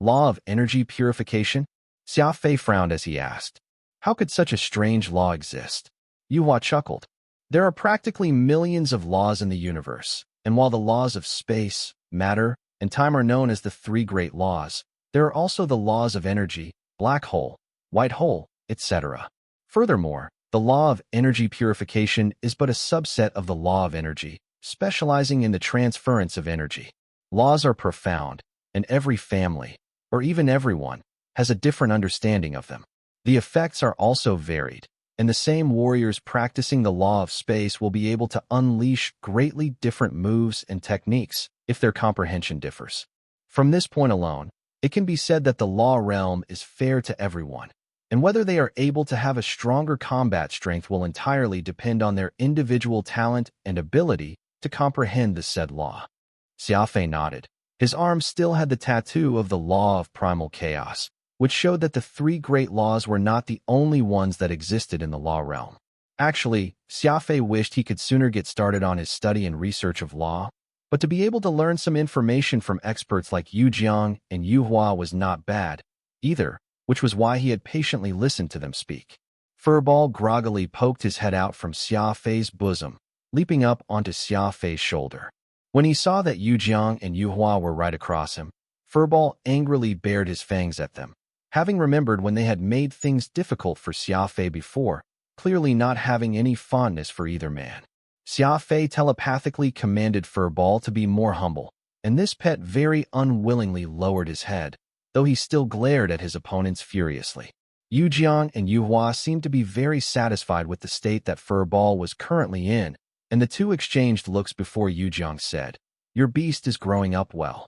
Law of energy purification? Xia Fei frowned as he asked. How could such a strange law exist? Yuhua chuckled. There are practically millions of laws in the universe, and while the laws of space, matter, and time are known as the three great laws, there are also the laws of energy, black hole, white hole, etc. Furthermore, the law of energy purification is but a subset of the law of energy, specializing in the transference of energy. Laws are profound, and every family, or even everyone, has a different understanding of them. The effects are also varied, and the same warriors practicing the law of space will be able to unleash greatly different moves and techniques if their comprehension differs. From this point alone, it can be said that the law realm is fair to everyone, and whether they are able to have a stronger combat strength will entirely depend on their individual talent and ability to comprehend the said law. Xia Fei nodded. His arm still had the tattoo of the law of primal chaos, which showed that the three great laws were not the only ones that existed in the law realm. Actually, Xia Fei wished he could sooner get started on his study and research of law, but to be able to learn some information from experts like Yu Jiang and Yuhua was not bad, either, which was why he had patiently listened to them speak. Furball groggily poked his head out from Xia Fei's bosom, leaping up onto Xia Fei's shoulder. When he saw that Yu Jiang and Yuhua were right across him, Furball angrily bared his fangs at them, having remembered when they had made things difficult for Xia Fei before, clearly not having any fondness for either man. Xia Fei telepathically commanded Furball to be more humble, and this pet very unwillingly lowered his head, though he still glared at his opponents furiously. Yu Jiang and Yuhua seemed to be very satisfied with the state that Furball was currently in, and the two exchanged looks before Yu Jiang said, "Your beast is growing up well."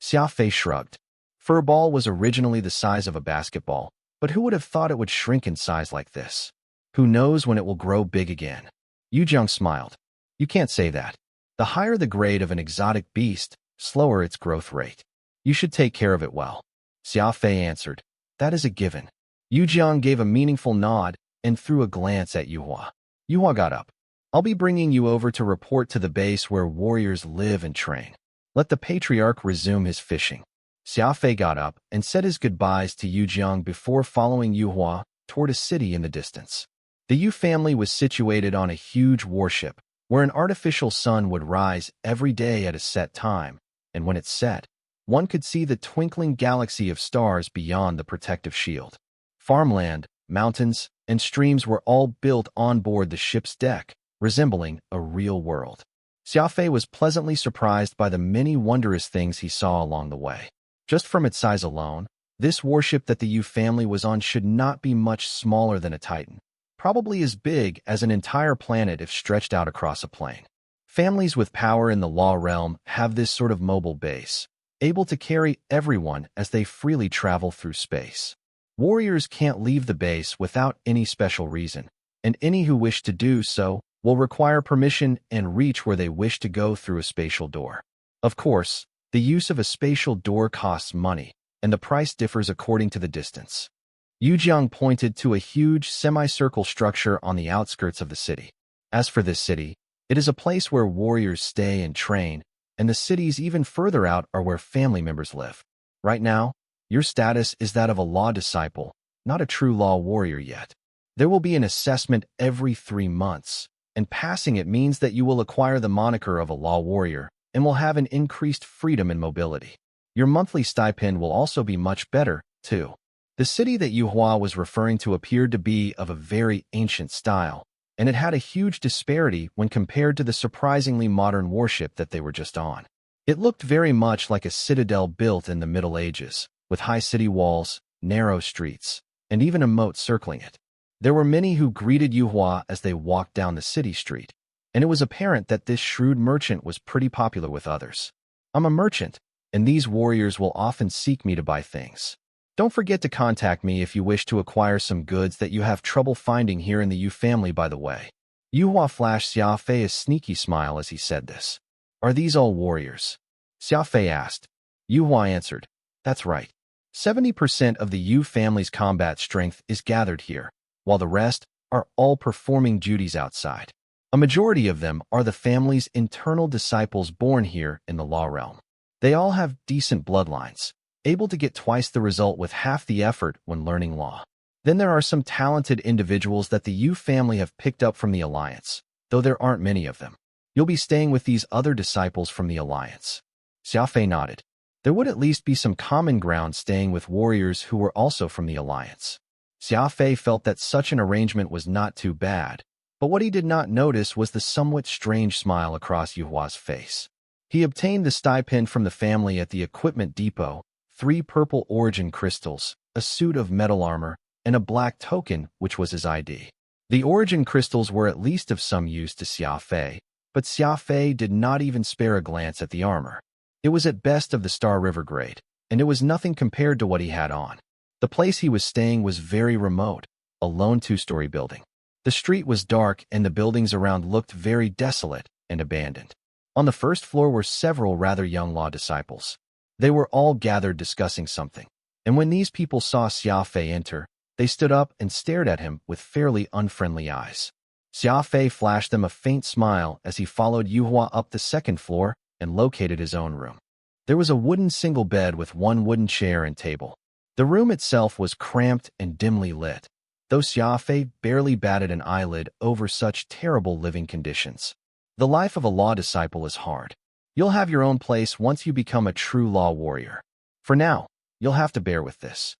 Xia Fei shrugged. Furball was originally the size of a basketball, but who would have thought it would shrink in size like this? Who knows when it will grow big again? Yu Jiang smiled. You can't say that. The higher the grade of an exotic beast, slower its growth rate. You should take care of it well. Xia Fei answered. That is a given. Yu Jiang gave a meaningful nod and threw a glance at Yuhua. Yuhua got up. I'll be bringing you over to report to the base where warriors live and train. Let the patriarch resume his fishing. Xia Fei got up and said his goodbyes to Yu Jiang before following Yuhua toward a city in the distance. The Yu family was situated on a huge warship, where an artificial sun would rise every day at a set time, and when it set, one could see the twinkling galaxy of stars beyond the protective shield. Farmland, mountains, and streams were all built on board the ship's deck, resembling a real world. Xia Fei was pleasantly surprised by the many wondrous things he saw along the way. Just from its size alone, this warship that the Yu family was on should not be much smaller than a Titan, probably as big as an entire planet if stretched out across a plane. Families with power in the law realm have this sort of mobile base, able to carry everyone as they freely travel through space. Warriors can't leave the base without any special reason, and any who wish to do so will require permission and reach where they wish to go through a spatial door. Of course, the use of a spatial door costs money, and the price differs according to the distance. Yu Jiang pointed to a huge semicircle structure on the outskirts of the city. As for this city, it is a place where warriors stay and train, and the cities even further out are where family members live. Right now, your status is that of a law disciple, not a true law warrior yet. There will be an assessment every 3 months, and passing it means that you will acquire the moniker of a law warrior and will have an increased freedom and mobility. Your monthly stipend will also be much better, too. The city that Yuhua was referring to appeared to be of a very ancient style, and it had a huge disparity when compared to the surprisingly modern warship that they were just on. It looked very much like a citadel built in the Middle Ages, with high city walls, narrow streets, and even a moat circling it. There were many who greeted Yuhua as they walked down the city street, and it was apparent that this shrewd merchant was pretty popular with others. I'm a merchant, and these warriors will often seek me to buy things. Don't forget to contact me if you wish to acquire some goods that you have trouble finding here in the Yu family, by the way. Yuhua flashed Xia Fei a sneaky smile as he said this. Are these all warriors? Xia Fei asked. Yuhua answered. That's right. 70% of the Yu family's combat strength is gathered here, while the rest are all performing duties outside. A majority of them are the family's internal disciples born here in the law realm. They all have decent bloodlines, able to get twice the result with half the effort when learning law. Then there are some talented individuals that the Yu family have picked up from the Alliance, though there aren't many of them. You'll be staying with these other disciples from the Alliance. Xia Fei nodded. There would at least be some common ground staying with warriors who were also from the Alliance. Xia Fei felt that such an arrangement was not too bad, but what he did not notice was the somewhat strange smile across Yuhua's face. He obtained the stipend from the family at the equipment depot, 3 purple origin crystals, a suit of metal armor, and a black token, which was his ID. The origin crystals were at least of some use to Xia Fei, but Xia Fei did not even spare a glance at the armor. It was at best of the Star River grade, and it was nothing compared to what he had on. The place he was staying was very remote, a lone 2-story building. The street was dark and the buildings around looked very desolate and abandoned. On the first floor were several rather young law disciples. They were all gathered discussing something, and when these people saw Xia Fei enter, they stood up and stared at him with fairly unfriendly eyes. Xia Fei flashed them a faint smile as he followed Yuhua up the second floor and located his own room. There was a wooden single bed with 1 wooden chair and table. The room itself was cramped and dimly lit, though Xia Fei barely batted an eyelid over such terrible living conditions. The life of a law disciple is hard. You'll have your own place once you become a true law warrior. For now, you'll have to bear with this.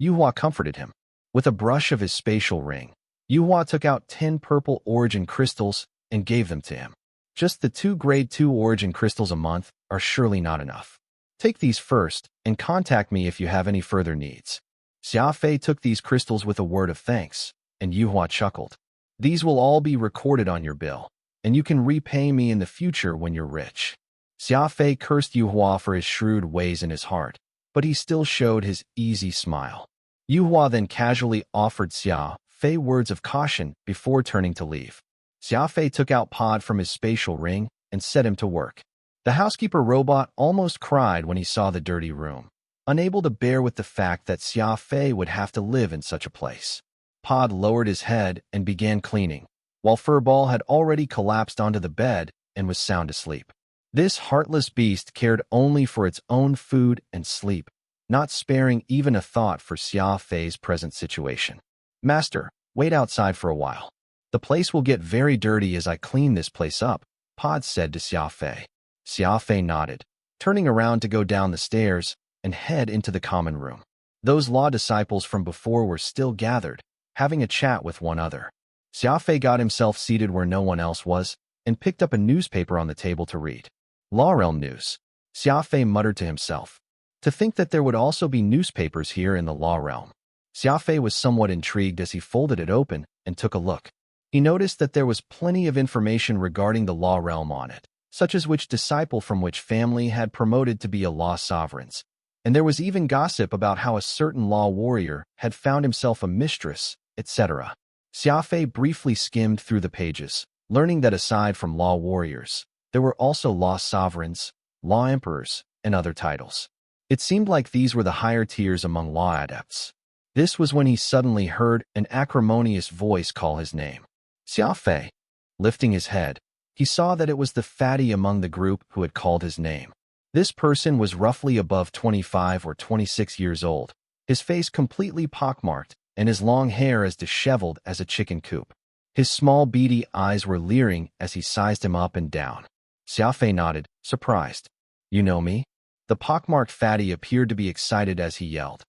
Yuhua comforted him. With a brush of his spatial ring, Yuhua took out 10 purple origin crystals and gave them to him. Just the 2 grade 2 origin crystals a month are surely not enough. Take these first and contact me if you have any further needs. Xia Fei took these crystals with a word of thanks, and Yuhua chuckled. These will all be recorded on your bill, and you can repay me in the future when you're rich. Xia Fei cursed Yuhua for his shrewd ways in his heart, but he still showed his easy smile. Yuhua then casually offered Xia Fei words of caution before turning to leave. Xia Fei took out Pod from his spatial ring and set him to work. The housekeeper robot almost cried when he saw the dirty room, unable to bear with the fact that Xia Fei would have to live in such a place. Pod lowered his head and began cleaning, while Furball had already collapsed onto the bed and was sound asleep. This heartless beast cared only for its own food and sleep, not sparing even a thought for Xia Fei's present situation. Master, wait outside for a while. The place will get very dirty as I clean this place up, Pod said to Xia Fei. Xia Fei nodded, turning around to go down the stairs and head into the common room. Those law disciples from before were still gathered, having a chat with one another. Xia Fei got himself seated where no one else was and picked up a newspaper on the table to read. Law Realm News. Xia Fei muttered to himself. To think that there would also be newspapers here in the Law Realm. Xia Fei was somewhat intrigued as he folded it open and took a look. He noticed that there was plenty of information regarding the Law Realm on it, such as which disciple from which family had promoted to be a law sovereigns, and there was even gossip about how a certain law warrior had found himself a mistress, etc. Xia Fei briefly skimmed through the pages, learning that aside from law warriors, there were also law sovereigns, law emperors, and other titles. It seemed like these were the higher tiers among law adepts. This was when he suddenly heard an acrimonious voice call his name. Xia Fei. Lifting his head, he saw that it was the fatty among the group who had called his name. This person was roughly above 25 or 26 years old, his face completely pockmarked and his long hair as disheveled as a chicken coop. His small beady eyes were leering as he sized him up and down. Xia Fei nodded, surprised. You know me? The pockmarked fatty appeared to be excited as he yelled.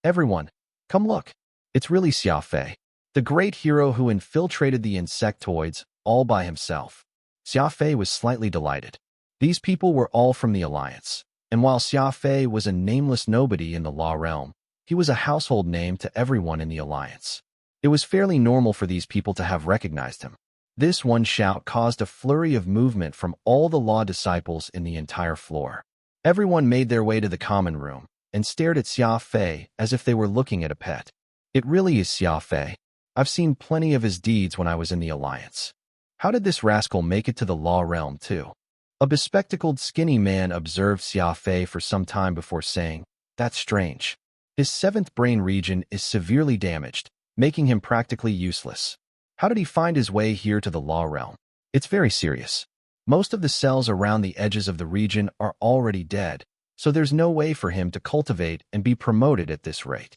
Everyone, come look. It's really Xia Fei, the great hero who infiltrated the insectoids all by himself. Xia Fei was slightly delighted. These people were all from the Alliance, and while Xia Fei was a nameless nobody in the law realm, he was a household name to everyone in the Alliance. It was fairly normal for these people to have recognized him. This one shout caused a flurry of movement from all the law disciples in the entire floor. Everyone made their way to the common room and stared at Xia Fei as if they were looking at a pet. It really is Xia Fei. I've seen plenty of his deeds when I was in the Alliance. How did this rascal make it to the law realm too? A bespectacled skinny man observed Xia Fei for some time before saying, That's strange. His 7th brain region is severely damaged, making him practically useless. How did he find his way here to the law realm? It's very serious. Most of the cells around the edges of the region are already dead, so there's no way for him to cultivate and be promoted at this rate.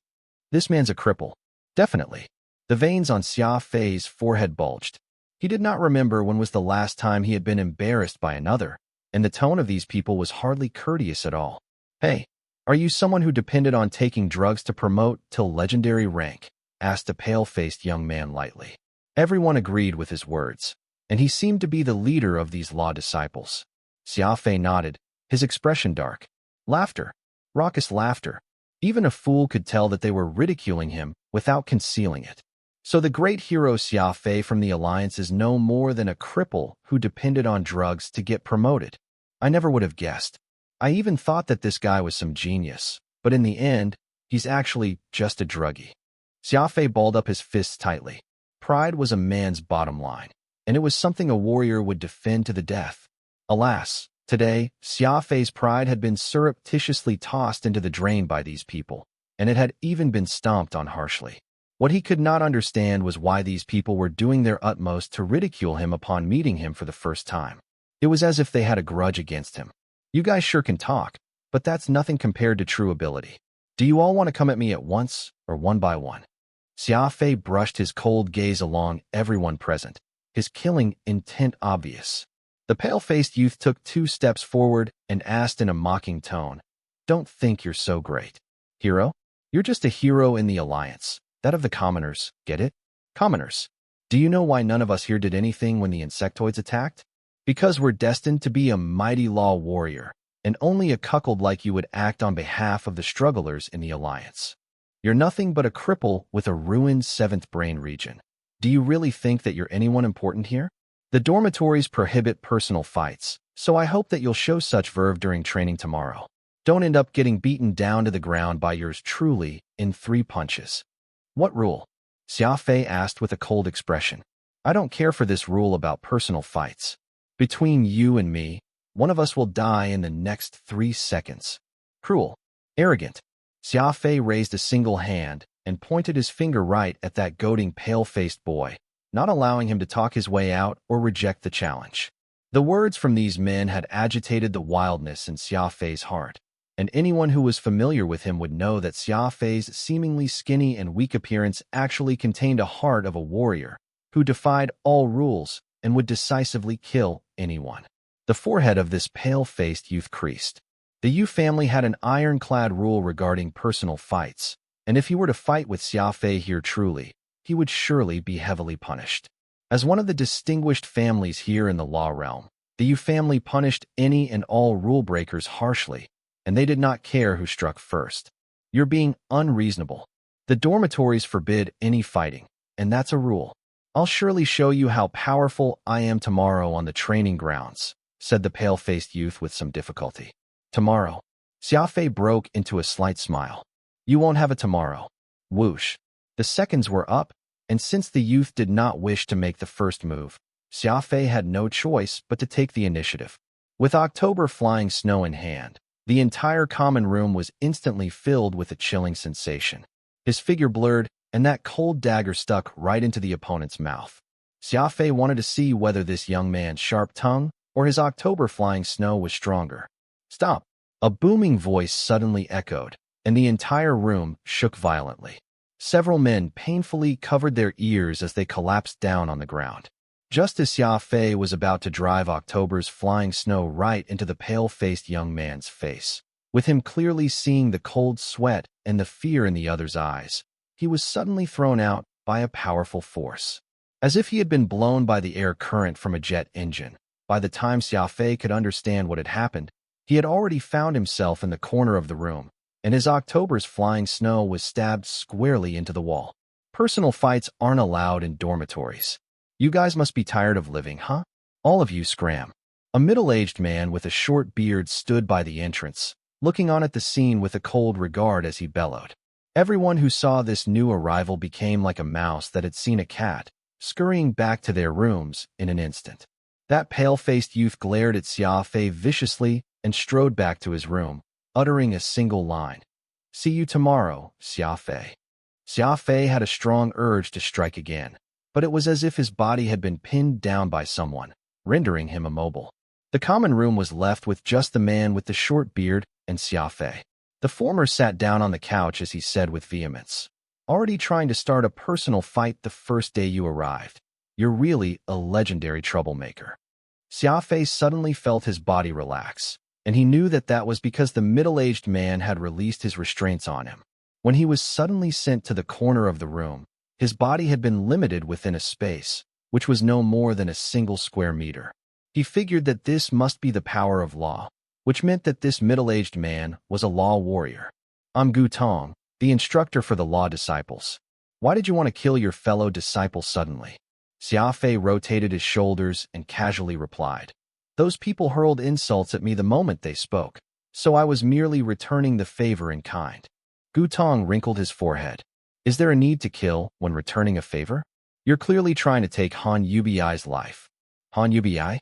This man's a cripple. Definitely. The veins on Xia Fei's forehead bulged. He did not remember when was the last time he had been embarrassed by another, and the tone of these people was hardly courteous at all. Hey, are you someone who depended on taking drugs to promote till legendary rank? Asked a pale-faced young man lightly. Everyone agreed with his words, and he seemed to be the leader of these law disciples. Xia Fei nodded, his expression dark. Laughter. Raucous laughter. Even a fool could tell that they were ridiculing him without concealing it. So the great hero Xia Fei from the Alliance is no more than a cripple who depended on drugs to get promoted. I never would have guessed. I even thought that this guy was some genius, but in the end, he's actually just a druggie. Xia Fei balled up his fists tightly. Pride was a man's bottom line, and it was something a warrior would defend to the death. Alas, today, Xia Fei's pride had been surreptitiously tossed into the drain by these people, and it had even been stomped on harshly. What he could not understand was why these people were doing their utmost to ridicule him upon meeting him for the first time. It was as if they had a grudge against him. You guys sure can talk, but that's nothing compared to true ability. Do you all want to come at me at once, or one by one? Xia Fei brushed his cold gaze along everyone present, his killing intent obvious. The pale-faced youth took 2 steps forward and asked in a mocking tone, "Don't think you're so great. Hero? You're just a hero in the Alliance, that of the commoners, get it? Commoners. Do you know why none of us here did anything when the insectoids attacked? Because we're destined to be a mighty law warrior, and only a cuckold like you would act on behalf of the strugglers in the Alliance. You're nothing but a cripple with a ruined 7th brain region. Do you really think that you're anyone important here? The dormitories prohibit personal fights, so I hope that you'll show such verve during training tomorrow. Don't end up getting beaten down to the ground by yours truly in 3 punches. What rule? Xia Fei asked with a cold expression. I don't care for this rule about personal fights. Between you and me, one of us will die in the next 3 seconds. Cruel. Arrogant. Xia Fei raised a single hand and pointed his finger right at that goading pale-faced boy, not allowing him to talk his way out or reject the challenge. The words from these men had agitated the wildness in Xia Fei's heart, and anyone who was familiar with him would know that Xia Fei's seemingly skinny and weak appearance actually contained a heart of a warrior who defied all rules and would decisively kill anyone. The forehead of this pale-faced youth creased. The Yu family had an ironclad rule regarding personal fights, and if he were to fight with Xia Fei here truly, he would surely be heavily punished. As one of the distinguished families here in the law realm, the Yu family punished any and all rule breakers harshly, and they did not care who struck first. You're being unreasonable. The dormitories forbid any fighting, and that's a rule. I'll surely show you how powerful I am tomorrow on the training grounds, said the pale-faced youth with some difficulty. Tomorrow. Xia Fei broke into a slight smile. You won't have a tomorrow. Whoosh. The seconds were up, and since the youth did not wish to make the first move, Xia Fei had no choice but to take the initiative. With October flying snow in hand, the entire common room was instantly filled with a chilling sensation. His figure blurred, and that cold dagger stuck right into the opponent's mouth. Xia Fei wanted to see whether this young man's sharp tongue or his October flying snow was stronger. Stop! A booming voice suddenly echoed, and the entire room shook violently. Several men painfully covered their ears as they collapsed down on the ground. Just as Xia Fei was about to drive October's flying snow right into the pale-faced young man's face, with him clearly seeing the cold sweat and the fear in the other's eyes, he was suddenly thrown out by a powerful force. As if he had been blown by the air current from a jet engine, by the time Xia Fei could understand what had happened, he had already found himself in the corner of the room, and his October's flying snow was stabbed squarely into the wall. Personal fights aren't allowed in dormitories. You guys must be tired of living, huh? All of you scram. A middle-aged man with a short beard stood by the entrance, looking on at the scene with a cold regard as he bellowed. Everyone who saw this new arrival became like a mouse that had seen a cat, scurrying back to their rooms in an instant. That pale-faced youth glared at Xia Fei viciously and strode back to his room, uttering a single line. See you tomorrow, Xia Fei. Xia Fei had a strong urge to strike again, but it was as if his body had been pinned down by someone, rendering him immobile. The common room was left with just the man with the short beard and Xia Fei. The former sat down on the couch as he said with vehemence, "Already trying to start a personal fight the first day you arrived. You're really a legendary troublemaker." Xia Fei suddenly felt his body relax, and he knew that that was because the middle-aged man had released his restraints on him. When he was suddenly sent to the corner of the room, his body had been limited within a space, which was no more than a single square meter. He figured that this must be the power of law, which meant that this middle-aged man was a law warrior. "I'm Gu Tong, the instructor for the law disciples. Why did you want to kill your fellow disciple suddenly?" Xia Fei rotated his shoulders and casually replied, "Those people hurled insults at me the moment they spoke, so I was merely returning the favor in kind." Gu Tong wrinkled his forehead. "Is there a need to kill when returning a favor? You're clearly trying to take Han Yubi's life." "Han Yubi?"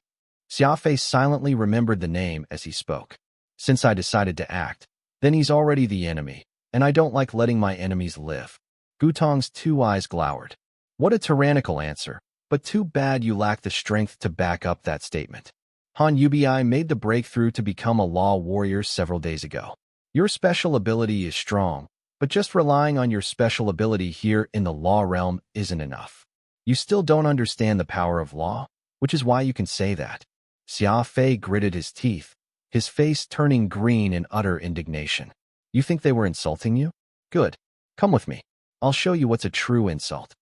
Xia Fei silently remembered the name as he spoke. "Since I decided to act, then he's already the enemy, and I don't like letting my enemies live." Gu Tong's two eyes glowered. "What a tyrannical answer, but too bad you lack the strength to back up that statement. Han Yubi made the breakthrough to become a law warrior several days ago. Your special ability is strong, but just relying on your special ability here in the law realm isn't enough. You still don't understand the power of law, which is why you can say that." Xia Fei gritted his teeth, his face turning green in utter indignation. "You think they were insulting you? Good. Come with me. I'll show you what's a true insult."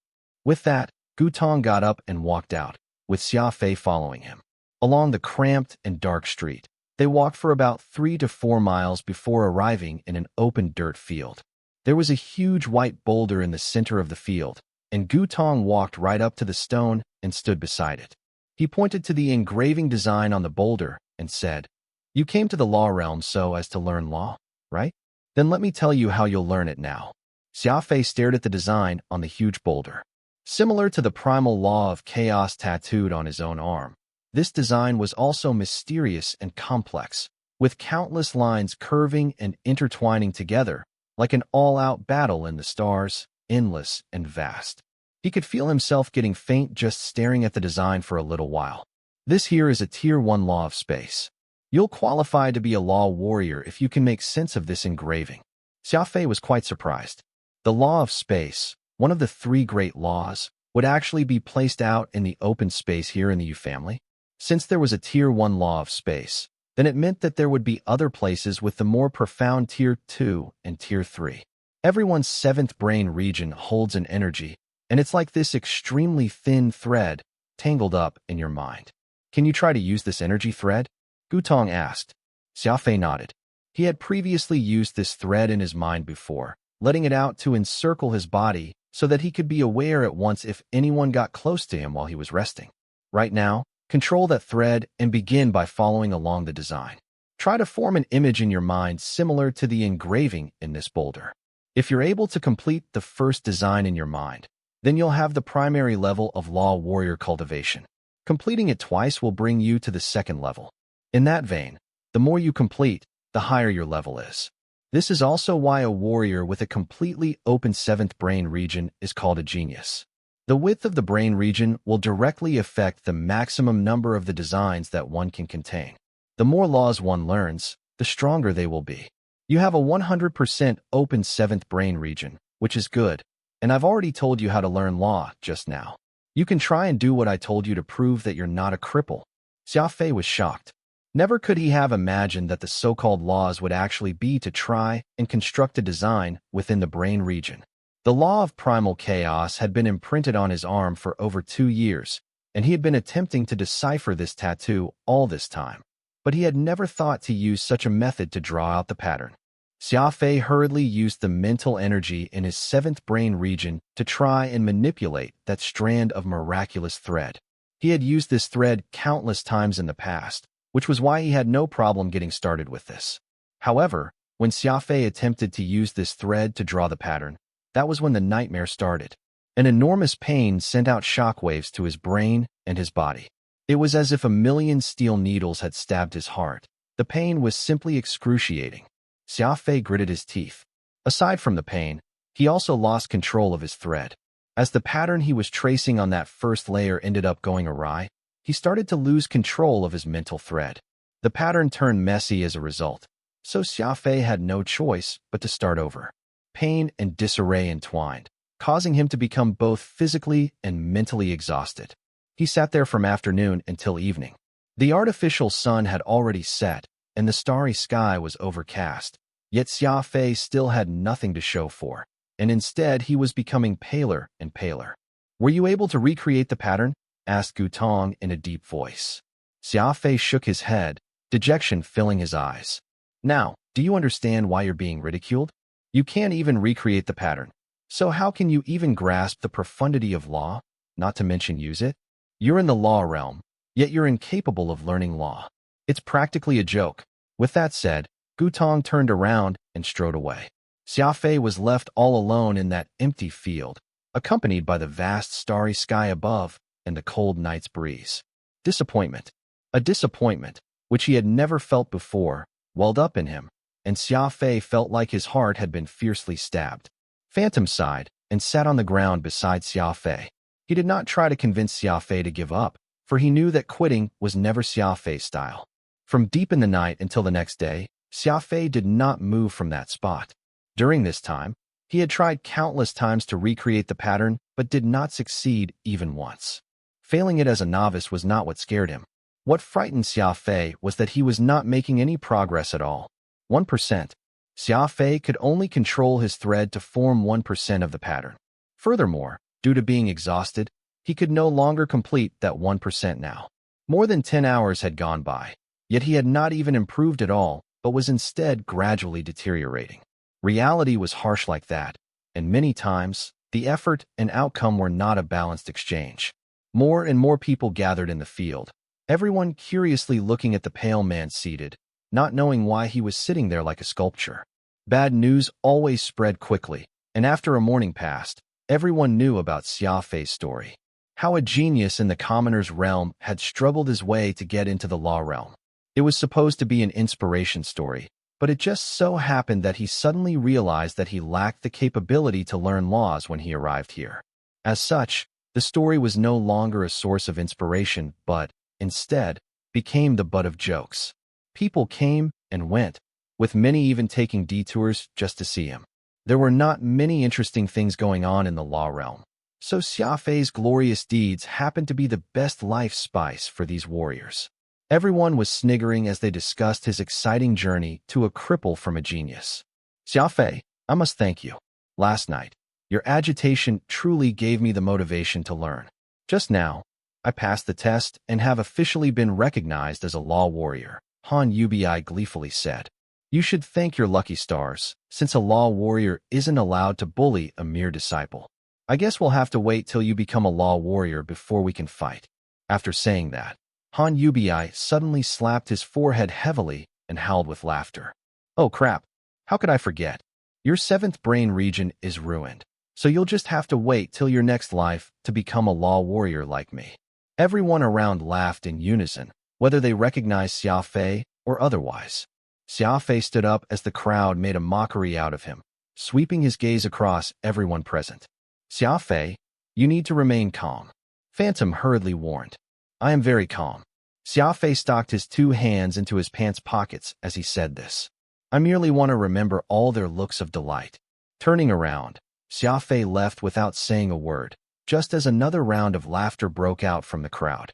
With that, Gu Tong got up and walked out, with Xia Fei following him. Along the cramped and dark street, they walked for about 3 to 4 miles before arriving in an open dirt field. There was a huge white boulder in the center of the field, and Gu Tong walked right up to the stone and stood beside it. He pointed to the engraving design on the boulder and said, "You came to the law realm so as to learn law, right? Then let me tell you how you'll learn it now." Xia Fei stared at the design on the huge boulder. Similar to the primal law of chaos tattooed on his own arm, this design was also mysterious and complex, with countless lines curving and intertwining together, like an all-out battle in the stars, endless and vast. He could feel himself getting faint just staring at the design for a little while. This here is a Tier 1 law of space. You'll qualify to be a law warrior if you can make sense of this engraving. Xia Fei was quite surprised. The law of space, one of the 3 great laws, would actually be placed out in the open space here in the Yu family. Since there was a Tier 1 law of space, then it meant that there would be other places with the more profound Tier 2 and Tier 3. Everyone's 7th brain region holds an energy, and it's like this extremely thin thread tangled up in your mind. "Can you try to use this energy thread?" Gu Tong asked. Xia Fei nodded. He had previously used this thread in his mind before, letting it out to encircle his body so that he could be aware at once if anyone got close to him while he was resting. Right now, control that thread and begin by following along the design. Try to form an image in your mind similar to the engraving in this boulder. If you're able to complete the first design in your mind, then you'll have the primary level of law warrior cultivation. Completing it twice will bring you to the 2nd level. In that vein, the more you complete, the higher your level is. This is also why a warrior with a completely open 7th brain region is called a genius. The width of the brain region will directly affect the maximum number of the designs that one can contain. The more laws one learns, the stronger they will be. You have a 100% open 7th brain region, which is good, and I've already told you how to learn law just now. You can try and do what I told you to prove that you're not a cripple." Xia Fei was shocked. Never could he have imagined that the so-called laws would actually be to try and construct a design within the brain region. The law of primal chaos had been imprinted on his arm for over 2 years, and he had been attempting to decipher this tattoo all this time. But he had never thought to use such a method to draw out the pattern. Xia Fei hurriedly used the mental energy in his 7th brain region to try and manipulate that strand of miraculous thread. He had used this thread countless times in the past, which was why he had no problem getting started with this. However, when Xia Fei attempted to use this thread to draw the pattern, that was when the nightmare started. An enormous pain sent out shockwaves to his brain and his body. It was as if a million steel needles had stabbed his heart. The pain was simply excruciating. Xia Fei gritted his teeth. Aside from the pain, he also lost control of his thread. As the pattern he was tracing on that first layer ended up going awry, he started to lose control of his mental thread. The pattern turned messy as a result. So Xia Fei had no choice but to start over. Pain and disarray entwined, causing him to become both physically and mentally exhausted. He sat there from afternoon until evening. The artificial sun had already set, and the starry sky was overcast. Yet Xia Fei still had nothing to show for, and instead he was becoming paler and paler. "Were you able to recreate the pattern?" asked Gu Tong in a deep voice. Xia Fei shook his head, dejection filling his eyes. "Now, do you understand why you're being ridiculed? You can't even recreate the pattern. So how can you even grasp the profundity of law, not to mention use it? You're in the law realm, yet you're incapable of learning law. It's practically a joke." With that said, Gu Tong turned around and strode away. Xia Fei was left all alone in that empty field, accompanied by the vast starry sky above and the cold night's breeze. Disappointment. A disappointment, which he had never felt before, welled up in him, and Xia Fei felt like his heart had been fiercely stabbed. Phantom sighed and sat on the ground beside Xia Fei. He did not try to convince Xia Fei to give up, for he knew that quitting was never Xia Fei's style. From deep in the night until the next day, Xia Fei did not move from that spot. During this time, he had tried countless times to recreate the pattern, but did not succeed even once. Failing it as a novice was not what scared him. What frightened Xia Fei was that he was not making any progress at all. 1%. Xia Fei could only control his thread to form 1% of the pattern. Furthermore, due to being exhausted, he could no longer complete that 1% now. More than 10 hours had gone by, yet he had not even improved at all, but was instead gradually deteriorating. Reality was harsh like that, and many times, the effort and outcome were not a balanced exchange. More and more people gathered in the field, everyone curiously looking at the pale man seated, not knowing why he was sitting there like a sculpture. Bad news always spread quickly, and after a morning passed, everyone knew about Xia Fei's story. How a genius in the commoner's realm had struggled his way to get into the law realm. It was supposed to be an inspiration story, but it just so happened that he suddenly realized that he lacked the capability to learn laws when he arrived here. As such, the story was no longer a source of inspiration, but, instead, became the butt of jokes. People came and went, with many even taking detours just to see him. There were not many interesting things going on in the law realm, so Xia Fei's glorious deeds happened to be the best life spice for these warriors. Everyone was sniggering as they discussed his exciting journey to a cripple from a genius. "Xia Fei, I must thank you. Last night, your agitation truly gave me the motivation to learn. Just now, I passed the test and have officially been recognized as a law warrior," Han Yubi gleefully said. "You should thank your lucky stars, since a law warrior isn't allowed to bully a mere disciple. I guess we'll have to wait till you become a law warrior before we can fight." After saying that, Han Yubi suddenly slapped his forehead heavily and howled with laughter. "Oh crap, how could I forget? Your seventh brain region is ruined, so you'll just have to wait till your next life to become a law warrior like me." Everyone around laughed in unison, whether they recognized Xia Fei or otherwise. Xia Fei stood up as the crowd made a mockery out of him, sweeping his gaze across everyone present. "Xia Fei, you need to remain calm," Phantom hurriedly warned. "I am very calm." Xia Fei stocked his two hands into his pants pockets as he said this. "I merely want to remember all their looks of delight." Turning around, Xia Fei left without saying a word, just as another round of laughter broke out from the crowd.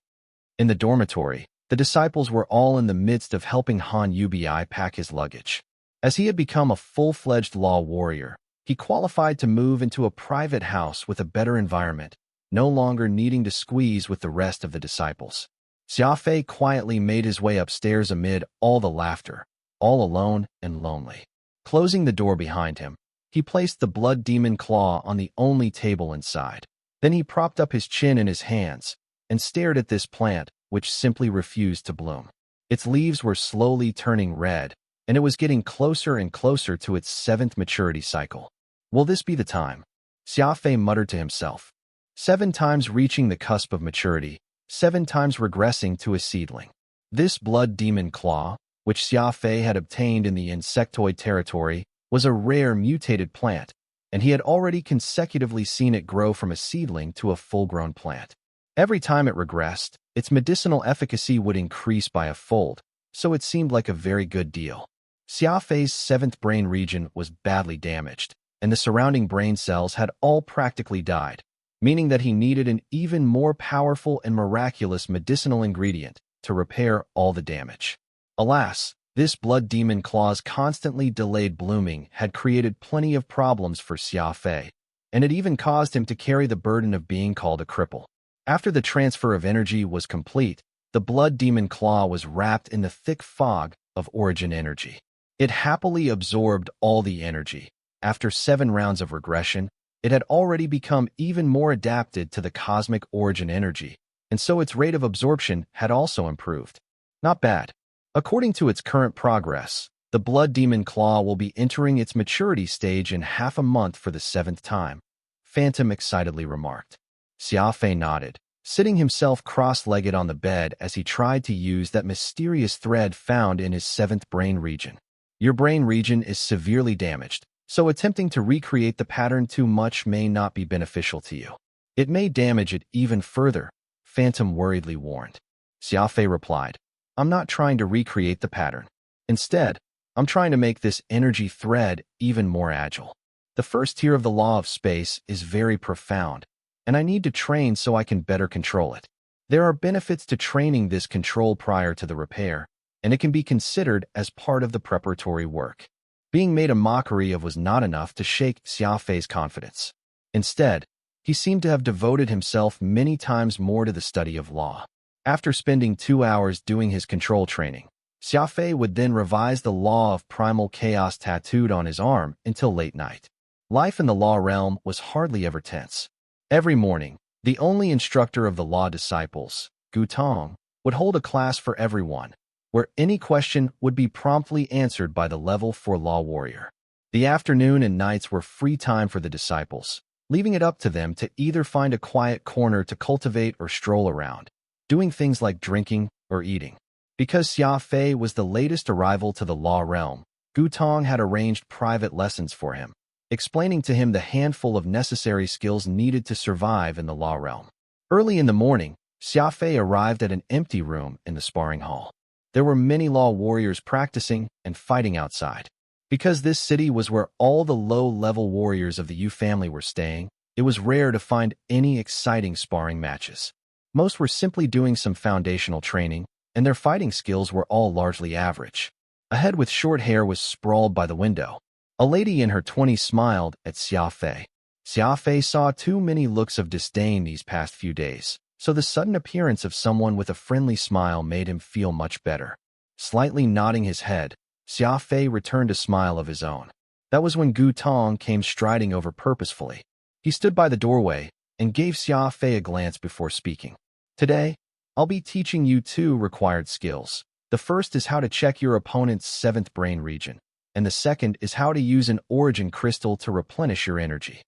In the dormitory, the disciples were all in the midst of helping Han Yubi pack his luggage. As he had become a full-fledged law warrior, he qualified to move into a private house with a better environment, no longer needing to squeeze with the rest of the disciples. Xia Fei quietly made his way upstairs amid all the laughter, all alone and lonely. Closing the door behind him, he placed the blood demon claw on the only table inside. Then he propped up his chin in his hands and stared at this plant, which simply refused to bloom. Its leaves were slowly turning red, and it was getting closer and closer to its 7th maturity cycle. "Will this be the time?" Xia Fei muttered to himself. 7 times reaching the cusp of maturity, 7 times regressing to a seedling. This blood demon claw, which Xia Fei had obtained in the insectoid territory, was a rare mutated plant, and he had already consecutively seen it grow from a seedling to a full-grown plant. Every time it regressed, its medicinal efficacy would increase by a fold, so it seemed like a very good deal. Xia Fei's seventh brain region was badly damaged, and the surrounding brain cells had all practically died, meaning that he needed an even more powerful and miraculous medicinal ingredient to repair all the damage. Alas, this blood demon claw's constantly delayed blooming had created plenty of problems for Xia Fei, and it even caused him to carry the burden of being called a cripple. After the transfer of energy was complete, the blood demon claw was wrapped in the thick fog of origin energy. It happily absorbed all the energy. After 7 rounds of regression, it had already become even more adapted to the cosmic origin energy, and so its rate of absorption had also improved. Not bad. According to its current progress, the blood demon claw will be entering its maturity stage in half a month for the 7th time, Phantom excitedly remarked. Xia Fei nodded, sitting himself cross-legged on the bed as he tried to use that mysterious thread found in his 7th brain region. Your brain region is severely damaged, so attempting to recreate the pattern too much may not be beneficial to you. It may damage it even further, Phantom worriedly warned. Xia Fei replied, I'm not trying to recreate the pattern. Instead, I'm trying to make this energy thread even more agile. The first tier of the law of space is very profound, and I need to train so I can better control it. There are benefits to training this control prior to the repair, and it can be considered as part of the preparatory work. Being made a mockery of was not enough to shake Xia Fei's confidence. Instead, he seemed to have devoted himself many times more to the study of law. After spending 2 hours doing his control training, Xia Fei would then revise the law of primal chaos tattooed on his arm until late night. Life in the law realm was hardly ever tense. Every morning, the only instructor of the law disciples, Gu Tong, would hold a class for everyone, where any question would be promptly answered by the level 4 law warrior. The afternoon and nights were free time for the disciples, leaving it up to them to either find a quiet corner to cultivate or stroll around, doing things like drinking or eating. Because Xia Fei was the latest arrival to the law realm, Gu Tong had arranged private lessons for him, explaining to him the handful of necessary skills needed to survive in the law realm. Early in the morning, Xia Fei arrived at an empty room in the sparring hall. There were many law warriors practicing and fighting outside. Because this city was where all the low-level warriors of the Yu family were staying, it was rare to find any exciting sparring matches. Most were simply doing some foundational training, and their fighting skills were all largely average. A head with short hair was sprawled by the window. A lady in her 20s smiled at Xia Fei. Xia Fei saw too many looks of disdain these past few days, so the sudden appearance of someone with a friendly smile made him feel much better. Slightly nodding his head, Xia Fei returned a smile of his own. That was when Gu Tong came striding over purposefully. He stood by the doorway and gave Xia Fei a glance before speaking. Today, I'll be teaching you 2 required skills. The first is how to check your opponent's 7th brain region, and the second is how to use an origin crystal to replenish your energy.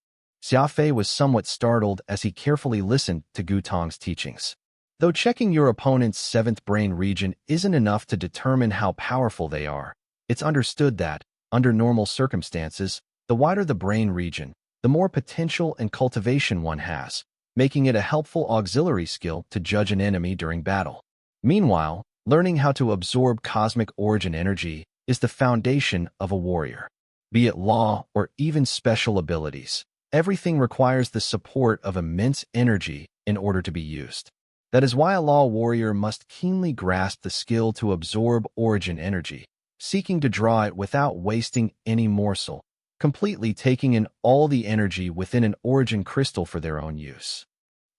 Xia Fei was somewhat startled as he carefully listened to Gu Tong's teachings. Though checking your opponent's 7th brain region isn't enough to determine how powerful they are, it's understood that, under normal circumstances, the wider the brain region, the more potential and cultivation one has, making it a helpful auxiliary skill to judge an enemy during battle. Meanwhile, learning how to absorb cosmic origin energy is the foundation of a warrior. Be it law or even special abilities, everything requires the support of immense energy in order to be used. That is why a law warrior must keenly grasp the skill to absorb origin energy, seeking to draw it without wasting any morsel, completely taking in all the energy within an origin crystal for their own use.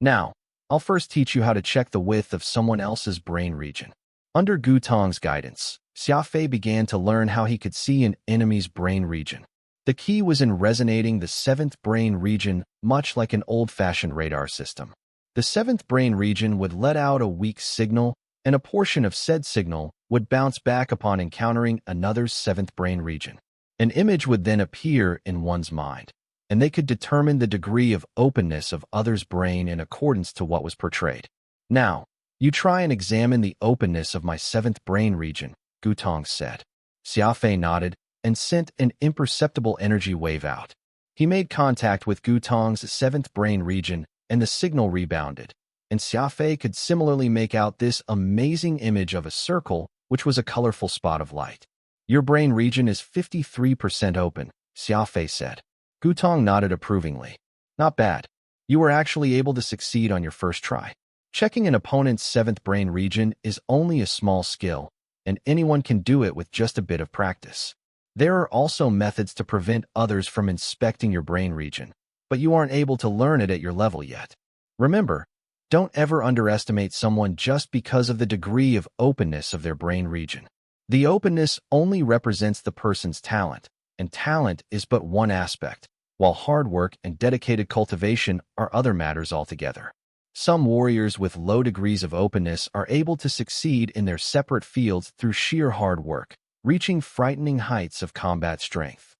Now, I'll first teach you how to check the width of someone else's brain region. Under Gu Tong's guidance, Xia Fei began to learn how he could see an enemy's brain region. The key was in resonating the 7th brain region, much like an old-fashioned radar system. The 7th brain region would let out a weak signal, and a portion of said signal would bounce back upon encountering another's 7th brain region. An image would then appear in one's mind, and they could determine the degree of openness of others' brain in accordance to what was portrayed. Now, you try and examine the openness of my 7th brain region, Gu Tong said. Xia Fei nodded and sent an imperceptible energy wave out. He made contact with Gu Tong's 7th brain region, and the signal rebounded, and Xia Fei could similarly make out this amazing image of a circle, which was a colorful spot of light. Your brain region is 53% open, Xia Fei said. Gutong nodded approvingly. Not bad. You were actually able to succeed on your first try. Checking an opponent's seventh brain region is only a small skill, and anyone can do it with just a bit of practice. There are also methods to prevent others from inspecting your brain region, but you aren't able to learn it at your level yet. Remember, don't ever underestimate someone just because of the degree of openness of their brain region. The openness only represents the person's talent, and talent is but one aspect, while hard work and dedicated cultivation are other matters altogether. Some warriors with low degrees of openness are able to succeed in their separate fields through sheer hard work, reaching frightening heights of combat strength.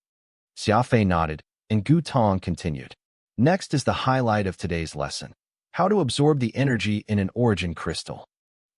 Xia Fei nodded, and Gutong continued. Next is the highlight of today's lesson: how to absorb the energy in an origin crystal.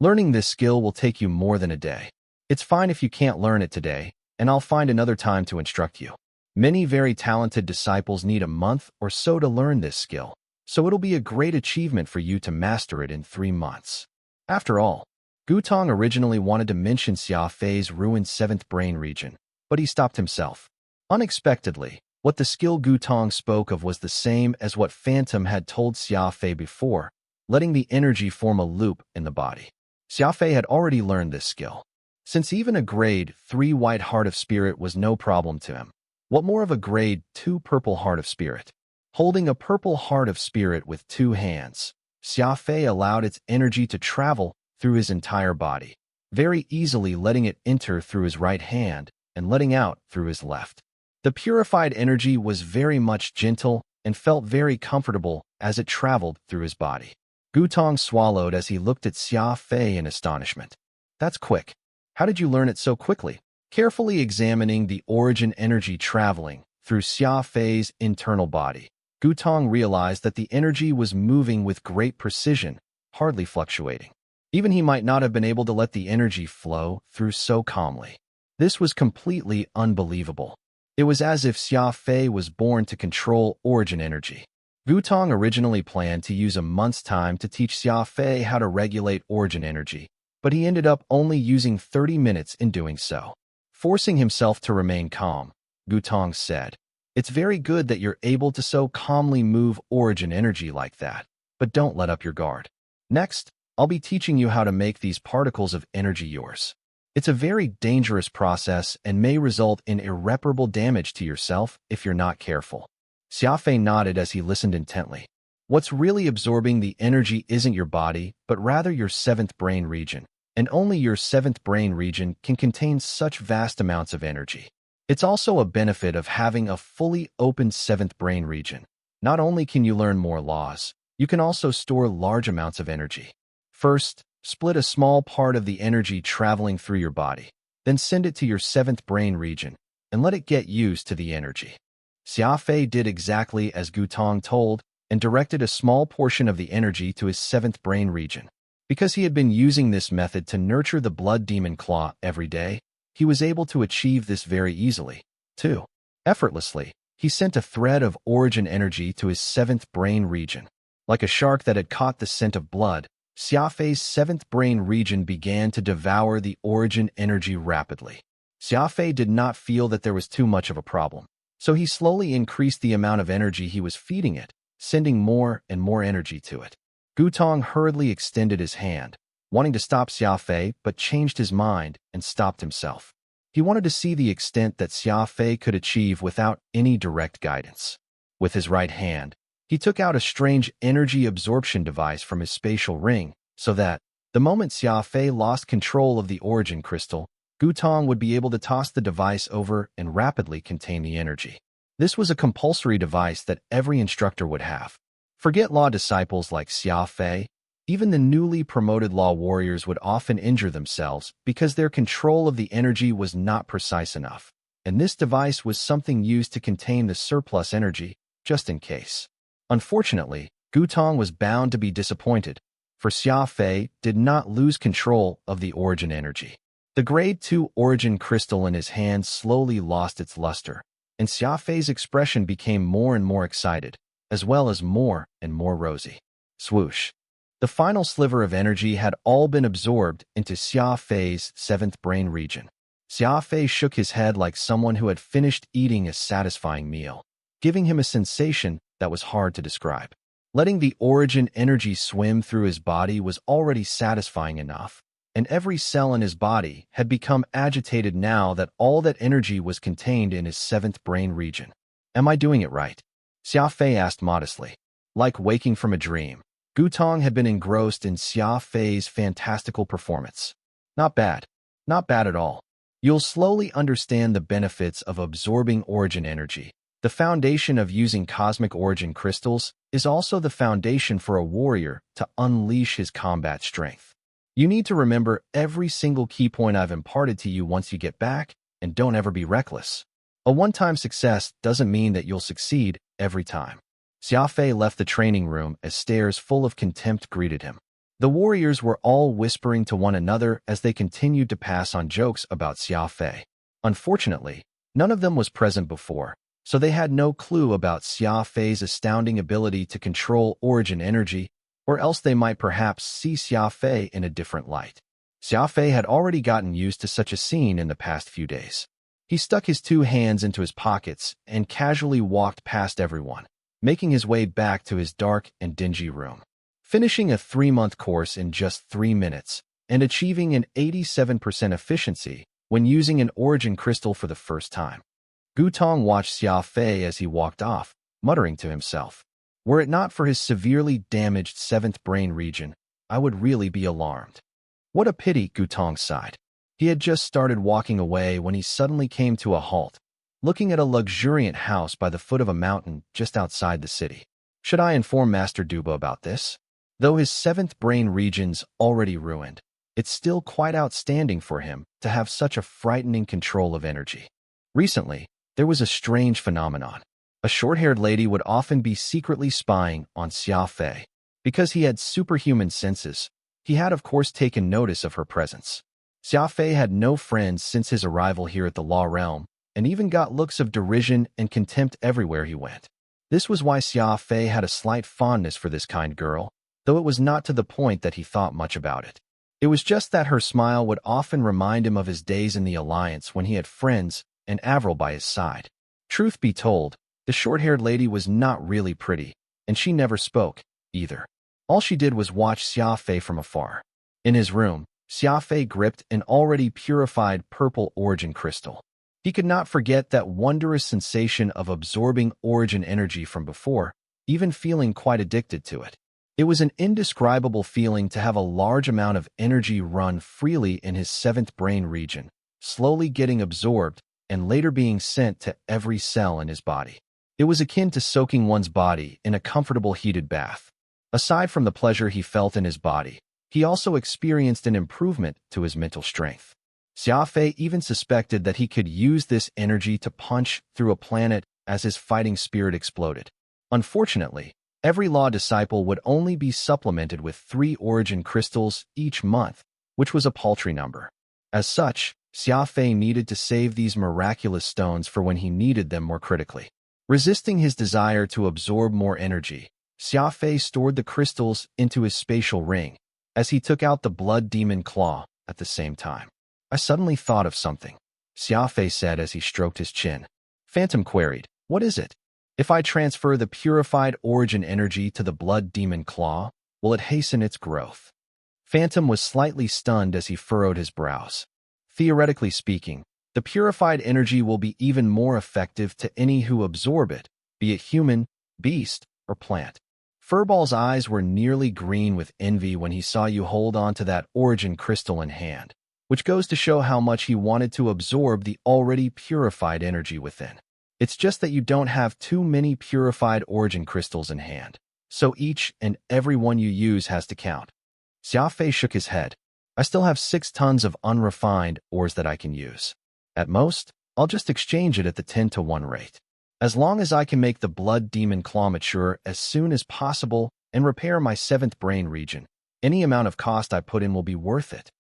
Learning this skill will take you more than a day. It's fine if you can't learn it today, and I'll find another time to instruct you. Many very talented disciples need a month or so to learn this skill, so it'll be a great achievement for you to master it in 3 months. After all, Gutong originally wanted to mention Xia Fei's ruined seventh brain region, but he stopped himself. Unexpectedly, what the skill Gutong spoke of was the same as what Phantom had told Xia Fei before, letting the energy form a loop in the body. Xia Fei had already learned this skill, since even a grade 3 white heart of spirit was no problem to him. What more of a grade 2 purple heart of spirit? Holding a purple heart of spirit with 2 hands, Xia Fei allowed its energy to travel through his entire body, very easily letting it enter through his right hand and letting out through his left. The purified energy was very much gentle and felt very comfortable as it traveled through his body. Gutong swallowed as he looked at Xia Fei in astonishment. That's quick. How did you learn it so quickly? Carefully examining the origin energy traveling through Xia Fei's internal body, Gutong realized that the energy was moving with great precision, hardly fluctuating. Even he might not have been able to let the energy flow through so calmly. This was completely unbelievable. It was as if Xia Fei was born to control origin energy. Gutong originally planned to use a month's time to teach Xia Fei how to regulate origin energy, but he ended up only using 30 minutes in doing so. Forcing himself to remain calm, Gutong said, "It's very good that you're able to so calmly move origin energy like that, but don't let up your guard. Next, I'll be teaching you how to make these particles of energy yours. It's a very dangerous process and may result in irreparable damage to yourself if you're not careful." Xia Fei nodded as he listened intently. What's really absorbing the energy isn't your body, but rather your seventh brain region, and only your seventh brain region can contain such vast amounts of energy. It's also a benefit of having a fully open seventh brain region. Not only can you learn more laws, you can also store large amounts of energy. First, split a small part of the energy traveling through your body, then send it to your seventh brain region, and let it get used to the energy. Xia Fei did exactly as Gutong told, and directed a small portion of the energy to his seventh brain region. Because he had been using this method to nurture the blood demon claw every day, he was able to achieve this very easily, too. Effortlessly, he sent a thread of origin energy to his seventh brain region. Like a shark that had caught the scent of blood, Xia Fei's seventh brain region began to devour the origin energy rapidly. Xia Fei did not feel that there was too much of a problem, so he slowly increased the amount of energy he was feeding it, sending more and more energy to it. Gutong hurriedly extended his hand, wanting to stop Xia Fei, but changed his mind and stopped himself. He wanted to see the extent that Xia Fei could achieve without any direct guidance. With his right hand, he took out a strange energy absorption device from his spatial ring, so that, the moment Xia Fei lost control of the origin crystal, Gutong would be able to toss the device over and rapidly contain the energy. This was a compulsory device that every instructor would have. Forget law disciples like Xia Fei. Even the newly promoted law warriors would often injure themselves because their control of the energy was not precise enough, and this device was something used to contain the surplus energy, just in case. Unfortunately, Gutong was bound to be disappointed, for Xia Fei did not lose control of the origin energy. The grade 2 origin crystal in his hand slowly lost its luster, and Xia Fei's expression became more and more excited, as well as more and more rosy. Swoosh. The final sliver of energy had all been absorbed into Xia Fei's seventh brain region. Xia Fei shook his head like someone who had finished eating a satisfying meal, giving him a sensation that was hard to describe. Letting the origin energy swim through his body was already satisfying enough, and every cell in his body had become agitated now that all that energy was contained in his seventh brain region. Am I doing it right? Xia Fei asked modestly. Like waking from a dream, Gutong had been engrossed in Xia Fei's fantastical performance. Not bad. Not bad at all. You'll slowly understand the benefits of absorbing origin energy. The foundation of using cosmic origin crystals is also the foundation for a warrior to unleash his combat strength. You need to remember every single key point I've imparted to you once you get back, and don't ever be reckless. A one-time success doesn't mean that you'll succeed every time. Xia Fei left the training room as stares full of contempt greeted him. The warriors were all whispering to one another as they continued to pass on jokes about Xia Fei. Unfortunately, none of them was present before, so they had no clue about Xia Fei's astounding ability to control origin energy, or else they might perhaps see Xia Fei in a different light. Xia Fei had already gotten used to such a scene in the past few days. He stuck his two hands into his pockets and casually walked past everyone, making his way back to his dark and dingy room. Finishing a 3-month course in just 3 minutes and achieving an 87% efficiency when using an origin crystal for the first time. Gutong watched Xia Fei as he walked off, muttering to himself, "Were it not for his severely damaged 7th brain region, I would really be alarmed." What a pity, Gutong sighed. He had just started walking away when he suddenly came to a halt, looking at a luxuriant house by the foot of a mountain just outside the city. Should I inform Master Duba about this? Though his 7th brain region's already ruined, it's still quite outstanding for him to have such a frightening control of energy. Recently, there was a strange phenomenon. A short-haired lady would often be secretly spying on Xia Fei. Because he had superhuman senses, he had of course taken notice of her presence. Xia Fei had no friends since his arrival here at the Law Realm, and even got looks of derision and contempt everywhere he went. This was why Xia Fei had a slight fondness for this kind girl, though it was not to the point that he thought much about it. It was just that her smile would often remind him of his days in the Alliance when he had friends and Avril by his side. Truth be told, the short-haired lady was not really pretty, and she never spoke, either. All she did was watch Xia Fei from afar. In his room, Xia Fei gripped an already purified purple origin crystal. He could not forget that wondrous sensation of absorbing origin energy from before, even feeling quite addicted to it. It was an indescribable feeling to have a large amount of energy run freely in his 7th brain region, slowly getting absorbed and later being sent to every cell in his body. It was akin to soaking one's body in a comfortable heated bath. Aside from the pleasure he felt in his body, he also experienced an improvement to his mental strength. Xia Fei even suspected that he could use this energy to punch through a planet as his fighting spirit exploded. Unfortunately, every law disciple would only be supplemented with 3 origin crystals each month, which was a paltry number. As such, Xia Fei needed to save these miraculous stones for when he needed them more critically. Resisting his desire to absorb more energy, Xia Fei stored the crystals into his spatial ring, as he took out the blood demon claw at the same time. I suddenly thought of something, Xia Fei said as he stroked his chin. Phantom queried, "What is it? If I transfer the purified origin energy to the blood demon claw, will it hasten its growth?" Phantom was slightly stunned as he furrowed his brows. Theoretically speaking, the purified energy will be even more effective to any who absorb it, be it human, beast, or plant. Furball's eyes were nearly green with envy when he saw you hold on to that origin crystal in hand, which goes to show how much he wanted to absorb the already purified energy within. It's just that you don't have too many purified origin crystals in hand, so each and every one you use has to count. Xia Fei shook his head. I still have 6 tons of unrefined ores that I can use. At most, I'll just exchange it at the 10-to-1 rate. As long as I can make the blood demon claw mature as soon as possible and repair my 7th brain region, any amount of cost I put in will be worth it.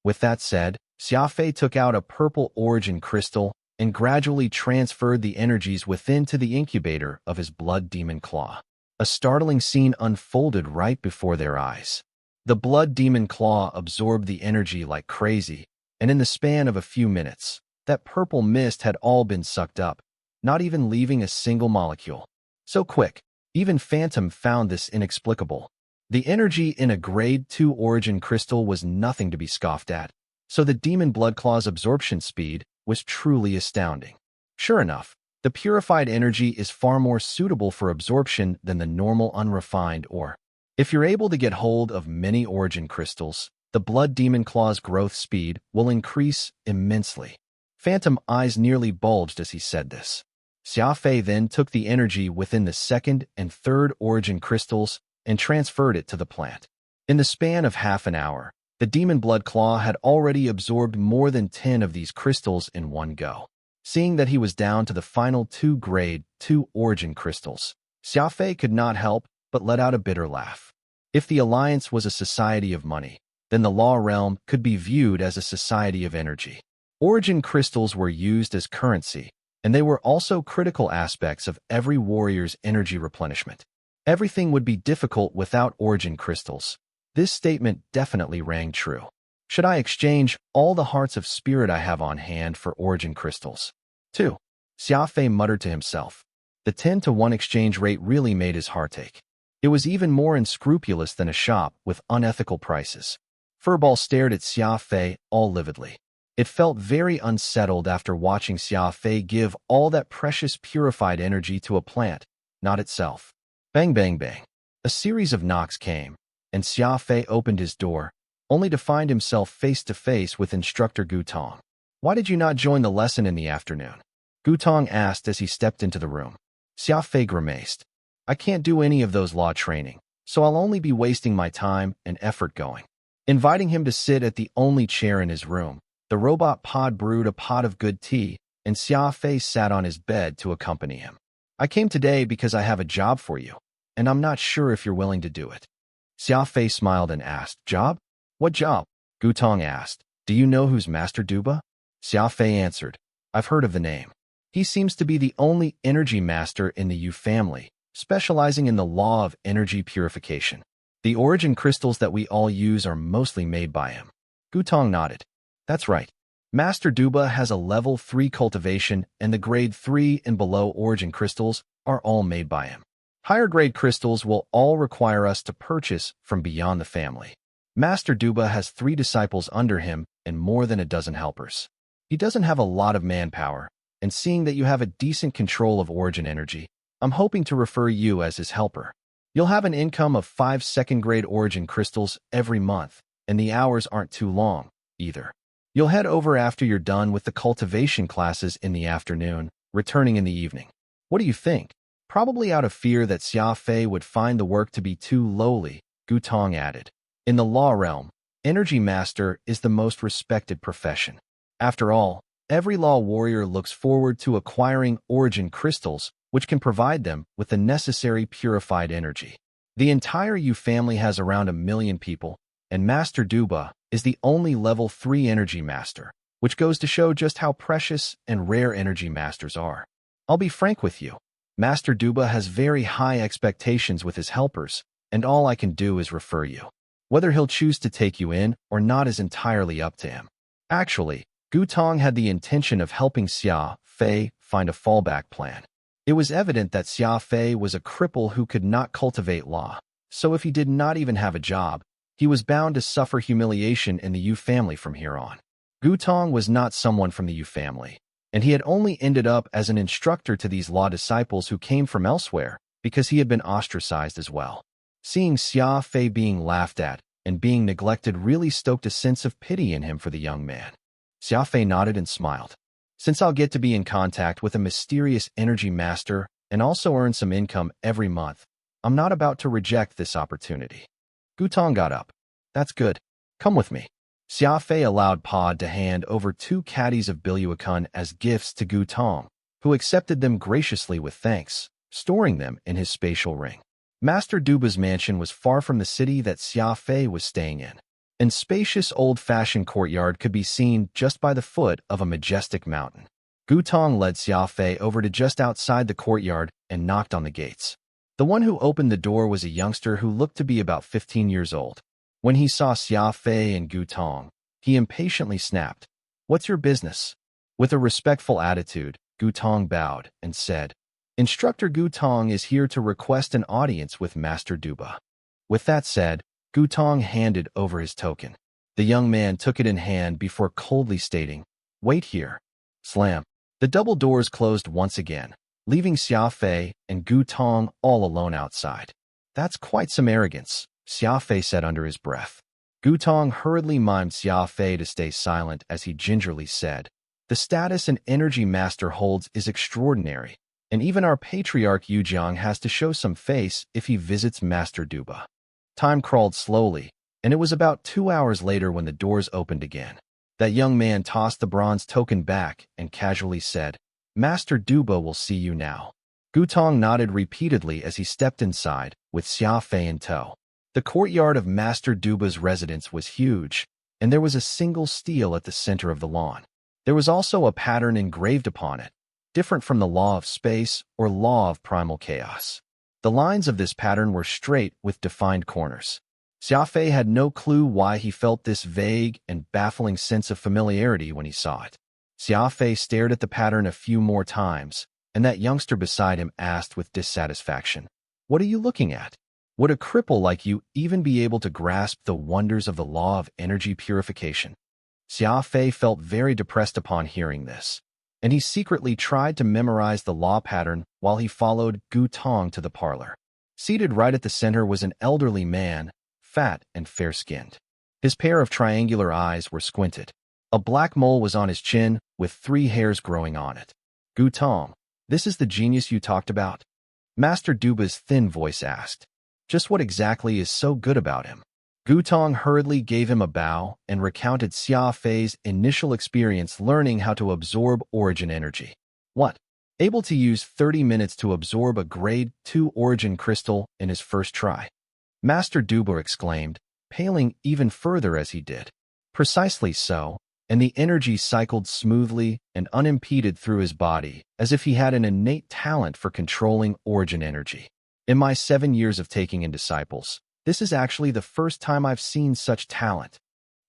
With that said, Xia Fei took out a purple origin crystal and gradually transferred the energies within to the incubator of his blood demon claw. A startling scene unfolded right before their eyes. The blood demon claw absorbed the energy like crazy, and in the span of a few minutes, that purple mist had all been sucked up, not even leaving a single molecule. So quick, even Phantom found this inexplicable. The energy in a Grade 2 origin crystal was nothing to be scoffed at, so the Demon Bloodclaw's absorption speed was truly astounding. Sure enough, the purified energy is far more suitable for absorption than the normal unrefined ore. If you're able to get hold of many origin crystals, the Blood Demon Claw's growth speed will increase immensely. Phantom's eyes nearly bulged as he said this. Xia Fei then took the energy within the second and third origin crystals and transferred it to the plant. In the span of half an hour, the Demon Blood Claw had already absorbed more than 10 of these crystals in one go. Seeing that he was down to the final 2 Grade 2 origin crystals, Xia Fei could not help but let out a bitter laugh. If the Alliance was a society of money, then the Law Realm could be viewed as a society of energy. Origin crystals were used as currency, and they were also critical aspects of every warrior's energy replenishment. Everything would be difficult without origin crystals. This statement definitely rang true. Should I exchange all the hearts of spirit I have on hand for origin crystals? 2. Xia Fei muttered to himself. The 10-to-1 exchange rate really made his heart ache. It was even more unscrupulous than a shop with unethical prices. Furball stared at Xia Fei all lividly. It felt very unsettled after watching Xia Fei give all that precious purified energy to a plant, not itself. Bang, bang, bang. A series of knocks came, and Xia Fei opened his door, only to find himself face-to-face with Instructor Gutong. Why did you not join the lesson in the afternoon? Gutong asked as he stepped into the room. Xia Fei grimaced. I can't do any of those law training, so I'll only be wasting my time and effort going. Inviting him to sit at the only chair in his room, the robot pod brewed a pot of good tea, and Xia Fei sat on his bed to accompany him. I came today because I have a job for you, and I'm not sure if you're willing to do it. Xia Fei smiled and asked, Job? What job? Gutong asked. Do you know who's Master Duba? Xia Fei answered. I've heard of the name. He seems to be the only energy master in the Yu family, specializing in the law of energy purification. The origin crystals that we all use are mostly made by him. Gutong nodded. That's right. Master Duba has a level 3 cultivation, and the grade 3 and below origin crystals are all made by him. Higher grade crystals will all require us to purchase from beyond the family. Master Duba has 3 disciples under him and more than a dozen helpers. He doesn't have a lot of manpower, and seeing that you have a decent control of origin energy, I'm hoping to refer you as his helper. You'll have an income of 5 second-grade origin crystals every month, and the hours aren't too long, either. You'll head over after you're done with the cultivation classes in the afternoon, returning in the evening. What do you think? Probably out of fear that Xia Fei would find the work to be too lowly, Gutong added. In the law realm, energy master is the most respected profession. After all, every law warrior looks forward to acquiring origin crystals, which can provide them with the necessary purified energy. The entire Yu family has around 1 million people, and Master Duba is the only level 3 energy master, which goes to show just how precious and rare energy masters are. I'll be frank with you. Master Duba has very high expectations with his helpers, and all I can do is refer you. Whether he'll choose to take you in or not is entirely up to him. Actually, Gutong had the intention of helping Xia Fei find a fallback plan. It was evident that Xia Fei was a cripple who could not cultivate law, so if he did not even have a job, he was bound to suffer humiliation in the Yu family from here on. Gutong was not someone from the Yu family, and he had only ended up as an instructor to these law disciples who came from elsewhere because he had been ostracized as well. Seeing Xia Fei being laughed at and being neglected really stoked a sense of pity in him for the young man. Xia Fei nodded and smiled. Since I'll get to be in contact with a mysterious energy master and also earn some income every month, I'm not about to reject this opportunity. Gutong got up. That's good. Come with me. Xia Fei allowed Pod to hand over 2 caddies of Biluakun as gifts to Gutong, who accepted them graciously with thanks, storing them in his spatial ring. Master Duba's mansion was far from the city that Xia Fei was staying in. An spacious old-fashioned courtyard could be seen just by the foot of a majestic mountain. Gutong led Xia Fei over to just outside the courtyard and knocked on the gates. The one who opened the door was a youngster who looked to be about 15 years old. When he saw Xia Fei and Gutong, He impatiently snapped, "What's your business?" With a respectful attitude, Gu Tong bowed and said, "Instructor Gu Tong is here to request an audience with Master Duba." With that said, Gu Tong handed over his token. The young man took it in hand before coldly stating, "Wait here." Slam. The double doors closed once again, leaving Xia Fei and Gu Tong all alone outside. "That's quite some arrogance," Xia Fei said under his breath. Gu Tong hurriedly mimed Xia Fei to stay silent as he gingerly said, "The status an energy master holds is extraordinary, and even our patriarch Yujiang has to show some face if he visits Master Duba." Time crawled slowly, and it was about 2 hours later when the doors opened again. That young man tossed the bronze token back and casually said, "Master Duba will see you now." Gu Tong nodded repeatedly as he stepped inside, with Xia Fei in tow. The courtyard of Master Duba's residence was huge, and there was a single stele at the center of the lawn. There was also a pattern engraved upon it, different from the law of space or law of primal chaos. The lines of this pattern were straight with defined corners. Xia Fei had no clue why he felt this vague and baffling sense of familiarity when he saw it. Xia Fei stared at the pattern a few more times, and that youngster beside him asked with dissatisfaction, "What are you looking at? Would a cripple like you even be able to grasp the wonders of the law of energy purification?" Xia Fei felt very depressed upon hearing this, and he secretly tried to memorize the law pattern while he followed Gu Tong to the parlor. Seated right at the center was an elderly man, fat and fair-skinned. His pair of triangular eyes were squinted. A black mole was on his chin, with 3 hairs growing on it. "Gu Tong, this is the genius you talked about?" Master Duba's thin voice asked. "Just what exactly is so good about him?" Gu Tong hurriedly gave him a bow and recounted Xia Fei's initial experience learning how to absorb origin energy. "What? Able to use 30 minutes to absorb a grade 2 origin crystal in his first try?" Master Duba exclaimed, paling even further as he did. "Precisely so, and the energy cycled smoothly and unimpeded through his body, as if he had an innate talent for controlling origin energy. In my 7 years of taking in disciples, this is actually the first time I've seen such talent."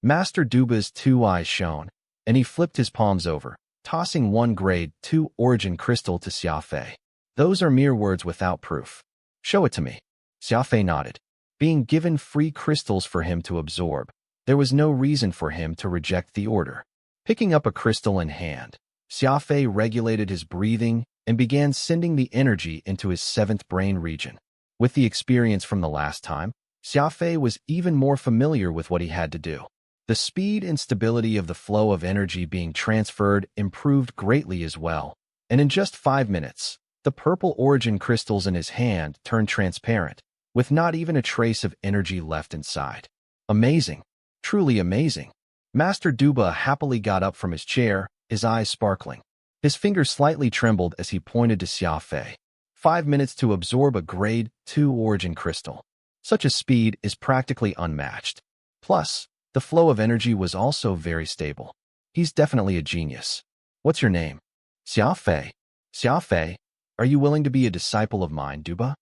Master Duba's 2 eyes shone, and he flipped his palms over, tossing 1 grade 2 origin crystal to Xia Fei. "Those are mere words without proof. Show it to me." Xia Fei nodded. Being given free crystals for him to absorb, there was no reason for him to reject the order. Picking up a crystal in hand, Xia Fei regulated his breathing and began sending the energy into his 7th brain region. With the experience from the last time, Xia Fei was even more familiar with what he had to do. The speed and stability of the flow of energy being transferred improved greatly as well, and in just 5 minutes, the purple origin crystals in his hand turned transparent, with not even a trace of energy left inside. Amazing. Truly amazing. Master Duba happily got up from his chair, his eyes sparkling. His fingers slightly trembled as he pointed to Xia Fei. 5 minutes to absorb a grade 2 origin crystal. Such a speed is practically unmatched. Plus, the flow of energy was also very stable. He's definitely a genius. "What's your name?" "Xia Fei." "Xia Fei, are you willing to be a disciple of mine, Duba?"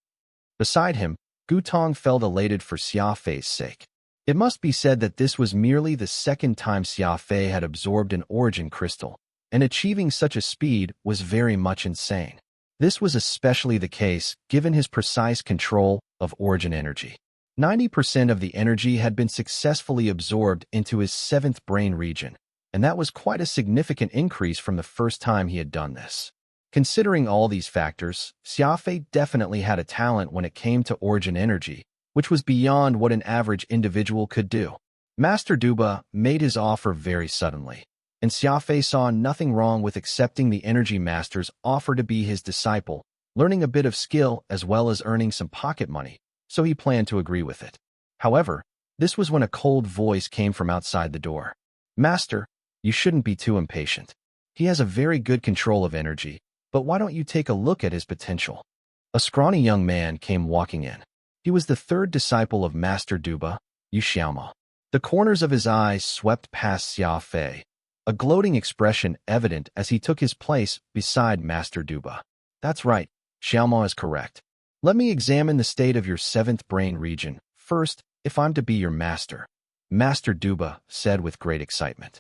Beside him, Gu Tong felt elated for Xia Fei's sake. It must be said that this was merely the 2nd time Xia Fei had absorbed an origin crystal, and achieving such a speed was very much insane. This was especially the case given his precise control of origin energy. 90% of the energy had been successfully absorbed into his 7th brain region, and that was quite a significant increase from the first time he had done this. Considering all these factors, Xia Fei definitely had a talent when it came to origin energy, which was beyond what an average individual could do. Master Duba made his offer very suddenly, and Xia Fei saw nothing wrong with accepting the energy master's offer to be his disciple, learning a bit of skill as well as earning some pocket money, so he planned to agree with it. However, this was when a cold voice came from outside the door. "Master, you shouldn't be too impatient. He has a very good control of energy, but why don't you take a look at his potential?" A scrawny young man came walking in. He was the 3rd disciple of Master Duba, Yu Xiaoma. The corners of his eyes swept past Xia Fei, a gloating expression evident as he took his place beside Master Duba. "That's right, Xiaoma is correct. Let me examine the state of your 7th brain region first, if I'm to be your master." Master Duba said with great excitement.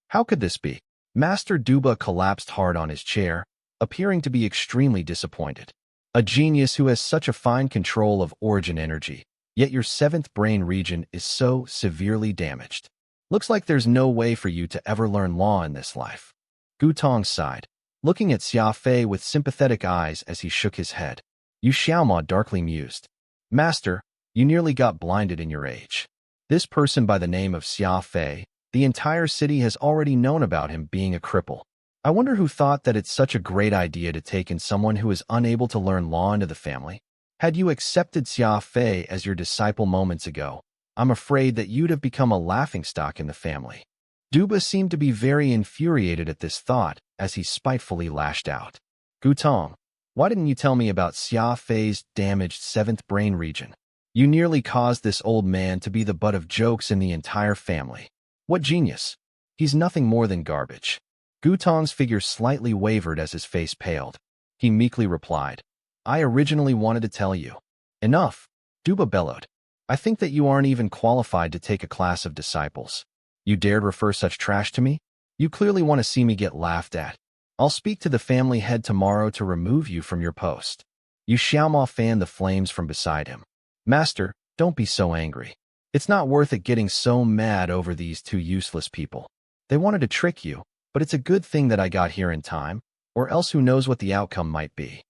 How could this be? Master Duba collapsed hard on his chair, appearing to be extremely disappointed. A genius who has such a fine control of origin energy, yet your seventh brain region is so severely damaged. Looks like there's no way for you to ever learn law in this life. Gutong sighed, looking at Xia Fei with sympathetic eyes as he shook his head. Yu Xiaoma darkly mused. Master, you nearly got blinded in your age. This person by the name of Xia Fei, the entire city has already known about him being a cripple. I wonder who thought that it's such a great idea to take in someone who is unable to learn law into the family. Had you accepted Xia Fei as your disciple moments ago, I'm afraid that you'd have become a laughingstock in the family. Duba seemed to be very infuriated at this thought as he spitefully lashed out. Gutong, why didn't you tell me about Xia Fei's damaged seventh brain region? You nearly caused this old man to be the butt of jokes in the entire family. What genius! He's nothing more than garbage. Gutong's figure slightly wavered as his face paled. He meekly replied, I originally wanted to tell you. Enough, Duba bellowed. I think that you aren't even qualified to take a class of disciples. You dared refer such trash to me? You clearly want to see me get laughed at. I'll speak to the family head tomorrow to remove you from your post. Yu Xiaoma fanned the flames from beside him. Master, don't be so angry. It's not worth it getting so mad over these two useless people. They wanted to trick you, but it's a good thing that I got here in time, or else who knows what the outcome might be.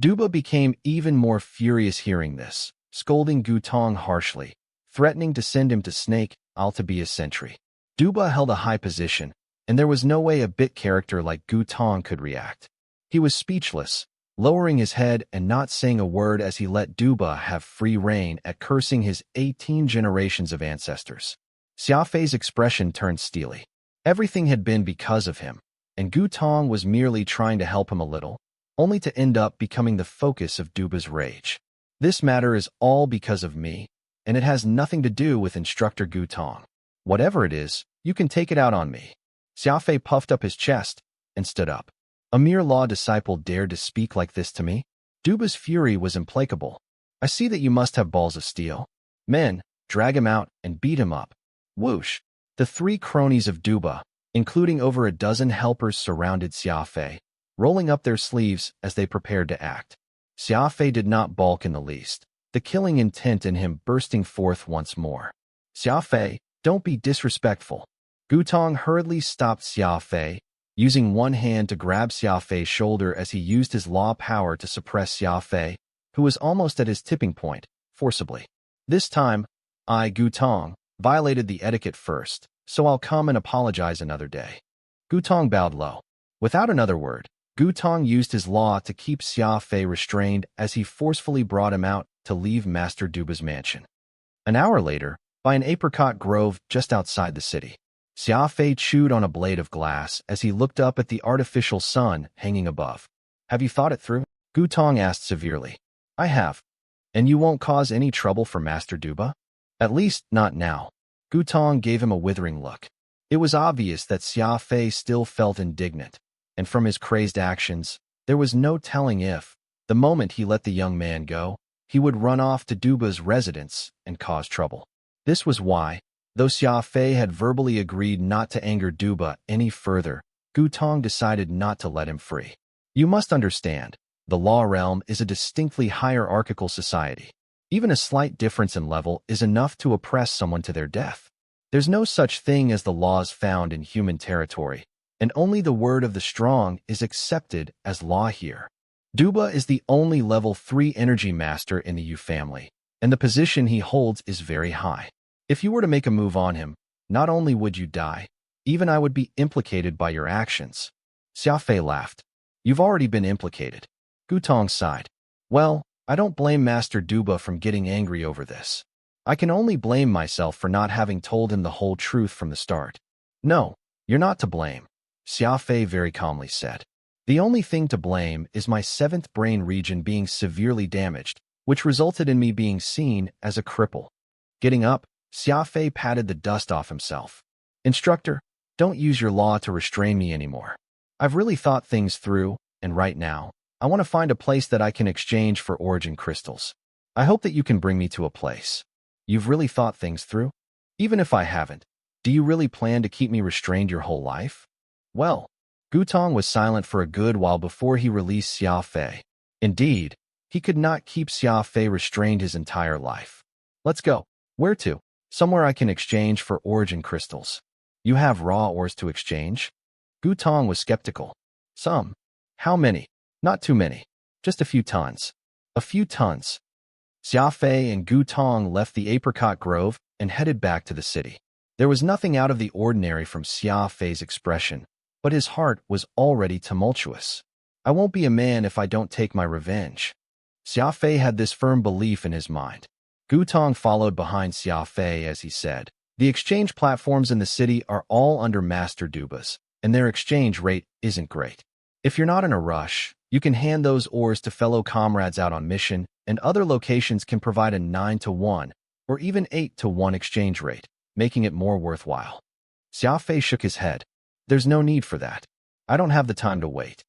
Duba became even more furious hearing this, scolding Gutong harshly, threatening to send him to Snake Isle to be a sentry. Duba held a high position, and there was no way a bit character like Gutong could react. He was speechless, lowering his head and not saying a word as he let Duba have free rein at cursing his 18 generations of ancestors. Xia Fei's expression turned steely. Everything had been because of him, and Gutong was merely trying to help him a little, only to end up becoming the focus of Duba's rage. This matter is all because of me, and it has nothing to do with Instructor Gutong. Whatever it is, you can take it out on me. Xia Fei puffed up his chest and stood up. A mere law disciple dared to speak like this to me? Duba's fury was implacable. I see that you must have balls of steel. Men, drag him out and beat him up. Whoosh. The three cronies of Duba, including over a dozen helpers, surrounded Xia Fei, rolling up their sleeves as they prepared to act. Xia Fei did not balk in the least, the killing intent in him bursting forth once more. Xia Fei, don't be disrespectful. Gutong hurriedly stopped Xia Fei, using one hand to grab Xia Fei's shoulder as he used his law power to suppress Xia Fei, who was almost at his tipping point, forcibly. This time, I, Gutong, violated the etiquette first, so I'll come and apologize another day. Gutong bowed low. Without another word, Gutong used his law to keep Xia Fei restrained as he forcefully brought him out to leave Master Duba's mansion. An hour later, by an apricot grove just outside the city, Xia Fei chewed on a blade of glass as he looked up at the artificial sun hanging above. Have you thought it through? Gutong asked severely. I have. And you won't cause any trouble for Master Duba? At least, not now. Gutong gave him a withering look. It was obvious that Xia Fei still felt indignant, and from his crazed actions, there was no telling if, the moment he let the young man go, he would run off to Duba's residence and cause trouble. This was why, though Xia Fei had verbally agreed not to anger Duba any further, Gutong decided not to let him free. You must understand, the law realm is a distinctly hierarchical society. Even a slight difference in level is enough to oppress someone to their death. There's no such thing as the laws found in human territory, and only the word of the strong is accepted as law here. Duba is the only level 3 energy master in the Yu family, and the position he holds is very high. If you were to make a move on him, not only would you die, even I would be implicated by your actions. Xia Fei laughed. You've already been implicated. Gutong sighed. Well, I don't blame Master Duba from getting angry over this. I can only blame myself for not having told him the whole truth from the start. No, you're not to blame, Xia Fei very calmly said. The only thing to blame is my 7th brain region being severely damaged, which resulted in me being seen as a cripple. Getting up, Xia Fei patted the dust off himself. Instructor, don't use your law to restrain me anymore. I've really thought things through, and right now, I want to find a place that I can exchange for origin crystals. I hope that you can bring me to a place. You've really thought things through? Even if I haven't, do you really plan to keep me restrained your whole life? Well, Gutong was silent for a good while before he released Xia Fei. Indeed, he could not keep Xia Fei restrained his entire life. Let's go. Where to? Somewhere I can exchange for origin crystals. You have raw ores to exchange? Gutong was skeptical. Some. How many? Not too many. Just a few tons. A few tons. Xia Fei and Gutong left the apricot grove and headed back to the city. There was nothing out of the ordinary from Xia Fei's expression, but his heart was already tumultuous. I won't be a man if I don't take my revenge. Xia Fei had this firm belief in his mind. Gutong followed behind Xia Fei as he said, the exchange platforms in the city are all under master dubas, and their exchange rate isn't great. If you're not in a rush, you can hand those ores to fellow comrades out on mission, and other locations can provide a 9-to-1 or even 8-to-1 exchange rate, making it more worthwhile. Xia Fei shook his head. There's no need for that. I don't have the time to wait.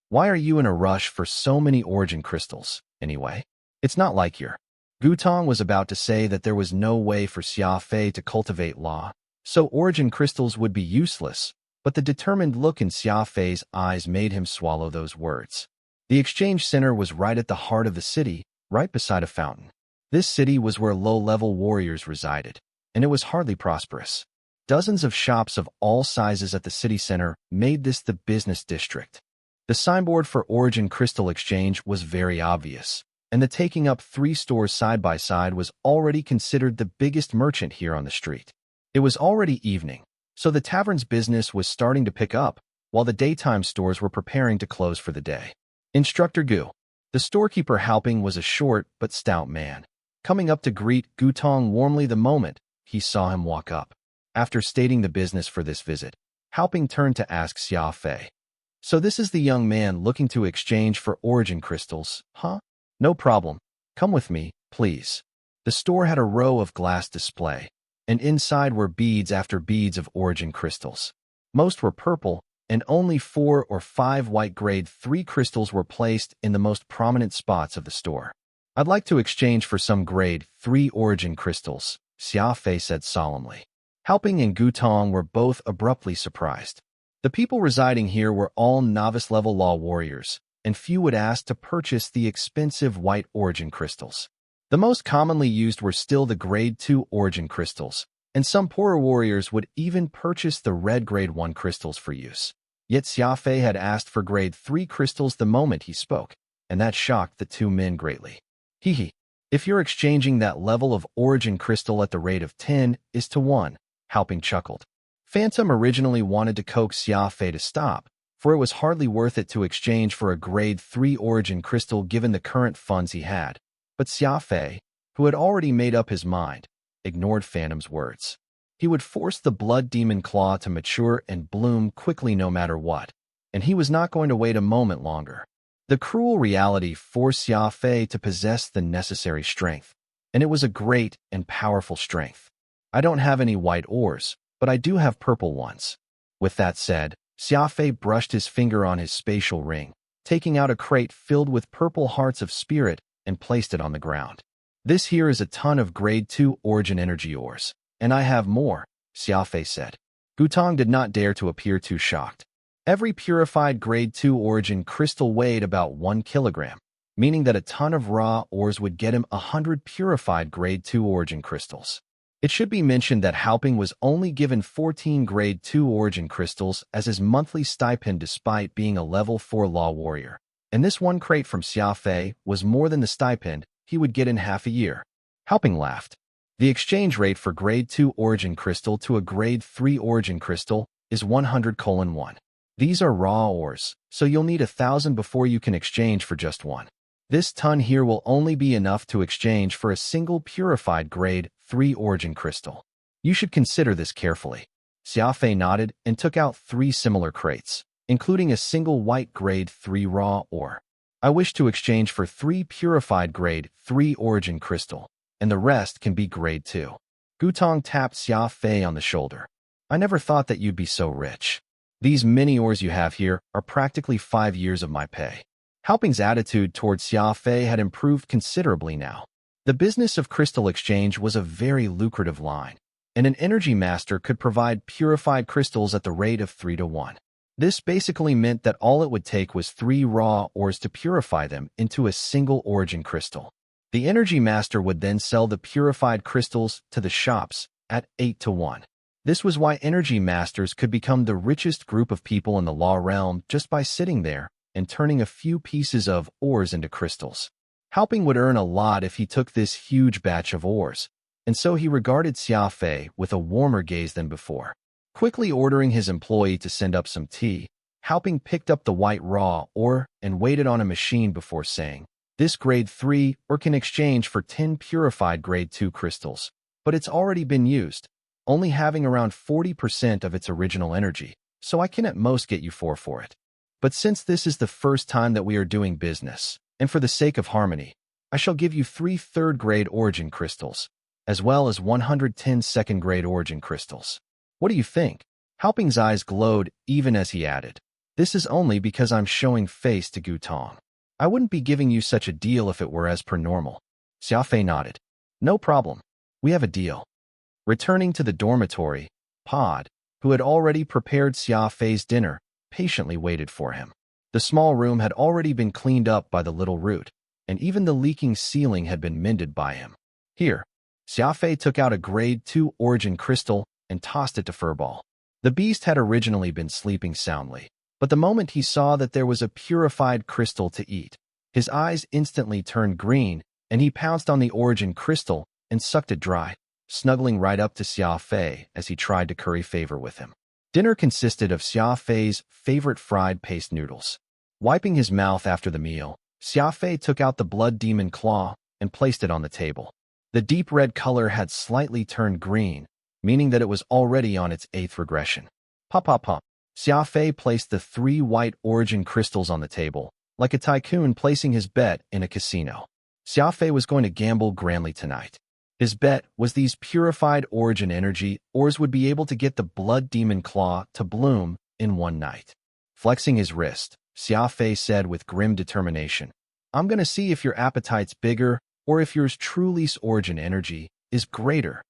Why are you in a rush for so many origin crystals, anyway? It's not like you're. Gutong was about to say that there was no way for Xia Fei to cultivate law, so origin crystals would be useless, but the determined look in Xia Fei's eyes made him swallow those words. The exchange center was right at the heart of the city, right beside a fountain. This city was where low-level warriors resided, and it was hardly prosperous. Dozens of shops of all sizes at the city center made this the business district. The signboard for origin crystal exchange was very obvious, and the taking up 3 stores side by side was already considered the biggest merchant here on the street. It was already evening, so the tavern's business was starting to pick up, while the daytime stores were preparing to close for the day. Instructor Gu. The storekeeper Halping was a short but stout man, coming up to greet Gutong warmly the moment he saw him walk up. After stating the business for this visit, Halping turned to ask Xia Fei. So this is the young man looking to exchange for origin crystals, huh? No problem. Come with me, please. The store had a row of glass display, and inside were beads after beads of origin crystals. Most were purple, and only 4 or 5 white grade 3 crystals were placed in the most prominent spots of the store. I'd like to exchange for some grade 3 origin crystals, Xia Fei said solemnly. Halping and Gutong were both abruptly surprised. The people residing here were all novice-level law warriors, and few would ask to purchase the expensive white origin crystals. The most commonly used were still the grade 2 origin crystals, and some poorer warriors would even purchase the red grade 1 crystals for use. Yet Xia Fei had asked for grade 3 crystals the moment he spoke, and that shocked the 2 men greatly. Hee. If you're exchanging that level of origin crystal at the rate of 10-to-1, Halping chuckled. Phantom originally wanted to coax Xia Fei to stop, for it was hardly worth it to exchange for a grade 3 origin crystal given the current funds he had. But Xia Fei, who had already made up his mind, ignored Phantom's words. He would force the blood demon claw to mature and bloom quickly no matter what, and he was not going to wait a moment longer. The cruel reality forced Xia Fei to possess the necessary strength, and it was a great and powerful strength. I don't have any white ores, but I do have purple ones. With that said, Xia Fei brushed his finger on his spatial ring, taking out a crate filled with purple hearts of spirit and placed it on the ground. This here is a ton of grade 2 origin energy ores, and I have more, Xia Fei said. Gutong did not dare to appear too shocked. Every purified grade 2 origin crystal weighed about 1 kilogram, meaning that a ton of raw ores would get him 100 purified grade 2 origin crystals. It should be mentioned that Halping was only given 14 grade 2 origin crystals as his monthly stipend despite being a level 4 law warrior, and this 1 crate from Xia Fei was more than the stipend he would get in half a year. Halping laughed. The exchange rate for grade 2 origin crystal to a grade 3 origin crystal is 100:1. These are raw ores, so you'll need 1,000 before you can exchange for just 1. This ton here will only be enough to exchange for a single purified grade 3 origin crystal. You should consider this carefully. Xia Fei nodded and took out 3 similar crates, including a single white grade 3 raw ore. I wish to exchange for 3 purified grade 3 origin crystal, and the rest can be grade 2. Gutong tapped Xia Fei on the shoulder. I never thought that you'd be so rich. These many ores you have here are practically 5 years of my pay. Halping's attitude towards Xia Fei had improved considerably now. The business of crystal exchange was a very lucrative line, and an energy master could provide purified crystals at the rate of 3 to 1. This basically meant that all it would take was 3 raw ores to purify them into a single origin crystal. The energy master would then sell the purified crystals to the shops at 8 to 1. This was why energy masters could become the richest group of people in the law realm just by sitting there and turning a few pieces of ores into crystals. Haoping would earn a lot if he took this huge batch of ores, and so he regarded Xia Fei with a warmer gaze than before. Quickly ordering his employee to send up some tea, Haoping picked up the white raw ore and waited on a machine before saying, "This grade 3 ore can exchange for 10 purified grade 2 crystals, but it's already been used, only having around 40% of its original energy, so I can at most get you 4 for it. But since this is the first time that we are doing business, and for the sake of harmony, I shall give you 3 third-grade origin crystals, as well as 110 second-grade origin crystals. What do you think?" Haoping's eyes glowed even as he added, "This is only because I'm showing face to Gutong. I wouldn't be giving you such a deal if it were as per normal." Xia Fei nodded. "No problem. We have a deal." Returning to the dormitory, Pod, who had already prepared Xia Fei's dinner, patiently waited for him. The small room had already been cleaned up by the little root, and even the leaking ceiling had been mended by him. "Here." Xia Fei took out a grade 2 origin crystal and tossed it to Furball. The beast had originally been sleeping soundly, but the moment he saw that there was a purified crystal to eat, his eyes instantly turned green, and he pounced on the origin crystal and sucked it dry, snuggling right up to Xia Fei as he tried to curry favor with him. Dinner consisted of Xia Fei's favorite fried paste noodles. Wiping his mouth after the meal, Xia Fei took out the blood demon claw and placed it on the table. The deep red color had slightly turned green, meaning that it was already on its 8th regression. Pop, pop, pop. Xia Fei placed the 3 white origin crystals on the table, like a tycoon placing his bet in a casino. Xia Fei was going to gamble grandly tonight. His bet was these purified origin energy ores would be able to get the blood demon claw to bloom in one night. Flexing his wrist, Xia Fei said with grim determination, "I'm going to see if your appetite's bigger or if yours truly's origin energy is greater."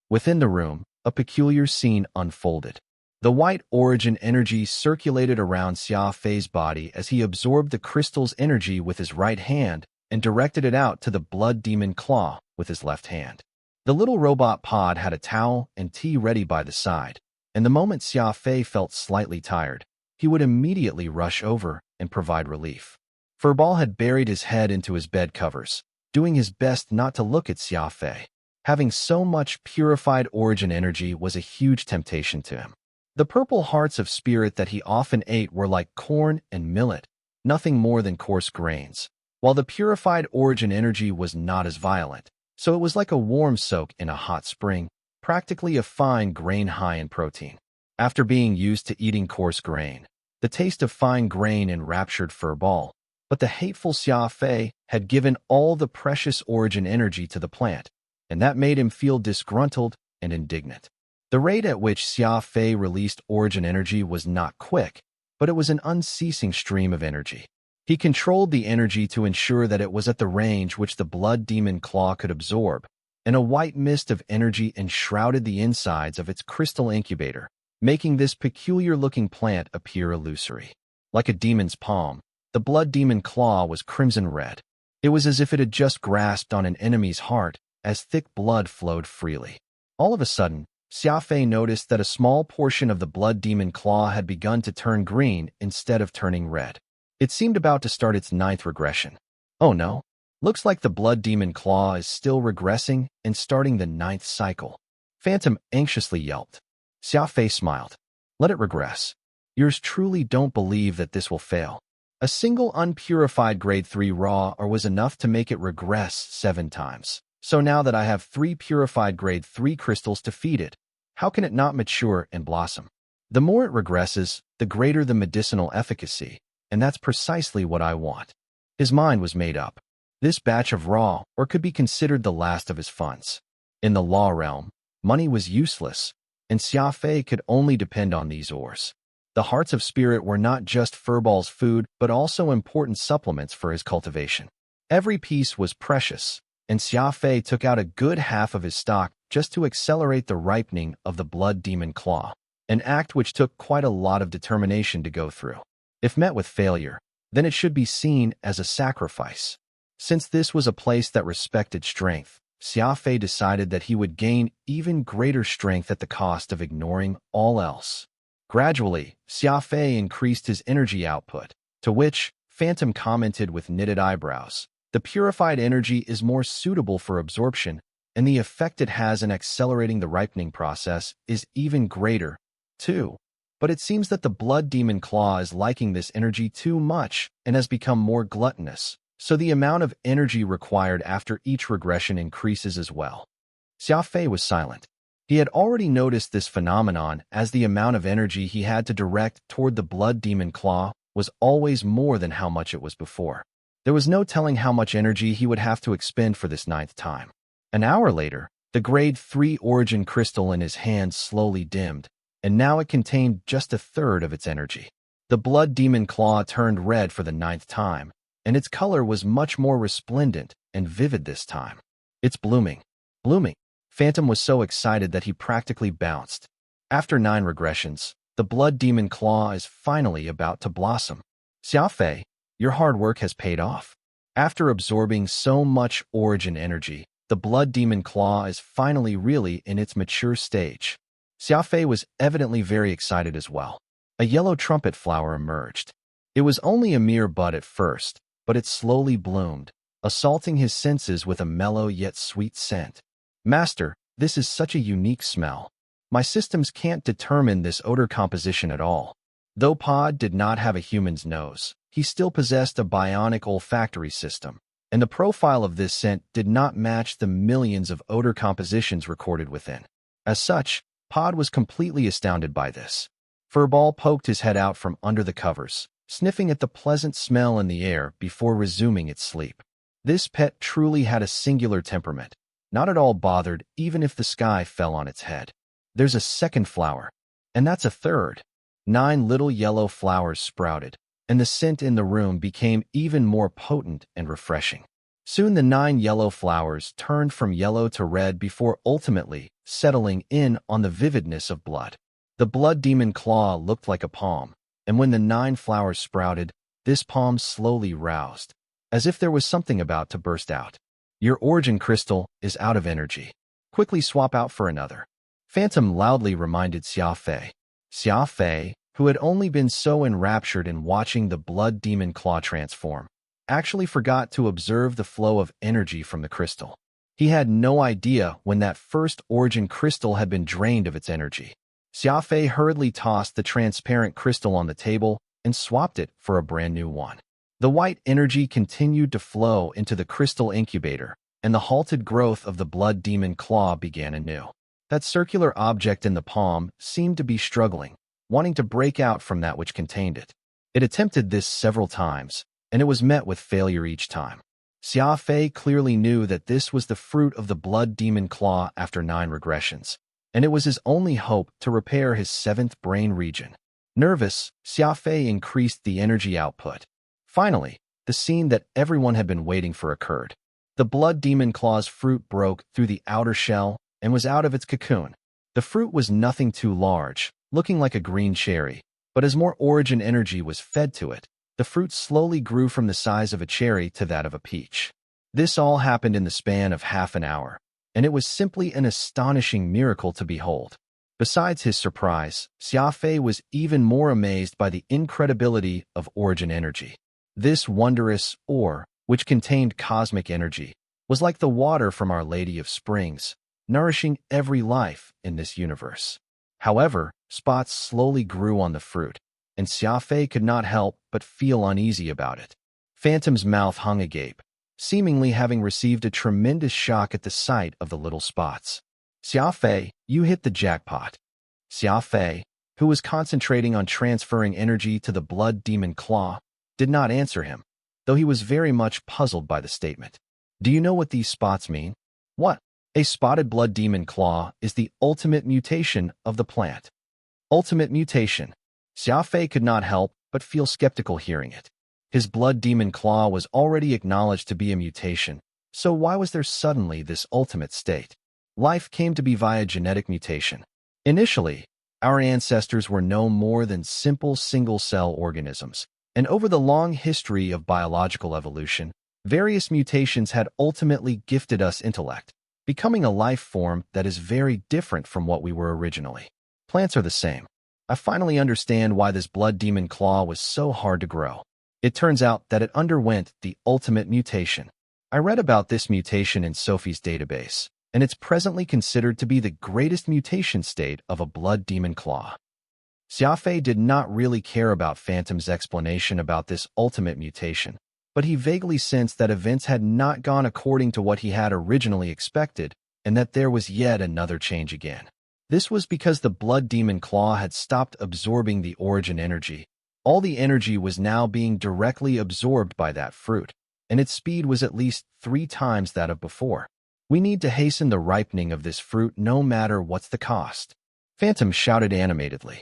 Within the room, a peculiar scene unfolded. The white origin energy circulated around Xia Fei's body as he absorbed the crystal's energy with his right hand and directed it out to the blood demon claw with his left hand. The little robot Pod had a towel and tea ready by the side, and the moment Xia Fei felt slightly tired, he would immediately rush over and provide relief. Furball had buried his head into his bed covers, doing his best not to look at Xia Fei. Having so much purified origin energy was a huge temptation to him. The purple hearts of spirit that he often ate were like corn and millet, nothing more than coarse grains, while the purified origin energy was not as violent, so it was like a warm soak in a hot spring, practically a fine grain high in protein. After being used to eating coarse grain, the taste of fine grain enraptured Furball, but the hateful Xia Fei had given all the precious origin energy to the plant, and that made him feel disgruntled and indignant. The rate at which Xia Fei released origin energy was not quick, but it was an unceasing stream of energy. He controlled the energy to ensure that it was at the range which the blood demon claw could absorb, and a white mist of energy enshrouded the insides of its crystal incubator, making this peculiar-looking plant appear illusory. Like a demon's palm, the blood demon claw was crimson red. It was as if it had just grasped on an enemy's heart, as thick blood flowed freely. All of a sudden, Xia Fei noticed that a small portion of the blood demon claw had begun to turn green instead of turning red. It seemed about to start its 9th regression. Oh no, looks like the blood demon claw is still regressing and starting the 9th cycle. Phantom anxiously yelped. Xia Fei smiled. Let it regress. Yours truly don't believe that this will fail. A single unpurified grade 3 raw ore was enough to make it regress 7 times. So now that I have 3 purified grade 3 crystals to feed it, how can it not mature and blossom? The more it regresses, the greater the medicinal efficacy, and that's precisely what I want. His mind was made up. This batch of raw ore could be considered the last of his funds. In the law realm, money was useless, and Xia Fei could only depend on these ores. The hearts of spirit were not just Furball's food, but also important supplements for his cultivation. Every piece was precious, and Xia Fei took out a good half of his stock just to accelerate the ripening of the blood demon claw, an act which took quite a lot of determination to go through. If met with failure, then it should be seen as a sacrifice. Since this was a place that respected strength, Xia Fei decided that he would gain even greater strength at the cost of ignoring all else. Gradually, Xia Fei increased his energy output, to which Phantom commented with knitted eyebrows. The purified energy is more suitable for absorption, and the effect it has in accelerating the ripening process is even greater, too. But it seems that the blood demon claw is liking this energy too much and has become more gluttonous, so the amount of energy required after each regression increases as well. Xia Fei was silent. He had already noticed this phenomenon, as the amount of energy he had to direct toward the blood demon claw was always more than how much it was before. There was no telling how much energy he would have to expend for this 9th time. An hour later, the grade 3 origin crystal in his hand slowly dimmed, and now it contained just 1/3 of its energy. The blood demon claw turned red for the 9th time, and its color was much more resplendent and vivid this time. It's blooming. Blooming. Phantom was so excited that he practically bounced. After 9 regressions, the blood demon claw is finally about to blossom. Xia Fei, your hard work has paid off. After absorbing so much origin energy, the blood demon claw is finally really in its mature stage. Xia Fei was evidently very excited as well. A yellow trumpet flower emerged. It was only a mere bud at first, but it slowly bloomed, assaulting his senses with a mellow yet sweet scent. Master, this is such a unique smell. My systems can't determine this odor composition at all. Though Pod did not have a human's nose, he still possessed a bionic olfactory system, and the profile of this scent did not match the millions of odor compositions recorded within. As such, Pod was completely astounded by this. Furball poked his head out from under the covers, sniffing at the pleasant smell in the air before resuming its sleep. This pet truly had a singular temperament, not at all bothered even if the sky fell on its head. There's a second flower, and that's a third. 9 little yellow flowers sprouted, and the scent in the room became even more potent and refreshing. Soon the 9 yellow flowers turned from yellow to red before ultimately settling in on the vividness of blood. The blood demon claw looked like a palm, and when the 9 flowers sprouted, this palm slowly roused, as if there was something about to burst out. Your origin crystal is out of energy. Quickly swap out for another. Phantom loudly reminded Xia Fei. Xia Fei, who had only been so enraptured in watching the blood demon claw transform, actually forgot to observe the flow of energy from the crystal. He had no idea when that first origin crystal had been drained of its energy. Xia Fei hurriedly tossed the transparent crystal on the table and swapped it for a brand new one. The white energy continued to flow into the crystal incubator, and the halted growth of the blood demon claw began anew. That circular object in the palm seemed to be struggling, wanting to break out from that which contained it. It attempted this several times, and it was met with failure each time. Xia Fei clearly knew that this was the fruit of the blood demon claw after 9 regressions, and it was his only hope to repair his 7th brain region. Nervous, Xia Fei increased the energy output. Finally, the scene that everyone had been waiting for occurred. The blood demon claw's fruit broke through the outer shell and was out of its cocoon. The fruit was nothing too large, looking like a green cherry, but as more origin energy was fed to it, the fruit slowly grew from the size of a cherry to that of a peach. This all happened in the span of half an hour, and it was simply an astonishing miracle to behold. Besides his surprise, Xia Fei was even more amazed by the incredibility of origin energy. This wondrous ore, which contained cosmic energy, was like the water from Our Lady of Springs, nourishing every life in this universe. However, spots slowly grew on the fruit, and Xia Fei could not help but feel uneasy about it. Phantom's mouth hung agape, seemingly having received a tremendous shock at the sight of the little spots. Xia Fei, you hit the jackpot. Xia Fei, who was concentrating on transferring energy to the blood demon claw, did not answer him, though he was very much puzzled by the statement. Do you know what these spots mean? What? A spotted blood demon claw is the ultimate mutation of the plant. Ultimate mutation. Xia Fei could not help but feel skeptical hearing it. His blood demon claw was already acknowledged to be a mutation, so why was there suddenly this ultimate state? life came to be via genetic mutation. Initially, our ancestors were no more than simple single-cell organisms, and over the long history of biological evolution, various mutations had ultimately gifted us intellect, becoming a life form that is very different from what we were originally. Plants are the same. I finally understand why this blood demon claw was so hard to grow. It turns out that it underwent the ultimate mutation. I read about this mutation in Sophie's database, and it's presently considered to be the greatest mutation state of a blood demon claw. Xia Fei did not really care about Phantom's explanation about this ultimate mutation, but he vaguely sensed that events had not gone according to what he had originally expected, and that there was yet another change again. This was because the blood demon claw had stopped absorbing the origin energy. All the energy was now being directly absorbed by that fruit, and its speed was at least 3 times that of before. We need to hasten the ripening of this fruit no matter what's the cost. Phantom shouted animatedly.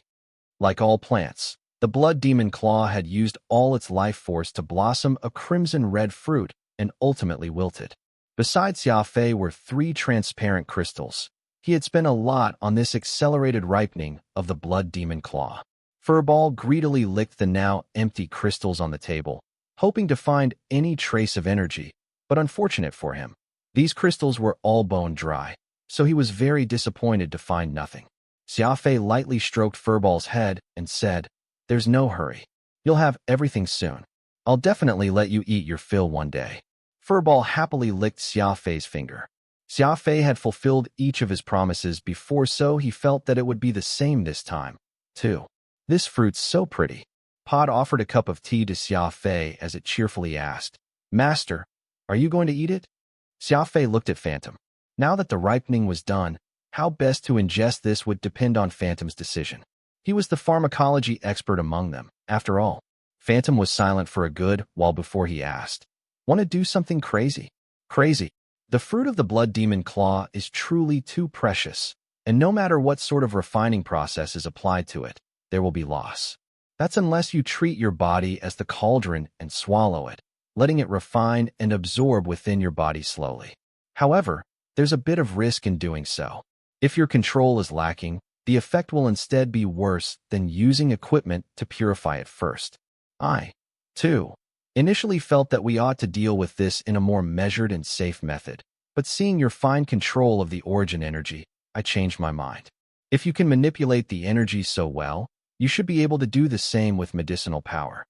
Like all plants, the blood demon claw had used all its life force to blossom a crimson-red fruit and ultimately wilted. Beside Xia Fei were 3 transparent crystals. He had spent a lot on this accelerated ripening of the blood demon claw. Furball greedily licked the now empty crystals on the table, hoping to find any trace of energy, but unfortunate for him, these crystals were all bone dry, so he was very disappointed to find nothing. Xia Fei lightly stroked Furball's head and said, "There's no hurry. You'll have everything soon. I'll definitely let you eat your fill one day." Furball happily licked Xia Fei's finger. Xia Fei had fulfilled each of his promises before, so he felt that it would be the same this time, too. "This fruit's so pretty." Pod offered a cup of tea to Xia Fei as it cheerfully asked, "Master, are you going to eat it?" Xia Fei looked at Phantom. Now that the ripening was done, how best to ingest this would depend on Phantom's decision. He was the pharmacology expert among them, after all. Phantom was silent for a good while before he asked, "Want to do something crazy?" "Crazy." The fruit of the blood demon claw is truly too precious, and no matter what sort of refining process is applied to it, there will be loss. That's unless you treat your body as the cauldron and swallow it, letting it refine and absorb within your body slowly. However, there's a bit of risk in doing so. If your control is lacking, the effect will instead be worse than using equipment to purify it first. I, too, initially felt that we ought to deal with this in a more measured and safe method, but seeing your fine control of the origin energy, I changed my mind. If you can manipulate the energy so well, you should be able to do the same with medicinal power.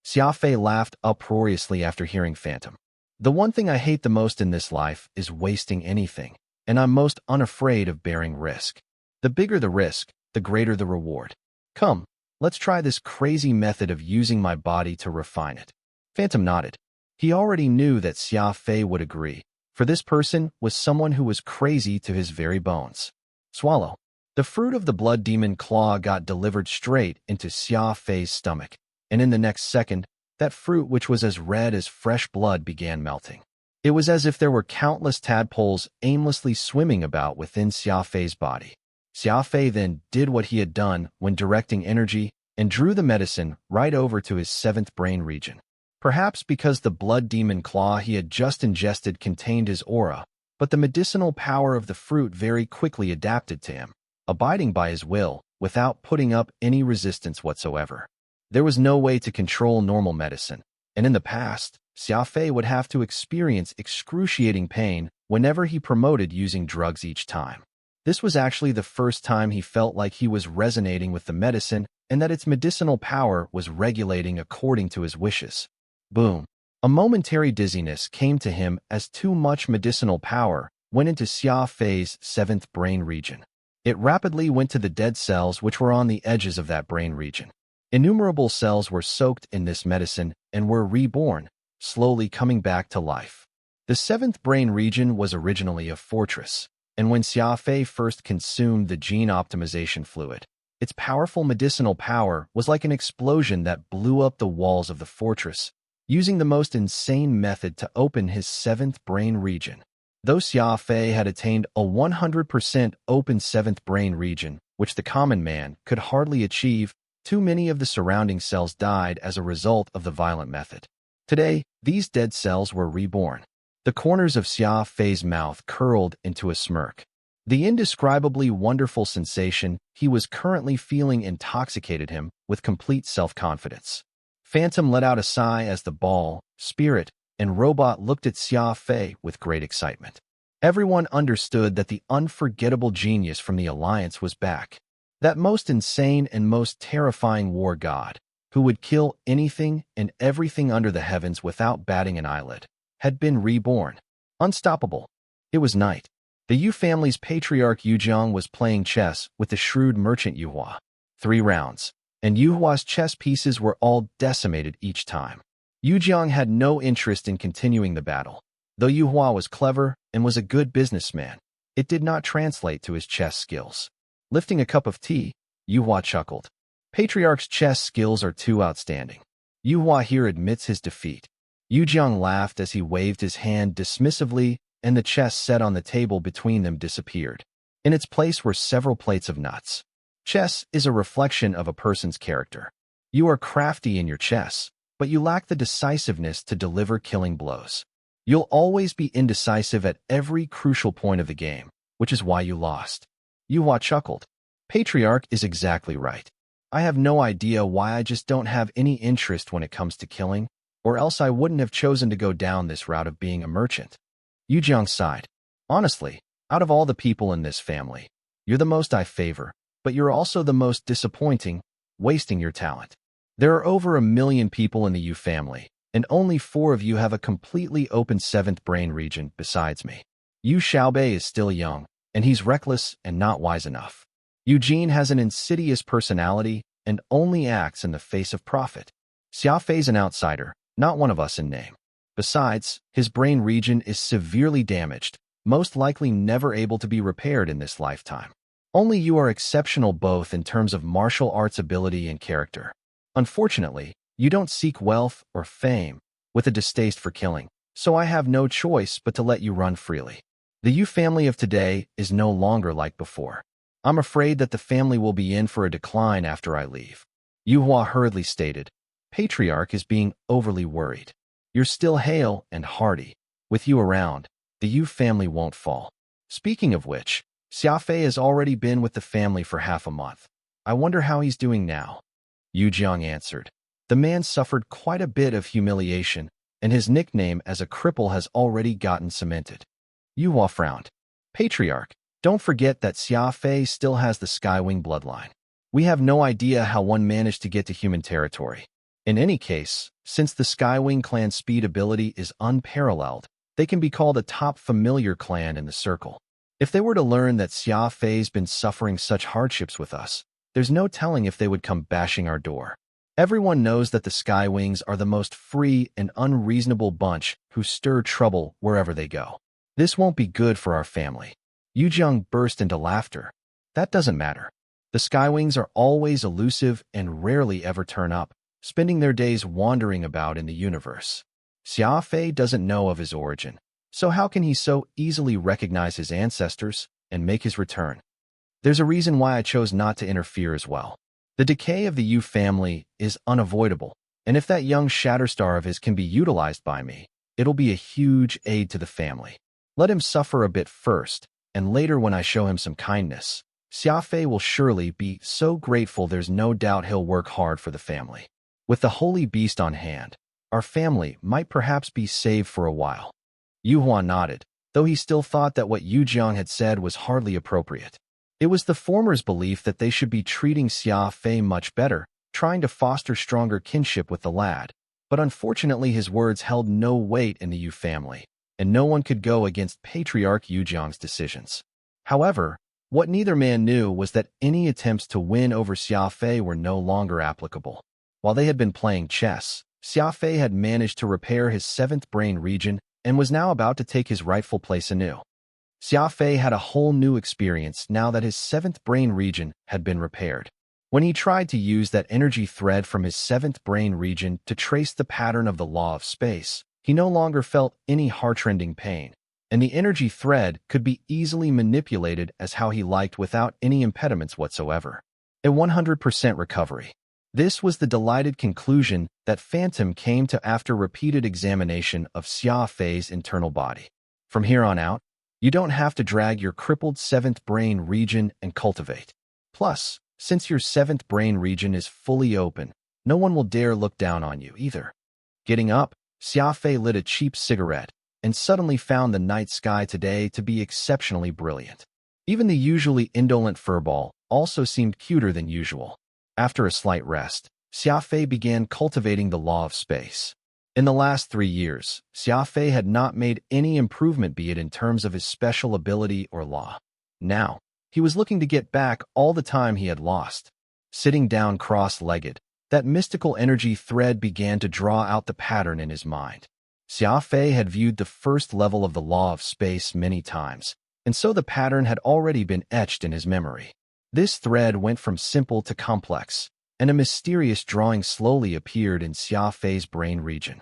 Xia Fei laughed uproariously after hearing Phantom. The one thing I hate the most in this life is wasting anything, and I'm most unafraid of bearing risk. The bigger the risk, the greater the reward. Come, let's try this crazy method of using my body to refine it. Phantom nodded. He already knew that Xia Fei would agree, for this person was someone who was crazy to his very bones. Swallow. The fruit of the blood demon claw got delivered straight into Xia Fei's stomach, and in the next second, that fruit, which was as red as fresh blood, began melting. It was as if there were countless tadpoles aimlessly swimming about within Xia Fei's body. Xia Fei then did what he had done when directing energy and drew the medicine right over to his 7th brain region. Perhaps because the blood demon claw he had just ingested contained his aura, but the medicinal power of the fruit very quickly adapted to him, abiding by his will without putting up any resistance whatsoever. There was no way to control normal medicine, and in the past, Xia Fei would have to experience excruciating pain whenever he promoted using drugs each time. This was actually the first time he felt like he was resonating with the medicine and that its medicinal power was regulating according to his wishes. Boom. A momentary dizziness came to him as too much medicinal power went into Xia Fei's 7th brain region. It rapidly went to the dead cells which were on the edges of that brain region. Innumerable cells were soaked in this medicine and were reborn, slowly coming back to life. The 7th brain region was originally a fortress, and when Xia Fei first consumed the gene optimization fluid, its powerful medicinal power was like an explosion that blew up the walls of the fortress, using the most insane method to open his 7th brain region. Though Xia Fei had attained a 100% open 7th brain region, which the common man could hardly achieve, too many of the surrounding cells died as a result of the violent method. Today, these dead cells were reborn. The corners of Xia Fei's mouth curled into a smirk. The indescribably wonderful sensation he was currently feeling intoxicated him with complete self-confidence. Phantom let out a sigh as the ball, spirit, and robot looked at Xia Fei with great excitement. Everyone understood that the unforgettable genius from the Alliance was back. That most insane and most terrifying war god, who would kill anything and everything under the heavens without batting an eyelid, had been reborn. Unstoppable. It was night. The Yu family's patriarch Yujiang was playing chess with the shrewd merchant Yuhua. 3 rounds, and Yuhua's chess pieces were all decimated each time. Yujiang had no interest in continuing the battle. Though Yuhua was clever and was a good businessman, it did not translate to his chess skills. Lifting a cup of tea, Yuhua chuckled. Patriarch's chess skills are too outstanding. Yuhua here admits his defeat. Yujiang laughed as he waved his hand dismissively, and the chess set on the table between them disappeared. In its place were several plates of nuts. Chess is a reflection of a person's character. You are crafty in your chess, but you lack the decisiveness to deliver killing blows. You'll always be indecisive at every crucial point of the game, which is why you lost. Yuhua chuckled. Patriarch is exactly right. I have no idea why I just don't have any interest when it comes to killing, or else I wouldn't have chosen to go down this route of being a merchant. Yujiang sighed. Honestly, out of all the people in this family, you're the most I favor, but you're also the most disappointing, wasting your talent. There are over 1 million people in the Yu family, and only 4 of you have a completely open 7th brain region besides me. Yu Xiaobei is still young, and he's reckless and not wise enough. Eugene has an insidious personality and only acts in the face of profit. Xia Fei's an outsider, not one of us in name. Besides, his brain region is severely damaged, most likely never able to be repaired in this lifetime. Only you are exceptional both in terms of martial arts ability and character. Unfortunately, you don't seek wealth or fame with a distaste for killing, so I have no choice but to let you run freely. The Yu family of today is no longer like before. I'm afraid that the family will be in for a decline after I leave. Yuhua hurriedly stated. Patriarch is being overly worried. You're still hale and hearty. With you around, the Yu family won't fall. Speaking of which, Xia Fei has already been with the family for half a month. I wonder how he's doing now. Yujiang answered. The man suffered quite a bit of humiliation, and his nickname as a cripple has already gotten cemented. Yuhua frowned. Patriarch, don't forget that Xia Fei still has the Skywing bloodline. We have no idea how one managed to get to human territory. In any case, since the Skywing clan's speed ability is unparalleled, they can be called a top familiar clan in the circle. If they were to learn that Xia Fei's been suffering such hardships with us, there's no telling if they would come bashing our door. Everyone knows that the Skywings are the most free and unreasonable bunch who stir trouble wherever they go. This won't be good for our family. Yujiang burst into laughter. That doesn't matter. The Skywings are always elusive and rarely ever turn up, spending their days wandering about in the universe. Xia Fei doesn't know of his origin, so how can he so easily recognize his ancestors and make his return? There's a reason why I chose not to interfere as well. The decay of the Yu family is unavoidable, and if that young Shatterstar of his can be utilized by me, it'll be a huge aid to the family. Let him suffer a bit first, and later when I show him some kindness, Xia Fei will surely be so grateful there's no doubt he'll work hard for the family. With the holy beast on hand, our family might perhaps be saved for a while. Yuhua nodded, though he still thought that what Yujiang had said was hardly appropriate. It was the former's belief that they should be treating Xia Fei much better, trying to foster stronger kinship with the lad, but unfortunately his words held no weight in the Yu family, and no one could go against Patriarch Yujiang's decisions. However, what neither man knew was that any attempts to win over Xia Fei were no longer applicable. While they had been playing chess, Xia Fei had managed to repair his 7th brain region and was now about to take his rightful place anew. Xia Fei had a whole new experience now that his 7th brain region had been repaired. When he tried to use that energy thread from his 7th brain region to trace the pattern of the law of space, he no longer felt any heart-rending pain, and the energy thread could be easily manipulated as how he liked without any impediments whatsoever. A 100% recovery. This was the delighted conclusion that Phantom came to after repeated examination of Xia Fei's internal body. From here on out, You don't have to drag your crippled seventh brain region and cultivate. Plus, since your seventh brain region is fully open, no one will dare look down on you either. Getting up, Xia Fei lit a cheap cigarette and suddenly found the night sky today to be exceptionally brilliant. Even the usually indolent furball also seemed cuter than usual. After a slight rest, Xia Fei began cultivating the law of space. In the last 3 years, Xia Fei had not made any improvement, be it in terms of his special ability or law. Now, he was looking to get back all the time he had lost. Sitting down cross-legged, that mystical energy thread began to draw out the pattern in his mind. Xia Fei had viewed the first level of the law of space many times, and so the pattern had already been etched in his memory. This thread went from simple to complex, and a mysterious drawing slowly appeared in Xia Fei's brain region.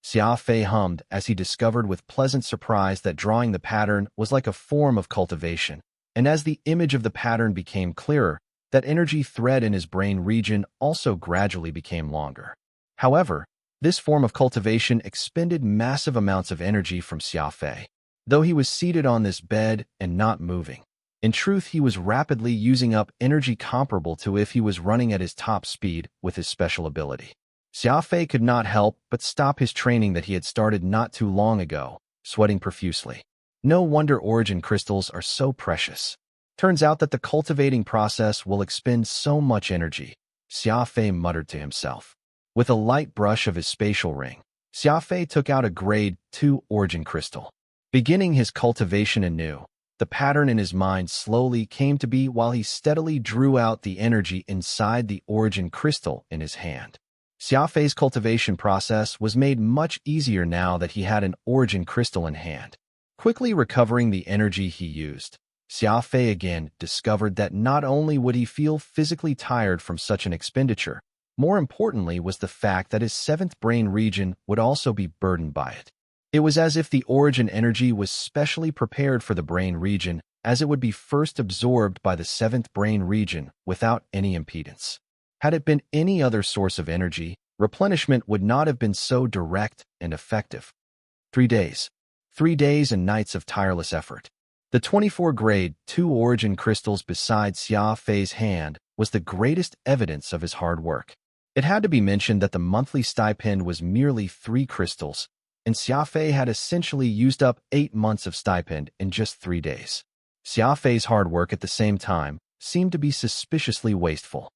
Xia Fei hummed as he discovered with pleasant surprise that drawing the pattern was like a form of cultivation, and as the image of the pattern became clearer, that energy thread in his brain region also gradually became longer. However, this form of cultivation expended massive amounts of energy from Xia Fei. Though he was seated on this bed and not moving, in truth he was rapidly using up energy comparable to if he was running at his top speed with his special ability. Xia Fei could not help but stop his training that he had started not too long ago, sweating profusely. No wonder origin crystals are so precious. Turns out that the cultivating process will expend so much energy, Xia Fei muttered to himself. With a light brush of his spatial ring, Xia Fei took out a grade 2 origin crystal. Beginning his cultivation anew, the pattern in his mind slowly came to be while he steadily drew out the energy inside the origin crystal in his hand. Xia Fei's cultivation process was made much easier now that he had an origin crystal in hand. Quickly recovering the energy he used, Xia Fei again discovered that not only would he feel physically tired from such an expenditure, more importantly was the fact that his seventh brain region would also be burdened by it. It was as if the origin energy was specially prepared for the brain region, as it would be first absorbed by the seventh brain region without any impedance. Had it been any other source of energy, replenishment would not have been so direct and effective. 3 days. 3 days and nights of tireless effort. The 24 grade 2 origin crystals beside Xia Fei's hand was the greatest evidence of his hard work. It had to be mentioned that the monthly stipend was merely 3 crystals, and Xia Fei had essentially used up 8 months of stipend in just 3 days. Xia Fei's hard work at the same time seemed to be suspiciously wasteful.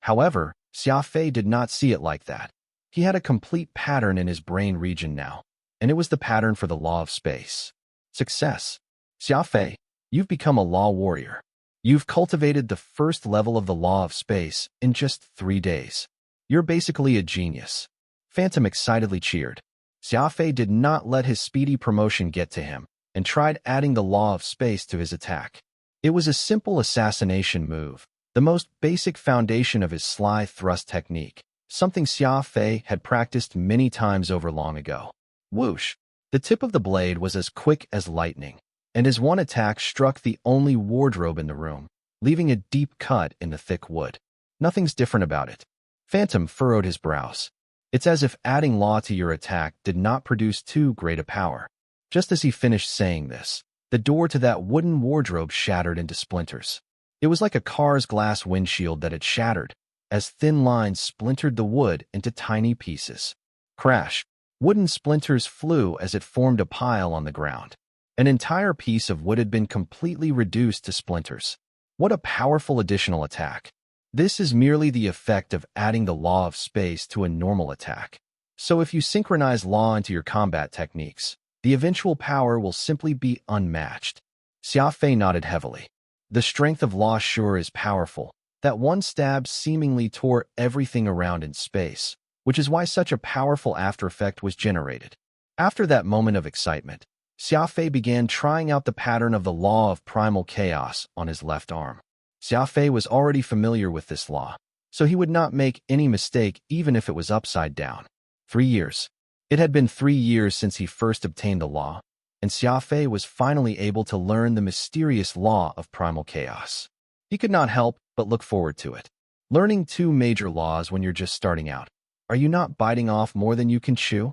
However, Xia Fei did not see it like that. He had a complete pattern in his brain region now, and it was the pattern for the law of space. Success. Xia Fei, you've become a law warrior. You've cultivated the first level of the law of space in just 3 days. You're basically a genius. Phantom excitedly cheered. Xia Fei did not let his speedy promotion get to him, and tried adding the law of space to his attack. It was a simple assassination move, the most basic foundation of his sly thrust technique, something Xia Fei had practiced many times over long ago. Whoosh! The tip of the blade was as quick as lightning, and his one attack struck the only wardrobe in the room, leaving a deep cut in the thick wood. Nothing's different about it. Phantom furrowed his brows. It's as if adding law to your attack did not produce too great a power. Just as he finished saying this, the door to that wooden wardrobe shattered into splinters. It was like a car's glass windshield that had shattered, as thin lines splintered the wood into tiny pieces. Crash! Wooden splinters flew as it formed a pile on the ground. An entire piece of wood had been completely reduced to splinters. What a powerful additional attack. This is merely the effect of adding the law of space to a normal attack. So if you synchronize law into your combat techniques, the eventual power will simply be unmatched. Xia Fei nodded heavily. The strength of law sure is powerful. That one stab seemingly tore everything around in space, which is why such a powerful after effect was generated. After that moment of excitement, Xia Fei began trying out the pattern of the law of primal chaos on his left arm. Xia Fei was already familiar with this law, so he would not make any mistake even if it was upside down. 3 years. It had been 3 years since he first obtained the law, and Xia Fei was finally able to learn the mysterious law of primal chaos. He could not help but look forward to it. Learning 2 major laws when you're just starting out. Are you not biting off more than you can chew?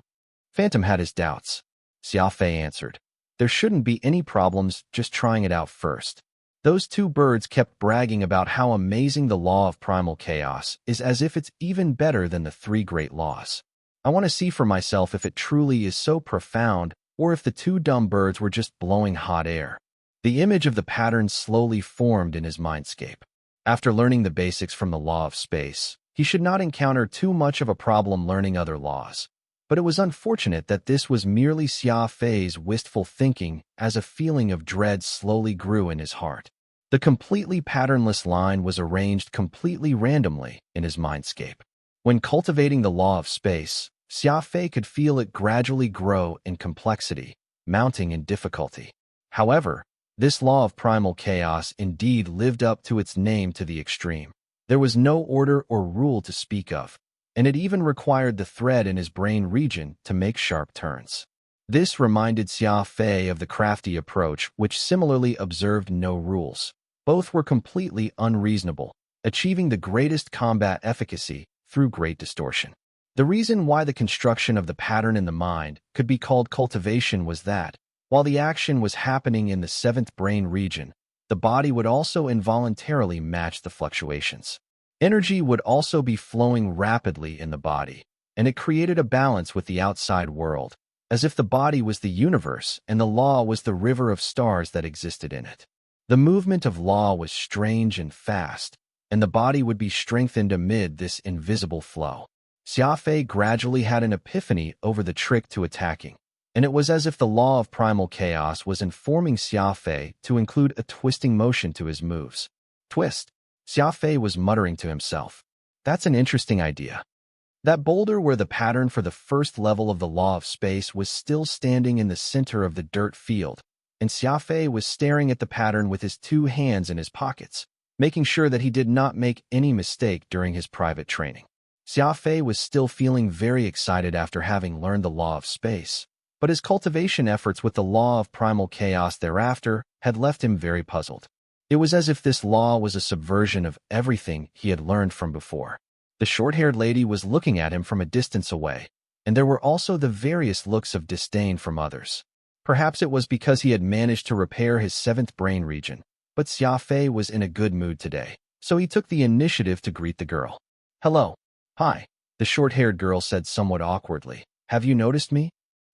Phantom had his doubts. Xia Fei answered. There shouldn't be any problems just trying it out first. Those two birds kept bragging about how amazing the law of primal chaos is, as if it's even better than the three great laws. I want to see for myself if it truly is so profound, or if the two dumb birds were just blowing hot air. The image of the pattern slowly formed in his mindscape. After learning the basics from the law of space, he should not encounter too much of a problem learning other laws. But it was unfortunate that this was merely Xia Fei's wistful thinking, as a feeling of dread slowly grew in his heart. The completely patternless line was arranged completely randomly in his mindscape. When cultivating the law of space, Xia Fei could feel it gradually grow in complexity, mounting in difficulty. However, this law of primal chaos indeed lived up to its name to the extreme. There was no order or rule to speak of, and it even required the thread in his brain region to make sharp turns. This reminded Xia Fei of the crafty approach, which similarly observed no rules. Both were completely unreasonable, achieving the greatest combat efficacy through great distortion. The reason why the construction of the pattern in the mind could be called cultivation was that, while the action was happening in the seventh brain region, the body would also involuntarily match the fluctuations. Energy would also be flowing rapidly in the body, and it created a balance with the outside world, as if the body was the universe and the law was the river of stars that existed in it. The movement of law was strange and fast, and the body would be strengthened amid this invisible flow. Xia Fei gradually had an epiphany over the trick to attacking, and it was as if the law of primal chaos was informing Xia Fei to include a twisting motion to his moves. Twist. Xia Fei was muttering to himself. That's an interesting idea. That boulder where the pattern for the first level of the law of space was still standing in the center of the dirt field, and Xia Fei was staring at the pattern with his two hands in his pockets, making sure that he did not make any mistake during his private training. Xia Fei was still feeling very excited after having learned the law of space, but his cultivation efforts with the law of primal chaos thereafter had left him very puzzled. It was as if this law was a subversion of everything he had learned from before. The short-haired lady was looking at him from a distance away, and there were also the various looks of disdain from others. Perhaps it was because he had managed to repair his seventh brain region, but Xia Fei was in a good mood today, so he took the initiative to greet the girl. Hello. Hi, the short-haired girl said somewhat awkwardly. Have you noticed me?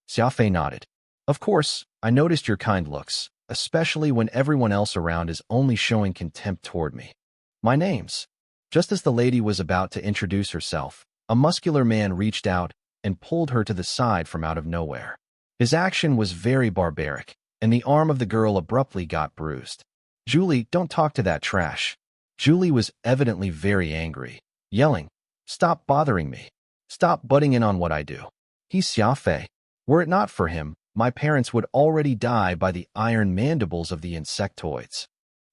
Xia Fei nodded. Of course, I noticed your kind looks, especially when everyone else around is only showing contempt toward me. My name's... Just as the lady was about to introduce herself, a muscular man reached out and pulled her to the side from out of nowhere. His action was very barbaric, and the arm of the girl abruptly got bruised. Julie, don't talk to that trash. Julie was evidently very angry, yelling, Stop bothering me. Stop butting in on what I do. He's Xia Fei. Were it not for him, my parents would already die by the iron mandibles of the insectoids.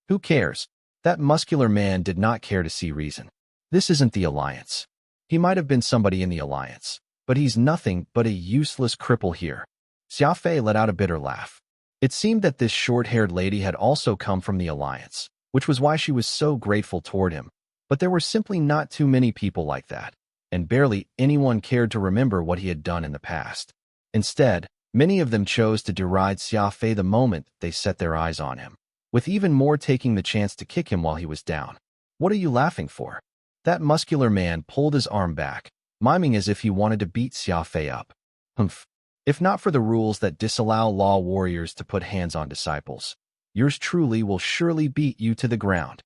Who cares? That muscular man did not care to see reason. This isn't the Alliance. He might have been somebody in the Alliance, but he's nothing but a useless cripple here. Xia Fei let out a bitter laugh. It seemed that this short-haired lady had also come from the Alliance, which was why she was so grateful toward him. But there were simply not too many people like that, and barely anyone cared to remember what he had done in the past. Instead, many of them chose to deride Xia Fei the moment they set their eyes on him, with even more taking the chance to kick him while he was down. What are you laughing for? That muscular man pulled his arm back, miming as if he wanted to beat Xia Fei up. Humph. If not for the rules that disallow law warriors to put hands on disciples, yours truly will surely beat you to the ground.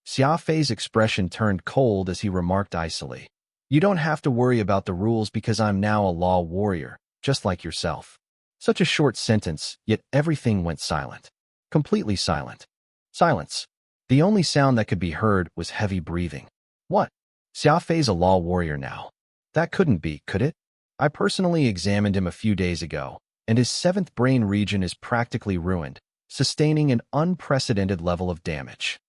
Xia Fei's expression turned cold as he remarked icily. You don't have to worry about the rules because I'm now a law warrior, just like yourself. Such a short sentence, yet everything went silent. Completely silent. Silence. The only sound that could be heard was heavy breathing. What? Xia Fei's a law warrior now. That couldn't be, could it? I personally examined him a few days ago, and his seventh brain region is practically ruined, sustaining an unprecedented level of damage.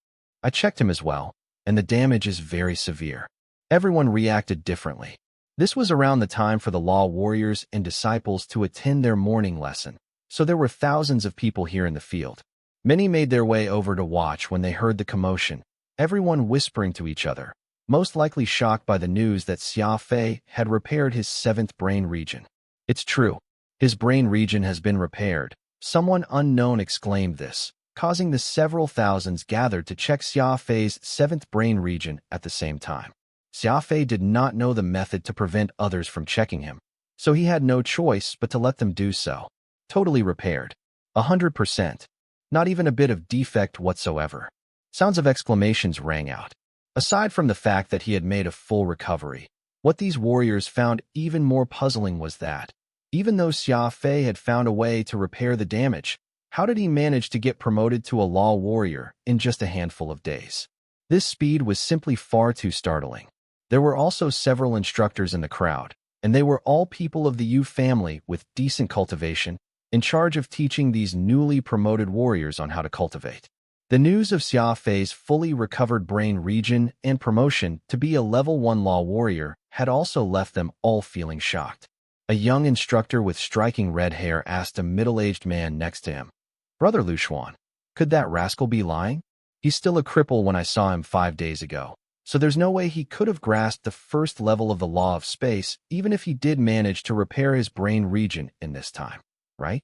I checked him as well, and the damage is very severe. Everyone reacted differently. This was around the time for the law warriors and disciples to attend their morning lesson, so there were thousands of people here in the field. Many made their way over to watch when they heard the commotion, everyone whispering to each other, most likely shocked by the news that Xia Fei had repaired his seventh brain region. It's true. His brain region has been repaired, Someone unknown exclaimed this, causing the several thousands gathered to check Xia Fei's seventh brain region at the same time. Xia Fei did not know the method to prevent others from checking him, so he had no choice but to let them do so. Totally repaired. 100%. Not even a bit of defect whatsoever. Sounds of exclamations rang out. Aside from the fact that he had made a full recovery, what these warriors found even more puzzling was that, even though Xia Fei had found a way to repair the damage, how did he manage to get promoted to a law warrior in just a handful of days? This speed was simply far too startling. There were also several instructors in the crowd, and they were all people of the Yu family with decent cultivation, in charge of teaching these newly promoted warriors on how to cultivate. The news of Xia Fei's fully recovered brain region and promotion to be a level 1 law warrior had also left them all feeling shocked. A young instructor with striking red hair asked a middle-aged man next to him, "Brother Luxuan, could that rascal be lying? He's still a cripple when I saw him 5 days ago, so there's no way he could have grasped the first level of the law of space even if he did manage to repair his brain region in this time, right?"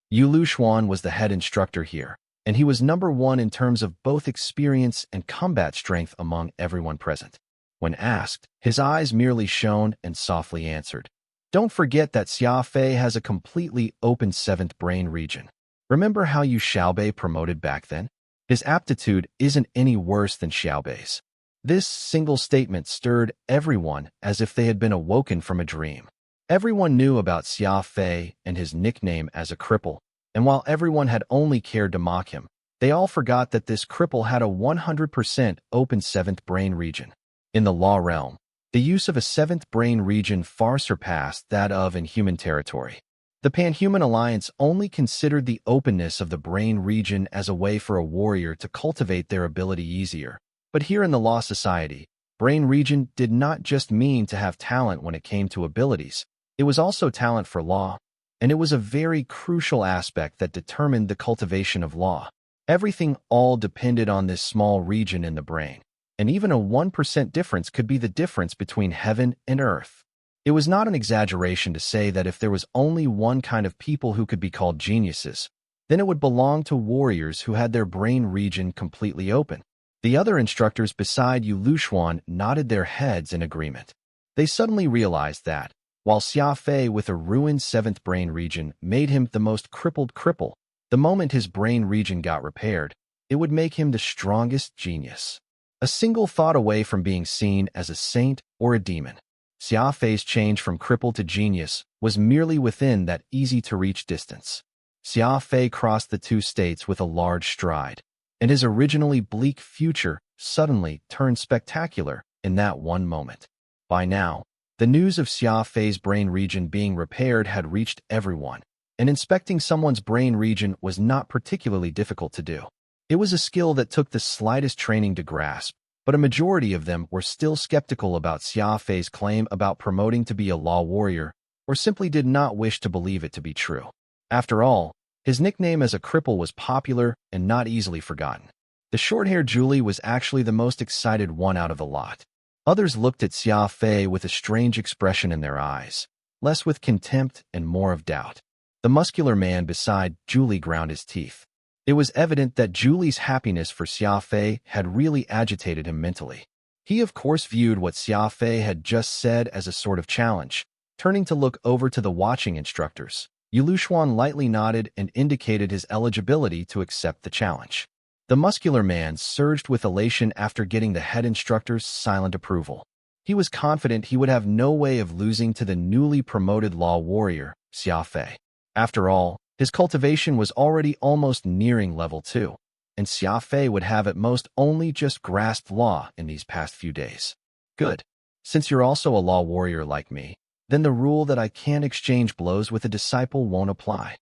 Yu Luxuan was the head instructor here, and he was number 1 in terms of both experience and combat strength among everyone present. When asked, his eyes merely shone and softly answered, "Don't forget that Xia Fei has a completely open 7th brain region. Remember how you Xiaobei promoted back then? His aptitude isn't any worse than Xiaobei's." This single statement stirred everyone as if they had been awoken from a dream. Everyone knew about Xia Fei and his nickname as a cripple, and while everyone had only cared to mock him, they all forgot that this cripple had a 100% open 7th brain region. In the law realm, the use of a 7th brain region far surpassed that of in human territory. The Pan-Human Alliance only considered the openness of the brain region as a way for a warrior to cultivate their ability easier. But here in the Law Society, brain region did not just mean to have talent when it came to abilities. It was also talent for law, and it was a very crucial aspect that determined the cultivation of law. Everything all depended on this small region in the brain, and even a 1% difference could be the difference between heaven and earth. It was not an exaggeration to say that if there was only one kind of people who could be called geniuses, then it would belong to warriors who had their brain region completely open. The other instructors beside Yu Luxuan nodded their heads in agreement. They suddenly realized that, while Xia Fei with a ruined 7th brain region made him the most crippled cripple, the moment his brain region got repaired, it would make him the strongest genius. A single thought away from being seen as a saint or a demon. Xia Fei's change from cripple to genius was merely within that easy-to-reach distance. Xia Fei crossed the 2 states with a large stride, and his originally bleak future suddenly turned spectacular in that one moment. By now, the news of Xia Fei's brain region being repaired had reached everyone, and inspecting someone's brain region was not particularly difficult to do. It was a skill that took the slightest training to grasp, but a majority of them were still skeptical about Xia Fei's claim about promoting to be a law warrior, or simply did not wish to believe it to be true. After all, his nickname as a cripple was popular and not easily forgotten. The short-haired Julie was actually the most excited one out of the lot. Others looked at Xia Fei with a strange expression in their eyes, less with contempt and more of doubt. The muscular man beside Julie ground his teeth. It was evident that Julie's happiness for Xia Fei had really agitated him mentally. He of course viewed what Xia Fei had just said as a sort of challenge. Turning to look over to the watching instructors, Yu Luxuan lightly nodded and indicated his eligibility to accept the challenge. The muscular man surged with elation after getting the head instructor's silent approval. He was confident he would have no way of losing to the newly promoted law warrior, Xia Fei. After all, his cultivation was already almost nearing level 2, and Xia Fei would have at most only just grasped law in these past few days. Good. Since you're also a law warrior like me, then the rule that I can't exchange blows with a disciple won't apply.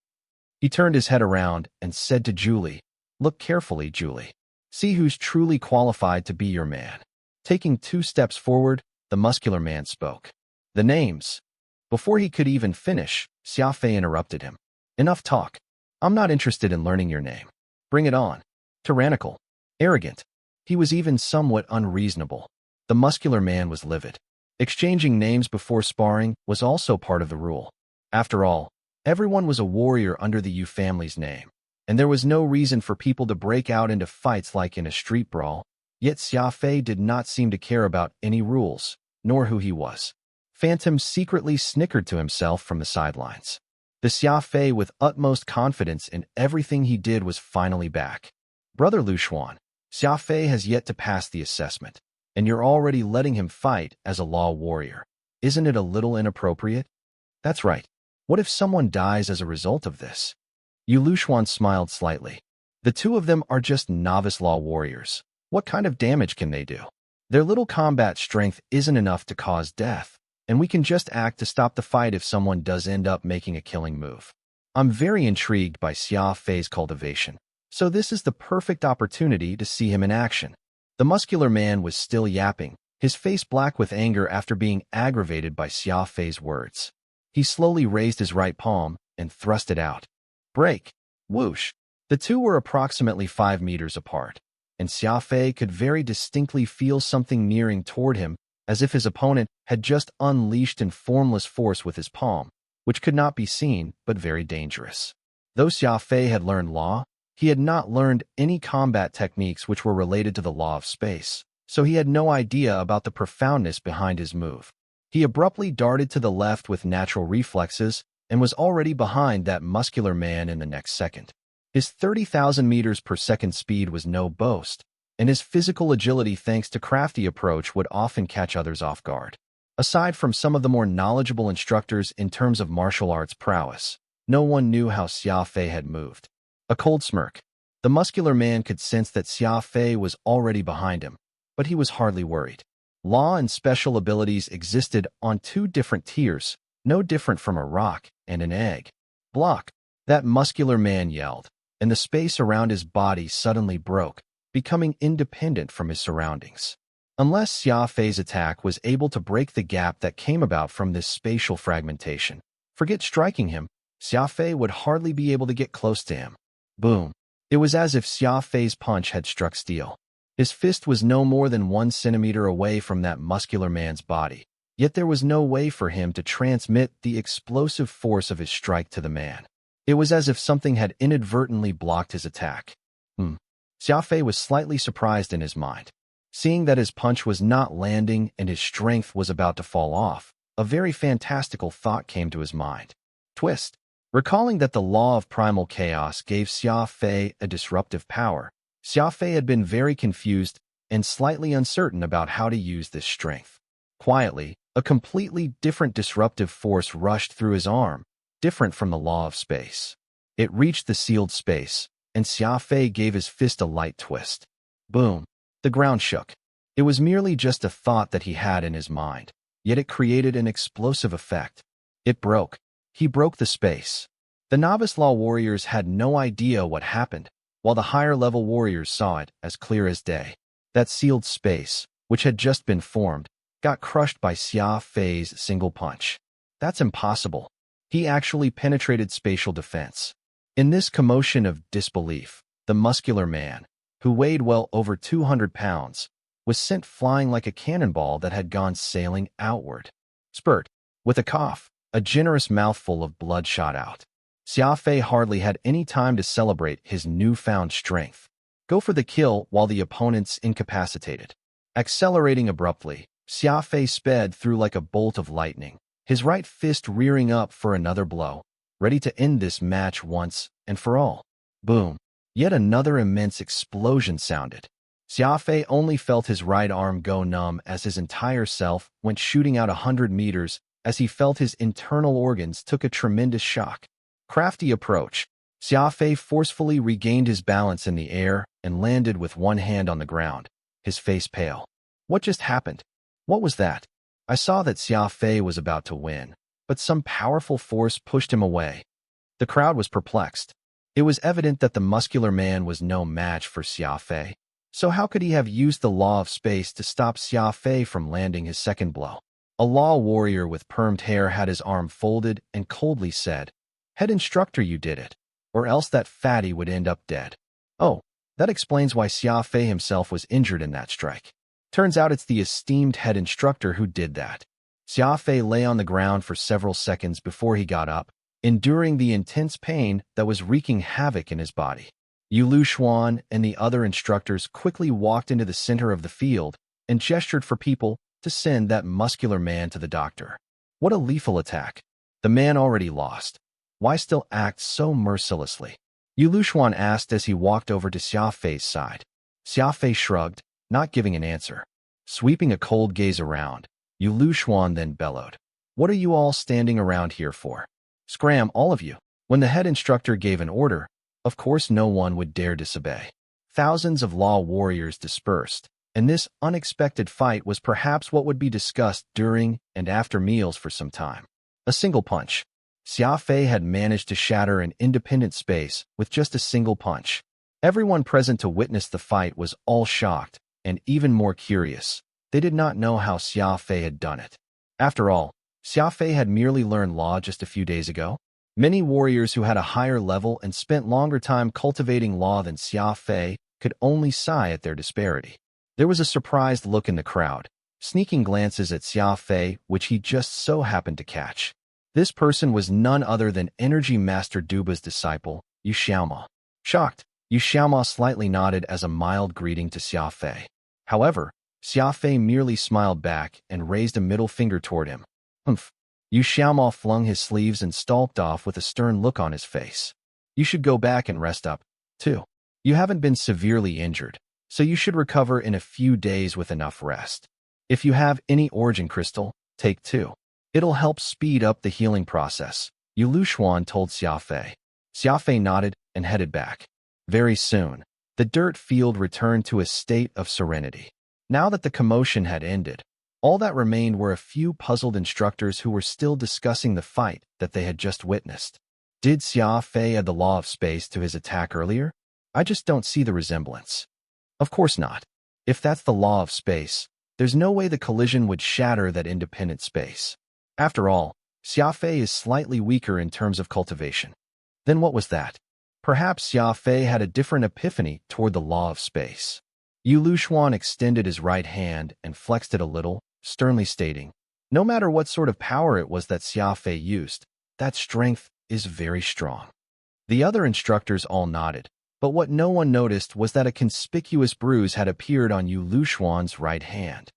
He turned his head around and said to Julie, "Look carefully, Julie. See who's truly qualified to be your man." Taking 2 steps forward, the muscular man spoke. "The names." Before he could even finish, Xia Fei interrupted him. "Enough talk. I'm not interested in learning your name. Bring it on." Tyrannical. Arrogant. He was even somewhat unreasonable. The muscular man was livid. Exchanging names before sparring was also part of the rule. After all, Everyone was a warrior under the Yu family's name, and there was no reason for people to break out into fights like in a street brawl. Yet Xia Fei did not seem to care about any rules, nor who he was. Phantom secretly snickered to himself from the sidelines. The Xia Fei, with utmost confidence in everything he did, was finally back. Brother Lu Xuan, Xia Fei has yet to pass the assessment, and you're already letting him fight as a law warrior. Isn't it a little inappropriate? That's right. What if someone dies as a result of this? Yu Luxuan smiled slightly. The two of them are just novice law warriors. What kind of damage can they do? Their little combat strength isn't enough to cause death, and we can just act to stop the fight if someone does end up making a killing move. I'm very intrigued by Xia Fei's cultivation, so this is the perfect opportunity to see him in action. The muscular man was still yapping, his face black with anger after being aggravated by Xia Fei's words. He slowly raised his right palm and thrust it out. Break! Whoosh! The two were approximately 5 meters apart, and Xia Fei could very distinctly feel something nearing toward him, as if his opponent had just unleashed in formless force with his palm, which could not be seen but very dangerous. Though Xia Fei had learned law, he had not learned any combat techniques which were related to the law of space, so he had no idea about the profoundness behind his move. He abruptly darted to the left with natural reflexes and was already behind that muscular man in the next second. His 30,000 meters per second speed was no boast, and his physical agility thanks to crafty approach would often catch others off guard. Aside from some of the more knowledgeable instructors in terms of martial arts prowess, no one knew how Xia Fei had moved. A cold smirk. The muscular man could sense that Xia Fei was already behind him, but he was hardly worried. Law and special abilities existed on two different tiers, no different from a rock and an egg. Block! That muscular man yelled, and the space around his body suddenly broke, becoming independent from his surroundings. Unless Xia Fei's attack was able to break the gap that came about from this spatial fragmentation, forget striking him, Xia Fei would hardly be able to get close to him. Boom! It was as if Xia Fei's punch had struck steel. His fist was no more than 1 centimeter away from that muscular man's body, yet there was no way for him to transmit the explosive force of his strike to the man. It was as if something had inadvertently blocked his attack. Xia Fei was slightly surprised in his mind. Seeing that his punch was not landing and his strength was about to fall off, a very fantastical thought came to his mind. Twist. Recalling that the law of primal chaos gave Xia Fei a disruptive power, Xia Fei had been very confused and slightly uncertain about how to use this strength. Quietly, a completely different disruptive force rushed through his arm, different from the law of space. It reached the sealed space, and Xia Fei gave his fist a light twist. Boom! The ground shook. It was merely just a thought that he had in his mind, yet it created an explosive effect. It broke. He broke the space. The novice law warriors had no idea what happened, while the higher-level warriors saw it as clear as day. That sealed space, which had just been formed, got crushed by Xia Fei's single punch. That's impossible. He actually penetrated spatial defense. In this commotion of disbelief, the muscular man, who weighed well over 200 pounds, was sent flying like a cannonball that had gone sailing outward. Spurt. With a cough, a generous mouthful of blood shot out. Xia Fei hardly had any time to celebrate his newfound strength. Go for the kill while the opponent's incapacitated. Accelerating abruptly, Xia Fei sped through like a bolt of lightning, his right fist rearing up for another blow, ready to end this match once and for all. Boom! Yet another immense explosion sounded. Xia Fei only felt his right arm go numb as his entire self went shooting out 100 meters as he felt his internal organs took a tremendous shock. Crafty approach. Xia Fei forcefully regained his balance in the air and landed with one hand on the ground, his face pale. What just happened? What was that? I saw that Xia Fei was about to win, but some powerful force pushed him away. The crowd was perplexed. It was evident that the muscular man was no match for Xia Fei. So how could he have used the law of space to stop Xia Fei from landing his second blow? A law warrior with permed hair had his arm folded and coldly said, "Head instructor, you did it, or else that fatty would end up dead." Oh, that explains why Xia Fei himself was injured in that strike. Turns out it's the esteemed head instructor who did that. Xia Fei lay on the ground for several seconds before he got up, enduring the intense pain that was wreaking havoc in his body. Yu Luxuan and the other instructors quickly walked into the center of the field and gestured for people to send that muscular man to the doctor. What a lethal attack. The man already lost. Why still act so mercilessly? Yu Luxuan asked as he walked over to Xia Fei's side. Xia Fei shrugged, not giving an answer. Sweeping a cold gaze around, Yu Luxuan then bellowed. What are you all standing around here for? Scram, all of you. When the head instructor gave an order, of course no one would dare disobey. Thousands of law warriors dispersed, and this unexpected fight was perhaps what would be discussed during and after meals for some time. A single punch. Xia Fei had managed to shatter an independent space with just a single punch. Everyone present to witness the fight was all shocked and even more curious. They did not know how Xia Fei had done it. After all, Xia Fei had merely learned law just a few days ago. Many warriors who had a higher level and spent longer time cultivating law than Xia Fei could only sigh at their disparity. There was a surprised look in the crowd, sneaking glances at Xia Fei which he just so happened to catch. This person was none other than Energy Master Duba's disciple, Yu Xiaoma. Shocked, Yu Xiaoma slightly nodded as a mild greeting to Xia Fei. However, Xia Fei merely smiled back and raised a middle finger toward him. Humph. Yu Xiaoma flung his sleeves and stalked off with a stern look on his face. You should go back and rest up, too. You haven't been severely injured, so you should recover in a few days with enough rest. If you have any origin crystal, take 2. It'll help speed up the healing process, Yu Luxuan told Xia Fei. Xia Fei nodded and headed back. Very soon, the dirt field returned to a state of serenity. Now that the commotion had ended, all that remained were a few puzzled instructors who were still discussing the fight that they had just witnessed. Did Xia Fei add the law of space to his attack earlier? I just don't see the resemblance. Of course not. If that's the law of space, there's no way the collision would shatter that independent space. After all, Xia Fei is slightly weaker in terms of cultivation. Then what was that? Perhaps Xia Fei had a different epiphany toward the law of space. Yu Luxuan extended his right hand and flexed it a little, sternly stating, no matter what sort of power it was that Xia Fei used, that strength is very strong. The other instructors all nodded, but what no one noticed was that a conspicuous bruise had appeared on Yu Luxuan's right hand.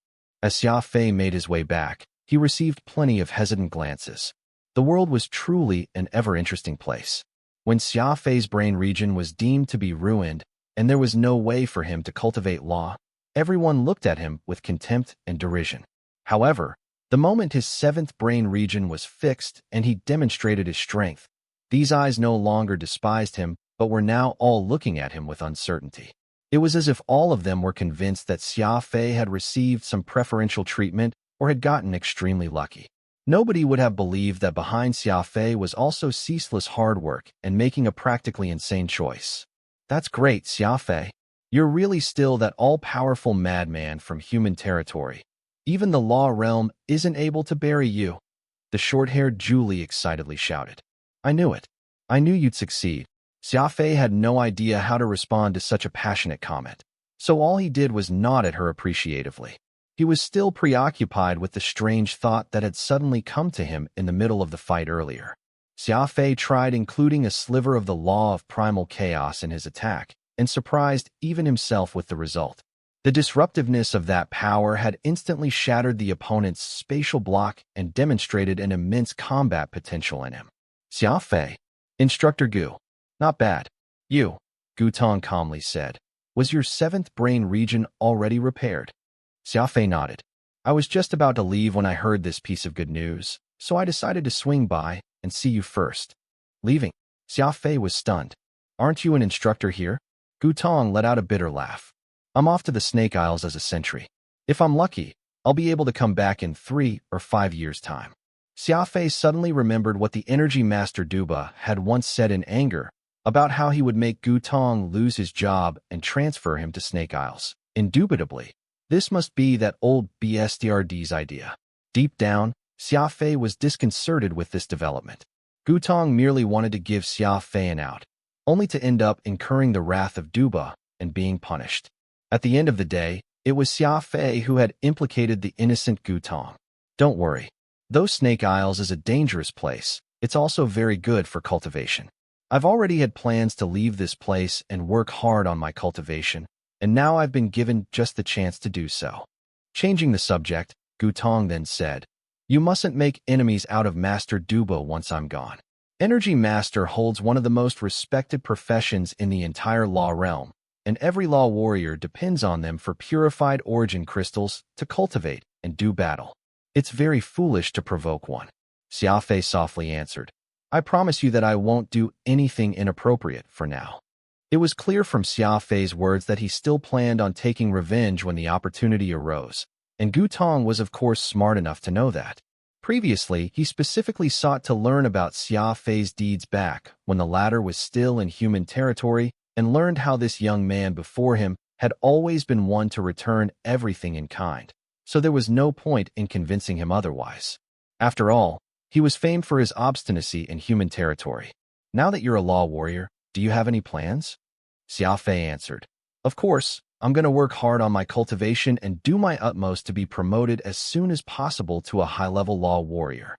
As Xia Fei made his way back, he received plenty of hesitant glances. The world was truly an ever-interesting place. When Xia Fei's brain region was deemed to be ruined, and there was no way for him to cultivate law, everyone looked at him with contempt and derision. However, the moment his 7th brain region was fixed and he demonstrated his strength, these eyes no longer despised him, but were now all looking at him with uncertainty. It was as if all of them were convinced that Xia Fei had received some preferential treatment or had gotten extremely lucky. Nobody would have believed that behind Xia Fei was also ceaseless hard work and making a practically insane choice. That's great, Xia Fei. You're really still that all-powerful madman from human territory. Even the law realm isn't able to bury you. The short-haired Julie excitedly shouted. I knew it. I knew you'd succeed. Xia Fei had no idea how to respond to such a passionate comment, so all he did was nod at her appreciatively. He was still preoccupied with the strange thought that had suddenly come to him in the middle of the fight earlier. Xia Fei tried including a sliver of the law of primal chaos in his attack, and surprised even himself with the result. The disruptiveness of that power had instantly shattered the opponent's spatial block and demonstrated an immense combat potential in him. Xia Fei. Instructor Gu. Not bad. You, Gu Tong calmly said. Was your 7th brain region already repaired? Xia Fei nodded. I was just about to leave when I heard this piece of good news, so I decided to swing by and see you first. Leaving? Xia Fei was stunned. Aren't you an instructor here? Gu Tong let out a bitter laugh. I'm off to the Snake Isles as a sentry. If I'm lucky, I'll be able to come back in 3 or 5 years' time. Xia Fei suddenly remembered what the Energy Master Duba had once said in anger about how he would make Gu Tong lose his job and transfer him to Snake Isles. Indubitably, this must be that old BSTRD's idea. Deep down, Xia Fei was disconcerted with this development. Gu Tong merely wanted to give Xia Fei an out, only to end up incurring the wrath of Duba and being punished. At the end of the day, it was Xia Fei who had implicated the innocent Gu Tong. Don't worry. Those Snake Isles is a dangerous place, It's also very good for cultivation. I've already had plans to leave this place and work hard on my cultivation, and now I've been given just the chance to do so. Changing the subject, Gutong then said, "You mustn't make enemies out of Master Dubo once I'm gone." Energy Master holds one of the most respected professions in the entire law realm, and every law warrior depends on them for purified origin crystals to cultivate and do battle. It's very foolish to provoke one. Xia Fei softly answered, "I promise you that I won't do anything inappropriate for now." It was clear from Xia Fei's words that he still planned on taking revenge when the opportunity arose, and Gutong was of course smart enough to know that. Previously, he specifically sought to learn about Xia Fei's deeds back when the latter was still in human territory and learned how this young man before him had always been one to return everything in kind, so there was no point in convincing him otherwise. After all, he was famed for his obstinacy in human territory. "Now that you're a law warrior, do you have any plans?" Xia Fei answered, "Of course, I'm going to work hard on my cultivation and do my utmost to be promoted as soon as possible to a high-level law warrior."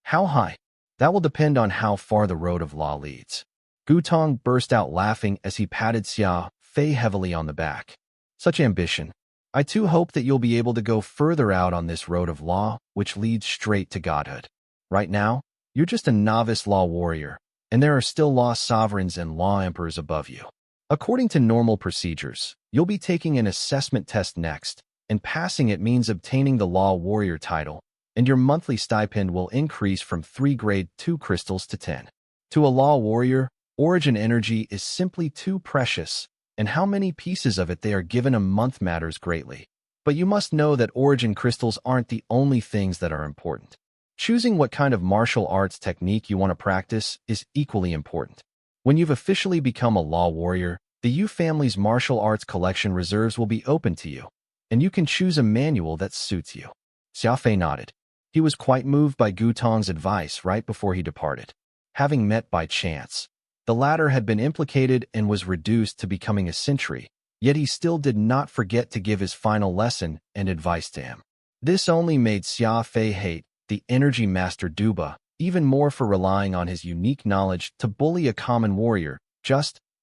"How high?" "That will depend on how far the road of law leads." Gutong burst out laughing as he patted Xia Fei heavily on the back. "Such ambition. I too hope that you'll be able to go further out on this road of law, which leads straight to godhood. Right now, you're just a novice law warrior, and there are still law sovereigns and law emperors above you. According to normal procedures, you'll be taking an assessment test next, and passing it means obtaining the law warrior title, and your monthly stipend will increase from 3 grade 2 crystals to 10. To a law warrior, origin energy is simply too precious, and how many pieces of it they are given a month matters greatly. But you must know that origin crystals aren't the only things that are important. Choosing what kind of martial arts technique you want to practice is equally important. When you've officially become a law warrior, the Yu family's martial arts collection reserves will be open to you, and you can choose a manual that suits you." Xia Fei nodded. He was quite moved by Gutong's advice right before he departed. Having met by chance, the latter had been implicated and was reduced to becoming a sentry, yet he still did not forget to give his final lesson and advice to him. This only made Xia Fei hate the energy master Duba even more for relying on his unique knowledge to bully a common warrior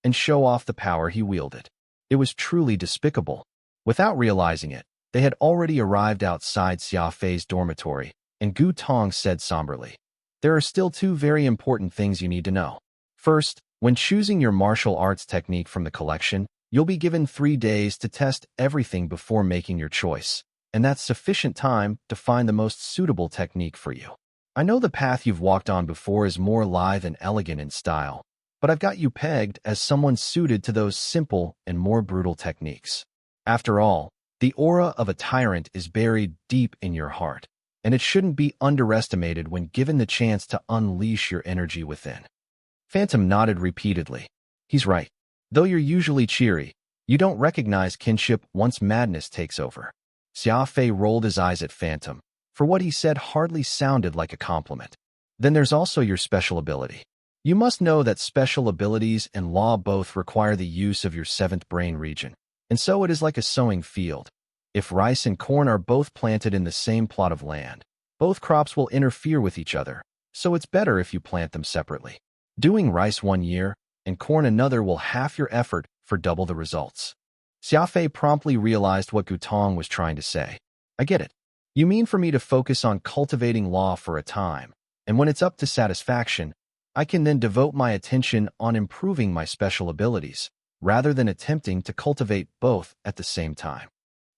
and show off the power he wielded. It was truly despicable. Without realizing it, they had already arrived outside Xia Fei's dormitory, and Gutong said somberly, "There are still 2 very important things you need to know. First, when choosing your martial arts technique from the collection, you'll be given 3 days to test everything before making your choice, and that's sufficient time to find the most suitable technique for you. I know the path you've walked on before is more lithe and elegant in style, but I've got you pegged as someone suited to those simple and more brutal techniques. After all, the aura of a tyrant is buried deep in your heart, and it shouldn't be underestimated when given the chance to unleash your energy within." Phantom nodded repeatedly. He's right. Though you're usually cheery, you don't recognize kinship once madness takes over. Xia Fei rolled his eyes at Phantom, for what he said hardly sounded like a compliment. "Then there's also your special ability. You must know that special abilities and law both require the use of your 7th brain region, and so it is like a sowing field. If rice and corn are both planted in the same plot of land, both crops will interfere with each other, so it's better if you plant them separately. Doing rice 1 year and corn another will halve your effort for double the results." Xia Fei promptly realized what Gutong was trying to say. "I get it. You mean for me to focus on cultivating law for a time, and when it's up to satisfaction, I can then devote my attention on improving my special abilities, rather than attempting to cultivate both at the same time."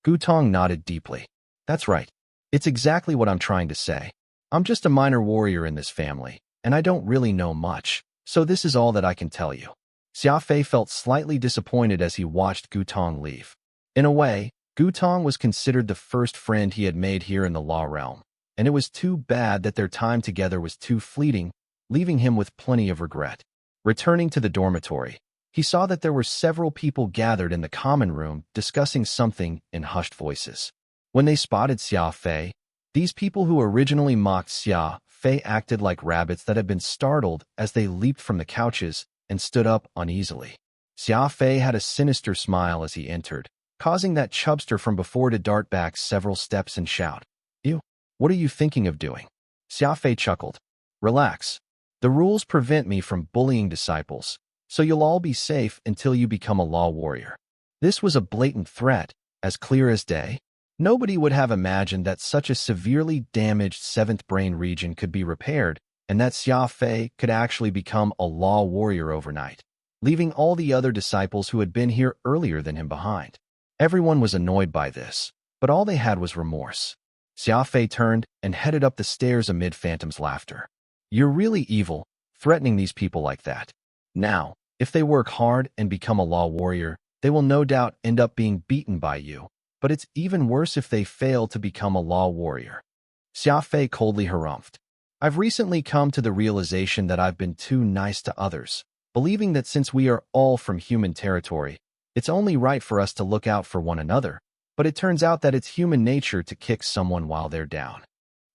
Gutong nodded deeply. "That's right. It's exactly what I'm trying to say. I'm just a minor warrior in this family, and I don't really know much, so this is all that I can tell you." Xia Fei felt slightly disappointed as he watched Gutong leave. In a way, Gutong was considered the first friend he had made here in the law realm, and it was too bad that their time together was too fleeting, leaving him with plenty of regret. Returning to the dormitory, he saw that there were several people gathered in the common room discussing something in hushed voices. When they spotted Xia Fei, these people who originally mocked Xia Fei acted like rabbits that had been startled as they leaped from the couches and stood up uneasily. Xia Fei had a sinister smile as he entered, causing that chubster from before to dart back several steps and shout, "You, what are you thinking of doing?" Xia Fei chuckled. "Relax. The rules prevent me from bullying disciples, so you'll all be safe until you become a law warrior. This was a blatant threat, as clear as day. Nobody would have imagined that such a severely damaged seventh brain region could be repaired, and that Xia Fei could actually become a law warrior overnight, leaving all the other disciples who had been here earlier than him behind. Everyone was annoyed by this, but all they had was remorse. Xia Fei turned and headed up the stairs amid Phantom's laughter. You're really evil, threatening these people like that. Now, if they work hard and become a law warrior, they will no doubt end up being beaten by you, but it's even worse if they fail to become a law warrior. Xia Fei coldly harumphed. I've recently come to the realization that I've been too nice to others, believing that since we are all from human territory, it's only right for us to look out for one another, but it turns out that it's human nature to kick someone while they're down.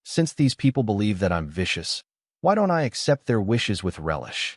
Since these people believe that I'm vicious, why don't I accept their wishes with relish?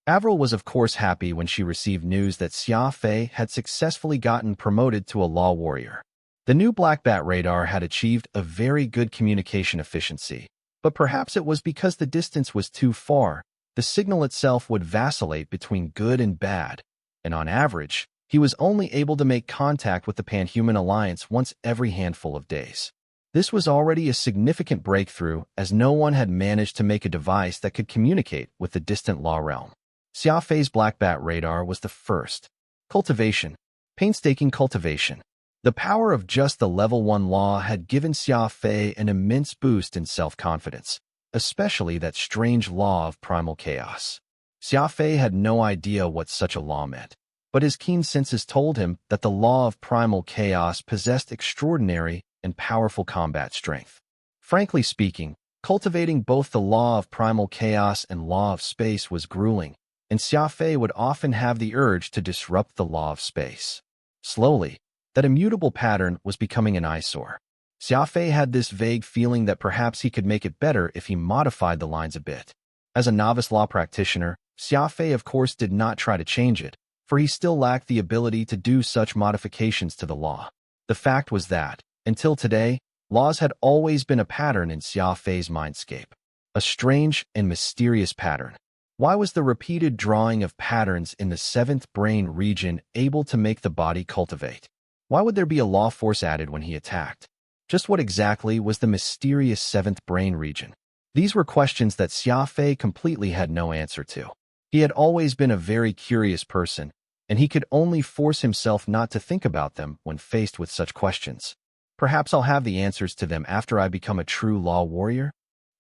Avril was of course happy when she received news that Xia Fei had successfully gotten promoted to a law warrior. The new Black Bat radar had achieved a very good communication efficiency, but perhaps it was because the distance was too far. The signal itself would vacillate between good and bad, and on average, he was only able to make contact with the Panhuman Alliance once every handful of days. This was already a significant breakthrough, as no one had managed to make a device that could communicate with the distant law realm. Xia Fei's Black Bat radar was the first. Cultivation. Painstaking cultivation. The power of just the level 1 law had given Xia Fei an immense boost in self-confidence, especially that strange law of primal chaos. Xia Fei had no idea what such a law meant, but his keen senses told him that the law of primal chaos possessed extraordinary and powerful combat strength. Frankly speaking, cultivating both the law of primal chaos and law of space was grueling, and Xia Fei would often have the urge to disrupt the law of space. Slowly, that immutable pattern was becoming an eyesore. Xia Fei had this vague feeling that perhaps he could make it better if he modified the lines a bit. As a novice law practitioner, Xia Fei of course did not try to change it, for he still lacked the ability to do such modifications to the law. The fact was that, until today, laws had always been a pattern in Xia Fei's mindscape. A strange and mysterious pattern. Why was the repeated drawing of patterns in the seventh brain region able to make the body cultivate? Why would there be a law force added when he attacked? Just what exactly was the mysterious seventh brain region? These were questions that Xia Fei completely had no answer to. He had always been a very curious person, and he could only force himself not to think about them when faced with such questions. Perhaps I'll have the answers to them after I become a true law warrior?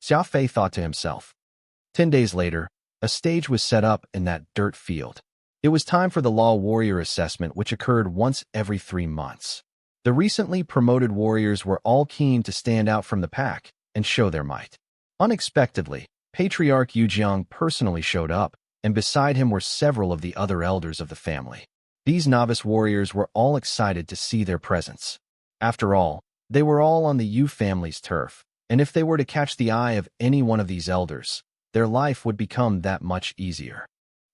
Xia Fei thought to himself. 10 days later, a stage was set up in that dirt field. It was time for the law warrior assessment, which occurred once every 3 months. The recently promoted warriors were all keen to stand out from the pack and show their might. Unexpectedly, Patriarch Yujiang personally showed up, and beside him were several of the other elders of the family. These novice warriors were all excited to see their presence. After all, they were all on the Yu family's turf, and if they were to catch the eye of any one of these elders, their life would become that much easier.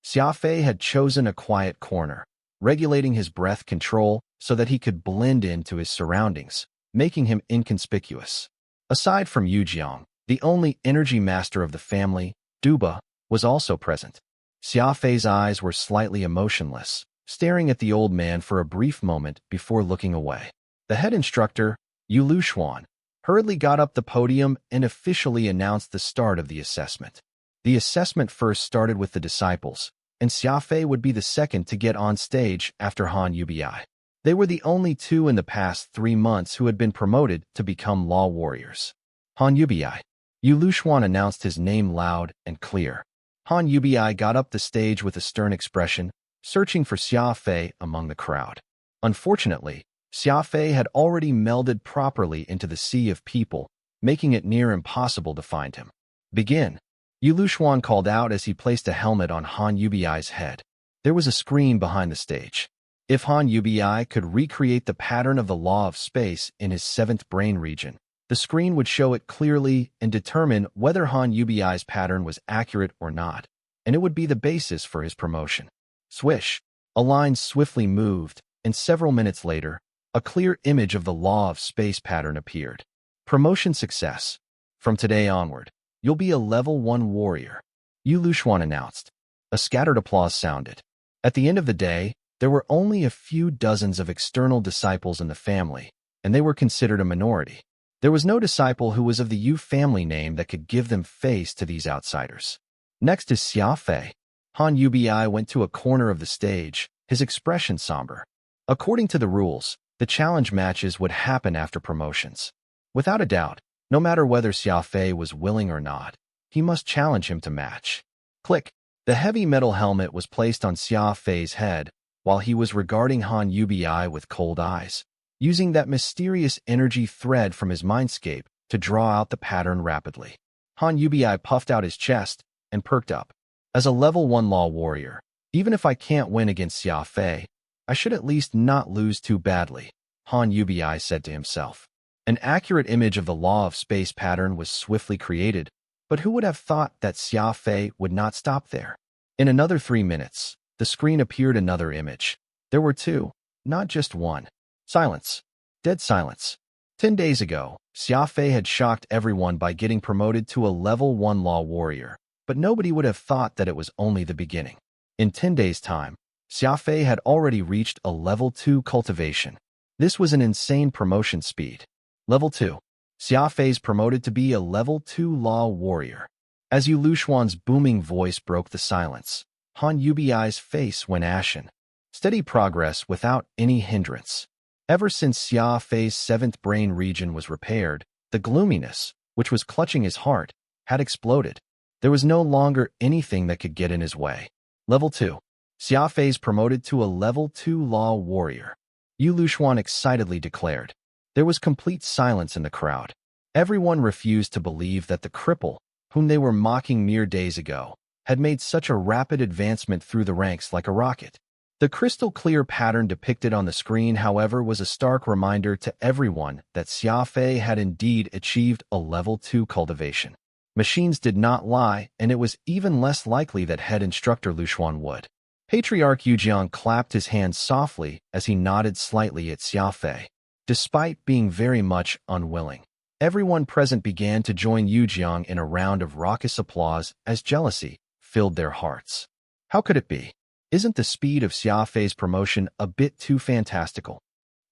Xia Fei had chosen a quiet corner, regulating his breath control so that he could blend into his surroundings, making him inconspicuous. Aside from Yujiang, the only energy master of the family, Duba, was also present. Xia Fei's eyes were slightly emotionless, staring at the old man for a brief moment before looking away. The head instructor, Yu Luxuan, hurriedly got up the podium and officially announced the start of the assessment. The assessment first started with the disciples, and Xia Fei would be the second to get on stage after Han Yubi. They were the only two in the past 3 months who had been promoted to become law warriors. Han Yubi. Yu Luxuan announced his name loud and clear. Han Yubi got up the stage with a stern expression, searching for Xia Fei among the crowd. Unfortunately, Xia Fei had already melded properly into the sea of people, making it near impossible to find him. Begin. Yu Luxuan called out as he placed a helmet on Han Yubi's head. There was a screen behind the stage. If Han Yubi could recreate the pattern of the law of space in his seventh brain region, the screen would show it clearly and determine whether Han Yubi's pattern was accurate or not, and it would be the basis for his promotion. Swish! A line swiftly moved, and several minutes later, a clear image of the law of space pattern appeared. Promotion success. From today onward, you'll be a level 1 warrior. Yu Lushuan announced. A scattered applause sounded. At the end of the day, there were only a few dozens of external disciples in the family, and they were considered a minority. There was no disciple who was of the Yu family name that could give them face to these outsiders. Next is Xia Fei. Han Yubi went to a corner of the stage, his expression somber. According to the rules, the challenge matches would happen after promotions. Without a doubt, no matter whether Xia Fei was willing or not, he must challenge him to match. Click. The heavy metal helmet was placed on Xia Fei's head while he was regarding Han Yubi with cold eyes, using that mysterious energy thread from his mindscape to draw out the pattern rapidly. Han Yubi puffed out his chest and perked up. As a level 1 law warrior, even if I can't win against Xia Fei, I should at least not lose too badly, Han Yubi said to himself. An accurate image of the law of space pattern was swiftly created, but who would have thought that Xia Fei would not stop there? In another 3 minutes, the screen appeared another image. There were two, not just one. Silence. Dead silence. 10 days ago, Xia Fei had shocked everyone by getting promoted to a level 1 law warrior, but nobody would have thought that it was only the beginning. In 10 days' time, Xia Fei had already reached a level 2 cultivation. This was an insane promotion speed. Level 2. Xia Fei's promoted to be a level 2 law warrior. As Yu Lushuan's booming voice broke the silence, Han Yubi's face went ashen. Steady progress without any hindrance. Ever since Xia Fei's 7th brain region was repaired, the gloominess, which was clutching his heart, had exploded. There was no longer anything that could get in his way. Level 2. Xia Fei's promoted to a level 2 law warrior. Yu Lushuan excitedly declared. There was complete silence in the crowd. Everyone refused to believe that the cripple, whom they were mocking mere days ago, had made such a rapid advancement through the ranks like a rocket. The crystal-clear pattern depicted on the screen, however, was a stark reminder to everyone that Xia Fei had indeed achieved a level 2 cultivation. Machines did not lie, and it was even less likely that head instructor Lushuan would. Patriarch Yujiang clapped his hands softly as he nodded slightly at Xia Fei. Despite being very much unwilling, everyone present began to join Yujiang in a round of raucous applause as jealousy filled their hearts. How could it be? Isn't the speed of Xia Fei's promotion a bit too fantastical?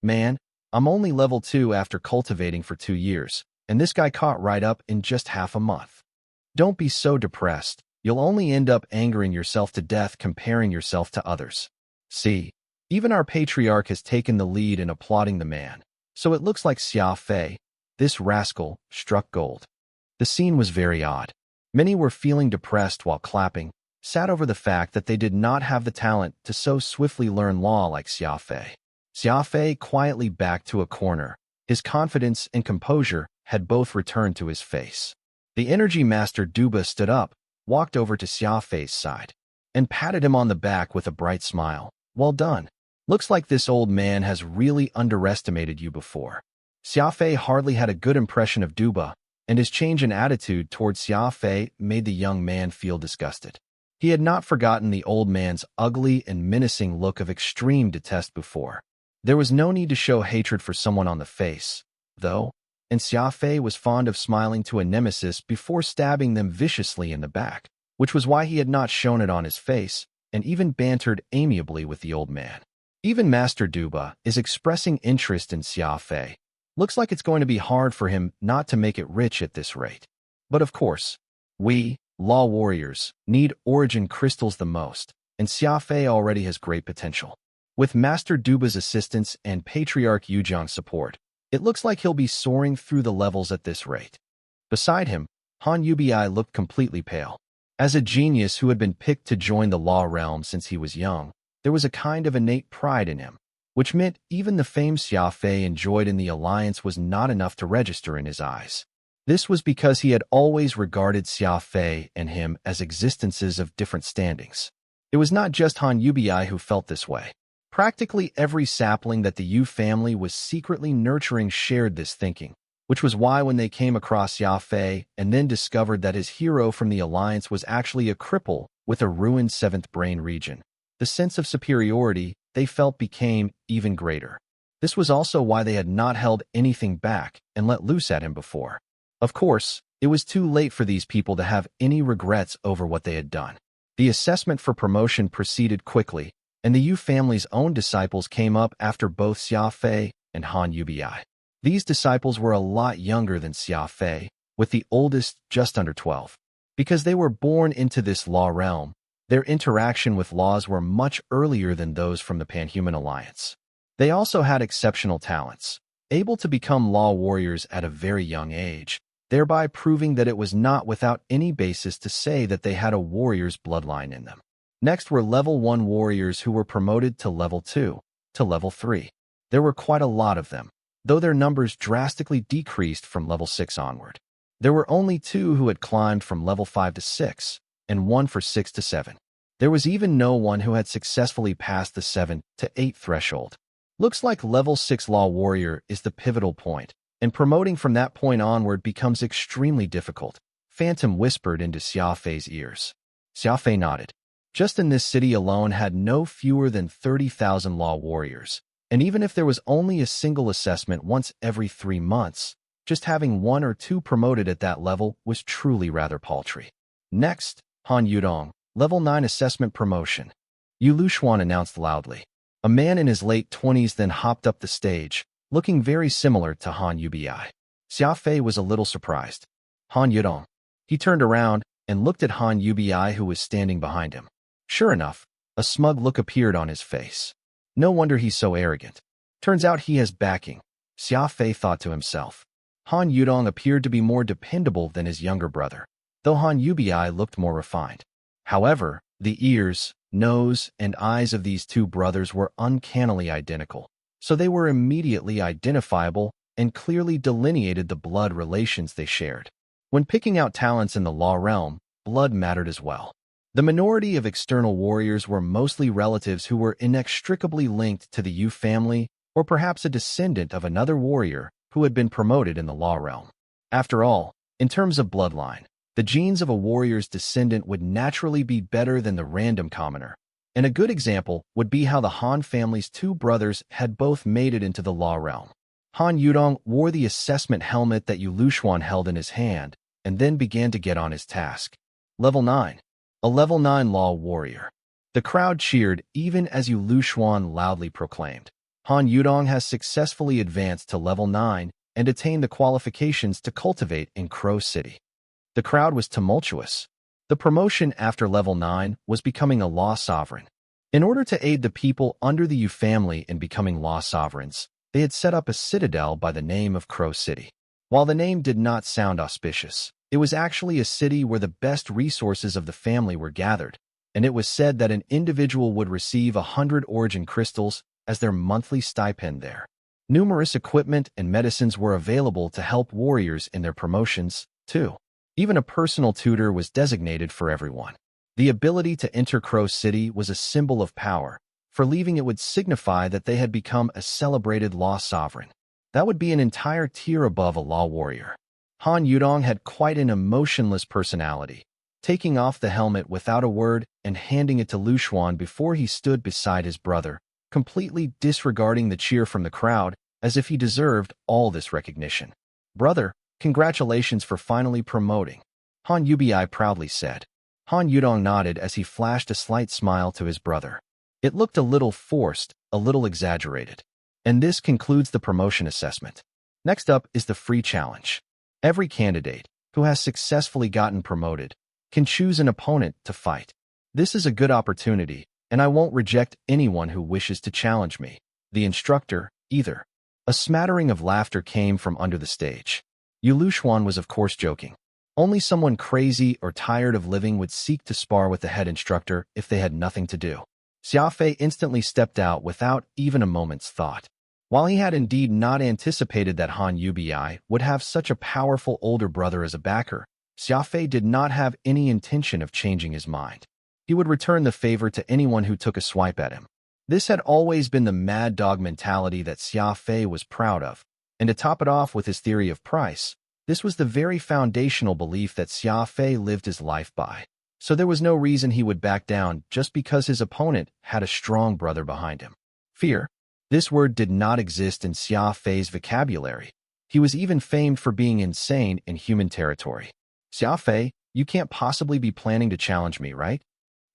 Man, I'm only level 2 after cultivating for 2 years, and this guy caught right up in just half a month. Don't be so depressed. You'll only end up angering yourself to death comparing yourself to others. See, even our patriarch has taken the lead in applauding the man. So it looks like Xia Fei, this rascal, struck gold. The scene was very odd. Many were feeling depressed while clapping, sad over the fact that they did not have the talent to so swiftly learn law like Xia Fei. Xia Fei quietly backed to a corner. His confidence and composure had both returned to his face. The energy master Duba stood up, walked over to Xia Fei's side, and patted him on the back with a bright smile. Well done. Looks like this old man has really underestimated you before. Xia Fei hardly had a good impression of Duba, and his change in attitude towards Xia Fei made the young man feel disgusted. He had not forgotten the old man's ugly and menacing look of extreme detest before. There was no need to show hatred for someone on the face, though, and Xia Fei was fond of smiling to a nemesis before stabbing them viciously in the back, which was why he had not shown it on his face, and even bantered amiably with the old man. Even Master Duba is expressing interest in Xia Fei. Looks like it's going to be hard for him not to make it rich at this rate. But of course, we, law warriors, need origin crystals the most, and Xia Fei already has great potential. With Master Duba's assistance and Patriarch Yujiang's support, it looks like he'll be soaring through the levels at this rate. Beside him, Han Yubi looked completely pale. As a genius who had been picked to join the law realm since he was young, there was a kind of innate pride in him, which meant even the fame Xia Fei enjoyed in the alliance was not enough to register in his eyes. This was because he had always regarded Xia Fei and him as existences of different standings. It was not just Han Yubi who felt this way. Practically every sapling that the Yu family was secretly nurturing shared this thinking, which was why when they came across Xia Fei and then discovered that his hero from the alliance was actually a cripple with a ruined 7th brain region, the sense of superiority they felt became even greater. This was also why they had not held anything back and let loose at him before. Of course, It was too late for these people to have any regrets over what they had done. The assessment for promotion proceeded quickly, and the Yu family's own disciples came up after both Xia Fei and Han Yubi. These disciples were a lot younger than Xia Fei, with the oldest just under 12. Because they were born into this law realm, their interaction with laws were much earlier than those from the Panhuman Alliance. They also had exceptional talents, able to become law warriors at a very young age, thereby proving that it was not without any basis to say that they had a warrior's bloodline in them. Next were level 1 warriors who were promoted to level 2, to level 3. There were quite a lot of them, though their numbers drastically decreased from level 6 onward. There were only 2 who had climbed from level 5 to 6, and 1 for 6 to 7. There was even no one who had successfully passed the 7 to 8 threshold. Looks like level 6 law warrior is the pivotal point, and promoting from that point onward becomes extremely difficult, Phantom whispered into Xia Fei's ears. Xia Fei nodded. Just in this city alone had no fewer than 30,000 law warriors, and even if there was only a single assessment once every 3 months, just having 1 or 2 promoted at that level was truly rather paltry. Next, Han Yudong, level 9 assessment promotion. Yu Luxuan announced loudly. A man in his late 20s then hopped up the stage, looking very similar to Han Yubi. Xia Fei was a little surprised. Han Yudong. He turned around and looked at Han Yubi, who was standing behind him. Sure enough, a smug look appeared on his face. No wonder he's so arrogant. Turns out he has backing, Xia Fei thought to himself. Han Yudong appeared to be more dependable than his younger brother, though Han Yubi looked more refined. However, the ears, nose, and eyes of these 2 brothers were uncannily identical, so they were immediately identifiable and clearly delineated the blood relations they shared. When picking out talents in the law realm, blood mattered as well. The minority of external warriors were mostly relatives who were inextricably linked to the Yu family or perhaps a descendant of another warrior who had been promoted in the law realm. After all, in terms of bloodline, the genes of a warrior's descendant would naturally be better than the random commoner, and a good example would be how the Han family's 2 brothers had both made it into the law realm. Han Yudong wore the assessment helmet that Yu Luxuan held in his hand, and then began to get on his task. Level 9. A level 9 law warrior. The crowd cheered even as Yu Luxuan loudly proclaimed. Han Yudong has successfully advanced to level 9 and attained the qualifications to cultivate in Crow City. The crowd was tumultuous. The promotion after level 9 was becoming a law sovereign. In order to aid the people under the Yu family in becoming law sovereigns, they had set up a citadel by the name of Crow City. While the name did not sound auspicious, it was actually a city where the best resources of the family were gathered, and it was said that an individual would receive 100 origin crystals as their monthly stipend there. Numerous equipment and medicines were available to help warriors in their promotions, too. Even a personal tutor was designated for everyone. The ability to enter Crow City was a symbol of power, for leaving it would signify that they had become a celebrated law sovereign. That would be an entire tier above a law warrior. Han Yudong had quite an emotionless personality, taking off the helmet without a word and handing it to Luxuan before he stood beside his brother, completely disregarding the cheer from the crowd as if he deserved all this recognition. Brother, congratulations for finally promoting, Han Yubi proudly said. Han Yudong nodded as he flashed a slight smile to his brother. It looked a little forced, a little exaggerated. And this concludes the promotion assessment. Next up is the free challenge. Every candidate who has successfully gotten promoted can choose an opponent to fight. This is a good opportunity, and I won't reject anyone who wishes to challenge me, the instructor, either. A smattering of laughter came from under the stage. Yu Luxuan was of course joking. Only someone crazy or tired of living would seek to spar with the head instructor if they had nothing to do. Xia Fei instantly stepped out without even a moment's thought. While he had indeed not anticipated that Han Yubi would have such a powerful older brother as a backer, Xia Fei did not have any intention of changing his mind. He would return the favor to anyone who took a swipe at him. This had always been the mad dog mentality that Xia Fei was proud of, and to top it off with his theory of price, this was the very foundational belief that Xia Fei lived his life by. So there was no reason he would back down just because his opponent had a strong brother behind him. Fear. This word did not exist in Xia Fei's vocabulary. He was even famed for being insane in human territory. Xia Fei, you can't possibly be planning to challenge me, right?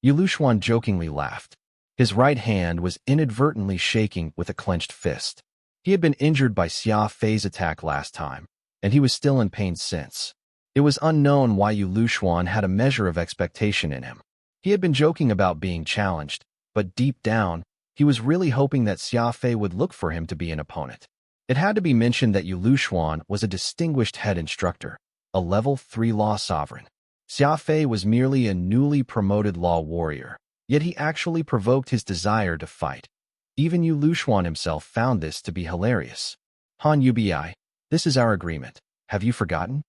Yu Lushuan jokingly laughed. His right hand was inadvertently shaking with a clenched fist. He had been injured by Xia Fei's attack last time, and he was still in pain since. It was unknown why Yu Lushuan had a measure of expectation in him. He had been joking about being challenged, but deep down, he was really hoping that Xia Fei would look for him to be an opponent. It had to be mentioned that Yu Lushuan was a distinguished head instructor, a level 3 law sovereign. Xia Fei was merely a newly promoted law warrior, yet he actually provoked his desire to fight. Even Yu Lushuan himself found this to be hilarious. Han Yubi, this is our agreement. Have you forgotten?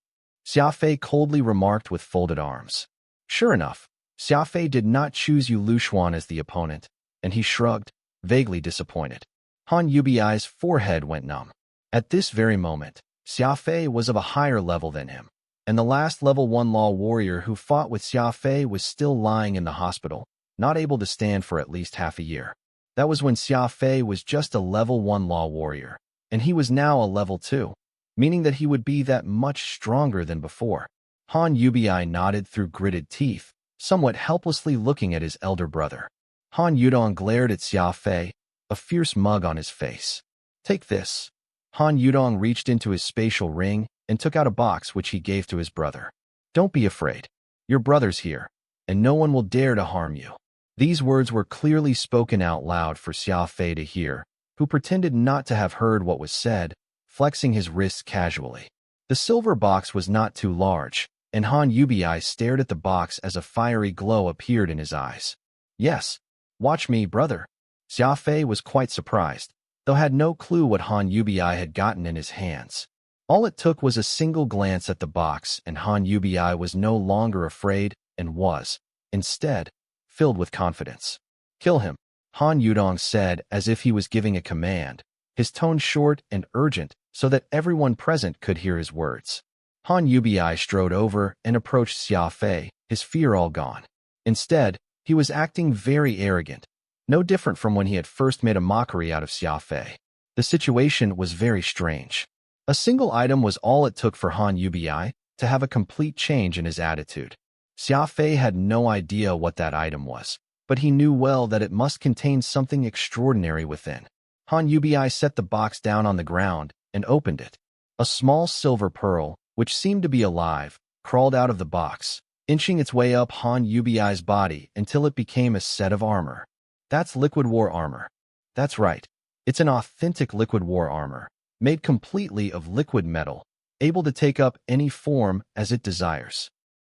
Xia Fei coldly remarked with folded arms. Sure enough, Xia Fei did not choose Yu Lushuan as the opponent, and he shrugged, vaguely disappointed. Han Yubi's forehead went numb. At this very moment, Xia Fei was of a higher level than him, and the last level 1 law warrior who fought with Xia Fei was still lying in the hospital, not able to stand for at least half a year. That was when Xia Fei was just a level 1 law warrior, and he was now a level 2, meaning that he would be that much stronger than before. Han Yubi nodded through gritted teeth, somewhat helplessly looking at his elder brother. Han Yudong glared at Xia Fei, a fierce mug on his face. Take this. Han Yudong reached into his spatial ring and took out a box which he gave to his brother. Don't be afraid. Your brother's here, and no one will dare to harm you. These words were clearly spoken out loud for Xia Fei to hear, who pretended not to have heard what was said, flexing his wrists casually. The silver box was not too large, and Han Yubi stared at the box as a fiery glow appeared in his eyes. Yes, watch me, brother. Xia Fei was quite surprised, though had no clue what Han Yubi had gotten in his hands. All it took was a single glance at the box, and Han Yubi was no longer afraid and was, instead, filled with confidence. Kill him, Han Yudong said as if he was giving a command, his tone short and urgent so that everyone present could hear his words. Han Yubi strode over and approached Xia Fei, his fear all gone. Instead, he was acting very arrogant, no different from when he had first made a mockery out of Xia Fei. The situation was very strange. A single item was all it took for Han Yubi to have a complete change in his attitude. Xia Fei had no idea what that item was, but he knew well that it must contain something extraordinary within. Han Yubi set the box down on the ground and opened it. A small silver pearl, which seemed to be alive, crawled out of the box, inching its way up Han Yubi's body until it became a set of armor. That's liquid war armor. That's right. It's an authentic liquid war armor, made completely of liquid metal, able to take up any form as it desires.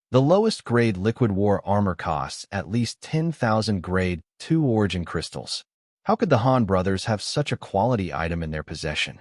The lowest grade liquid war armor costs at least 10,000 grade 2 origin crystals. How could the Han brothers have such a quality item in their possession?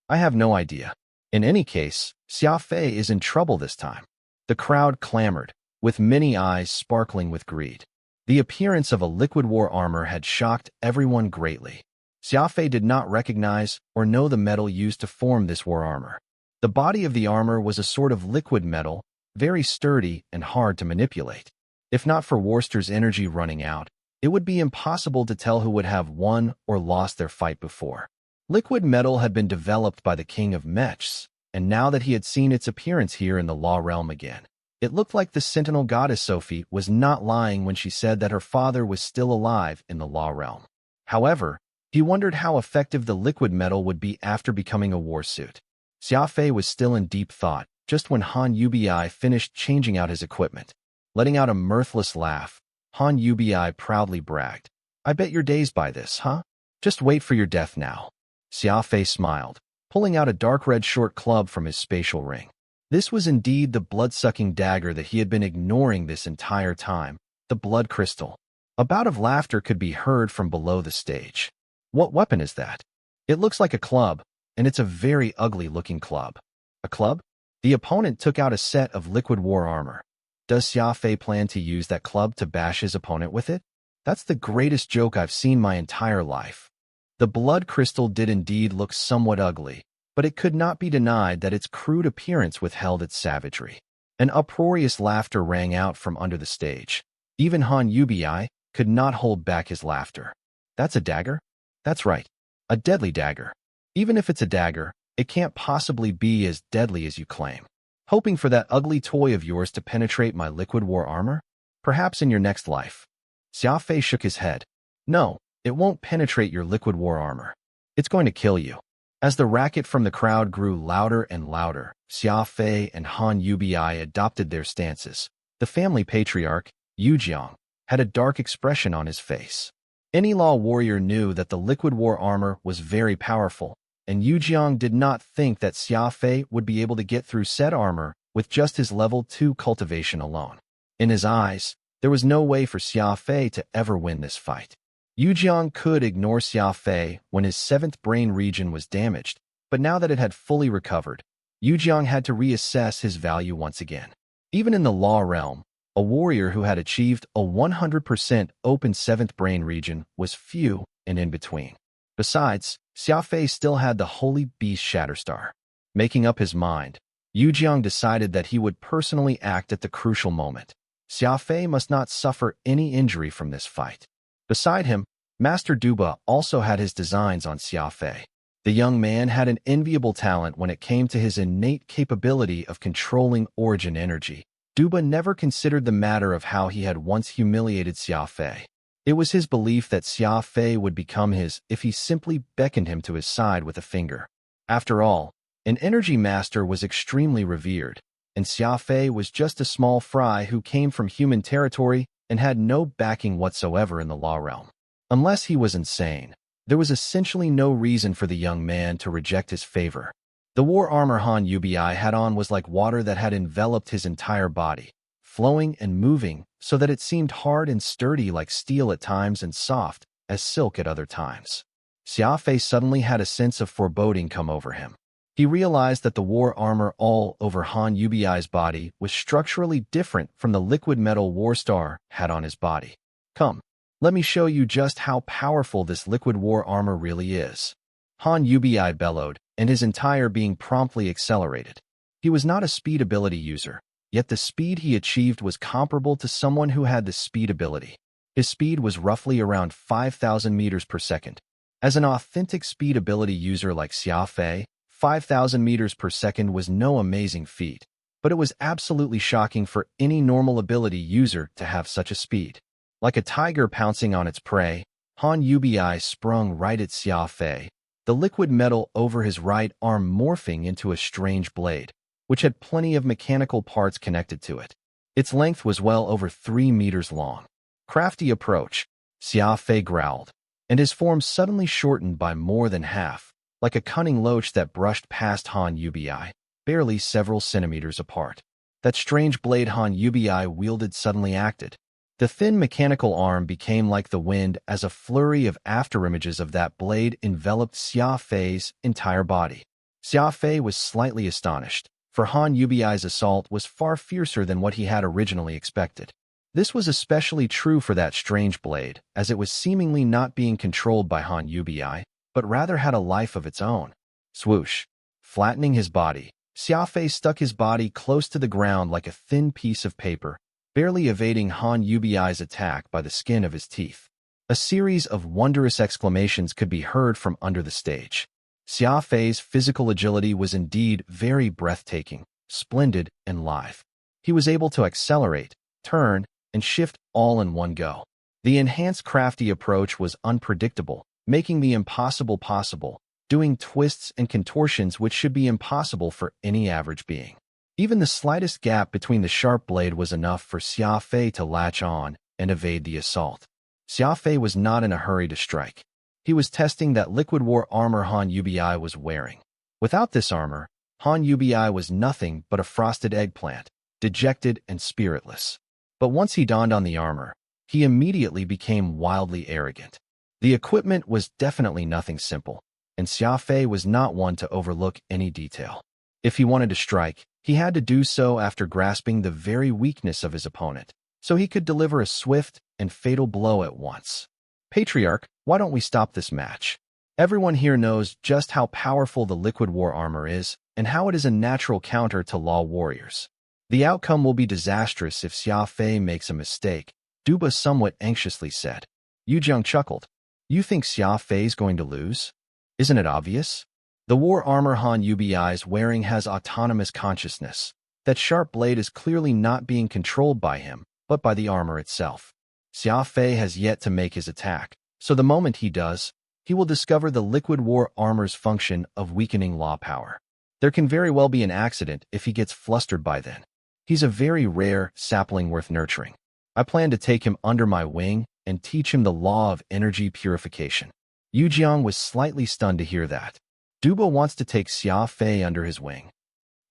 I have no idea. In any case, Xia Fei is in trouble this time. The crowd clamored, with many eyes sparkling with greed. The appearance of a liquid war armor had shocked everyone greatly. Xia Fei did not recognize or know the metal used to form this war armor. The body of the armor was a sort of liquid metal, very sturdy and hard to manipulate. If not for Worcester's energy running out, it would be impossible to tell who would have won or lost their fight before. Liquid metal had been developed by the king of Mechs, and now that he had seen its appearance here in the law realm again, it looked like the sentinel goddess Sophie was not lying when she said that her father was still alive in the law realm. However, he wondered how effective the liquid metal would be after becoming a warsuit. Xia Fei was still in deep thought, just when Han Yubi finished changing out his equipment. Letting out a mirthless laugh, Han Yubi proudly bragged, I bet your days by this, huh? Just wait for your death now. Xia Fei smiled, pulling out a dark red short club from his spatial ring. This was indeed the blood-sucking dagger that he had been ignoring this entire time, the blood crystal. A bout of laughter could be heard from below the stage. What weapon is that? It looks like a club, and it's a very ugly-looking club. A club? The opponent took out a set of liquid war armor. Does Xia Fei plan to use that club to bash his opponent with it? That's the greatest joke I've seen my entire life. The blood crystal did indeed look somewhat ugly, but it could not be denied that its crude appearance withheld its savagery. An uproarious laughter rang out from under the stage. Even Han Yubi could not hold back his laughter. That's a dagger? That's right, a deadly dagger. Even if it's a dagger, It can't possibly be as deadly as you claim. Hoping for that ugly toy of yours to penetrate my liquid war armor? Perhaps in your next life. Xia Fei shook his head. No, it won't penetrate your liquid war armor. It's going to kill you. As the racket from the crowd grew louder and louder, Xia Fei and Han Yubi adopted their stances. The family patriarch, Yu Jiang, had a dark expression on his face. Any law warrior knew that the liquid war armor was very powerful, and Yu Jiang did not think that Xia Fei would be able to get through said armor with just his level 2 cultivation alone. In his eyes, there was no way for Xia Fei to ever win this fight. Yu Jiang could ignore Xia Fei when his 7th brain region was damaged, but now that it had fully recovered, Yu Jiang had to reassess his value once again. Even in the law realm, a warrior who had achieved a 100% open 7th brain region was few and in between. Besides, Xia Fei still had the holy beast Shatterstar. Making up his mind, Yu Jiang decided that he would personally act at the crucial moment. Xia Fei must not suffer any injury from this fight. Beside him, Master Duba also had his designs on Xia Fei. The young man had an enviable talent when it came to his innate capability of controlling origin energy. Duba never considered the matter of how he had once humiliated Xia Fei. It was his belief that Xia Fei would become his if he simply beckoned him to his side with a finger. After all, an energy master was extremely revered, and Xia Fei was just a small fry who came from human territory and had no backing whatsoever in the law realm. Unless he was insane, there was essentially no reason for the young man to reject his favor. The war armor Han Yubi had on was like water that had enveloped his entire body, flowing and moving so that it seemed hard and sturdy like steel at times and soft as silk at other times. Xia Fei suddenly had a sense of foreboding come over him. He realized that the war armor all over Han Yubi's body was structurally different from the liquid metal war star had on his body. Come, let me show you just how powerful this liquid war armor really is. Han Yubi bellowed, and his entire being promptly accelerated. He was not a speed ability user, yet the speed he achieved was comparable to someone who had the speed ability. His speed was roughly around 5,000 meters per second. As an authentic speed ability user like Xia Fei, 5,000 meters per second was no amazing feat, but it was absolutely shocking for any normal ability user to have such a speed. Like a tiger pouncing on its prey, Han Yubi sprung right at Xia Fei, the liquid metal over his right arm morphing into a strange blade, which had plenty of mechanical parts connected to it. Its length was well over 3 meters long. Crafty approach, Xia Fei growled, and his form suddenly shortened by more than half, like a cunning loach that brushed past Han Yubi, barely several centimeters apart. That strange blade Han Yubi wielded suddenly acted. The thin mechanical arm became like the wind as a flurry of afterimages of that blade enveloped Xia Fei's entire body. Xia Fei was slightly astonished, for Han Yubi's assault was far fiercer than what he had originally expected. This was especially true for that strange blade, as it was seemingly not being controlled by Han Yubi, but rather had a life of its own. Swoosh! Flattening his body, Xia Fei stuck his body close to the ground like a thin piece of paper, barely evading Han Yubi's attack by the skin of his teeth. A series of wondrous exclamations could be heard from under the stage. Xia Fei's physical agility was indeed very breathtaking, splendid, and lithe. He was able to accelerate, turn, and shift all in one go. The enhanced crafty approach was unpredictable, making the impossible possible, doing twists and contortions which should be impossible for any average being. Even the slightest gap between the sharp blade was enough for Xia Fei to latch on and evade the assault. Xia Fei was not in a hurry to strike. He was testing that liquid war armor Han Yubi was wearing. Without this armor, Han Yubi was nothing but a frosted eggplant, dejected and spiritless. But once he donned on the armor, he immediately became wildly arrogant. The equipment was definitely nothing simple, and Xia Fei was not one to overlook any detail. If he wanted to strike, he had to do so after grasping the very weakness of his opponent, so he could deliver a swift and fatal blow at once. Patriarch, why don't we stop this match? Everyone here knows just how powerful the liquid war armor is, and how it is a natural counter to law warriors. The outcome will be disastrous if Xia Fei makes a mistake, Duba somewhat anxiously said. Yu Jiang chuckled. You think Xia Fei's going to lose? Isn't it obvious? The war armor Han Yubi is wearing has autonomous consciousness. That sharp blade is clearly not being controlled by him, but by the armor itself. Xia Fei has yet to make his attack, so the moment he does, he will discover the liquid war armor's function of weakening law power. There can very well be an accident if he gets flustered by then. He's a very rare sapling worth nurturing. I plan to take him under my wing and teach him the law of energy purification. Yu Jiang was slightly stunned to hear that. Dubo wants to take Xia Fei under his wing.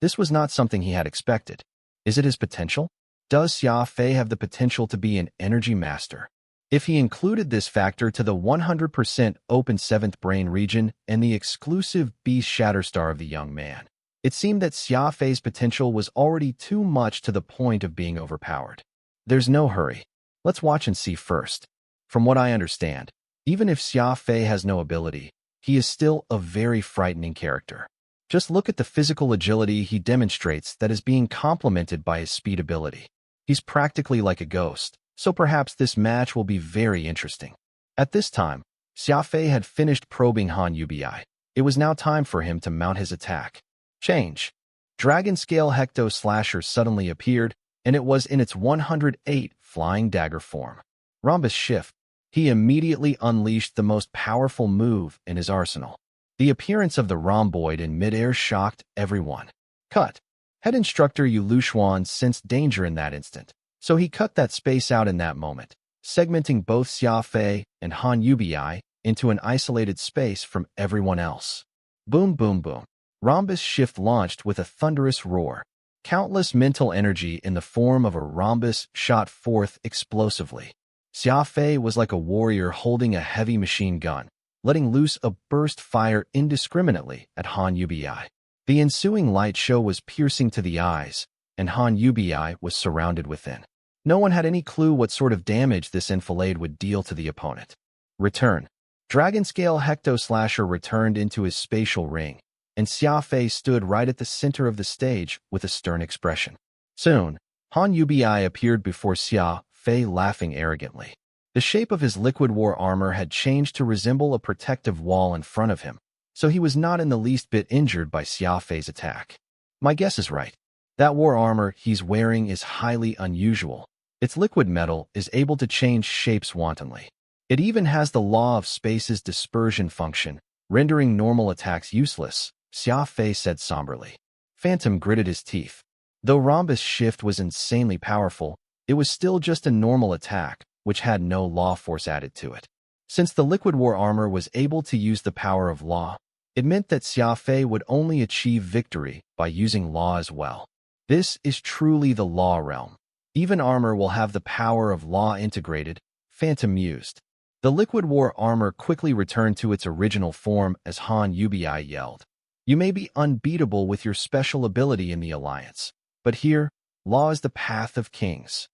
This was not something he had expected. Is it his potential? Does Xia Fei have the potential to be an energy master? If he included this factor to the 100% open 7th brain region and the exclusive beast shatterstar of the young man, it seemed that Xia Fei's potential was already too much to the point of being overpowered. There's no hurry. Let's watch and see first. From what I understand, even if Xia Fei has no ability, he is still a very frightening character. Just look at the physical agility he demonstrates that is being complemented by his speed ability. He's practically like a ghost, so perhaps this match will be very interesting. At this time, Xia Fei had finished probing Han Yubi. It was now time for him to mount his attack. Change. Dragon Scale Hecto Slasher suddenly appeared, and it was in its 108 flying dagger form. Rhombus Shift. He immediately unleashed the most powerful move in his arsenal. The appearance of the rhomboid in midair shocked everyone. Cut. Head instructor Yu Lushuan sensed danger in that instant, so he cut that space out in that moment, segmenting both Xia Fei and Han Yubi into an isolated space from everyone else. Boom, boom, boom. Rhombus Shift launched with a thunderous roar. Countless mental energy in the form of a rhombus shot forth explosively. Xia Fei was like a warrior holding a heavy machine gun, letting loose a burst fire indiscriminately at Han Yubi. The ensuing light show was piercing to the eyes, and Han Yubi was surrounded within. No one had any clue what sort of damage this enfilade would deal to the opponent. Return. Dragon Scale Hecto Slasher returned into his spatial ring, and Xia Fei stood right at the center of the stage with a stern expression. Soon, Han Yubi appeared before Xia Fei, laughing arrogantly. The shape of his liquid war armor had changed to resemble a protective wall in front of him, so he was not in the least bit injured by Xia Fei's attack. My guess is right. That war armor he's wearing is highly unusual. Its liquid metal is able to change shapes wantonly. It even has the law of space's dispersion function, rendering normal attacks useless, Xia Fei said somberly. Phantom gritted his teeth. Though Rhombus Shift was insanely powerful, it was still just a normal attack, which had no law force added to it. Since the liquid war armor was able to use the power of law, it meant that Xia Fei would only achieve victory by using law as well. This is truly the law realm. Even armor will have the power of law integrated, Phantom mused. The liquid war armor quickly returned to its original form as Han Yubi yelled. You may be unbeatable with your special ability in the Alliance, but here, law is the path of kings.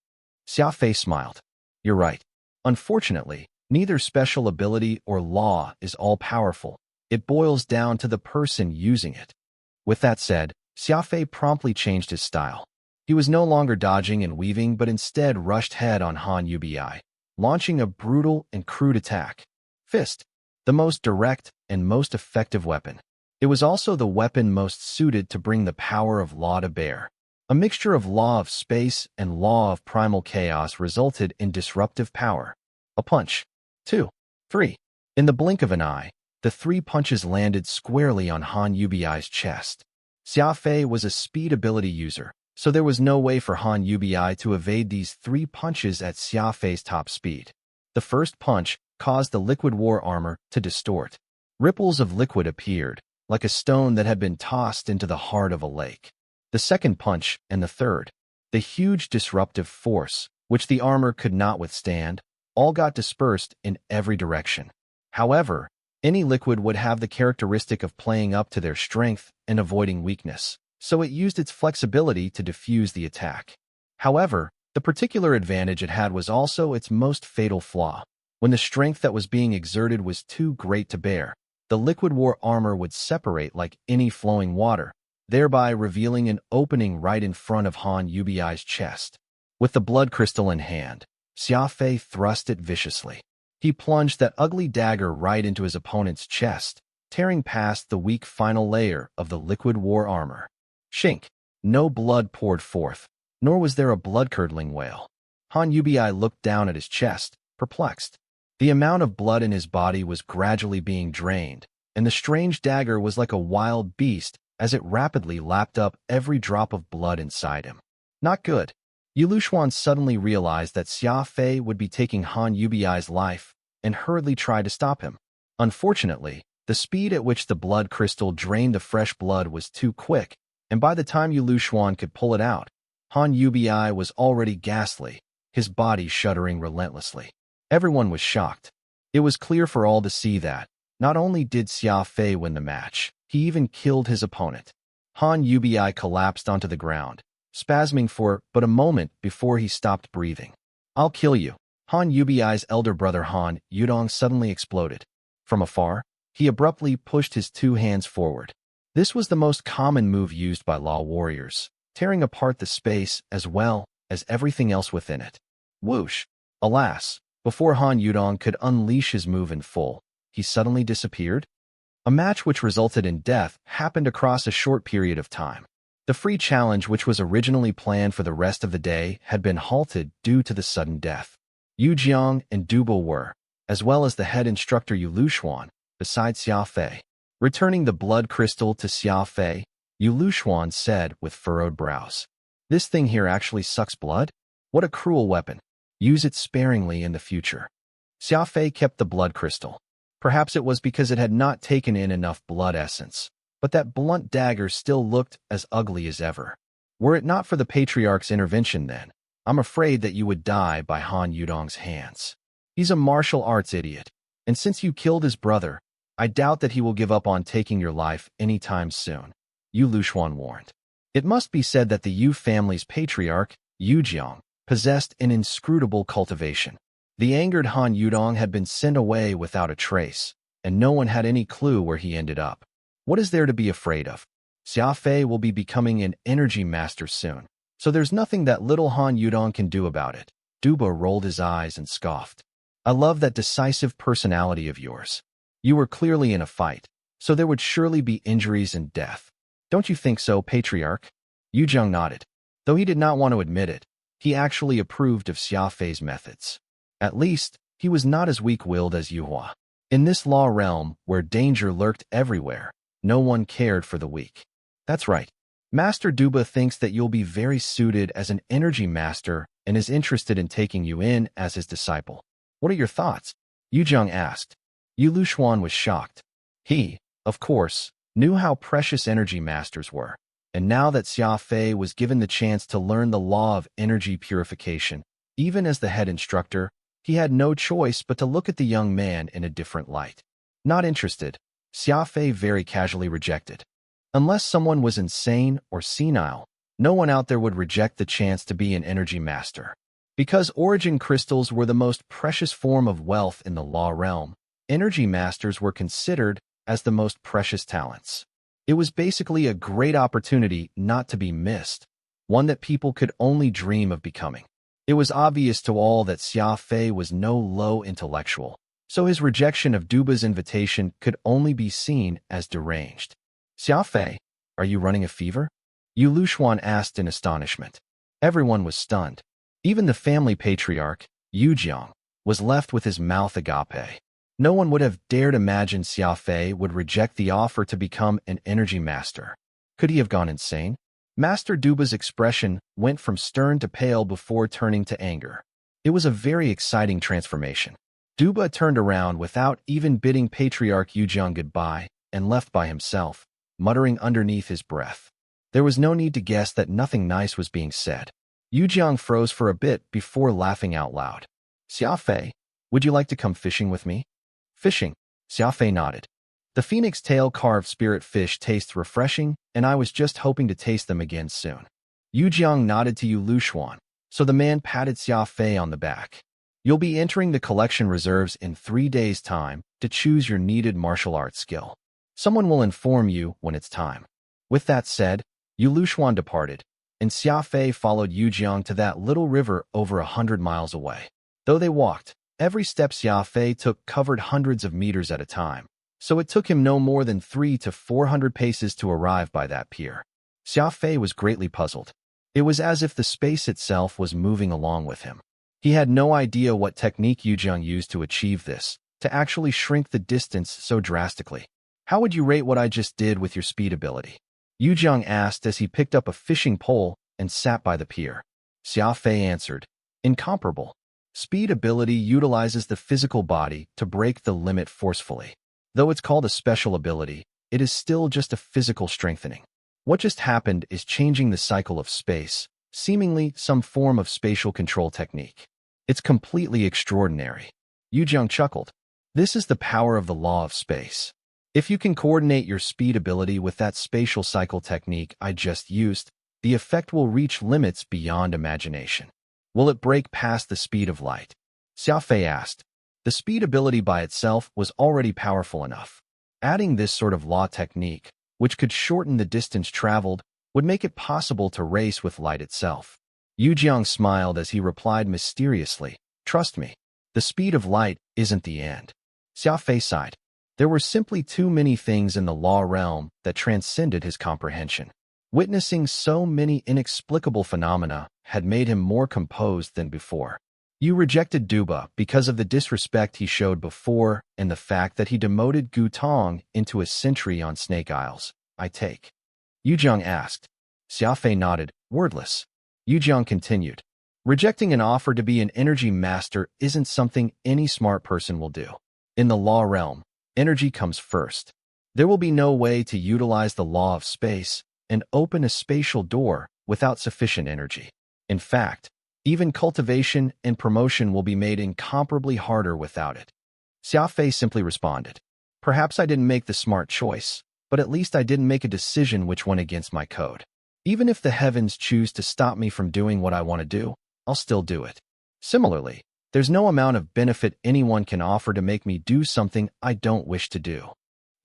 Xia Fei smiled. You're right. Unfortunately, neither special ability or law is all-powerful. It boils down to the person using it. With that said, Xia Fei promptly changed his style. He was no longer dodging and weaving, but instead rushed head on Han Yubi, launching a brutal and crude attack. Fist, the most direct and most effective weapon. It was also the weapon most suited to bring the power of law to bear. A mixture of law of space and law of primal chaos resulted in disruptive power. A punch. 2. 3. In the blink of an eye, the 3 punches landed squarely on Han Yubi's chest. Xia Fei was a speed ability user, so there was no way for Han Yubi to evade these 3 punches at Xia Fei's top speed. The first punch caused the liquid war armor to distort. Ripples of liquid appeared, like a stone that had been tossed into the heart of a lake. The second punch and the third, the huge disruptive force, which the armor could not withstand, all got dispersed in every direction. However, any liquid would have the characteristic of playing up to their strength and avoiding weakness, so it used its flexibility to diffuse the attack. However, the particular advantage it had was also its most fatal flaw. When the strength that was being exerted was too great to bear, the liquid war armor would separate like any flowing water, thereby revealing an opening right in front of Han Yubi's chest. With the blood crystal in hand, Xia Fei thrust it viciously. He plunged that ugly dagger right into his opponent's chest, tearing past the weak final layer of the liquid war armor. Shink. No blood poured forth, nor was there a blood-curdling wail. Han Yubi looked down at his chest, perplexed. The amount of blood in his body was gradually being drained, and the strange dagger was like a wild beast as it rapidly lapped up every drop of blood inside him. Not good. Yulushuan suddenly realized that Xia Fei would be taking Han Yubi's life and hurriedly tried to stop him. Unfortunately, the speed at which the blood crystal drained the fresh blood was too quick, and by the time Yulushuan could pull it out, Han Yubi was already ghastly, his body shuddering relentlessly. Everyone was shocked. It was clear for all to see that, not only did Xia Fei win the match, he even killed his opponent. Han Yubi collapsed onto the ground, spasming for but a moment before he stopped breathing. "I'll kill you." Han Yubi's elder brother Han Yudong suddenly exploded. From afar, he abruptly pushed his two hands forward. This was the most common move used by law warriors, tearing apart the space as well as everything else within it. Whoosh! Alas, before Han Yudong could unleash his move in full, he suddenly disappeared. A match which resulted in death happened across a short period of time. The free challenge, which was originally planned for the rest of the day, had been halted due to the sudden death. Yu Jiang and Duba were, as well as the head instructor Yulushuan, besides Xia Fei. Returning the blood crystal to Xia Fei, Yulushuan said with furrowed brows, "This thing here actually sucks blood? What a cruel weapon. Use it sparingly in the future." Xia Fei kept the blood crystal. Perhaps it was because it had not taken in enough blood essence, but that blunt dagger still looked as ugly as ever. Were it not for the Patriarch's intervention then, I'm afraid that you would die by Han Yudong's hands. He's a martial arts idiot, and since you killed his brother, I doubt that he will give up on taking your life anytime soon, Yu Lushuan warned. It must be said that the Yu family's patriarch, Yu Jiang, possessed an inscrutable cultivation. The angered Han Yudong had been sent away without a trace, and no one had any clue where he ended up. What is there to be afraid of? Xia Fei will be becoming an energy master soon, so there's nothing that little Han Yudong can do about it. Duba rolled his eyes and scoffed. I love that decisive personality of yours. You were clearly in a fight, so there would surely be injuries and death. Don't you think so, Patriarch? Yu Jiang nodded. Though he did not want to admit it, he actually approved of Xia Fei's methods. At least, he was not as weak-willed as Yuhua. In this law realm, where danger lurked everywhere, no one cared for the weak. That's right. Master Duba thinks that you'll be very suited as an energy master and is interested in taking you in as his disciple. What are your thoughts? Yu Jiang asked. Yu Lushuan was shocked. He, of course, knew how precious energy masters were, and now that Xia Fei was given the chance to learn the law of energy purification, even as the head instructor, he had no choice but to look at the young man in a different light. Not interested, Xia Fei very casually rejected. Unless someone was insane or senile, no one out there would reject the chance to be an energy master. Because origin crystals were the most precious form of wealth in the law realm, energy masters were considered as the most precious talents. It was basically a great opportunity not to be missed, one that people could only dream of becoming. It was obvious to all that Xia Fei was no low intellectual, so his rejection of Duba's invitation could only be seen as deranged. Xia Fei, are you running a fever? Yu Lushuan asked in astonishment. Everyone was stunned. Even the family patriarch, Yu Jiang, was left with his mouth agape. No one would have dared imagine Xia Fei would reject the offer to become an energy master. Could he have gone insane? Master Duba's expression went from stern to pale before turning to anger. It was a very exciting transformation. Duba turned around without even bidding Patriarch Yu Jiang goodbye and left by himself, muttering underneath his breath. There was no need to guess that nothing nice was being said. Yu Jiang froze for a bit before laughing out loud. Xia Fei, would you like to come fishing with me? Fishing? Xia Fei nodded. The phoenix tail carved spirit fish taste refreshing, and I was just hoping to taste them again soon. Yu Jiang nodded to Yu Lushuan, so the man patted Xia Fei on the back. You'll be entering the collection reserves in 3 days' time to choose your needed martial arts skill. Someone will inform you when it's time. With that said, Yu Lushuan departed, and Xia Fei followed Yu Jiang to that little river over 100 miles away. Though they walked, every step Xia Fei took covered hundreds of meters at a time, so it took him no more than 300 to 400 paces to arrive by that pier. Xia Fei was greatly puzzled. It was as if the space itself was moving along with him. He had no idea what technique Yujiang used to achieve this, to actually shrink the distance so drastically. How would you rate what I just did with your speed ability? Yujiang asked as he picked up a fishing pole and sat by the pier. Xia Fei answered, incomparable. Speed ability utilizes the physical body to break the limit forcefully. Though it's called a special ability, it is still just a physical strengthening. What just happened is changing the cycle of space, seemingly some form of spatial control technique. It's completely extraordinary. Yujiang chuckled. This is the power of the law of space. If you can coordinate your speed ability with that spatial cycle technique I just used, the effect will reach limits beyond imagination. Will it break past the speed of light? Xia Fei asked. The speed ability by itself was already powerful enough. Adding this sort of law technique, which could shorten the distance traveled, would make it possible to race with light itself. Yujiang smiled as he replied mysteriously, trust me, the speed of light isn't the end. Xia Fei sighed. There were simply too many things in the law realm that transcended his comprehension. Witnessing so many inexplicable phenomena had made him more composed than before. You rejected Duba because of the disrespect he showed before and the fact that he demoted Gu Tong into a sentry on Snake Isles, I take. Yujiang asked. Xia Fei nodded, wordless. Yujiang continued. Rejecting an offer to be an energy master isn't something any smart person will do. In the law realm, energy comes first. There will be no way to utilize the law of space and open a spatial door without sufficient energy. In fact, even cultivation and promotion will be made incomparably harder without it. Xia Fei simply responded, perhaps I didn't make the smart choice, but at least I didn't make a decision which went against my code. Even if the heavens choose to stop me from doing what I want to do, I'll still do it. Similarly, there's no amount of benefit anyone can offer to make me do something I don't wish to do.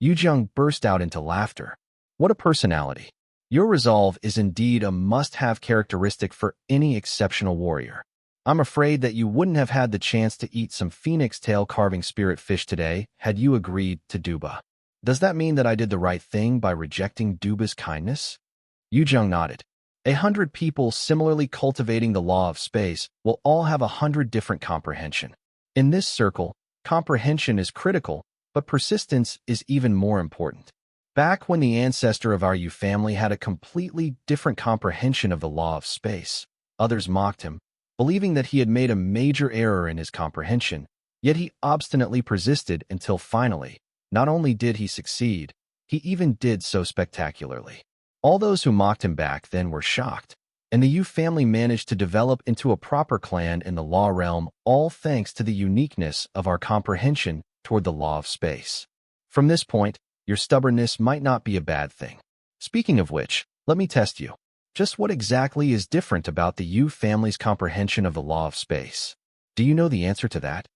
Yujiang burst out into laughter. What a personality. Your resolve is indeed a must-have characteristic for any exceptional warrior. I'm afraid that you wouldn't have had the chance to eat some phoenix tail carving spirit fish today had you agreed to Duba. Does that mean that I did the right thing by rejecting Duba's kindness? Yujiang nodded. 100 people similarly cultivating the law of space will all have 100 different comprehension. In this circle, comprehension is critical, but persistence is even more important. Back when the ancestor of our Yu family had a completely different comprehension of the law of space, others mocked him, believing that he had made a major error in his comprehension, yet he obstinately persisted until finally, not only did he succeed, he even did so spectacularly. All those who mocked him back then were shocked, and the Yu family managed to develop into a proper clan in the law realm, all thanks to the uniqueness of our comprehension toward the law of space. From this point, your stubbornness might not be a bad thing. Speaking of which, let me test you. Just what exactly is different about the Yu family's comprehension of the law of space? Do you know the answer to that?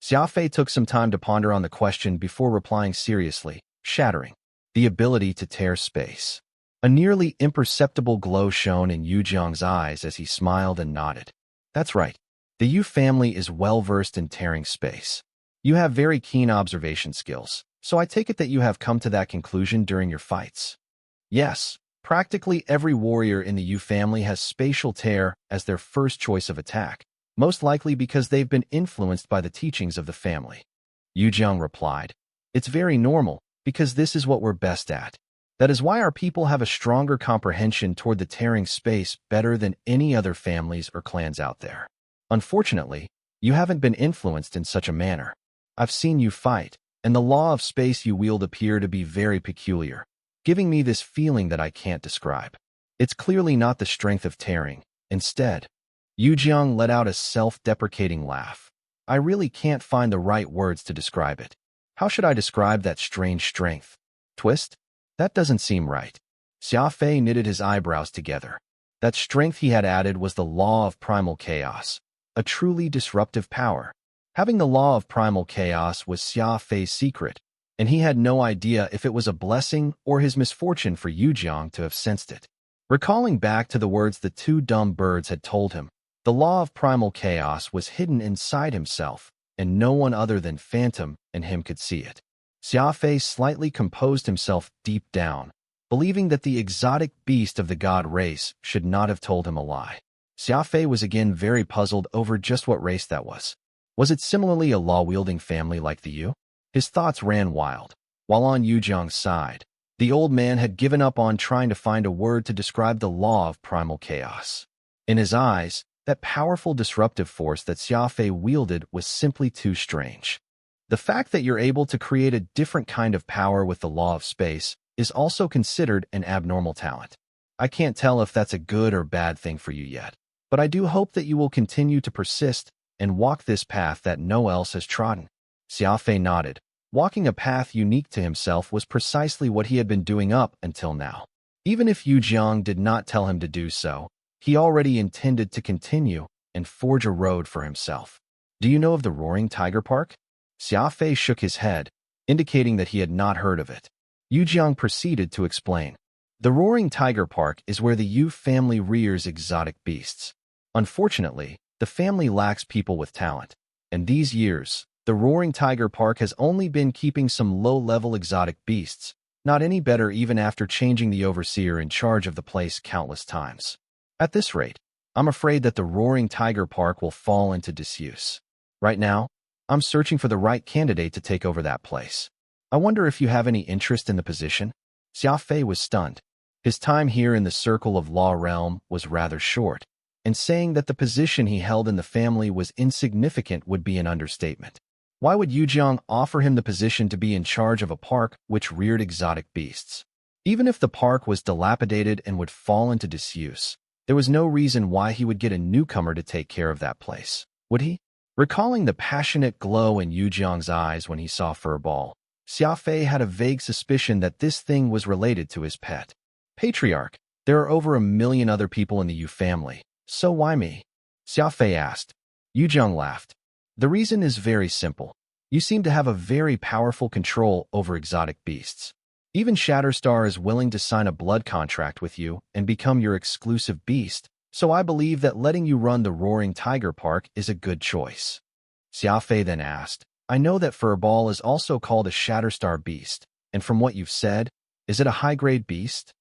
Xia Fei took some time to ponder on the question before replying seriously, shattering. The ability to tear space. A nearly imperceptible glow shone in Yujiang's eyes as he smiled and nodded. That's right. The Yu family is well-versed in tearing space. You have very keen observation skills, so I take it that you have come to that conclusion during your fights. Yes, practically every warrior in the Yu family has spatial tear as their first choice of attack, most likely because they've been influenced by the teachings of the family. Yujiang replied, it's very normal, because this is what we're best at. That is why our people have a stronger comprehension toward the tearing space better than any other families or clans out there. Unfortunately, you haven't been influenced in such a manner. I've seen you fight, and the law of space you wield appear to be very peculiar, giving me this feeling that I can't describe. It's clearly not the strength of tearing. Instead, Yujiang let out a self-deprecating laugh. I really can't find the right words to describe it. How should I describe that strange strength? Twist? That doesn't seem right. Xia Fei knitted his eyebrows together. That strength he had added was the law of primal chaos, a truly disruptive power. Having the law of primal chaos was Xia Fei's secret, and he had no idea if it was a blessing or his misfortune for Yujiang to have sensed it. Recalling back to the words the two dumb birds had told him, the law of primal chaos was hidden inside himself, and no one other than Phantom and him could see it. Xia Fei slightly composed himself deep down, believing that the exotic beast of the god race should not have told him a lie. Xia Fei was again very puzzled over just what race that was. Was it similarly a law-wielding family like the Yu? His thoughts ran wild. While on Yu Jiang's side, the old man had given up on trying to find a word to describe the law of primal chaos. In his eyes, that powerful disruptive force that Xia Fei wielded was simply too strange. The fact that you're able to create a different kind of power with the law of space is also considered an abnormal talent. I can't tell if that's a good or bad thing for you yet, but I do hope that you will continue to persist and walk this path that no one else has trodden. Xia Fei nodded. Walking a path unique to himself was precisely what he had been doing up until now. Even if Yu Jiang did not tell him to do so, he already intended to continue and forge a road for himself. Do you know of the Roaring Tiger Park? Xia Fei shook his head, indicating that he had not heard of it. Yu Jiang proceeded to explain. The Roaring Tiger Park is where the Yu family rears exotic beasts. Unfortunately, the family lacks people with talent, and these years, the Roaring Tiger Park has only been keeping some low-level exotic beasts, not any better even after changing the overseer in charge of the place countless times. At this rate, I'm afraid that the Roaring Tiger Park will fall into disuse. Right now, I'm searching for the right candidate to take over that place. I wonder if you have any interest in the position? Xia Fei was stunned. His time here in the circle of law realm was rather short, and saying that the position he held in the family was insignificant would be an understatement. Why would Yu Jiang offer him the position to be in charge of a park which reared exotic beasts? Even if the park was dilapidated and would fall into disuse, there was no reason why he would get a newcomer to take care of that place, would he? Recalling the passionate glow in Yu Jiang's eyes when he saw Furball, Xia Fei had a vague suspicion that this thing was related to his pet. Patriarch, there are over 1 million other people in the Yu family, so why me? Xia Fei asked. Yu Jiang laughed. The reason is very simple. You seem to have a very powerful control over exotic beasts. Even Shatterstar is willing to sign a blood contract with you and become your exclusive beast, so I believe that letting you run the Roaring Tiger Park is a good choice. Xia Fei then asked, I know that Furball is also called a Shatterstar beast, and from what you've said, is it a high-grade beast?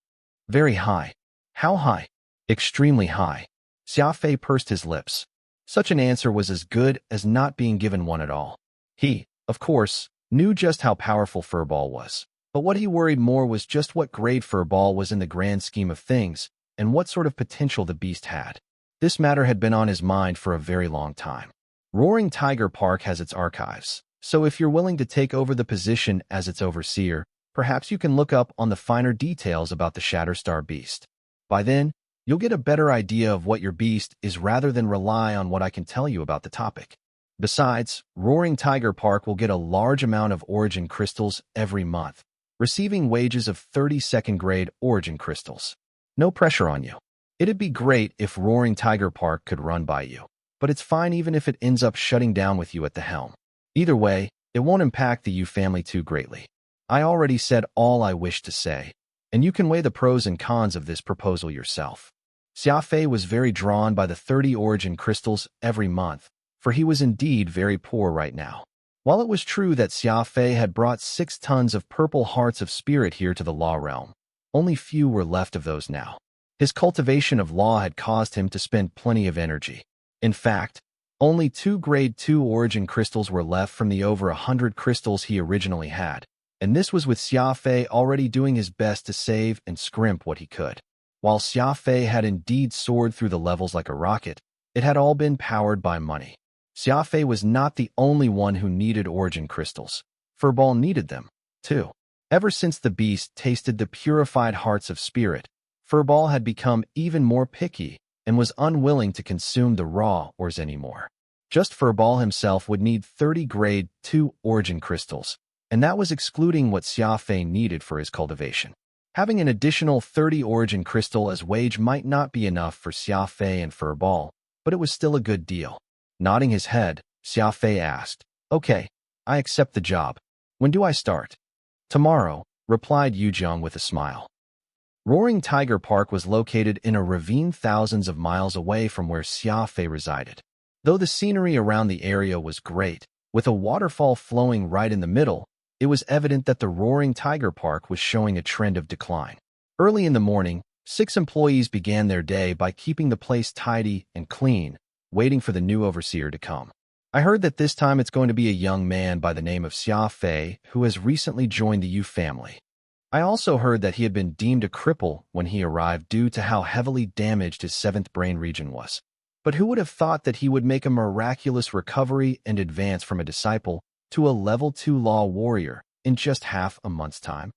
Very high. How high? Extremely high. Xia Fei pursed his lips. Such an answer was as good as not being given one at all. He, of course, knew just how powerful Furball was, but what he worried more was just what grade Furball was in the grand scheme of things, and what sort of potential the beast had. This matter had been on his mind for a very long time. Roaring Tiger Park has its archives, so if you're willing to take over the position as its overseer, perhaps you can look up on the finer details about the Shatterstar beast. By then, you'll get a better idea of what your beast is rather than rely on what I can tell you about the topic. Besides, Roaring Tiger Park will get a large amount of origin crystals every month, receiving wages of 32nd grade origin crystals. No pressure on you. It'd be great if Roaring Tiger Park could run by you, but it's fine even if it ends up shutting down with you at the helm. Either way, it won't impact the Yu family too greatly. I already said all I wish to say, and you can weigh the pros and cons of this proposal yourself. Xia Fei was very drawn by the 30 origin crystals every month, for he was indeed very poor right now. While it was true that Xia Fei had brought 6 tons of purple hearts of spirit here to the law realm, only few were left of those now. His cultivation of law had caused him to spend plenty of energy. In fact, only 2 grade 2 origin crystals were left from the over 100 crystals he originally had, and this was with Xia Fei already doing his best to save and scrimp what he could. While Xia Fei had indeed soared through the levels like a rocket, it had all been powered by money. Xia Fei was not the only one who needed origin crystals. Furball needed them, too. Ever since the beast tasted the purified hearts of spirit, Furball had become even more picky and was unwilling to consume the raw ores anymore. Just Furball himself would need 30 grade 2 origin crystals, and that was excluding what Xia Fei needed for his cultivation. Having an additional 30 origin crystal as wage might not be enough for Xia Fei and Furball, but it was still a good deal. Nodding his head, Xia Fei asked, Okay, I accept the job. When do I start? Tomorrow, replied Yu Jiang with a smile. Roaring Tiger Park was located in a ravine thousands of miles away from where Xia Fei resided. Though the scenery around the area was great, with a waterfall flowing right in the middle, it was evident that the Roaring Tiger Park was showing a trend of decline. Early in the morning, 6 employees began their day by keeping the place tidy and clean, waiting for the new overseer to come. I heard that this time it's going to be a young man by the name of Xia Fei who has recently joined the Yu family. I also heard that he had been deemed a cripple when he arrived due to how heavily damaged his 7th brain region was. But who would have thought that he would make a miraculous recovery and advance from a disciple to a level 2 law warrior in just half a month's time?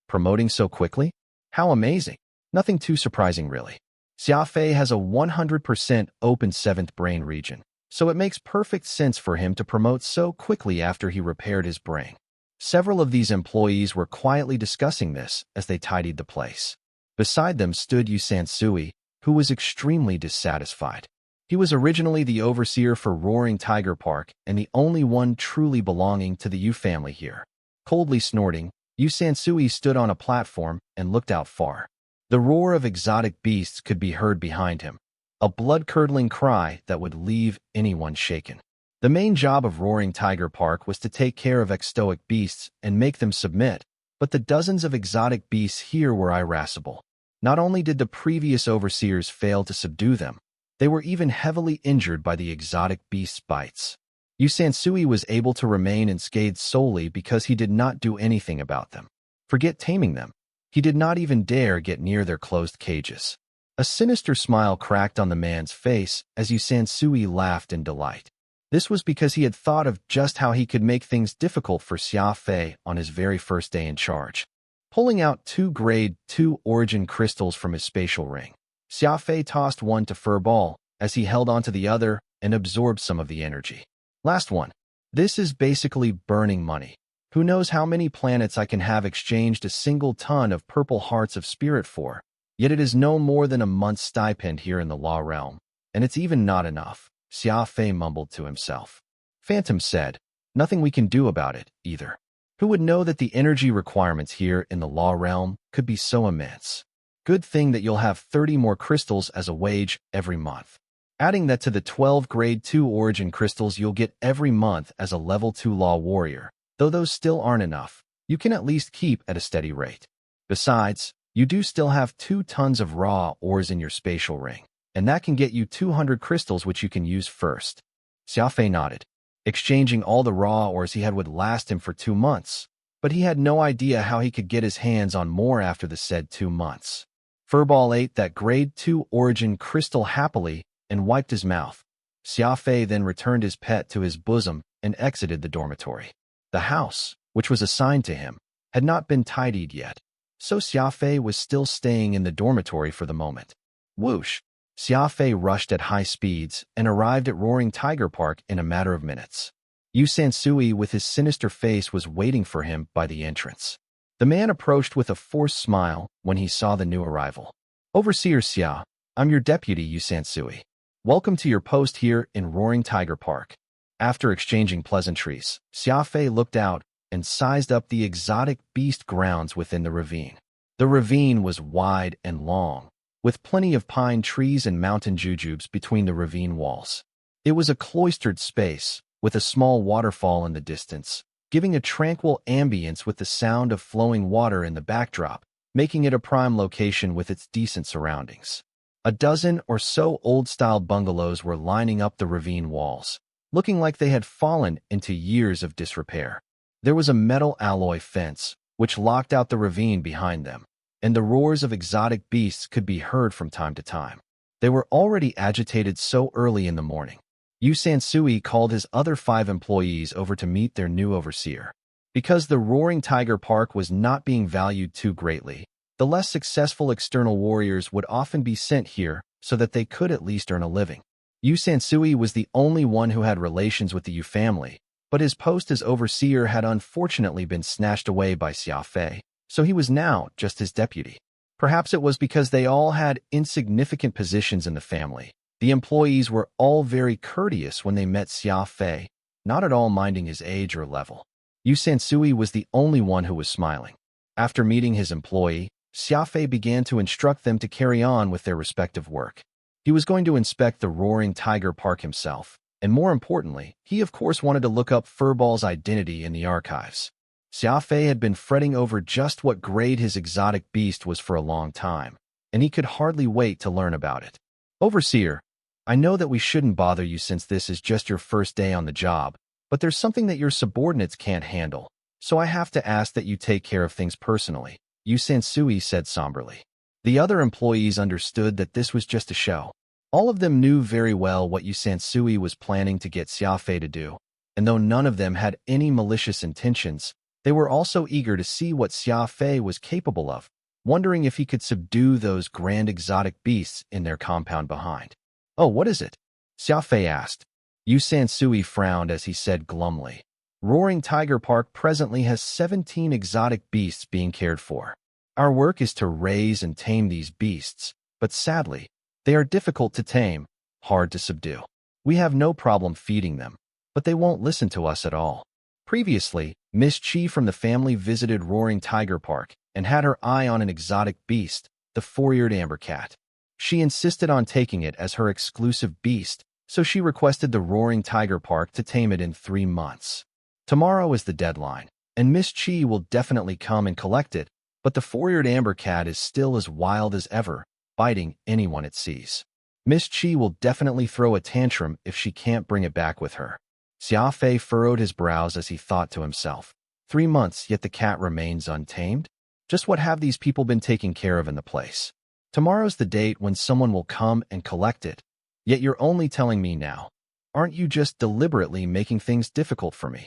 Promoting so quickly? How amazing. Nothing too surprising, really. Xia Fei has a 100% open 7th brain region, so it makes perfect sense for him to promote so quickly after he repaired his brain. Several of these employees were quietly discussing this as they tidied the place. Beside them stood Yu Sansui, who was extremely dissatisfied. He was originally the overseer for Roaring Tiger Park and the only one truly belonging to the Yu family here. Coldly snorting, Yu Sansui stood on a platform and looked out far. The roar of exotic beasts could be heard behind him, a blood-curdling cry that would leave anyone shaken. The main job of Roaring Tiger Park was to take care of exotic beasts and make them submit, but the dozens of exotic beasts here were irascible. Not only did the previous overseers fail to subdue them, they were even heavily injured by the exotic beasts' bites. Yu Sansui was able to remain unscathed solely because he did not do anything about them. Forget taming them. He did not even dare get near their closed cages. A sinister smile cracked on the man's face as Yu Sansui laughed in delight. This was because he had thought of just how he could make things difficult for Xia Fei on his very first day in charge. Pulling out 2 Grade 2 origin crystals from his spatial ring, Xia Fei tossed one to Furball as he held onto the other and absorbed some of the energy. Last one. This is basically burning money. Who knows how many planets I can have exchanged a single ton of purple hearts of spirit for, yet it is no more than a month's stipend here in the law realm, and it's even not enough. Xia Fei mumbled to himself. Phantom said, nothing we can do about it, either. Who would know that the energy requirements here in the law realm could be so immense? Good thing that you'll have 30 more crystals as a wage every month. Adding that to the 12 Grade 2 origin crystals you'll get every month as a level 2 law warrior, though those still aren't enough, you can at least keep at a steady rate. Besides, you do still have 2 tons of raw ores in your spatial ring, and that can get you 200 crystals which you can use first. Xia Fei nodded. Exchanging all the raw ores he had would last him for 2 months, but he had no idea how he could get his hands on more after the said 2 months. Furball ate that Grade 2 origin crystal happily and wiped his mouth. Xia Fei then returned his pet to his bosom and exited the dormitory. The house, which was assigned to him, had not been tidied yet, so Xia Fei was still staying in the dormitory for the moment. Whoosh! Xia Fei rushed at high speeds and arrived at Roaring Tiger Park in a matter of minutes. Yu Sansui, with his sinister face, was waiting for him by the entrance. The man approached with a forced smile when he saw the new arrival. Overseer Xia, I'm your deputy, Yu Sansui. Welcome to your post here in Roaring Tiger Park. After exchanging pleasantries, Xia Fei looked out and sized up the exotic beast grounds within the ravine. The ravine was wide and long, with plenty of pine trees and mountain jujubes between the ravine walls. It was a cloistered space, with a small waterfall in the distance, giving a tranquil ambience with the sound of flowing water in the backdrop, making it a prime location with its decent surroundings. A dozen or so old-style bungalows were lining up the ravine walls, looking like they had fallen into years of disrepair. There was a metal alloy fence, which locked out the ravine behind them, and the roars of exotic beasts could be heard from time to time. They were already agitated so early in the morning. Yu Sansui called his other 5 employees over to meet their new overseer. Because the Roaring Tiger Park was not being valued too greatly, the less successful external warriors would often be sent here so that they could at least earn a living. Yu Sansui was the only one who had relations with the Yu family, but his post as overseer had unfortunately been snatched away by Xia Fei, so he was now just his deputy. Perhaps it was because they all had insignificant positions in the family. The employees were all very courteous when they met Xia Fei, not at all minding his age or level. Yu Sansui was the only one who was smiling. After meeting his employee, Xia Fei began to instruct them to carry on with their respective work. He was going to inspect the Roaring Tiger Park himself, and more importantly, he of course wanted to look up Furball's identity in the archives. Xia Fei had been fretting over just what grade his exotic beast was for a long time, and he could hardly wait to learn about it. Overseer, I know that we shouldn't bother you since this is just your first day on the job, but there's something that your subordinates can't handle, so I have to ask that you take care of things personally, Yu Sansui said somberly. The other employees understood that this was just a show. All of them knew very well what Yu Sansui was planning to get Xia Fei to do, and though none of them had any malicious intentions, they were also eager to see what Xia Fei was capable of, wondering if he could subdue those grand exotic beasts in their compound behind. Oh, what is it? Xia Fei asked. Yu Sansui frowned as he said glumly. Roaring Tiger Park presently has 17 exotic beasts being cared for. Our work is to raise and tame these beasts, but sadly, they are difficult to tame, hard to subdue. We have no problem feeding them, but they won't listen to us at all. Previously, Miss Chi from the family visited Roaring Tiger Park and had her eye on an exotic beast, the four-eared amber cat. She insisted on taking it as her exclusive beast, so she requested the Roaring Tiger Park to tame it in 3 months. Tomorrow is the deadline, and Miss Chi will definitely come and collect it, but the four-eared amber cat is still as wild as ever, biting anyone it sees. Miss Chi will definitely throw a tantrum if she can't bring it back with her. Xia Fei furrowed his brows as he thought to himself. 3 months, yet the cat remains untamed? Just what have these people been taking care of in the place? Tomorrow's the date when someone will come and collect it. Yet you're only telling me now. Aren't you just deliberately making things difficult for me?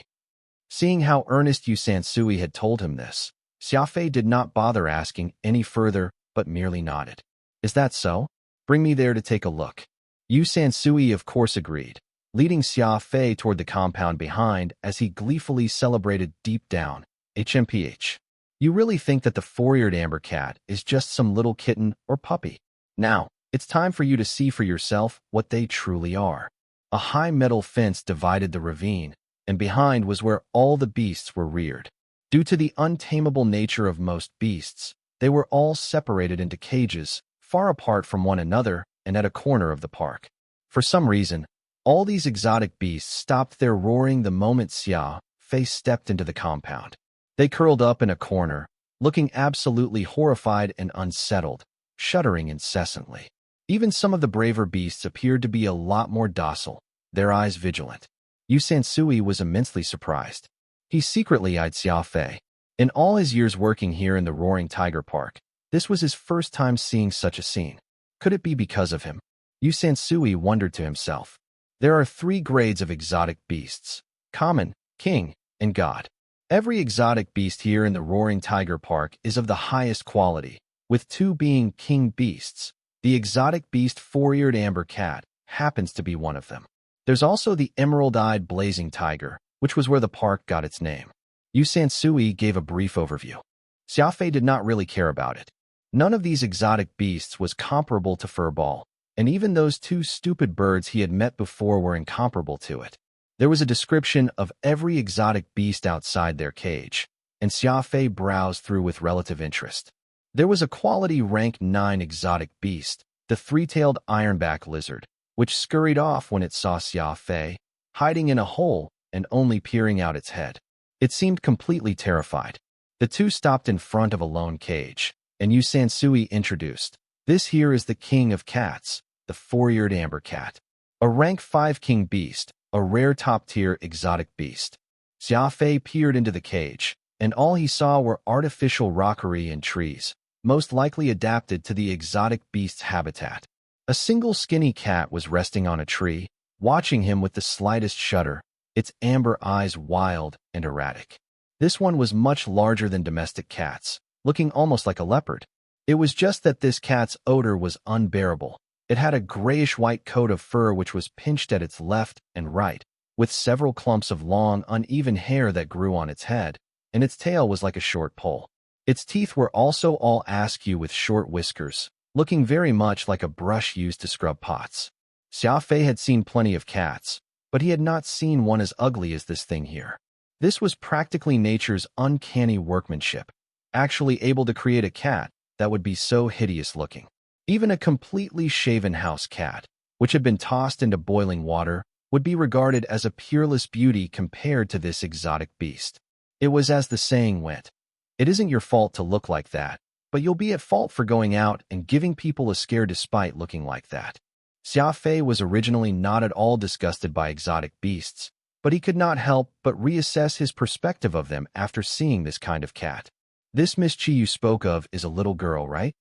Seeing how earnest Yu Sansui had told him this, Xia Fei did not bother asking any further, but merely nodded. Is that so? Bring me there to take a look. Yu Sansui of course agreed, leading Xia Fei toward the compound behind as he gleefully celebrated deep down, HMPH. You really think that the four-eared amber cat is just some little kitten or puppy? Now, it's time for you to see for yourself what they truly are. A high metal fence divided the ravine, and behind was where all the beasts were reared. Due to the untamable nature of most beasts, they were all separated into cages, far apart from one another and at a corner of the park. For some reason, all these exotic beasts stopped their roaring the moment Xia Fei stepped into the compound. They curled up in a corner, looking absolutely horrified and unsettled, shuddering incessantly. Even some of the braver beasts appeared to be a lot more docile, their eyes vigilant. Yu Sansui was immensely surprised. He secretly eyed Xia Fei. In all his years working here in the Roaring Tiger Park, this was his first time seeing such a scene. Could it be because of him? Yu Sansui wondered to himself. There are 3 grades of exotic beasts: common, king, and god. Every exotic beast here in the Roaring Tiger Park is of the highest quality, with 2 being king beasts. The exotic beast four-eared amber cat happens to be one of them. There's also the emerald-eyed blazing tiger, which was where the park got its name. Yu Sansui gave a brief overview. Xia Fei did not really care about it. None of these exotic beasts was comparable to Furball, and even those 2 stupid birds he had met before were incomparable to it. There was a description of every exotic beast outside their cage, and Xia Fei browsed through with relative interest. There was a quality rank 9 exotic beast, the 3-tailed ironback lizard, which scurried off when it saw Xia Fei, hiding in a hole and only peering out its head. It seemed completely terrified. The 2 stopped in front of a lone cage, and Yu Sansui introduced, "This here is the king of cats, the four-eared amber cat. A rank 5 king beast, a rare top-tier exotic beast." Xia Fei peered into the cage, and all he saw were artificial rockery and trees, most likely adapted to the exotic beast's habitat. A single skinny cat was resting on a tree, watching him with the slightest shudder, its amber eyes wild and erratic. This one was much larger than domestic cats, looking almost like a leopard. It was just that this cat's odor was unbearable. It had a grayish-white coat of fur which was pinched at its left and right, with several clumps of long, uneven hair that grew on its head, and its tail was like a short pole. Its teeth were also all askew with short whiskers, looking very much like a brush used to scrub pots. Xia Fei had seen plenty of cats, but he had not seen one as ugly as this thing here. This was practically nature's uncanny workmanship, actually able to create a cat that would be so hideous-looking. Even a completely shaven house cat, which had been tossed into boiling water, would be regarded as a peerless beauty compared to this exotic beast. It was as the saying went. It isn't your fault to look like that, but you'll be at fault for going out and giving people a scare despite looking like that. Xia Fei was originally not at all disgusted by exotic beasts, but he could not help but reassess his perspective of them after seeing this kind of cat. This Miss Chi you spoke of is a little girl, right?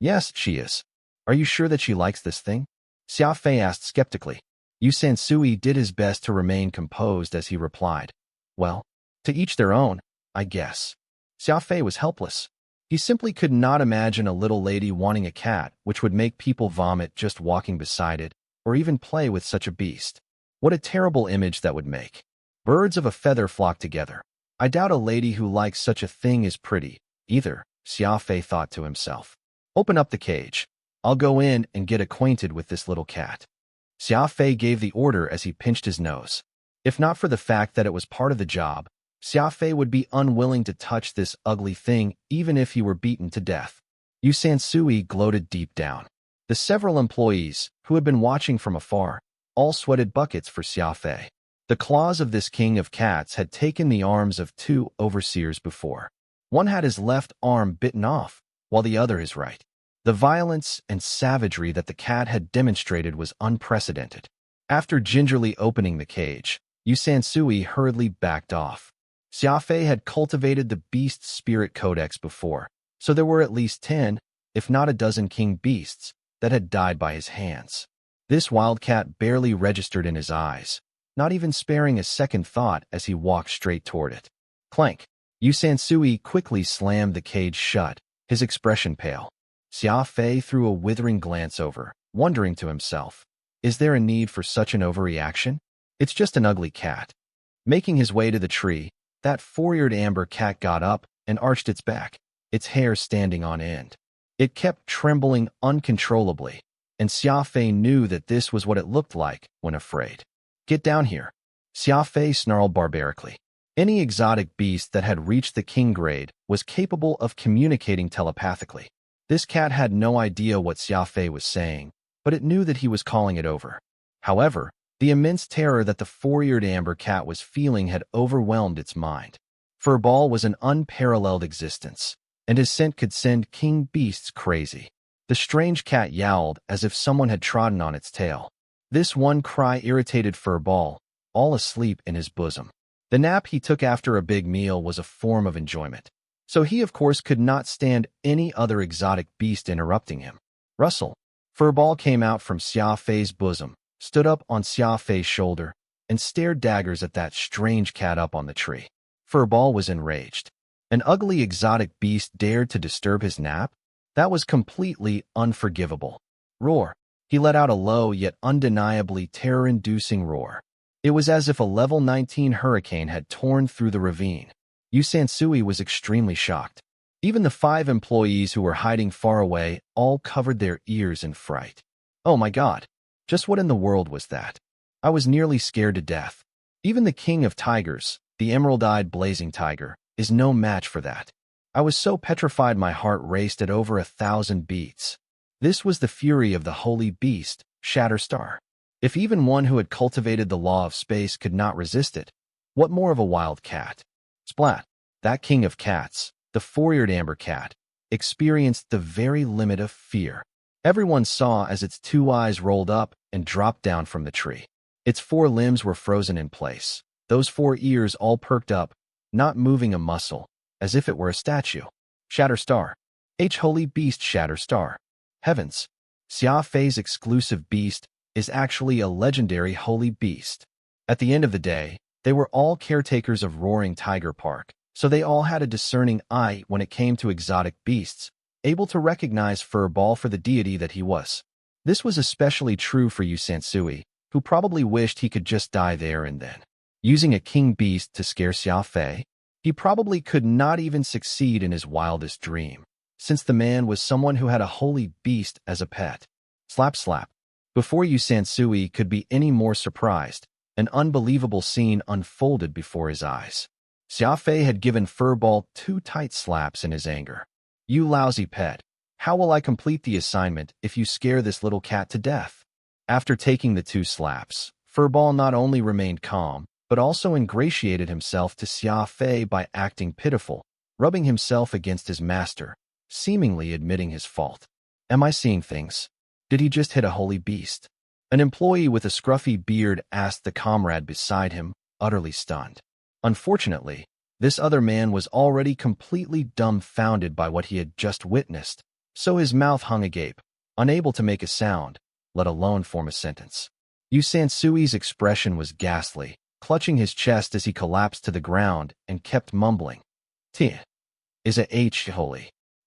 Yes, she is. Are you sure that she likes this thing? Xia Fei asked skeptically. Yu Sansui did his best to remain composed as he replied. Well, to each their own, I guess. Xia Fei was helpless. He simply could not imagine a little lady wanting a cat which would make people vomit just walking beside it, or even play with such a beast. What a terrible image that would make. Birds of a feather flock together. I doubt a lady who likes such a thing is pretty, either, Xia Fei thought to himself. Open up the cage. I'll go in and get acquainted with this little cat. Xia Fei gave the order as he pinched his nose. If not for the fact that it was part of the job, Xia Fei would be unwilling to touch this ugly thing even if he were beaten to death. Yu Sansui gloated deep down. The several employees, who had been watching from afar, all sweated buckets for Xia Fei. The claws of this king of cats had taken the arms of 2 overseers before. One had his left arm bitten off, while the other his right. The violence and savagery that the cat had demonstrated was unprecedented. After gingerly opening the cage, Yu Sansui hurriedly backed off. Xia Fei had cultivated the beast spirit codex before, so there were at least 10, if not a dozen king beasts, that had died by his hands. This wildcat barely registered in his eyes, not even sparing a second thought as he walked straight toward it. Clank! Yu Sansui quickly slammed the cage shut, his expression pale. Xia Fei threw a withering glance over, wondering to himself, is there a need for such an overreaction? It's just an ugly cat. Making his way to the tree, that 4-eared amber cat got up and arched its back, its hair standing on end. It kept trembling uncontrollably, and Xia Fei knew that this was what it looked like when afraid. Get down here. Xia Fei snarled barbarically. Any exotic beast that had reached the king grade was capable of communicating telepathically. This cat had no idea what Xia Fei was saying, but it knew that he was calling it over. However, the immense terror that the 4-eared amber cat was feeling had overwhelmed its mind. Furball was an unparalleled existence, and his scent could send king beasts crazy. The strange cat yowled as if someone had trodden on its tail. This one cry irritated Furball, all asleep in his bosom. The nap he took after a big meal was a form of enjoyment, so he of course could not stand any other exotic beast interrupting him. Russell. Furball came out from Xia Fei's bosom, stood up on Xia Fei's shoulder, and stared daggers at that strange cat up on the tree. Furball was enraged. An ugly exotic beast dared to disturb his nap? That was completely unforgivable. Roar. He let out a low yet undeniably terror-inducing roar. It was as if a level 19 hurricane had torn through the ravine. Yu Sansui was extremely shocked. Even the 5 employees who were hiding far away all covered their ears in fright. Oh my God! Just what in the world was that? I was nearly scared to death. Even the king of tigers, the emerald-eyed blazing tiger, is no match for that. I was so petrified my heart raced at over 1,000 beats. This was the fury of the holy beast, Shatterstar. If even one who had cultivated the law of space could not resist it, what more of a wild cat? Splat! That king of cats, the 4-eared amber cat, experienced the very limit of fear. Everyone saw as its 2 eyes rolled up and dropped down from the tree. Its 4 limbs were frozen in place, those 4 ears all perked up, not moving a muscle, as if it were a statue. Shatterstar. Holy beast Shatterstar. Heavens! Xia Fei's exclusive beast is actually a legendary holy beast. At the end of the day, they were all caretakers of Roaring Tiger Park, so they all had a discerning eye when it came to exotic beasts, able to recognize Furball for the deity that he was. This was especially true for Yu Sansui, who probably wished he could just die there and then. Using a king beast to scare Xia Fei, he probably could not even succeed in his wildest dream, since the man was someone who had a holy beast as a pet. Slap slap. Before Yu Sansui could be any more surprised, an unbelievable scene unfolded before his eyes. Xia Fei had given Furball 2 tight slaps in his anger. You lousy pet. How will I complete the assignment if you scare this little cat to death? After taking the 2 slaps, Furball not only remained calm, but also ingratiated himself to Xia Fei by acting pitiful, rubbing himself against his master, seemingly admitting his fault. Am I seeing things? Did he just hit a holy beast? An employee with a scruffy beard asked the comrade beside him, utterly stunned. Unfortunately, this other man was already completely dumbfounded by what he had just witnessed, so his mouth hung agape, unable to make a sound, let alone form a sentence. Yu Sansui's expression was ghastly, clutching his chest as he collapsed to the ground and kept mumbling. "T is a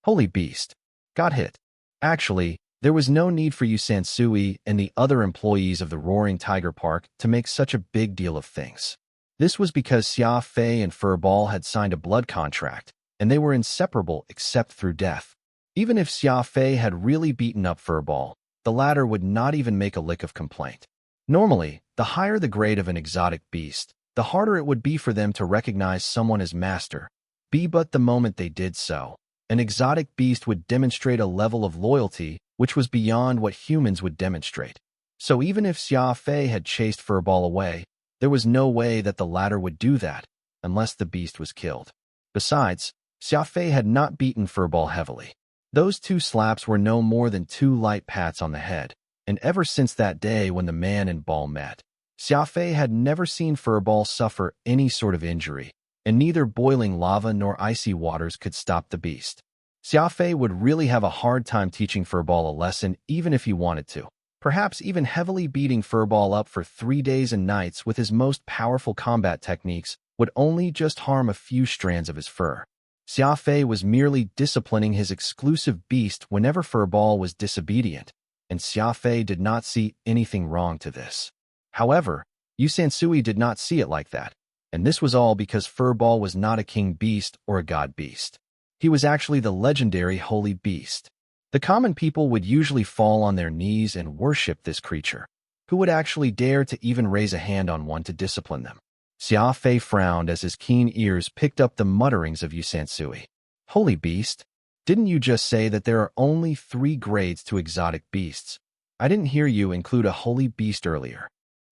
holy beast. Got hit." Actually, there was no need for Yu Sansui and the other employees of the Roaring Tiger Park to make such a big deal of things. This was because Xia Fei and Furball had signed a blood contract, and they were inseparable except through death. Even if Xia Fei had really beaten up Furball, the latter would not even make a lick of complaint. Normally, the higher the grade of an exotic beast, the harder it would be for them to recognize someone as master. But the moment they did so, an exotic beast would demonstrate a level of loyalty which was beyond what humans would demonstrate. So even if Xia Fei had chased Furball away, there was no way that the latter would do that, unless the beast was killed. Besides, Xia Fei had not beaten Furball heavily. Those 2 slaps were no more than 2 light pats on the head, and ever since that day when the man and Ball met, Xia Fei had never seen Furball suffer any sort of injury, and neither boiling lava nor icy waters could stop the beast. Xia Fei would really have a hard time teaching Furball a lesson even if he wanted to. Perhaps even heavily beating Furball up for 3 days and nights with his most powerful combat techniques would only just harm a few strands of his fur. Xia Fei was merely disciplining his exclusive beast whenever Furball was disobedient, and Xia Fei did not see anything wrong to this. However, Yu Sansui did not see it like that, and this was all because Furball was not a king beast or a god beast. He was actually the legendary holy beast. The common people would usually fall on their knees and worship this creature. Who would actually dare to even raise a hand on one to discipline them? Xia Fei frowned as his keen ears picked up the mutterings of Yu Sansui. Holy beast? Didn't you just say that there are only 3 grades to exotic beasts? I didn't hear you include a holy beast earlier.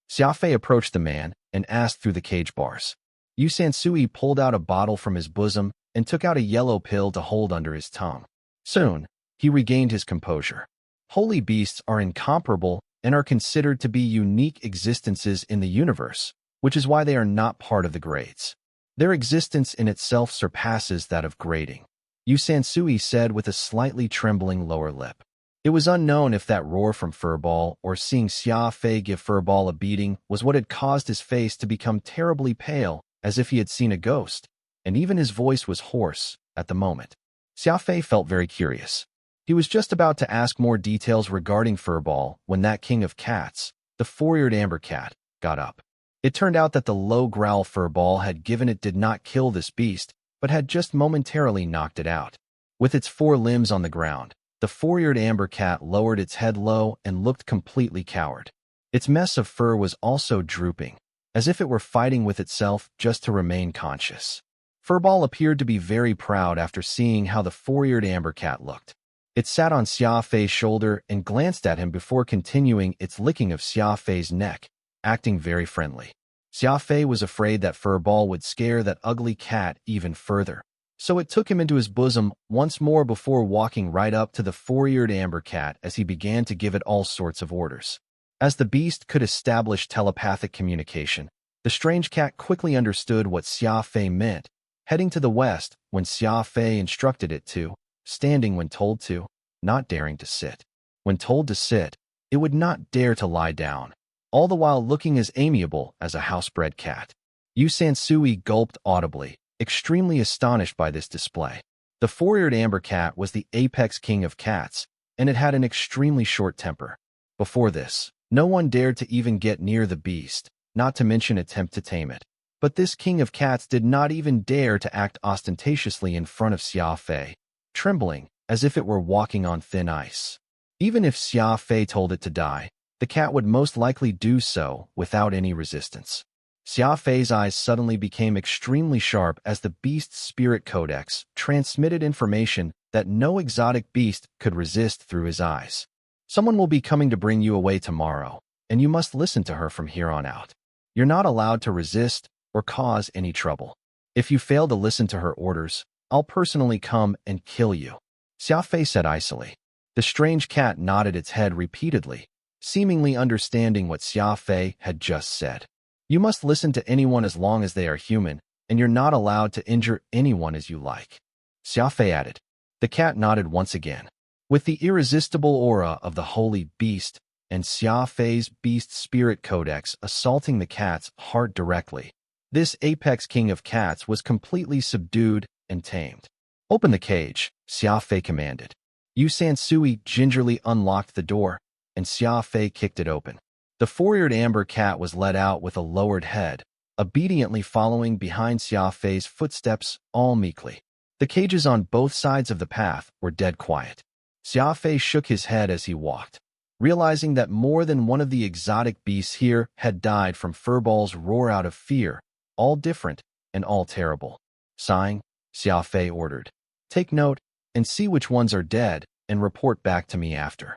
Xia Fei approached the man and asked through the cage bars. Yu Sansui pulled out a bottle from his bosom and took out a yellow pill to hold under his tongue. Soon, he regained his composure. Holy beasts are incomparable and are considered to be unique existences in the universe, which is why they are not part of the grades. Their existence in itself surpasses that of grading, Yu Sansui said with a slightly trembling lower lip. It was unknown if that roar from Furball or seeing Xia Fei give Furball a beating was what had caused his face to become terribly pale, as if he had seen a ghost, and even his voice was hoarse at the moment. Xia Fei felt very curious. He was just about to ask more details regarding Furball when that king of cats, the 4-eared amber cat, got up. It turned out that the low growl Furball had given it did not kill this beast, but had just momentarily knocked it out. With its 4 limbs on the ground, the 4-eared amber cat lowered its head low and looked completely cowed. Its mess of fur was also drooping, as if it were fighting with itself just to remain conscious. Furball appeared to be very proud after seeing how the 4-eared amber cat looked. It sat on Xia Fei's shoulder and glanced at him before continuing its licking of Xia Fei's neck, acting very friendly. Xia Fei was afraid that Furball would scare that ugly cat even further, so it took him into his bosom once more before walking right up to the 4-eared amber cat as he began to give it all sorts of orders. As the beast could establish telepathic communication, the strange cat quickly understood what Xia Fei meant, heading to the west when Xia Fei instructed it to, standing when told to, not daring to sit. When told to sit, it would not dare to lie down, all the while looking as amiable as a housebred cat. Yu Sansui gulped audibly, extremely astonished by this display. The 4-eared amber cat was the apex king of cats, and it had an extremely short temper. Before this, no one dared to even get near the beast, not to mention attempt to tame it. But this king of cats did not even dare to act ostentatiously in front of Xia Fei, trembling as if it were walking on thin ice. Even if Xia Fei told it to die, the cat would most likely do so without any resistance. Xia Fei's eyes suddenly became extremely sharp as the beast's spirit codex transmitted information that no exotic beast could resist through his eyes. Someone will be coming to bring you away tomorrow, and you must listen to her from here on out. You're not allowed to resist or cause any trouble. If you fail to listen to her orders, I'll personally come and kill you," Xia Fei said icily. The strange cat nodded its head repeatedly, seemingly understanding what Xia Fei had just said. "You must listen to anyone as long as they are human, and you're not allowed to injure anyone as you like," Xia Fei added. The cat nodded once again. With the irresistible aura of the holy beast and Xia Fei's beast spirit codex assaulting the cat's heart directly, this apex king of cats was completely subdued and tamed. "Open the cage," Xia Fei commanded. Yu Sansui gingerly unlocked the door, and Xia Fei kicked it open. The four-eared amber cat was let out with a lowered head, obediently following behind Xia Fei's footsteps all meekly. The cages on both sides of the path were dead quiet. Xia Fei shook his head as he walked, realizing that more than one of the exotic beasts here had died from Furball's roar out of fear, all different and all terrible. Sighing, Xia Fei ordered, "Take note and see which ones are dead and report back to me after."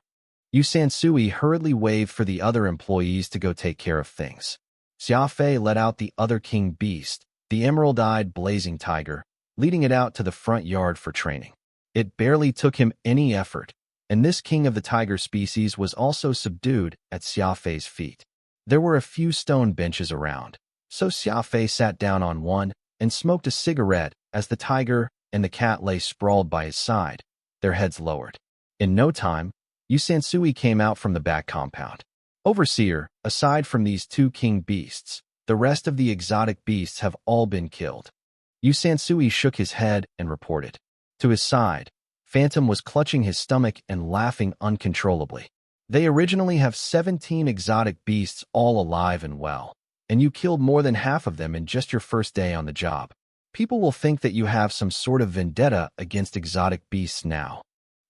Yu Sansui hurriedly waved for the other employees to go take care of things. Xia Fei let out the other king beast, the emerald-eyed blazing tiger, leading it out to the front yard for training. It barely took him any effort, and this king of the tiger species was also subdued at Xia Fei's feet. There were a few stone benches around, so Xia Fei sat down on one and smoked a cigarette as the tiger and the cat lay sprawled by his side, their heads lowered. In no time, Yu Sansui came out from the back compound. "Overseer, aside from these two king beasts, the rest of the exotic beasts have all been killed." Yu Sansui shook his head and reported. To his side, Phantom was clutching his stomach and laughing uncontrollably. "They originally have 17 exotic beasts all alive and well, and you killed more than half of them in just your first day on the job. People will think that you have some sort of vendetta against exotic beasts now."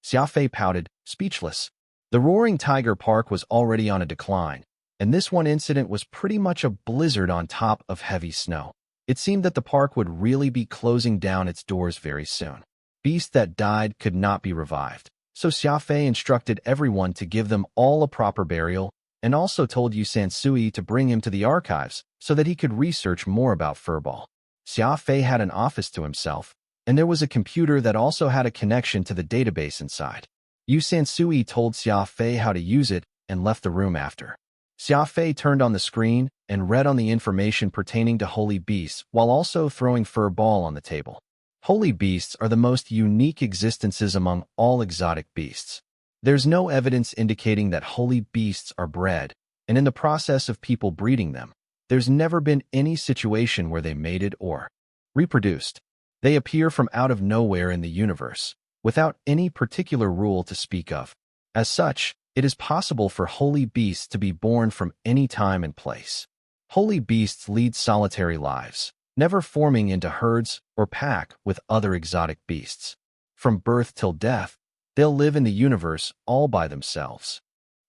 Xia Fei pouted, speechless. The Roaring Tiger Park was already on a decline, and this one incident was pretty much a blizzard on top of heavy snow. It seemed that the park would really be closing down its doors very soon. Beasts that died could not be revived, so Xia Fei instructed everyone to give them all a proper burial and also told Yu Sansui to bring him to the archives so that he could research more about Furball. Xia Fei had an office to himself, and there was a computer that also had a connection to the database inside. Yu Sansui told Xia Fei how to use it and left the room after. Xia Fei turned on the screen and read on the information pertaining to holy beasts while also throwing Furball on the table. Holy beasts are the most unique existences among all exotic beasts. There's no evidence indicating that holy beasts are bred, and in the process of people breeding them, there's never been any situation where they mated or reproduced. They appear from out of nowhere in the universe, without any particular rule to speak of. As such, it is possible for holy beasts to be born from any time and place. Holy beasts lead solitary lives, never forming into herds or pack with other exotic beasts. From birth till death, they'll live in the universe all by themselves.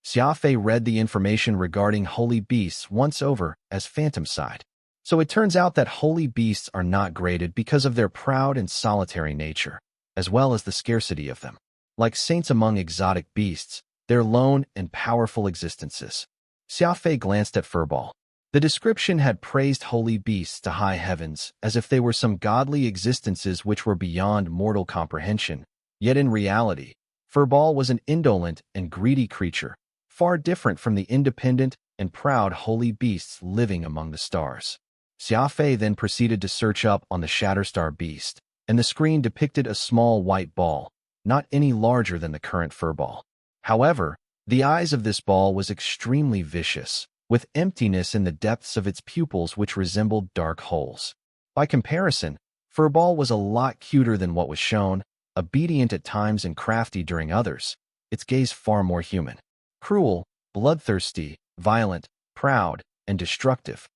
Xia Fei read the information regarding holy beasts once over as Phantom sighed. So it turns out that holy beasts are not graded because of their proud and solitary nature, as well as the scarcity of them. Like saints among exotic beasts, they're lone and powerful existences. Xia Fei glanced at Furball. The description had praised holy beasts to high heavens as if they were some godly existences which were beyond mortal comprehension. Yet in reality, Furball was an indolent and greedy creature, far different from the independent and proud holy beasts living among the stars. Xia Fei then proceeded to search up on the Shatterstar beast, and the screen depicted a small white ball, not any larger than the current Furball. However, the eyes of this ball was extremely vicious, with emptiness in the depths of its pupils which resembled dark holes. By comparison, Furball was a lot cuter than what was shown, obedient at times and crafty during others, its gaze far more human. Cruel, bloodthirsty, violent, proud, and destructive.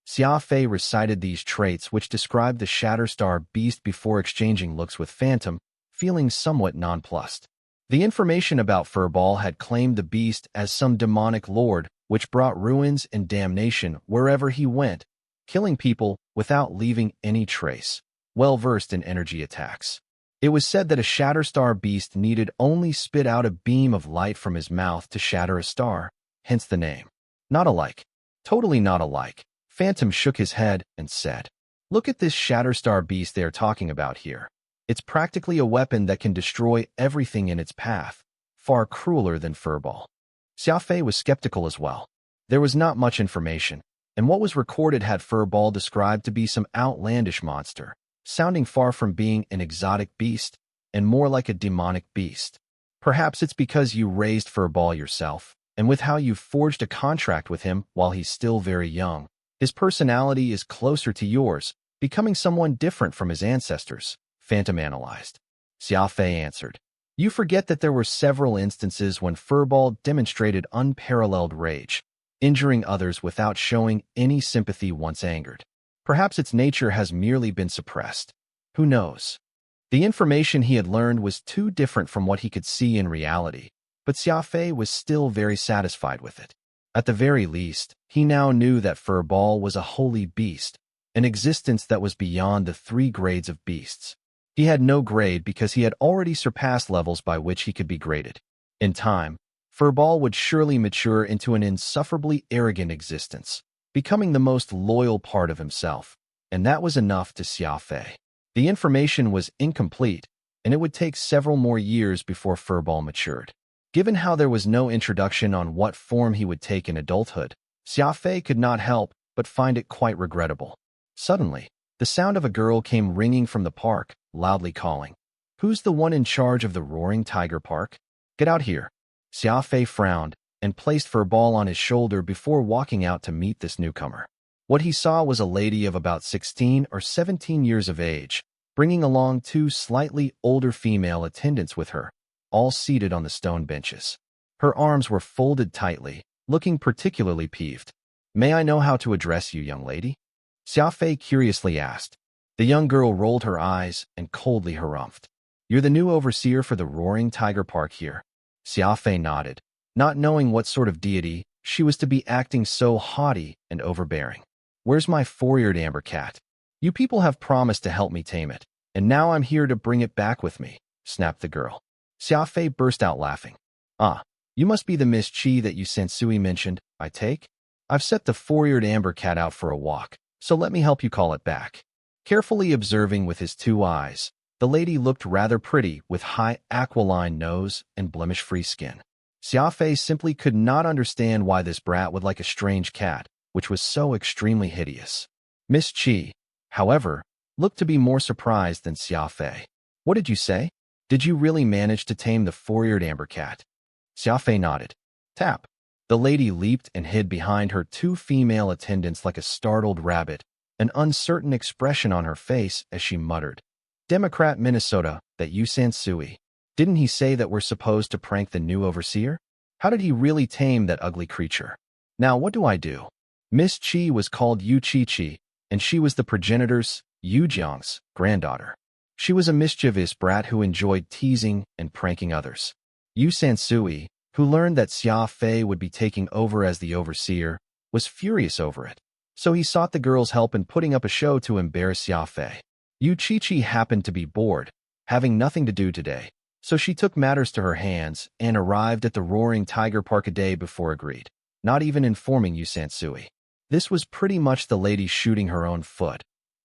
Xia Fei recited these traits which described the Shatterstar beast before exchanging looks with Phantom, feeling somewhat nonplussed. The information about Furball had claimed the beast as some demonic lord which brought ruins and damnation wherever he went, killing people without leaving any trace, well-versed in energy attacks. It was said that a Shatterstar beast needed only spit out a beam of light from his mouth to shatter a star, hence the name. Not alike. Totally not alike. Phantom shook his head and said, "Look at this Shatterstar beast they are talking about here. It's practically a weapon that can destroy everything in its path, far crueler than Furball." Xia Fei was skeptical as well. There was not much information, and what was recorded had Furball described to be some outlandish monster, sounding far from being an exotic beast and more like a demonic beast. Perhaps it's because you raised Furball yourself, and with how you forged a contract with him while he's still very young, his personality is closer to yours, becoming someone different from his ancestors, Phantom analyzed. Xia Fei answered, "You forget that there were several instances when Furball demonstrated unparalleled rage, injuring others without showing any sympathy once angered. Perhaps its nature has merely been suppressed. Who knows?" The information he had learned was too different from what he could see in reality, but Xia Fei was still very satisfied with it. At the very least, he now knew that Furball was a holy beast, an existence that was beyond the 3 grades of beasts. He had no grade because he had already surpassed levels by which he could be graded. In time, Furball would surely mature into an insufferably arrogant existence, becoming the most loyal part of himself, and that was enough to Xia Fei. The information was incomplete, and it would take several more years before Furball matured. Given how there was no introduction on what form he would take in adulthood, Xia Fei could not help but find it quite regrettable. Suddenly, the sound of a girl came ringing from the park, loudly calling, "Who's the one in charge of the Roaring Tiger Park? Get out here." Xia Fei frowned and placed Furball on his shoulder before walking out to meet this newcomer. What he saw was a lady of about 16 or 17 years of age, bringing along 2 slightly older female attendants with her, all seated on the stone benches. Her arms were folded tightly, looking particularly peeved. "May I know how to address you, young lady?" Xia Fei curiously asked. The young girl rolled her eyes and coldly harumphed. "You're the new overseer for the Roaring Tiger Park here?" Xia Fei nodded, not knowing what sort of deity she was to be acting so haughty and overbearing. "Where's my 4-eared amber cat? You people have promised to help me tame it, and now I'm here to bring it back with me," snapped the girl. Xia Fei burst out laughing. "Ah, you must be the Miss Chi that you Sansui mentioned, I take? I've set the 4-eared amber cat out for a walk, so let me help you call it back." Carefully observing with his 2 eyes, the lady looked rather pretty with high aquiline nose and blemish-free skin. Xia Fei simply could not understand why this brat would like a strange cat, which was so extremely hideous. Miss Chi, however, looked to be more surprised than Xia Fei. "What did you say? Did you really manage to tame the 4-eared amber cat?" Xia Fei nodded. Tap. The lady leaped and hid behind her 2 female attendants like a startled rabbit, an uncertain expression on her face as she muttered, "Democrat Minnesota, that you Sansui. Didn't he say that we're supposed to prank the new overseer? How did he really tame that ugly creature? Now what do I do?" Miss Chi was called Yu Chi-Chi, and she was the progenitor's, Yu Jiang's, granddaughter. She was a mischievous brat who enjoyed teasing and pranking others. Yu Sansui, who learned that Xia Fei would be taking over as the overseer, was furious over it, so he sought the girl's help in putting up a show to embarrass Xia Fei. Yu Chi-Chi happened to be bored, having nothing to do today, so she took matters to her hands and arrived at the Roaring Tiger Park a day before agreed, not even informing Yu Sansui. This was pretty much the lady shooting her own foot.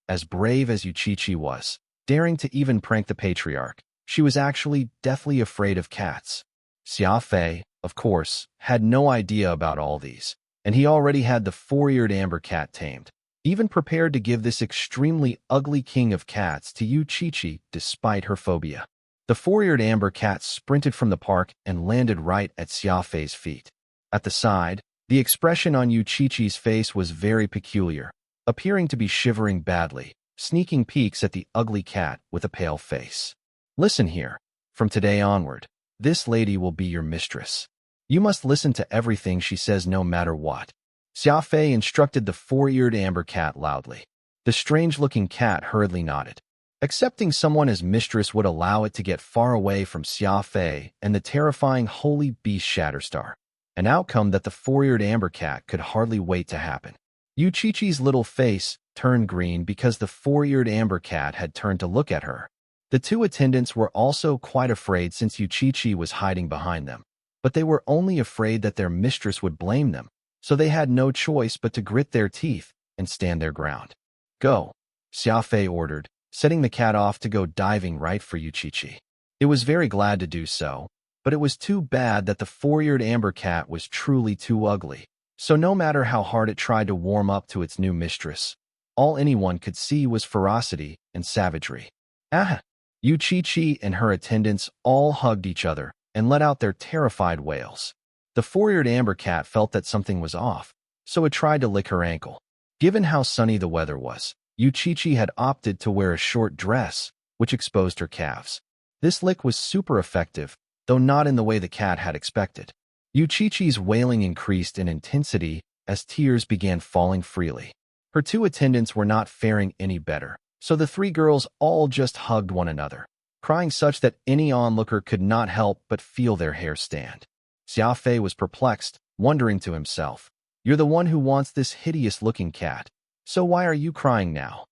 As brave as Yu Chi-Chi was, daring to even prank the patriarch, she was actually deathly afraid of cats. Xia Fei, of course, had no idea about all these, and he already had the 4-eared amber cat tamed, even prepared to give this extremely ugly king of cats to Yu Chi-Chi despite her phobia. The 4-eared amber cat sprinted from the park and landed right at Xia Fei's feet. At the side, the expression on Yu Chi-Chi's face was very peculiar, appearing to be shivering badly, sneaking peeks at the ugly cat with a pale face. "Listen here. From today onward, this lady will be your mistress. You must listen to everything she says no matter what." Xia Fei instructed the 4-eared amber cat loudly. The strange-looking cat hurriedly nodded. Accepting someone as mistress would allow it to get far away from Xia Fei and the terrifying holy beast Shatterstar, an outcome that the 4-eared amber cat could hardly wait to happen. Yu Chi-Chi's little face turned green because the 4-eared amber cat had turned to look at her. The 2 attendants were also quite afraid since Yu Chi-Chi was hiding behind them, but they were only afraid that their mistress would blame them, so they had no choice but to grit their teeth and stand their ground. Go, Xia Fei ordered, setting the cat off to go diving right for Yuqiqi. It was very glad to do so, but it was too bad that the four-eared amber cat was truly too ugly. So no matter how hard it tried to warm up to its new mistress, all anyone could see was ferocity and savagery. Ah! Yuqiqi and her attendants all hugged each other and let out their terrified wails. The four-eared amber cat felt that something was off, so it tried to lick her ankle. Given how sunny the weather was, Yuqiqi had opted to wear a short dress, which exposed her calves. This lick was super effective, though not in the way the cat had expected. Yuqiqi's wailing increased in intensity as tears began falling freely. Her two attendants were not faring any better, so the three girls all just hugged one another, crying such that any onlooker could not help but feel their hair stand. Xia Fei was perplexed, wondering to himself, "You're the one who wants this hideous-looking cat, so why are you crying now?"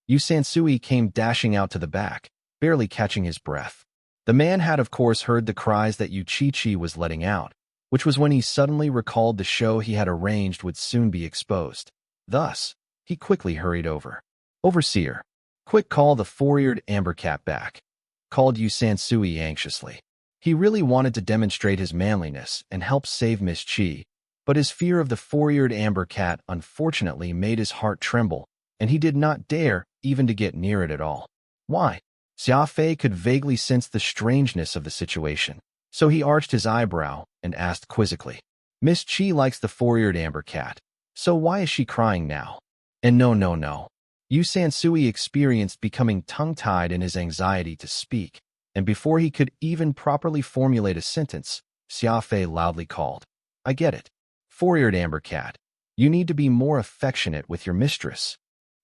Yu Sansui came dashing out to the back, barely catching his breath. The man had of course heard the cries that Yuqiqi was letting out, which was when he suddenly recalled the show he had arranged would soon be exposed. Thus, he quickly hurried over. "Overseer, quick, call the four-eared amber cat back," called Yu Sansui anxiously. He really wanted to demonstrate his manliness and help save Miss Chi, but his fear of the four-eared amber cat unfortunately made his heart tremble, and he did not dare even to get near it at all. Why? Xia Fei could vaguely sense the strangeness of the situation, so he arched his eyebrow and asked quizzically, "Miss Chi likes the four-eared amber cat, so why is she crying now?" And no. Yu Sansui experienced becoming tongue-tied in his anxiety to speak, and before he could even properly formulate a sentence, Xia Fei loudly called, "I get it. Four-eared amber cat, you need to be more affectionate with your mistress."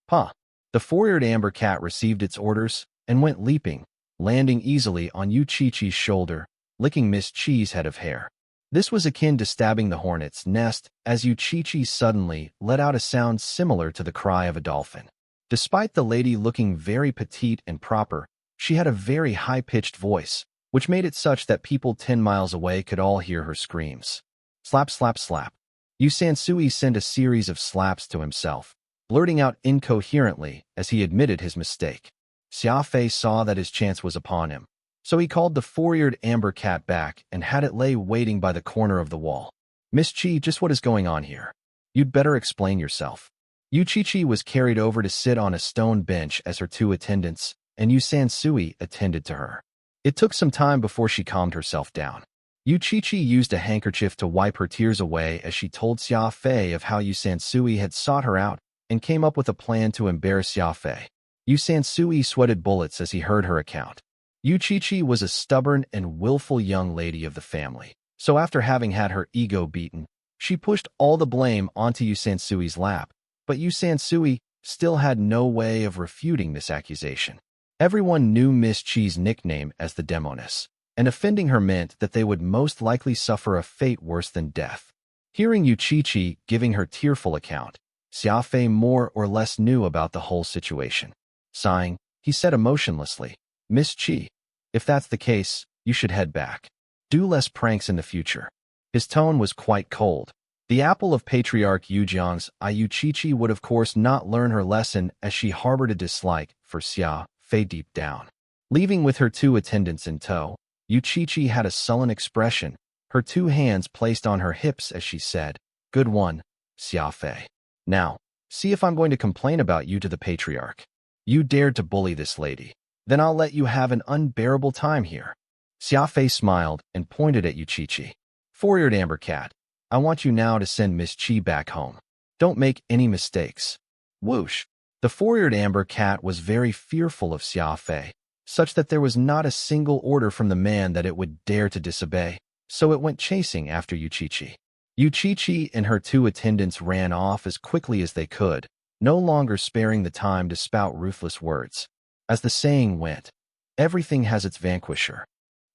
"Huh." The four-eared amber cat received its orders and went leaping, landing easily on Yuqiqi's shoulder, licking Miss Chi's head of hair. This was akin to stabbing the hornet's nest, as Yuqiqi suddenly let out a sound similar to the cry of a dolphin. Despite the lady looking very petite and proper, she had a very high-pitched voice, which made it such that people 10 miles away could all hear her screams. Slap, slap, slap. Yu Sansui sent a series of slaps to himself, blurting out incoherently as he admitted his mistake. Xia Fei saw that his chance was upon him, so he called the four-eared amber cat back and had it lay waiting by the corner of the wall. "Miss Chi, just what is going on here? You'd better explain yourself." Yuqiqi was carried over to sit on a stone bench as her two attendants, and Yu Sansui attended to her. It took some time before she calmed herself down. Yuqiqi used a handkerchief to wipe her tears away as she told Xia Fei of how Yu Sansui had sought her out and came up with a plan to embarrass Xia Fei. Yu Sansui sweated bullets as he heard her account. Yuqiqi was a stubborn and willful young lady of the family, so after having had her ego beaten, she pushed all the blame onto Yu Sansui's lap, but Yu Sansui still had no way of refuting this accusation. Everyone knew Miss Chi's nickname as the Demoness, and offending her meant that they would most likely suffer a fate worse than death. Hearing Yuqiqi giving her tearful account, Xia Fei more or less knew about the whole situation. Sighing, he said emotionlessly, "Miss Chi, if that's the case, you should head back. Do less pranks in the future." His tone was quite cold. The apple of Patriarch Yujiang's eye, Yuqiqi would of course not learn her lesson as she harbored a dislike for Xia Fei deep down. Leaving with her two attendants in tow, Yuqiqi had a sullen expression, her two hands placed on her hips as she said, "Good one, Xia Fei. Now, see if I'm going to complain about you to the Patriarch. You dared to bully this lady. Then I'll let you have an unbearable time here." Xia Fei smiled and pointed at Yuqiqi. "Four-eared amber cat, I want you now to send Miss Chi back home. Don't make any mistakes." Whoosh! The four-eared amber cat was very fearful of Xia Fei, such that there was not a single order from the man that it would dare to disobey, so it went chasing after Yuqiqi. Yuqiqi and her two attendants ran off as quickly as they could, no longer sparing the time to spout ruthless words. As the saying went, everything has its vanquisher.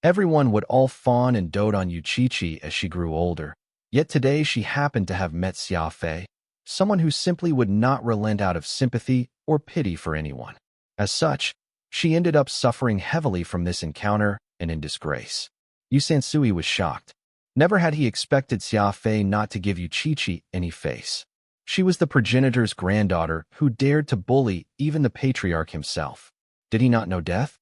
Everyone would all fawn and dote on Yuqiqi as she grew older, yet today she happened to have met Xia Fei, someone who simply would not relent out of sympathy or pity for anyone. As such, she ended up suffering heavily from this encounter and in disgrace. Yu Sansui was shocked. Never had he expected Xia Fei not to give Yuqiqi any face. She was the progenitor's granddaughter who dared to bully even the patriarch himself. Did he not know death?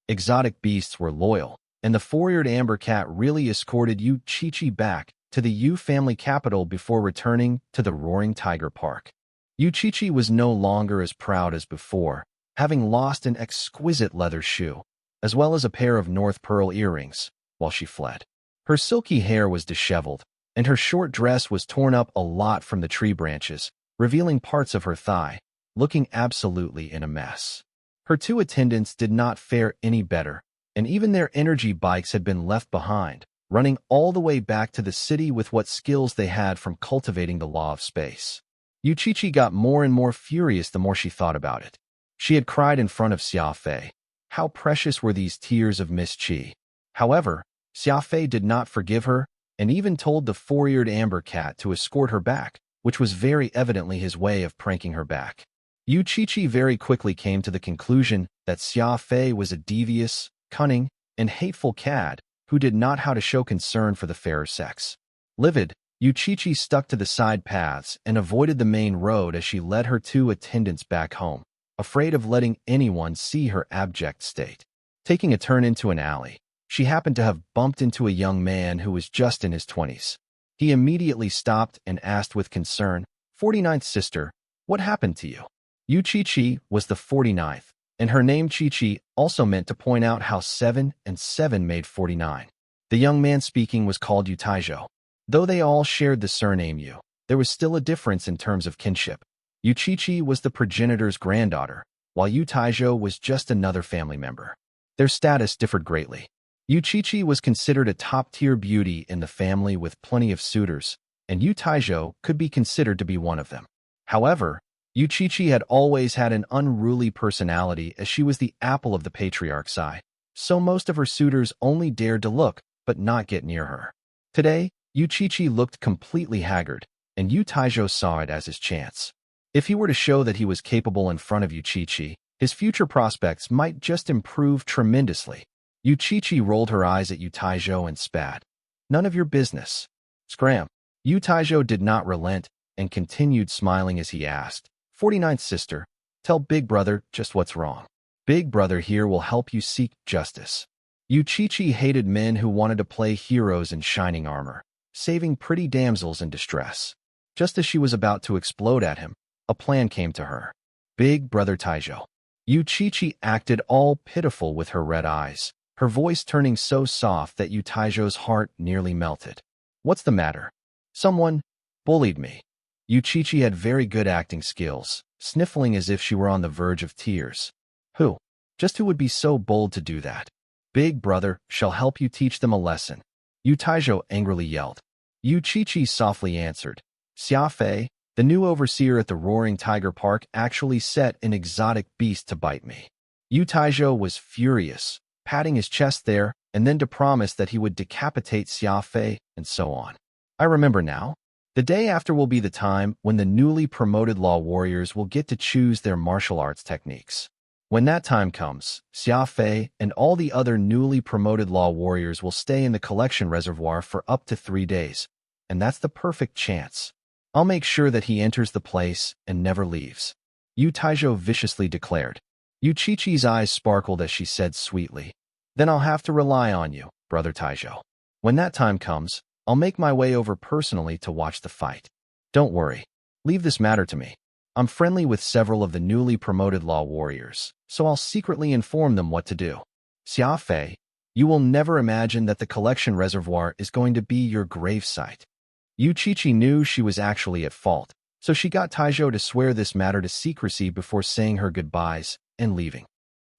Exotic beasts were loyal, and the four-eared amber cat really escorted Yu Chi-Chi back to the Yu family capital before returning to the Roaring Tiger Park. Yu Chi-Chi was no longer as proud as before, having lost an exquisite leather shoe, as well as a pair of North Pearl earrings, while she fled. Her silky hair was disheveled, and her short dress was torn up a lot from the tree branches, revealing parts of her thigh, looking absolutely in a mess. Her two attendants did not fare any better, and even their energy bikes had been left behind, running all the way back to the city with what skills they had from cultivating the law of space. Yu Chi-Chi got more and more furious the more she thought about it. She had cried in front of Xia Fei. How precious were these tears of Miss Chi. However, Xia Fei did not forgive her, and even told the four-eared amber cat to escort her back, which was very evidently his way of pranking her back. Yu Chi-Chi very quickly came to the conclusion that Xia Fei was a devious, cunning, and hateful cad who did not know how to show concern for the fairer sex. Livid, Yu Chi-Chi stuck to the side paths and avoided the main road as she led her two attendants back home, afraid of letting anyone see her abject state. Taking a turn into an alley, she happened to have bumped into a young man who was just in his 20s. He immediately stopped and asked with concern, "49th sister, what happened to you?" Yu Chi-Chi was the 49th, and her name Chi-Chi also meant to point out how 7 and 7 made 49. The young man speaking was called Yu Taizhou. Though they all shared the surname Yu, there was still a difference in terms of kinship. Yu Chi-Chi was the progenitor's granddaughter, while Yu Taizhou was just another family member. Their status differed greatly. Yu Chi-Chi was considered a top-tier beauty in the family with plenty of suitors, and Yu Taizhou could be considered to be one of them. However, Yu Chi-Chi had always had an unruly personality as she was the apple of the patriarch's eye, so most of her suitors only dared to look but not get near her. Today, Yu Chi-Chi looked completely haggard, and Yu Taizhou saw it as his chance. If he were to show that he was capable in front of Yu Chi-Chi, his future prospects might just improve tremendously. Yu Chi-Chi rolled her eyes at Yu Taizhou and spat. "None of your business." Scram. Yu Taizhou did not relent and continued smiling as he asked, "49th sister, tell Big Brother just what's wrong. Big Brother here will help you seek justice." Yu Chi-Chi hated men who wanted to play heroes in shining armor, saving pretty damsels in distress. Just as she was about to explode at him, a plan came to her. "Big Brother Taizhou." Yu Chi-Chi acted all pitiful with her red eyes, her voice turning so soft that Yu Taizhou's heart nearly melted. "What's the matter?" "Someone bullied me." Yu Chi-Chi had very good acting skills, sniffling as if she were on the verge of tears. "Who? Just who would be so bold to do that?" "Big Brother shall help you teach them a lesson," Yu Taizhou angrily yelled. Yu Chi-Chi softly answered, "Xia Fei, the new overseer at the Roaring Tiger Park, actually set an exotic beast to bite me." Yu Taizhou was furious, patting his chest there, and then to promise that he would decapitate Xia Fei, and so on. "I remember now. The day after will be the time when the newly promoted law warriors will get to choose their martial arts techniques. When that time comes, Xia Fei and all the other newly promoted law warriors will stay in the collection reservoir for up to 3 days, and that's the perfect chance. I'll make sure that he enters the place and never leaves," Yu Taizhou viciously declared. Yu Chi-Chi's eyes sparkled as she said sweetly, "Then I'll have to rely on you, Brother Taizhou. When that time comes, I'll make my way over personally to watch the fight. Don't worry. Leave this matter to me. I'm friendly with several of the newly promoted law warriors, so I'll secretly inform them what to do. Xia Fei, you will never imagine that the collection reservoir is going to be your gravesite." Yu Chi-Chi knew she was actually at fault, so she got Taizhou to swear this matter to secrecy before saying her goodbyes and leaving.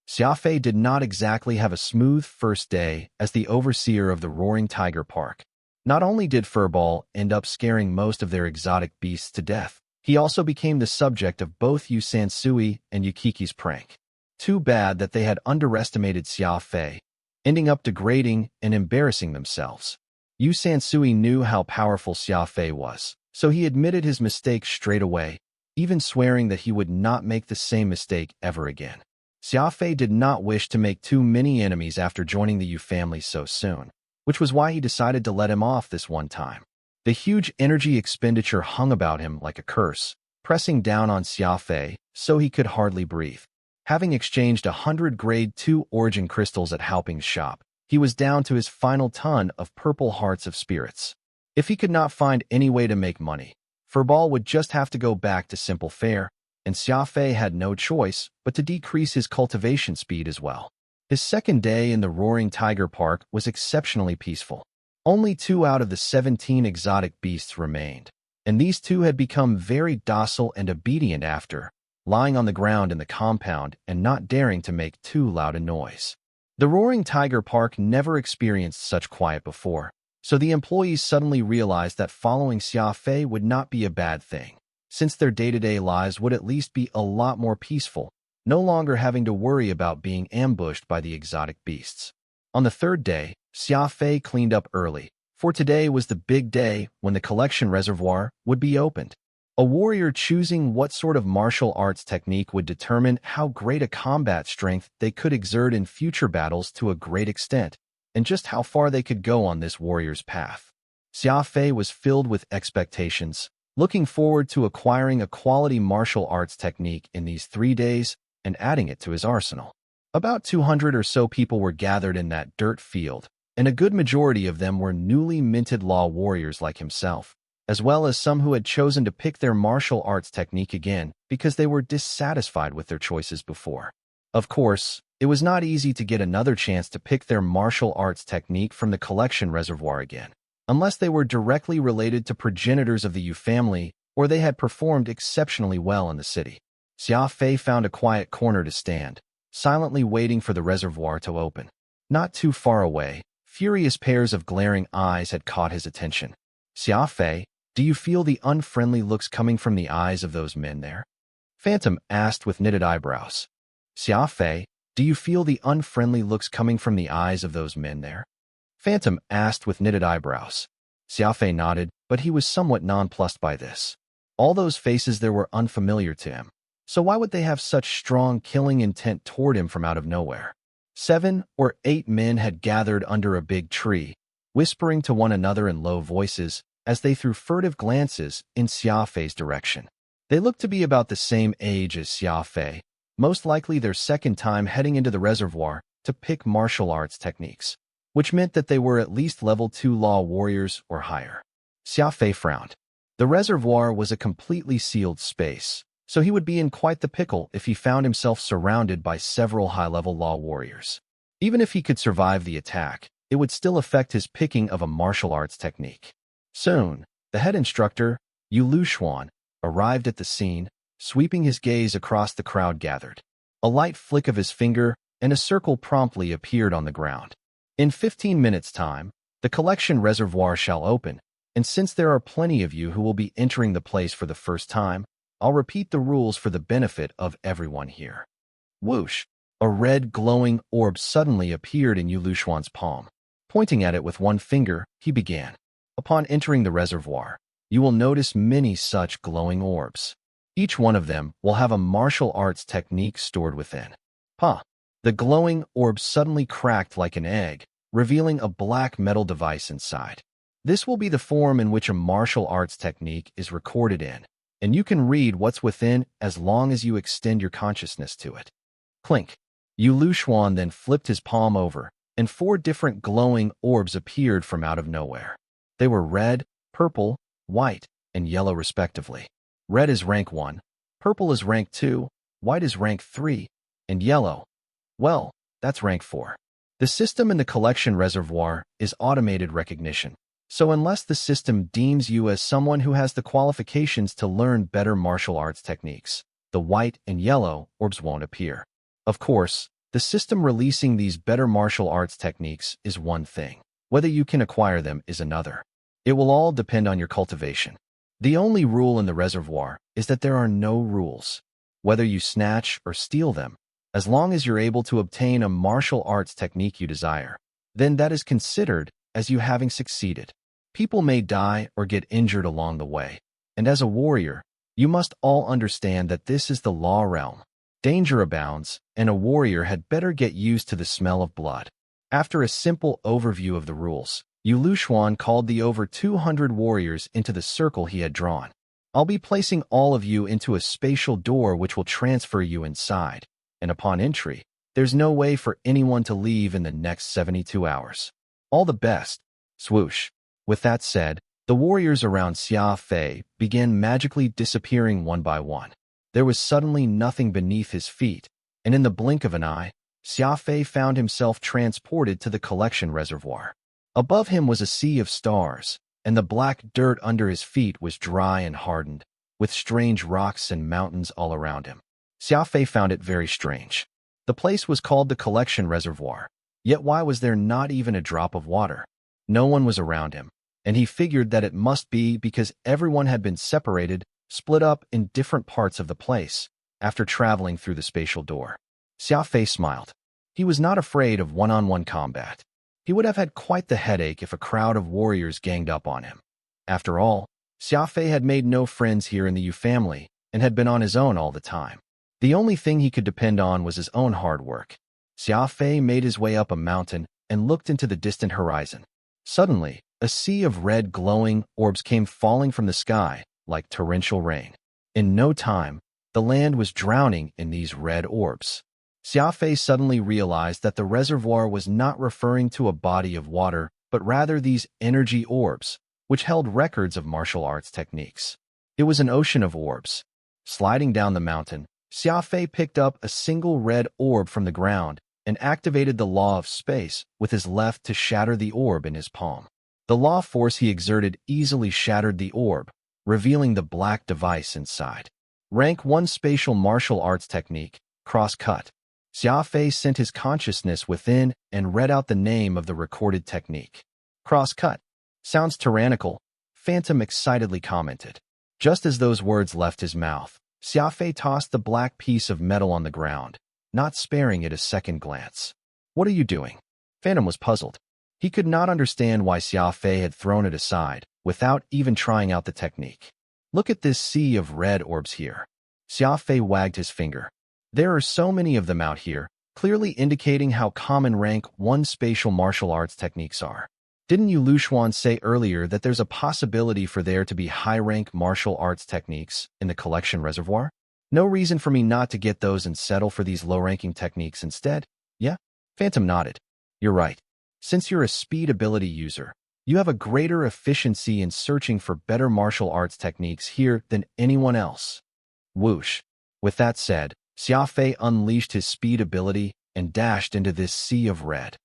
Xia Fei did not exactly have a smooth first day as the overseer of the Roaring Tiger Park. Not only did Furball end up scaring most of their exotic beasts to death, he also became the subject of both Yu Sansui and Yukiki's prank. Too bad that they had underestimated Xia Fei, ending up degrading and embarrassing themselves. Yu Sansui knew how powerful Xia Fei was, so he admitted his mistake straight away, even swearing that he would not make the same mistake ever again. Xia Fei did not wish to make too many enemies after joining the Yu family so soon, which was why he decided to let him off this one time. The huge energy expenditure hung about him like a curse, pressing down on Xia Fei so he could hardly breathe. Having exchanged 100 Grade 2 origin crystals at Haoping's shop, he was down to his final ton of purple hearts of spirits. If he could not find any way to make money, Furball would just have to go back to simple fare, and Xia Fei had no choice but to decrease his cultivation speed as well. His second day in the Roaring Tiger Park was exceptionally peaceful. Only 2 out of the 17 exotic beasts remained, and these 2 had become very docile and obedient after lying on the ground in the compound and not daring to make too loud a noise. The Roaring Tiger Park never experienced such quiet before, so the employees suddenly realized that following Xia Fei would not be a bad thing, since their day-to-day lives would at least be a lot more peaceful, no longer having to worry about being ambushed by the exotic beasts. On the third day, Xia Fei cleaned up early, for today was the big day when the collection reservoir would be opened. A warrior choosing what sort of martial arts technique would determine how great a combat strength they could exert in future battles to a great extent, and just how far they could go on this warrior's path. Xia Fei was filled with expectations, looking forward to acquiring a quality martial arts technique in these 3 days and adding it to his arsenal. About 200 or so people were gathered in that dirt field, and a good majority of them were newly minted law warriors like himself, as well as some who had chosen to pick their martial arts technique again because they were dissatisfied with their choices before. Of course, it was not easy to get another chance to pick their martial arts technique from the collection reservoir again, unless they were directly related to progenitors of the Yu family or they had performed exceptionally well in the city. Xia Fei found a quiet corner to stand, silently waiting for the reservoir to open. Not too far away, furious pairs of glaring eyes had caught his attention. Xia Fei, do you feel the unfriendly looks coming from the eyes of those men there? Phantom asked with knitted eyebrows. Xia Fei, do you feel the unfriendly looks coming from the eyes of those men there? Phantom asked with knitted eyebrows. Xia Fei nodded, but he was somewhat nonplussed by this. All those faces there were unfamiliar to him, so why would they have such strong killing intent toward him from out of nowhere? 7 or 8 men had gathered under a big tree, whispering to one another in low voices as they threw furtive glances in Xia Fei's direction. They looked to be about the same age as Xia Fei, most likely their second time heading into the reservoir to pick martial arts techniques, which meant that they were at least level 2 law warriors or higher. Xia Fei frowned. The reservoir was a completely sealed space, so he would be in quite the pickle if he found himself surrounded by several high-level law warriors. Even if he could survive the attack, it would still affect his picking of a martial arts technique. Soon, the head instructor, Yu Lushuan, arrived at the scene, sweeping his gaze across the crowd gathered. A light flick of his finger, and a circle promptly appeared on the ground. In 15 minutes' time, the collection reservoir shall open, and since there are plenty of you who will be entering the place for the first time, I'll repeat the rules for the benefit of everyone here. Whoosh! A red glowing orb suddenly appeared in Yu Lushuan's palm. Pointing at it with one finger, he began. Upon entering the reservoir, you will notice many such glowing orbs. Each one of them will have a martial arts technique stored within. Pa! The glowing orb suddenly cracked like an egg, revealing a black metal device inside. This will be the form in which a martial arts technique is recorded in, and you can read what's within as long as you extend your consciousness to it. Clink! Yu Lushuan then flipped his palm over, and 4 different glowing orbs appeared from out of nowhere. They were red, purple, white, and yellow respectively. Red is rank 1, purple is rank 2, white is rank 3, and yellow, well, that's rank 4. The system in the collection reservoir is automated recognition, so unless the system deems you as someone who has the qualifications to learn better martial arts techniques, the white and yellow orbs won't appear. Of course, the system releasing these better martial arts techniques is one thing. Whether you can acquire them is another. It will all depend on your cultivation. The only rule in the reservoir is that there are no rules. Whether you snatch or steal them, as long as you're able to obtain a martial arts technique you desire, then that is considered as you having succeeded. People may die or get injured along the way, and as a warrior, you must all understand that this is the law realm. Danger abounds, and a warrior had better get used to the smell of blood. After a simple overview of the rules, Yu Lushuan called the over 200 warriors into the circle he had drawn. I'll be placing all of you into a spatial door which will transfer you inside, and upon entry, there's no way for anyone to leave in the next 72 hours. All the best. Swoosh. With that said, the warriors around Xia Fei began magically disappearing one by one. There was suddenly nothing beneath his feet, and in the blink of an eye, Xia Fei found himself transported to the collection reservoir. Above him was a sea of stars, and the black dirt under his feet was dry and hardened, with strange rocks and mountains all around him. Xia Fei found it very strange. The place was called the collection reservoir, yet why was there not even a drop of water? No one was around him, and he figured that it must be because everyone had been separated, split up in different parts of the place, after traveling through the spatial door. Xia Fei smiled. He was not afraid of one-on-one combat. He would have had quite the headache if a crowd of warriors ganged up on him. After all, Xia Fei had made no friends here in the Yu family and had been on his own all the time. The only thing he could depend on was his own hard work. Xia Fei made his way up a mountain and looked into the distant horizon. Suddenly, a sea of red glowing orbs came falling from the sky like torrential rain. In no time, the land was drowning in these red orbs. Xia Fei suddenly realized that the reservoir was not referring to a body of water, but rather these energy orbs, which held records of martial arts techniques. It was an ocean of orbs. Sliding down the mountain, Xia Fei picked up a single red orb from the ground and activated the law of space with his left to shatter the orb in his palm. The law force he exerted easily shattered the orb, revealing the black device inside. Rank 1 Spatial Martial Arts Technique, Cross-Cut. Xia Fei sent his consciousness within and read out the name of the recorded technique. Cross-cut. Sounds tyrannical, Phantom excitedly commented. Just as those words left his mouth, Xia Fei tossed the black piece of metal on the ground, not sparing it a second glance. What are you doing? Phantom was puzzled. He could not understand why Xia Fei had thrown it aside, without even trying out the technique. Look at this sea of red orbs here. Xia Fei wagged his finger. There are so many of them out here, clearly indicating how common rank 1 spatial martial arts techniques are. Didn't Yu Lushuan say earlier that there's a possibility for there to be high-rank martial arts techniques in the collection reservoir? No reason for me not to get those and settle for these low-ranking techniques instead? Yeah? Phantom nodded. You're right. Since you're a speed ability user, you have a greater efficiency in searching for better martial arts techniques here than anyone else. Whoosh. With that said, Xia Fei unleashed his speed ability and dashed into this sea of red.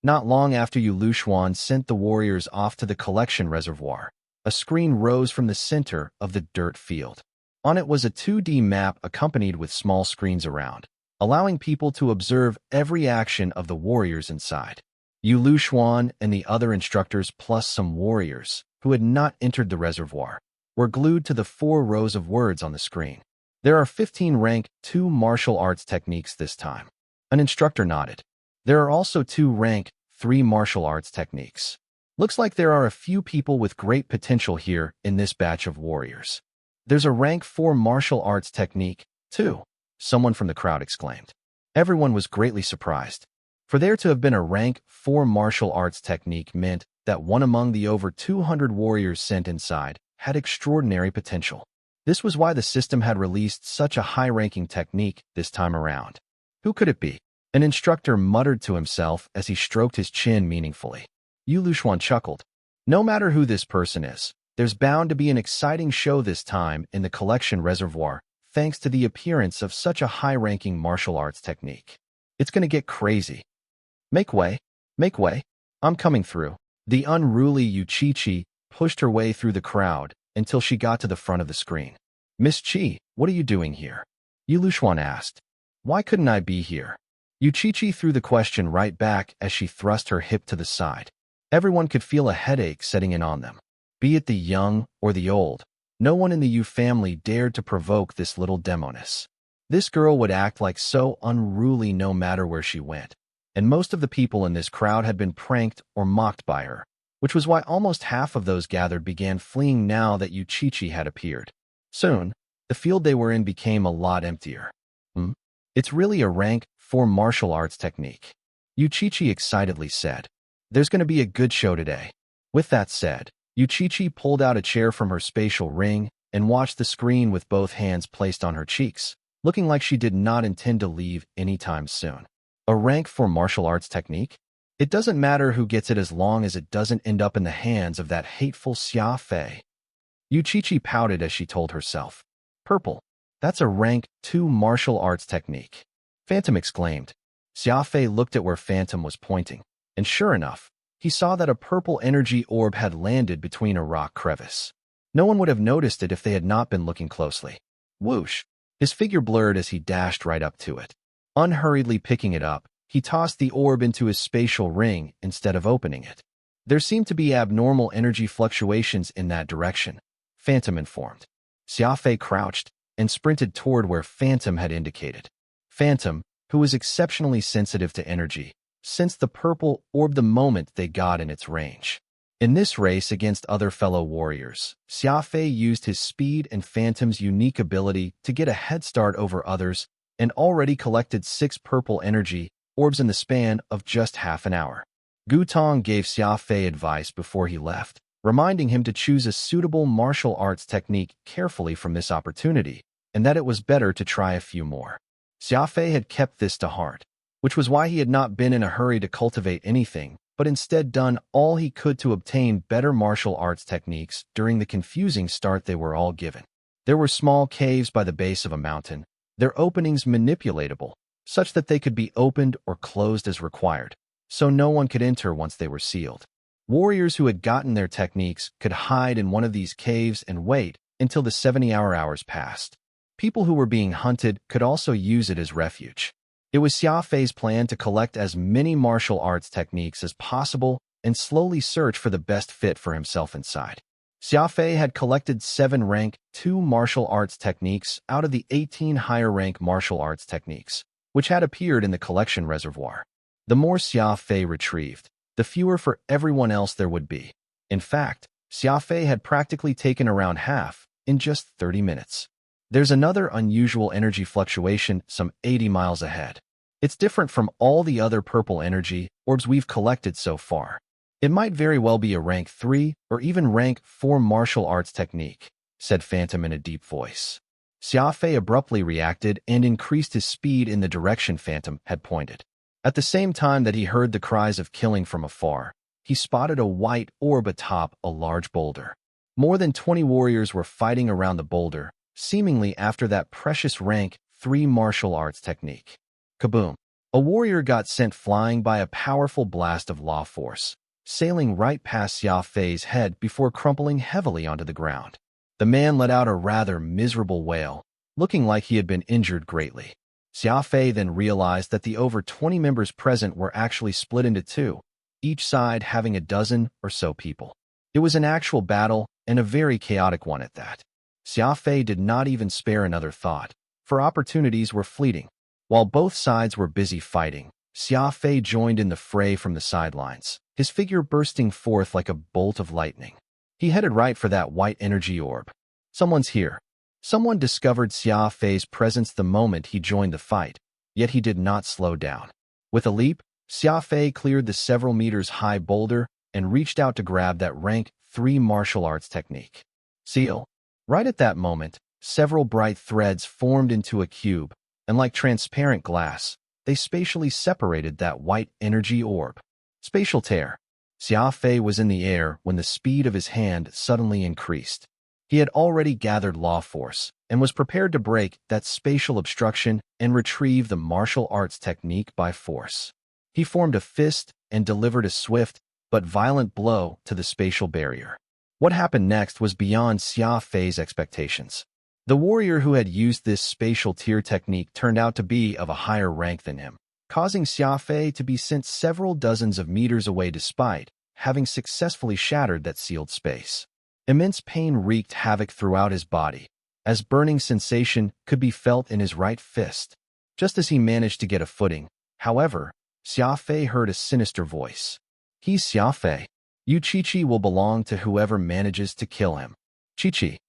Not long after Yu Lushuan sent the warriors off to the collection reservoir, a screen rose from the center of the dirt field. On it was a 2D map accompanied with small screens around, allowing people to observe every action of the warriors inside. Yu Lushuan and the other instructors plus some warriors, who had not entered the reservoir, were glued to the 4 rows of words on the screen. There are 15 rank 2 martial arts techniques this time. An instructor nodded. There are also 2 rank 3 martial arts techniques. Looks like there are a few people with great potential here in this batch of warriors. There's a rank 4 martial arts technique, too, someone from the crowd exclaimed. Everyone was greatly surprised. For there to have been a rank 4 martial arts technique meant that one among the over 200 warriors sent inside had extraordinary potential. This was why the system had released such a high-ranking technique this time around. Who could it be? An instructor muttered to himself as he stroked his chin meaningfully. Yu Lushuan chuckled. No matter who this person is, there's bound to be an exciting show this time in the collection reservoir, thanks to the appearance of such a high-ranking martial arts technique. It's going to get crazy. Make way. Make way. I'm coming through. The unruly Yuchichi pushed her way through the crowd until she got to the front of the screen. Miss Chi, what are you doing here? Yu Lushuan asked. Why couldn't I be here? Yuchichi threw the question right back as she thrust her hip to the side. Everyone could feel a headache setting in on them. Be it the young or the old, no one in the Yu family dared to provoke this little demoness. This girl would act like so unruly no matter where she went, and most of the people in this crowd had been pranked or mocked by her, which was why almost half of those gathered began fleeing now that Yuchichi had appeared. Soon, the field they were in became a lot emptier. It's really a rank 4 martial arts technique, Yuchichi excitedly said. There's going to be a good show today. With that said, Yuchichi pulled out a chair from her spatial ring and watched the screen with both hands placed on her cheeks, looking like she did not intend to leave anytime soon. A rank 4 martial arts technique? It doesn't matter who gets it as long as it doesn't end up in the hands of that hateful Xia Fei. Yuchichi pouted as she told herself. Purple. That's a rank 2 martial arts technique. Phantom exclaimed. Xia Fei looked at where Phantom was pointing, and sure enough, he saw that a purple energy orb had landed between a rock crevice. No one would have noticed it if they had not been looking closely. Whoosh! His figure blurred as he dashed right up to it. Unhurriedly picking it up, he tossed the orb into his spatial ring instead of opening it. There seemed to be abnormal energy fluctuations in that direction, Phantom informed. Xia Fei crouched and sprinted toward where Phantom had indicated. Phantom, who was exceptionally sensitive to energy, sensed the purple orb the moment they got in its range. In this race against other fellow warriors, Xia Fei used his speed and Phantom's unique ability to get a head start over others and already collected 6 purple energy orbs in the span of just half an hour. Gu Tong gave Xia Fei advice before he left, reminding him to choose a suitable martial arts technique carefully from this opportunity, and that it was better to try a few more. Xia Fei had kept this to heart, which was why he had not been in a hurry to cultivate anything, but instead done all he could to obtain better martial arts techniques during the confusing start they were all given. There were small caves by the base of a mountain, their openings manipulatable, such that they could be opened or closed as required, so no one could enter once they were sealed. Warriors who had gotten their techniques could hide in one of these caves and wait until the 70-hour hours passed. People who were being hunted could also use it as refuge. It was Xia Fei's plan to collect as many martial arts techniques as possible and slowly search for the best fit for himself inside. Xia Fei had collected 7 rank 2 martial arts techniques out of the 18 higher rank martial arts techniques, which had appeared in the collection reservoir. The more Xia Fei retrieved, the fewer for everyone else there would be. In fact, Xia Fei had practically taken around half in just 30 minutes. There's another unusual energy fluctuation some 80 miles ahead. It's different from all the other purple energy orbs we've collected so far. It might very well be a rank 3 or even rank 4 martial arts technique, said Phantom in a deep voice. Xia Fei abruptly reacted and increased his speed in the direction Phantom had pointed. At the same time that he heard the cries of killing from afar, he spotted a white orb atop a large boulder. More than 20 warriors were fighting around the boulder, seemingly after that precious rank 3 martial arts technique. Kaboom! A warrior got sent flying by a powerful blast of law force, sailing right past Xia Fei's head before crumpling heavily onto the ground. The man let out a rather miserable wail, looking like he had been injured greatly. Xia Fei then realized that the over 20 members present were actually split into 2, each side having a dozen or so people. It was an actual battle, and a very chaotic one at that. Xia Fei did not even spare another thought, for opportunities were fleeting. While both sides were busy fighting, Xia Fei joined in the fray from the sidelines, his figure bursting forth like a bolt of lightning. He headed right for that white energy orb. Someone's here. Someone discovered Xia Fei's presence the moment he joined the fight, yet he did not slow down. With a leap, Xia Fei cleared the several meters high boulder and reached out to grab that rank 3 martial arts technique. Seal. Right at that moment, several bright threads formed into a cube, and like transparent glass, they spatially separated that white energy orb. Spatial tear. Xia Fei was in the air when the speed of his hand suddenly increased. He had already gathered law force and was prepared to break that spatial obstruction and retrieve the martial arts technique by force. He formed a fist and delivered a swift but violent blow to the spatial barrier. What happened next was beyond Xia Fei's expectations. The warrior who had used this spatial tear technique turned out to be of a higher rank than him, causing Xia Fei to be sent several dozens of meters away despite having successfully shattered that sealed space. Immense pain wreaked havoc throughout his body, as burning sensation could be felt in his right fist. Just as he managed to get a footing, however, Xia Fei heard a sinister voice. He's Xia Fei. Yuchichi will belong to whoever manages to kill him. Chichi.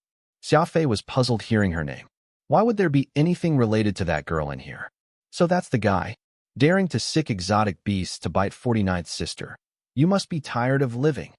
Xia Fei was puzzled hearing her name. Why would there be anything related to that girl in here? So that's the guy, daring to sick exotic beasts to bite 49th sister. You must be tired of living.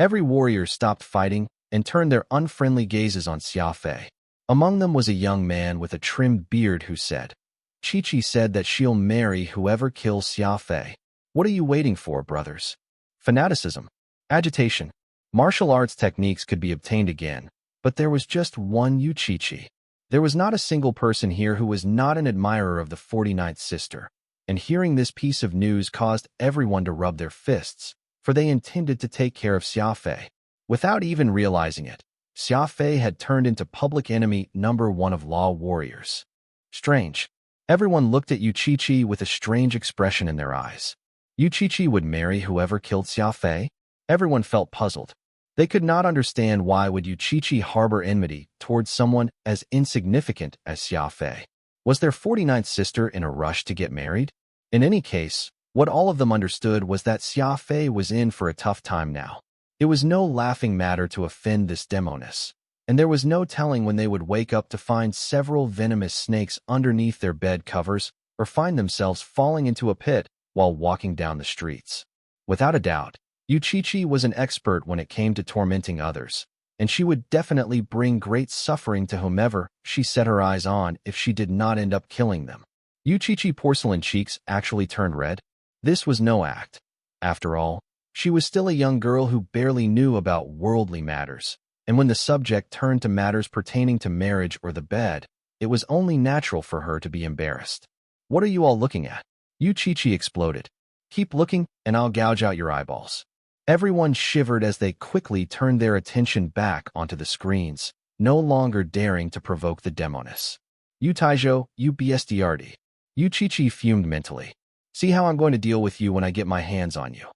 Every warrior stopped fighting and turned their unfriendly gazes on Xia Fei. Among them was a young man with a trimmed beard who said, "Chi-Chi said that she'll marry whoever kills Xia Fei. What are you waiting for, brothers?" Fanaticism, agitation, martial arts techniques could be obtained again, but there was just one Chi-Chi. There was not a single person here who was not an admirer of the 49th sister, and hearing this piece of news caused everyone to rub their fists, for they intended to take care of Xia Fei. Without even realizing it, Xia Fei had turned into public enemy number one of law warriors. Strange. Everyone looked at Chi-Chi with a strange expression in their eyes. Chi-Chi would marry whoever killed Xia Fei? Everyone felt puzzled. They could not understand why would Chi-Chi harbor enmity towards someone as insignificant as Xia Fei. Was their 49th sister in a rush to get married? In any case, what all of them understood was that Xia Fei was in for a tough time now. It was no laughing matter to offend this demoness, and there was no telling when they would wake up to find several venomous snakes underneath their bed covers or find themselves falling into a pit while walking down the streets. Without a doubt, Chi-Chi was an expert when it came to tormenting others, and she would definitely bring great suffering to whomever she set her eyes on if she did not end up killing them. Chi-Chi porcelain cheeks actually turned red. This was no act. After all, she was still a young girl who barely knew about worldly matters, and when the subject turned to matters pertaining to marriage or the bed, it was only natural for her to be embarrassed. "What are you all looking at?" Chi-Chi exploded. "Keep looking, and I'll gouge out your eyeballs." Everyone shivered as they quickly turned their attention back onto the screens, no longer daring to provoke the demoness. "You Taijo, you bestiardi." Chi-Chi fumed mentally. "See how I'm going to deal with you when I get my hands on you."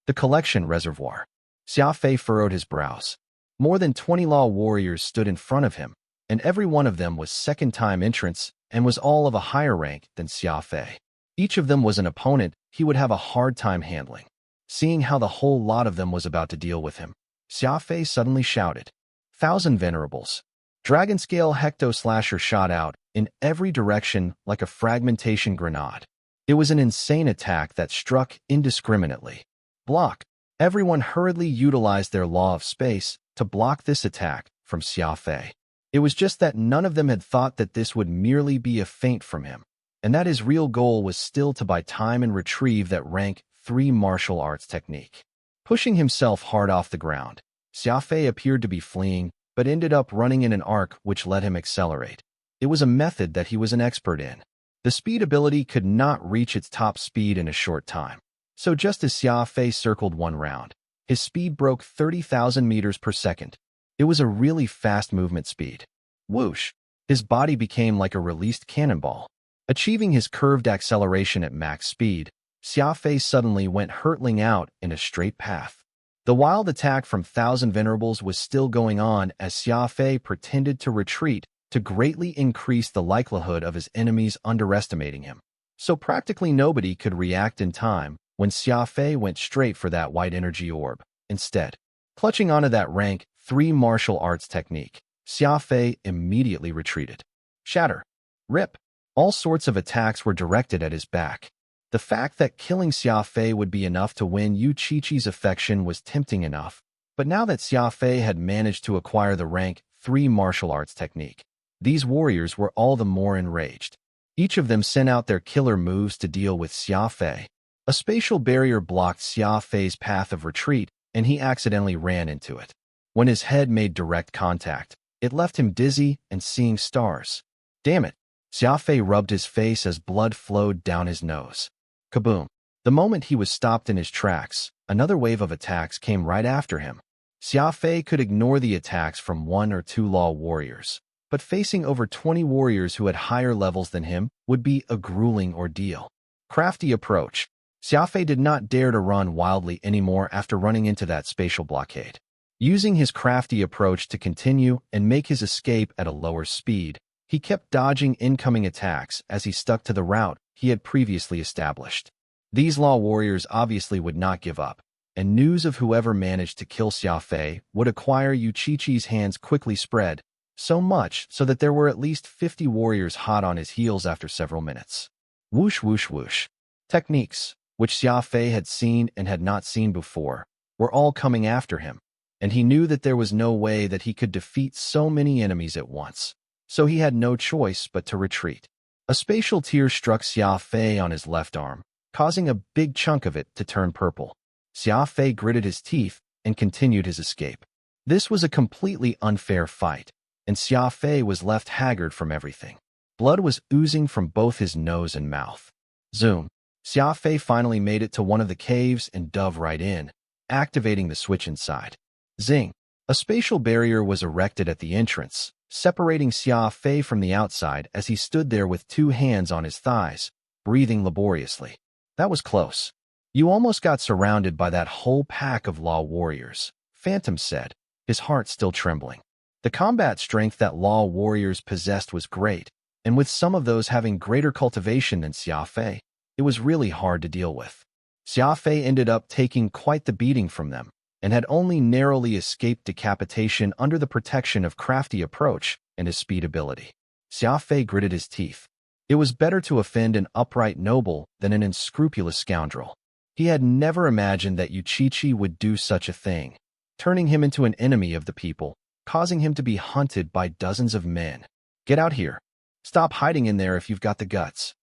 The collection reservoir. Xia Fei furrowed his brows. More than 20 law warriors stood in front of him, and every one of them was second-time entrants and was all of a higher rank than Xia Fei. Each of them was an opponent he would have a hard time handling. Seeing how the whole lot of them was about to deal with him, Xia Fei suddenly shouted, "1,000 venerables." Dragon scale hecto-slasher shot out in every direction like a fragmentation grenade. It was an insane attack that struck indiscriminately. Block. Everyone hurriedly utilized their law of space to block this attack from Xia Fei. It was just that none of them had thought that this would merely be a feint from him, and that his real goal was still to buy time and retrieve that rank 3 martial arts technique. Pushing himself hard off the ground, Xia Fei appeared to be fleeing, but ended up running in an arc which let him accelerate. It was a method that he was an expert in. The speed ability could not reach its top speed in a short time. So just as Xia Fei circled one round, his speed broke 30,000 meters per second. It was a really fast movement speed. Whoosh! His body became like a released cannonball. Achieving his curved acceleration at max speed, Xia Fei suddenly went hurtling out in a straight path. The wild attack from 1,000 venerables was still going on as Xia Fei pretended to retreat to greatly increase the likelihood of his enemies underestimating him. So practically nobody could react in time when Xia Fei went straight for that white energy orb. Instead, clutching onto that rank 3 martial arts technique, Xia Fei immediately retreated. Shatter. Rip. All sorts of attacks were directed at his back. The fact that killing Xia Fei would be enough to win Chi-Chi's affection was tempting enough, but now that Xia Fei had managed to acquire the rank 3 martial arts technique, these warriors were all the more enraged. Each of them sent out their killer moves to deal with Xia Fei. A spatial barrier blocked Xia Fei's path of retreat, and he accidentally ran into it. When his head made direct contact, it left him dizzy and seeing stars. Damn it! Xia Fei rubbed his face as blood flowed down his nose. Kaboom! The moment he was stopped in his tracks, another wave of attacks came right after him. Xia Fei could ignore the attacks from 1 or 2 law warriors, but facing over 20 warriors who had higher levels than him would be a grueling ordeal. Crafty approach. Xia Fei did not dare to run wildly anymore after running into that spatial blockade. Using his crafty approach to continue and make his escape at a lower speed, he kept dodging incoming attacks as he stuck to the route he had previously established. These law warriors obviously would not give up, and news of whoever managed to kill Xia Fei would acquire Chi-Chi's hands quickly spread, so much so that there were at least 50 warriors hot on his heels after several minutes. Whoosh whoosh whoosh. Techniques, which Xia Fei had seen and had not seen before, were all coming after him, and he knew that there was no way that he could defeat so many enemies at once. So he had no choice but to retreat. A spatial tear struck Xia Fei on his left arm, causing a big chunk of it to turn purple. Xia Fei gritted his teeth and continued his escape. This was a completely unfair fight, and Xia Fei was left haggard from everything. Blood was oozing from both his nose and mouth. Zoom. Xia Fei finally made it to one of the caves and dove right in, activating the switch inside. Zing. A spatial barrier was erected at the entrance, separating Xia Fei from the outside as he stood there with 2 hands on his thighs, breathing laboriously. That was close. You almost got surrounded by that whole pack of law warriors, Phantom said, his heart still trembling. The combat strength that law warriors possessed was great, and with some of those having greater cultivation than Xia Fei, it was really hard to deal with. Xia Fei ended up taking quite the beating from them, and had only narrowly escaped decapitation under the protection of crafty approach and his speed ability. Xia Fei gritted his teeth. It was better to offend an upright noble than an unscrupulous scoundrel. He had never imagined that Yuchichi would do such a thing, turning him into an enemy of the people, causing him to be hunted by dozens of men. Get out here. Stop hiding in there if you've got the guts.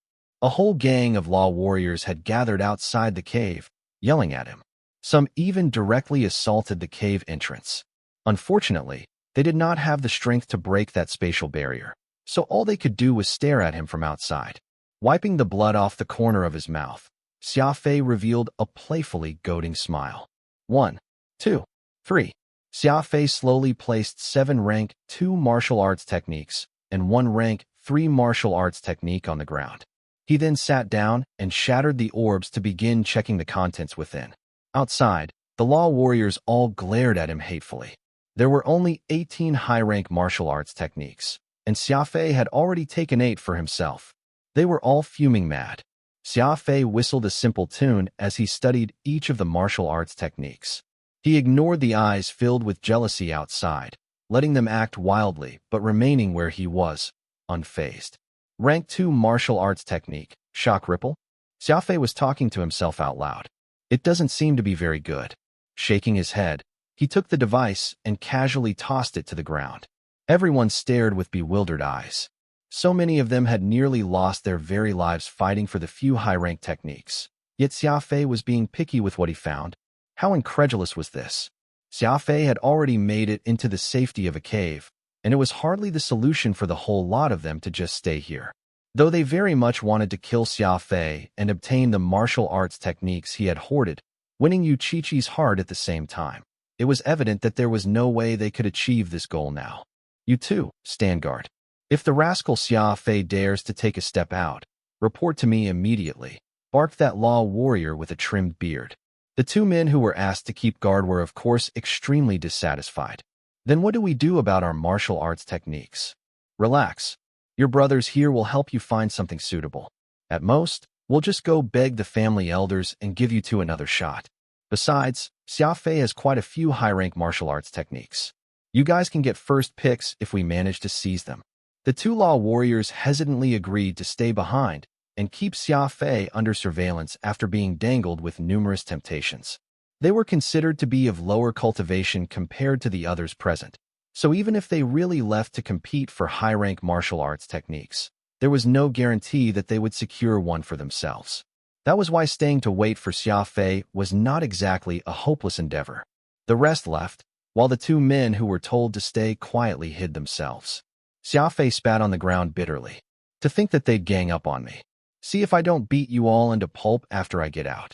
A whole gang of law warriors had gathered outside the cave, yelling at him. Some even directly assaulted the cave entrance. Unfortunately, they did not have the strength to break that spatial barrier, so all they could do was stare at him from outside. Wiping the blood off the corner of his mouth, Xia Fei revealed a playfully goading smile. 1, 2, 3. Xia Fei slowly placed 7 rank 2 martial arts techniques and 1 rank 3 martial arts technique on the ground. He then sat down and shattered the orbs to begin checking the contents within. Outside, the law warriors all glared at him hatefully. There were only 18 high-rank martial arts techniques, and Xia Fei had already taken 8 for himself. They were all fuming mad. Xia Fei whistled a simple tune as he studied each of the martial arts techniques. He ignored the eyes filled with jealousy outside, letting them act wildly but remaining where he was, unfazed. Rank 2 martial arts technique, Shock Ripple? Xia Fei was talking to himself out loud. It doesn't seem to be very good. Shaking his head, he took the device and casually tossed it to the ground. Everyone stared with bewildered eyes. So many of them had nearly lost their very lives fighting for the few high-rank techniques. Yet Xia Fei was being picky with what he found. How incredulous was this? Xia Fei had already made it into the safety of a cave, and it was hardly the solution for the whole lot of them to just stay here. Though they very much wanted to kill Xia Fei and obtain the martial arts techniques he had hoarded, winning Yuchichi's heart at the same time, it was evident that there was no way they could achieve this goal now. You too, stand guard. If the rascal Xia Fei dares to take a step out, report to me immediately, barked that law warrior with a trimmed beard. The 2 men who were asked to keep guard were of course extremely dissatisfied. Then what do we do about our martial arts techniques? Relax. Your brothers here will help you find something suitable. At most, we'll just go beg the family elders and give you 2 another shot. Besides, Xia Fei has quite a few high-rank martial arts techniques. You guys can get first picks if we manage to seize them. The 2 law warriors hesitantly agreed to stay behind and keep Xia Fei under surveillance after being dangled with numerous temptations. They were considered to be of lower cultivation compared to the others present. So even if they really left to compete for high-rank martial arts techniques, there was no guarantee that they would secure one for themselves. That was why staying to wait for Xia Fei was not exactly a hopeless endeavor. The rest left, while the 2 men who were told to stay quietly hid themselves. Xia Fei spat on the ground bitterly. To think that they'd gang up on me. See if I don't beat you all into pulp after I get out.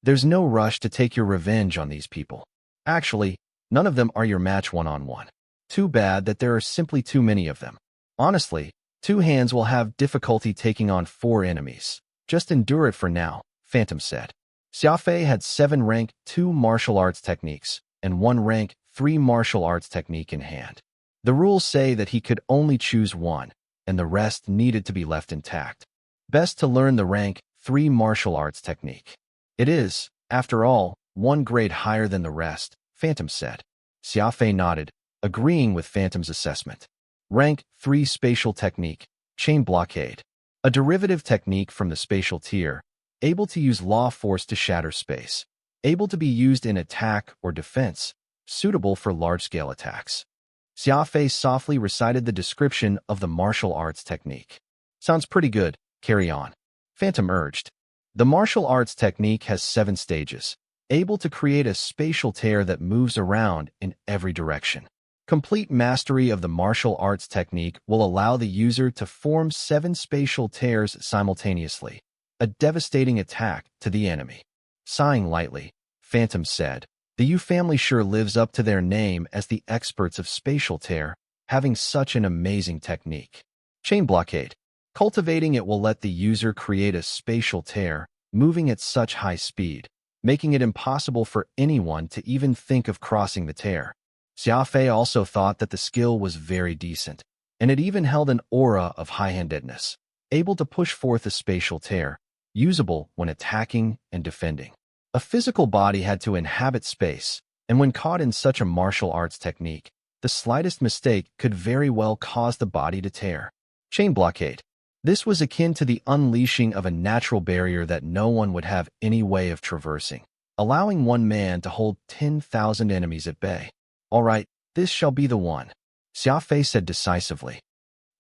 There's no rush to take your revenge on these people. Actually, none of them are your match one-on-one. Too bad that there are simply too many of them. Honestly, 2 hands will have difficulty taking on 4 enemies. Just endure it for now, Phantom said. Xia Fei had 7 rank 2 martial arts techniques and 1 rank 3 martial arts technique in hand. The rules say that he could only choose one, and the rest needed to be left intact. Best to learn the rank 3 martial arts technique. It is, after all, 1 grade higher than the rest, Phantom said. Xia Fei nodded, agreeing with Phantom's assessment. Rank 3 Spatial Technique, Chain Blockade. A derivative technique from the spatial tier, able to use law force to shatter space. able to be used in attack or defense, suitable for large-scale attacks. Xia Fei softly recited the description of the martial arts technique. Sounds pretty good, carry on. Phantom urged. The martial arts technique has 7 stages, able to create a spatial tear that moves around in every direction. Complete mastery of the martial arts technique will allow the user to form 7 spatial tears simultaneously, a devastating attack to the enemy. Sighing lightly, Phantom said, "The Yu family sure lives up to their name as the experts of spatial tear, having such an amazing technique. Chain blockade. Cultivating it will let the user create a spatial tear, moving at such high speed, making it impossible for anyone to even think of crossing the tear." Xia Fei also thought that the skill was very decent, and it even held an aura of high-handedness, able to push forth a spatial tear, usable when attacking and defending. A physical body had to inhabit space, and when caught in such a martial arts technique, the slightest mistake could very well cause the body to tear. Chain blockade. This was akin to the unleashing of a natural barrier that no one would have any way of traversing, allowing one man to hold 10,000 enemies at bay. "All right, this shall be the one," Xia Fei said decisively.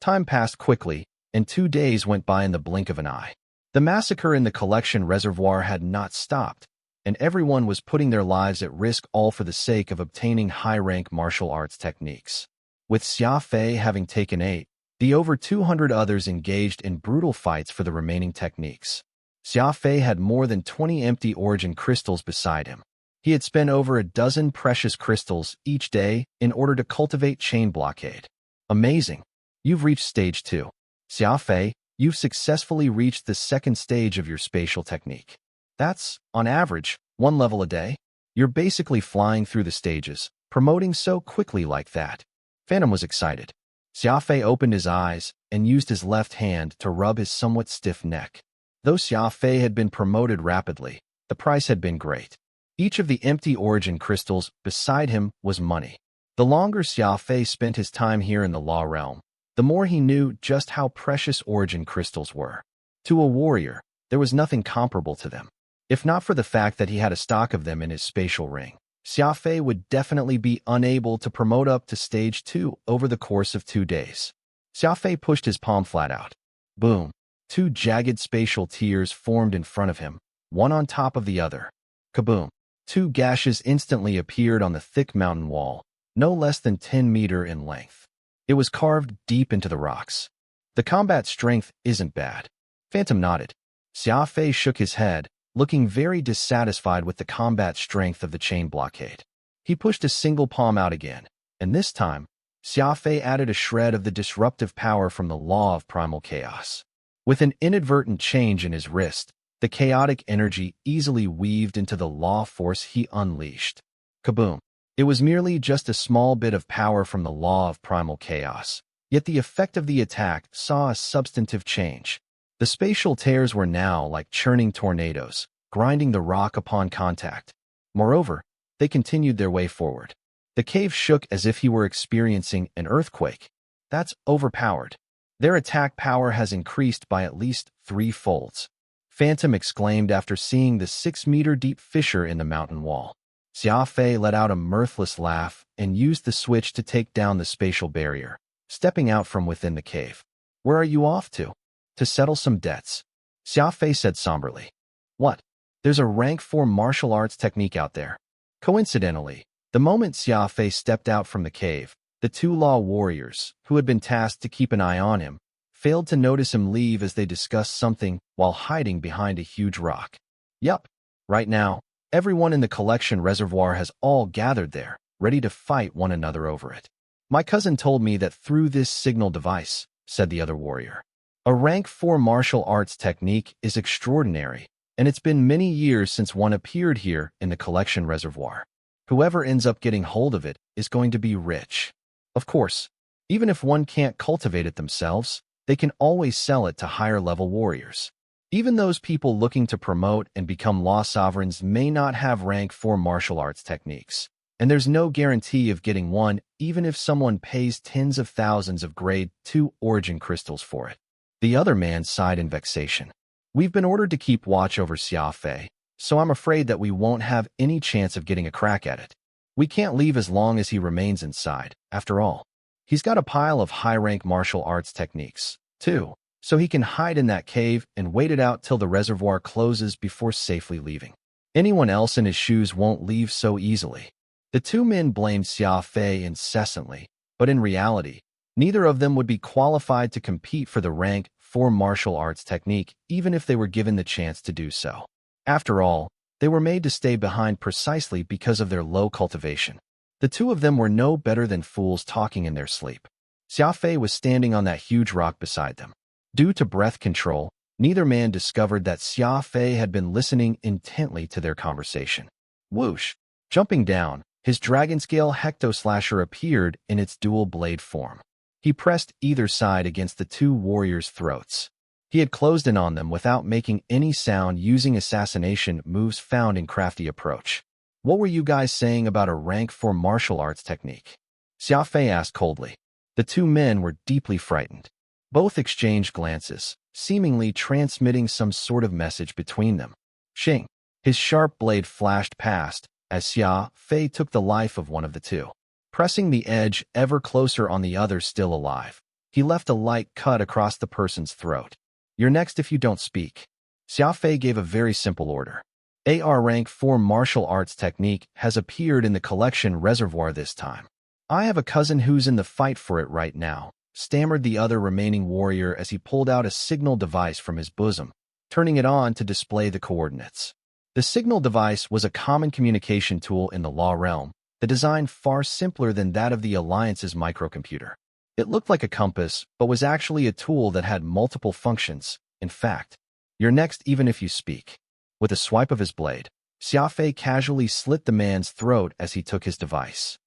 Time passed quickly, and 2 days went by in the blink of an eye. The massacre in the collection reservoir had not stopped, and everyone was putting their lives at risk, all for the sake of obtaining high-rank martial arts techniques. With Xia Fei having taken 8, the over 200 others engaged in brutal fights for the remaining techniques. Xia Fei had more than 20 empty origin crystals beside him. He had spent over a dozen precious crystals each day in order to cultivate chain blockade. "Amazing. You've reached stage 2. Xia Fei, you've successfully reached the 2nd stage of your spatial technique. That's, on average, 1 level a day. You're basically flying through the stages, promoting so quickly like that." Phantom was excited. Xia Fei opened his eyes and used his left hand to rub his somewhat stiff neck. Though Xia Fei had been promoted rapidly, the price had been great. Each of the empty origin crystals beside him was money. The longer Xia Fei spent his time here in the law realm, the more he knew just how precious origin crystals were. To a warrior, there was nothing comparable to them. If not for the fact that he had a stock of them in his spatial ring, Xia Fei would definitely be unable to promote up to stage 2 over the course of 2 days. Xia Fei pushed his palm flat out. Boom! 2 jagged spatial tears formed in front of him, one on top of the other. Kaboom! 2 gashes instantly appeared on the thick mountain wall, no less than 10 meters in length. It was carved deep into the rocks. "The combat strength isn't bad." Phantom nodded. Xia Fei shook his head, looking very dissatisfied with the combat strength of the chain blockade. He pushed a single palm out again, and this time, Xia Fei added a shred of the disruptive power from the law of primal chaos. With an inadvertent change in his wrist, the chaotic energy easily weaved into the law force he unleashed. Kaboom! It was merely just a small bit of power from the law of primal chaos, yet the effect of the attack saw a substantive change. The spatial tears were now like churning tornadoes, grinding the rock upon contact. Moreover, they continued their way forward. The cave shook as if he were experiencing an earthquake. That's overpowered. Their attack power has increased by at least 3 folds. Phantom exclaimed after seeing the 6-meter-deep fissure in the mountain wall. Xia Fei let out a mirthless laugh and used the switch to take down the spatial barrier, stepping out from within the cave. "Where are you off to?" "To settle some debts," Xia Fei said somberly. "What? There's a rank 4 martial arts technique out there." Coincidentally, the moment Xia Fei stepped out from the cave, the 2 law warriors, who had been tasked to keep an eye on him, failed to notice him leave as they discussed something while hiding behind a huge rock. "Yup. Right now, everyone in the collection reservoir has all gathered there, ready to fight one another over it. My cousin told me that through this signal device," said the other warrior. "A rank 4 martial arts technique is extraordinary, and it's been many years since one appeared here in the collection reservoir. Whoever ends up getting hold of it is going to be rich. Of course, even if one can't cultivate it themselves, they can always sell it to higher-level warriors. Even those people looking to promote and become law sovereigns may not have rank 4 martial arts techniques, and there's no guarantee of getting one even if someone pays tens of thousands of grade 2 origin crystals for it." The other man sighed in vexation. "We've been ordered to keep watch over Xia Fei, so I'm afraid that we won't have any chance of getting a crack at it. We can't leave as long as he remains inside, after all. He's got a pile of high-rank martial arts techniques, too, so he can hide in that cave and wait it out till the reservoir closes before safely leaving. Anyone else in his shoes won't leave so easily. The two men blamed Xia Fei incessantly, but in reality, neither of them would be qualified to compete for the rank 4 martial arts technique even if they were given the chance to do so. After all, they were made to stay behind precisely because of their low cultivation. The two of them were no better than fools talking in their sleep. Xia Fei was standing on that huge rock beside them. Due to breath control, neither man discovered that Xia Fei had been listening intently to their conversation. Whoosh! Jumping down, his dragon-scale hecto-slasher appeared in its dual-blade form. He pressed either side against the two warriors' throats. He had closed in on them without making any sound using assassination moves found in crafty approach. What were you guys saying about a rank 4 martial arts technique? Xia Fei asked coldly. The two men were deeply frightened. Both exchanged glances, seemingly transmitting some sort of message between them. Shing! His sharp blade flashed past as Xia Fei took the life of one of the two. Pressing the edge ever closer on the other still alive, he left a light cut across the person's throat. You're next if you don't speak. Xia Fei gave a very simple order. AR rank 4 martial arts technique has appeared in the collection reservoir this time. I have a cousin who's in the fight for it right now, stammered the other remaining warrior as he pulled out a signal device from his bosom, turning it on to display the coordinates. The signal device was a common communication tool in the law realm, the design far simpler than that of the Alliance's microcomputer. It looked like a compass, but was actually a tool that had multiple functions. In fact, you're next even if you speak. With a swipe of his blade, Xia Fei casually slit the man's throat as he took his device.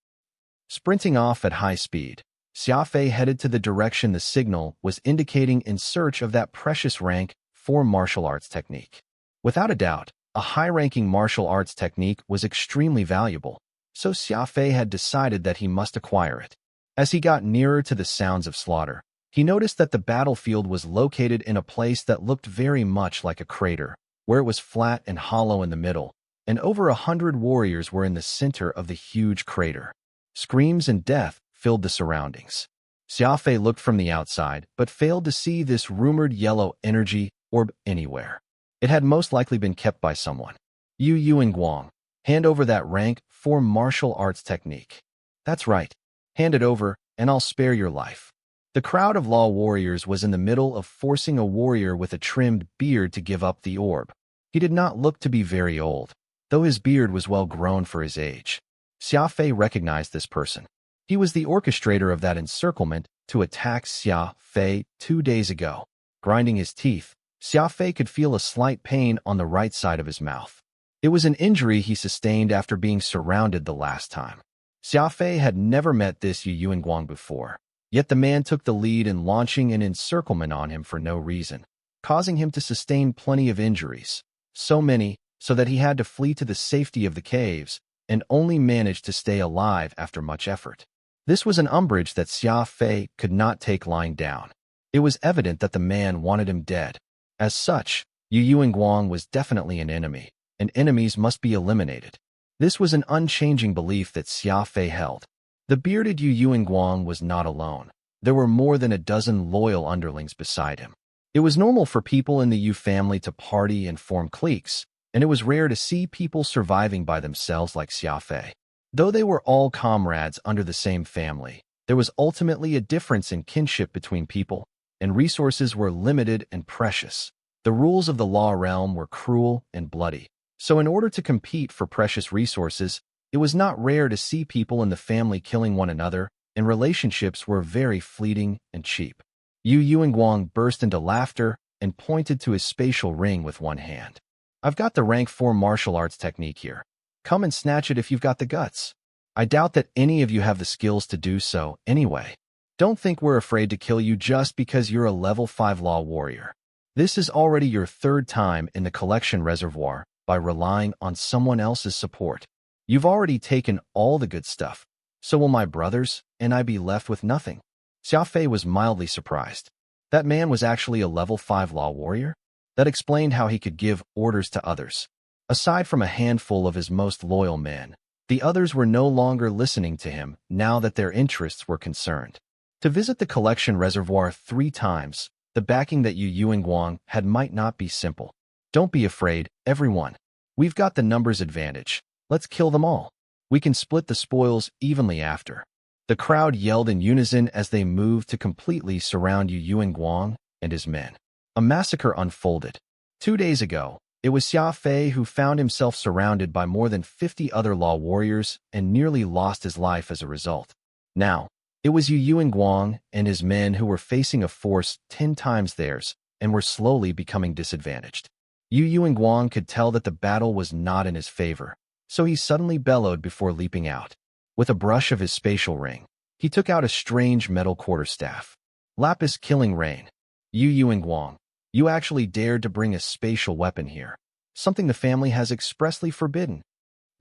Sprinting off at high speed, Xia Fei headed to the direction the signal was indicating in search of that precious rank 4 martial arts technique. Without a doubt, a high-ranking martial arts technique was extremely valuable, so Xia Fei had decided that he must acquire it. As he got nearer to the sounds of slaughter, he noticed that the battlefield was located in a place that looked very much like a crater, where it was flat and hollow in the middle, and over 100 warriors were in the center of the huge crater. Screams and death filled the surroundings. Xia Fei looked from the outside, but failed to see this rumored yellow energy orb anywhere. It had most likely been kept by someone. Yu Guang, hand over that rank 4 martial arts technique. That's right. Hand it over, and I'll spare your life. The crowd of law warriors was in the middle of forcing a warrior with a trimmed beard to give up the orb. He did not look to be very old, though his beard was well grown for his age. Xia Fei recognized this person. He was the orchestrator of that encirclement to attack Xia Fei 2 days ago. Grinding his teeth, Xia Fei could feel a slight pain on the right side of his mouth. It was an injury he sustained after being surrounded the last time. Xia Fei had never met this Yu Guang before, yet the man took the lead in launching an encirclement on him for no reason, causing him to sustain plenty of injuries. So many, so that he had to flee to the safety of the caves, and only managed to stay alive after much effort. This was an umbrage that Xia Fei could not take lying down. It was evident that the man wanted him dead. As such, Yu Guang was definitely an enemy, and enemies must be eliminated. This was an unchanging belief that Xia Fei held. The bearded Yu Guang was not alone. There were more than a dozen loyal underlings beside him. It was normal for people in the Yu family to party and form cliques, and it was rare to see people surviving by themselves like Xia Fei. Though they were all comrades under the same family, there was ultimately a difference in kinship between people, and resources were limited and precious. The rules of the law realm were cruel and bloody, so in order to compete for precious resources, it was not rare to see people in the family killing one another, and relationships were very fleeting and cheap. Yu Guang burst into laughter and pointed to his spatial ring with one hand. I've got the rank 4 martial arts technique here. Come and snatch it if you've got the guts. I doubt that any of you have the skills to do so anyway. Don't think we're afraid to kill you just because you're a level 5 law warrior. This is already your 3rd time in the collection reservoir by relying on someone else's support. You've already taken all the good stuff, so will my brothers and I be left with nothing? Xia Fei was mildly surprised. That man was actually a level 5 law warrior? That explained how he could give orders to others. Aside from a handful of his most loyal men, the others were no longer listening to him now that their interests were concerned. To visit the collection reservoir 3 times, the backing that Yu Yuanguang had might not be simple. Don't be afraid, everyone. We've got the numbers advantage. Let's kill them all. We can split the spoils evenly after. The crowd yelled in unison as they moved to completely surround Yu Yuanguang and his men. A massacre unfolded. 2 days ago, it was Xia Fei who found himself surrounded by more than 50 other law warriors and nearly lost his life as a result. Now, it was Yu Yuanguang and his men who were facing a force 10 times theirs and were slowly becoming disadvantaged. Yu Yuanguang could tell that the battle was not in his favor, so he suddenly bellowed before leaping out. With a brush of his spatial ring, he took out a strange metal quarterstaff. Lapis killing rain. Yu Yuanguang, you actually dared to bring a spatial weapon here, something the family has expressly forbidden.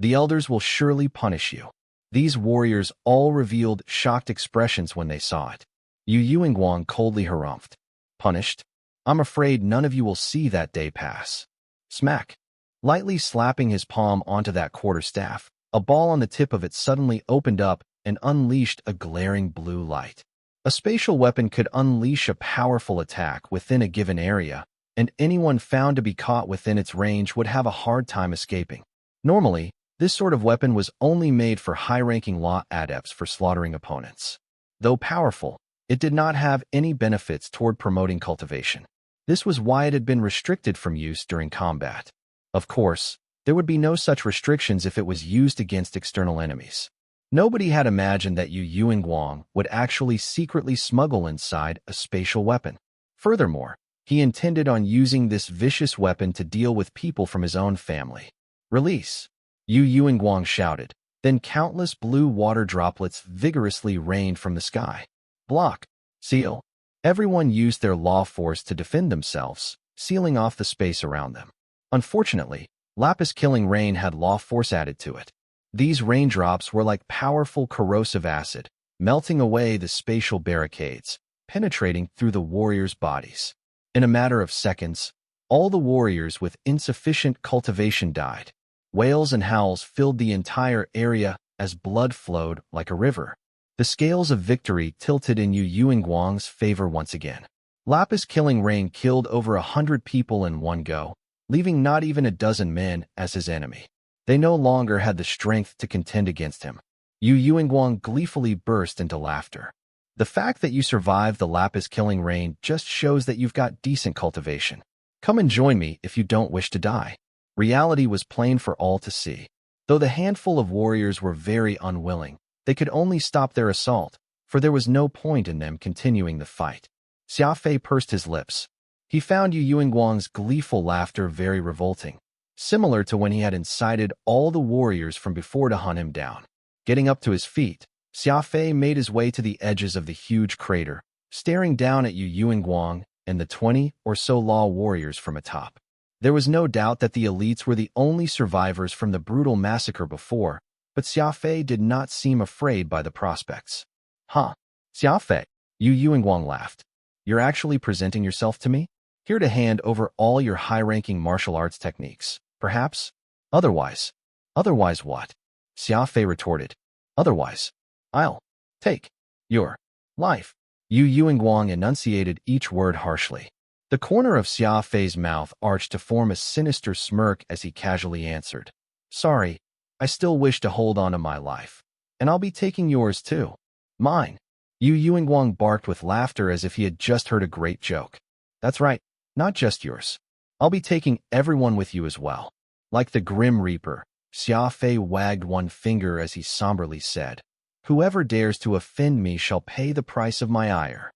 The elders will surely punish you. These warriors all revealed shocked expressions when they saw it. Yu Yuanguang coldly harumphed. Punished? I'm afraid none of you will see that day pass. Smack. Lightly slapping his palm onto that quarterstaff, a ball on the tip of it suddenly opened up and unleashed a glaring blue light. A spatial weapon could unleash a powerful attack within a given area, and anyone found to be caught within its range would have a hard time escaping. Normally, this sort of weapon was only made for high-ranking law adepts for slaughtering opponents. Though powerful, it did not have any benefits toward promoting cultivation. This was why it had been restricted from use during combat. Of course, there would be no such restrictions if it was used against external enemies. Nobody had imagined that Yu Yuanguang would actually secretly smuggle inside a spatial weapon. Furthermore, he intended on using this vicious weapon to deal with people from his own family. Release! Yu Yuanguang shouted. Then countless blue water droplets vigorously rained from the sky. Block! Seal! Everyone used their law force to defend themselves, sealing off the space around them. Unfortunately, Lapis killing rain had law force added to it. These raindrops were like powerful corrosive acid, melting away the spatial barricades, penetrating through the warriors' bodies. In a matter of seconds, all the warriors with insufficient cultivation died. Wails and howls filled the entire area as blood flowed like a river. The scales of victory tilted in Yu Yuanguang's favor once again. Lapis killing rain killed over 100 people in one go, leaving not even a dozen men as his enemy. They no longer had the strength to contend against him. Yu Yuanguang gleefully burst into laughter. The fact that you survived the Lapis killing rain just shows that you've got decent cultivation. Come and join me if you don't wish to die. Reality was plain for all to see. Though the handful of warriors were very unwilling, they could only stop their assault, for there was no point in them continuing the fight. Xia Fei pursed his lips. He found Yu Yuanguang's gleeful laughter very revolting, similar to when he had incited all the warriors from before to hunt him down. Getting up to his feet, Xia Fei made his way to the edges of the huge crater, staring down at Yu Yuanguang and the 20 or so law warriors from atop. There was no doubt that the elites were the only survivors from the brutal massacre before, but Xia Fei did not seem afraid by the prospects. Huh? Xia Fei? Yu Yuanguang laughed. You're actually presenting yourself to me? Here to hand over all your high-ranking martial arts techniques, perhaps? Otherwise. Otherwise what? Xia Fei retorted. Otherwise, I'll take your life. Yu Yuanguang enunciated each word harshly. The corner of Xia Fei's mouth arched to form a sinister smirk as he casually answered. Sorry, I still wish to hold on to my life. And I'll be taking yours too. Mine. Yu Yuanguang barked with laughter as if he had just heard a great joke. That's right, not just yours. I'll be taking everyone with you as well. Like the Grim Reaper, Xia Fei wagged one finger as he somberly said, Whoever dares to offend me shall pay the price of my ire.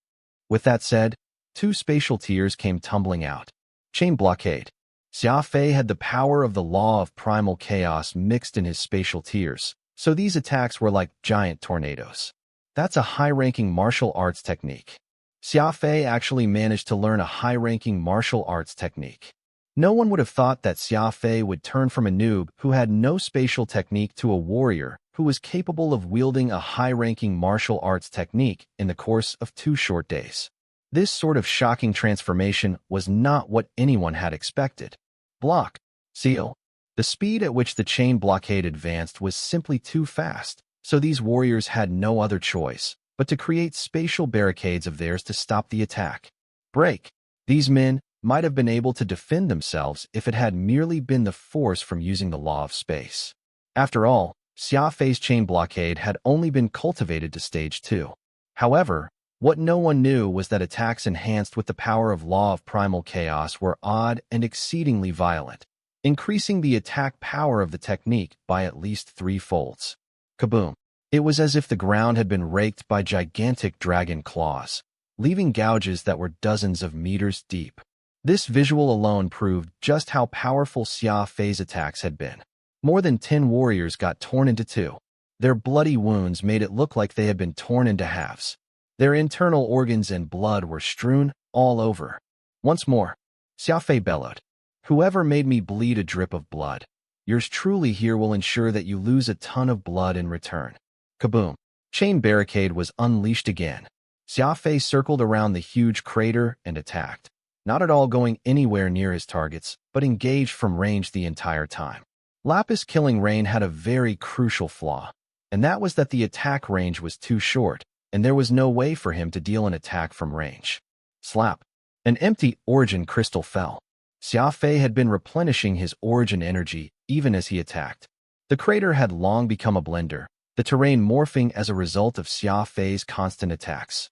With that said, 2 spatial tears came tumbling out. Chain blockade. Xia Fei had the power of the law of primal chaos mixed in his spatial tears, so these attacks were like giant tornadoes. That's a high-ranking martial arts technique. Xia Fei actually managed to learn a high-ranking martial arts technique. No one would have thought that Xia Fei would turn from a noob who had no spatial technique to a warrior who was capable of wielding a high-ranking martial arts technique in the course of 2 short days. This sort of shocking transformation was not what anyone had expected. Block. Seal. The speed at which the chain blockade advanced was simply too fast, so these warriors had no other choice but to create spatial barricades of theirs to stop the attack. Break. These men might have been able to defend themselves if it had merely been the force from using the law of space. After all, Xia Fei's chain blockade had only been cultivated to stage 2. However, what no one knew was that attacks enhanced with the power of law of primal chaos were odd and exceedingly violent, increasing the attack power of the technique by at least 3 folds. Kaboom! It was as if the ground had been raked by gigantic dragon claws, leaving gouges that were dozens of meters deep. This visual alone proved just how powerful Xia Fei's attacks had been. More than 10 warriors got torn into 2. Their bloody wounds made it look like they had been torn into halves. Their internal organs and blood were strewn all over. Once more, Xia Fei bellowed, "Whoever made me bleed a drip of blood, yours truly here will ensure that you lose a ton of blood in return." Kaboom! Chain barricade was unleashed again. Xia Fei circled around the huge crater and attacked, not at all going anywhere near his targets, but engaged from range the entire time. Lapis killing rain had a very crucial flaw, and that was that the attack range was too short, and there was no way for him to deal an attack from range. Slap! An empty origin crystal fell. Xia Fei had been replenishing his origin energy even as he attacked. The crater had long become a blender, the terrain morphing as a result of Xia Fei's constant attacks.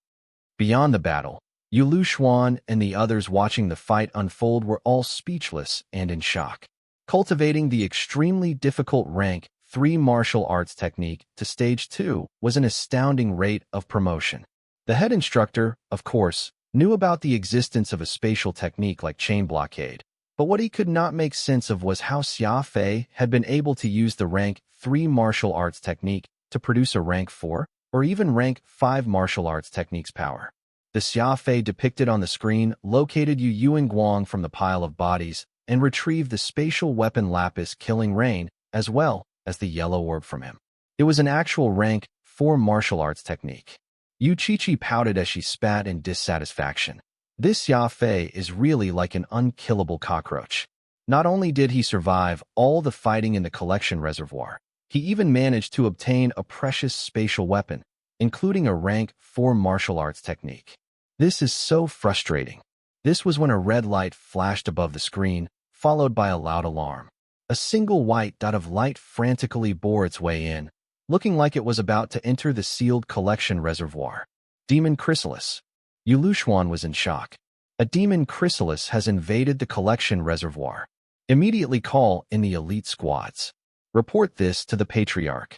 Beyond the battle, Yu Luxuan and the others watching the fight unfold were all speechless and in shock. Cultivating the extremely difficult rank 3 martial arts technique to stage 2 was an astounding rate of promotion. The head instructor, of course, knew about the existence of a spatial technique like chain blockade, but what he could not make sense of was how Xia Fei had been able to use the rank 3 martial arts technique to produce a rank 4 or even rank 5 martial arts technique's power. The Xia Fei depicted on the screen located Yu Guang from the pile of bodies and retrieved the spatial weapon Lapis killing rain as well as the yellow orb from him. It was an actual rank 4 martial arts technique. Yu Qiqi pouted as she spat in dissatisfaction. This Xia Fei is really like an unkillable cockroach. Not only did he survive all the fighting in the collection reservoir, he even managed to obtain a precious spatial weapon, including a rank 4 martial arts technique. This is so frustrating. This was when a red light flashed above the screen, followed by a loud alarm. A single white dot of light frantically bore its way in, looking like it was about to enter the sealed collection reservoir. Demon Chrysalis. Yu Luxuan was in shock. A demon chrysalis has invaded the collection reservoir. Immediately call in the elite squads. Report this to the Patriarch.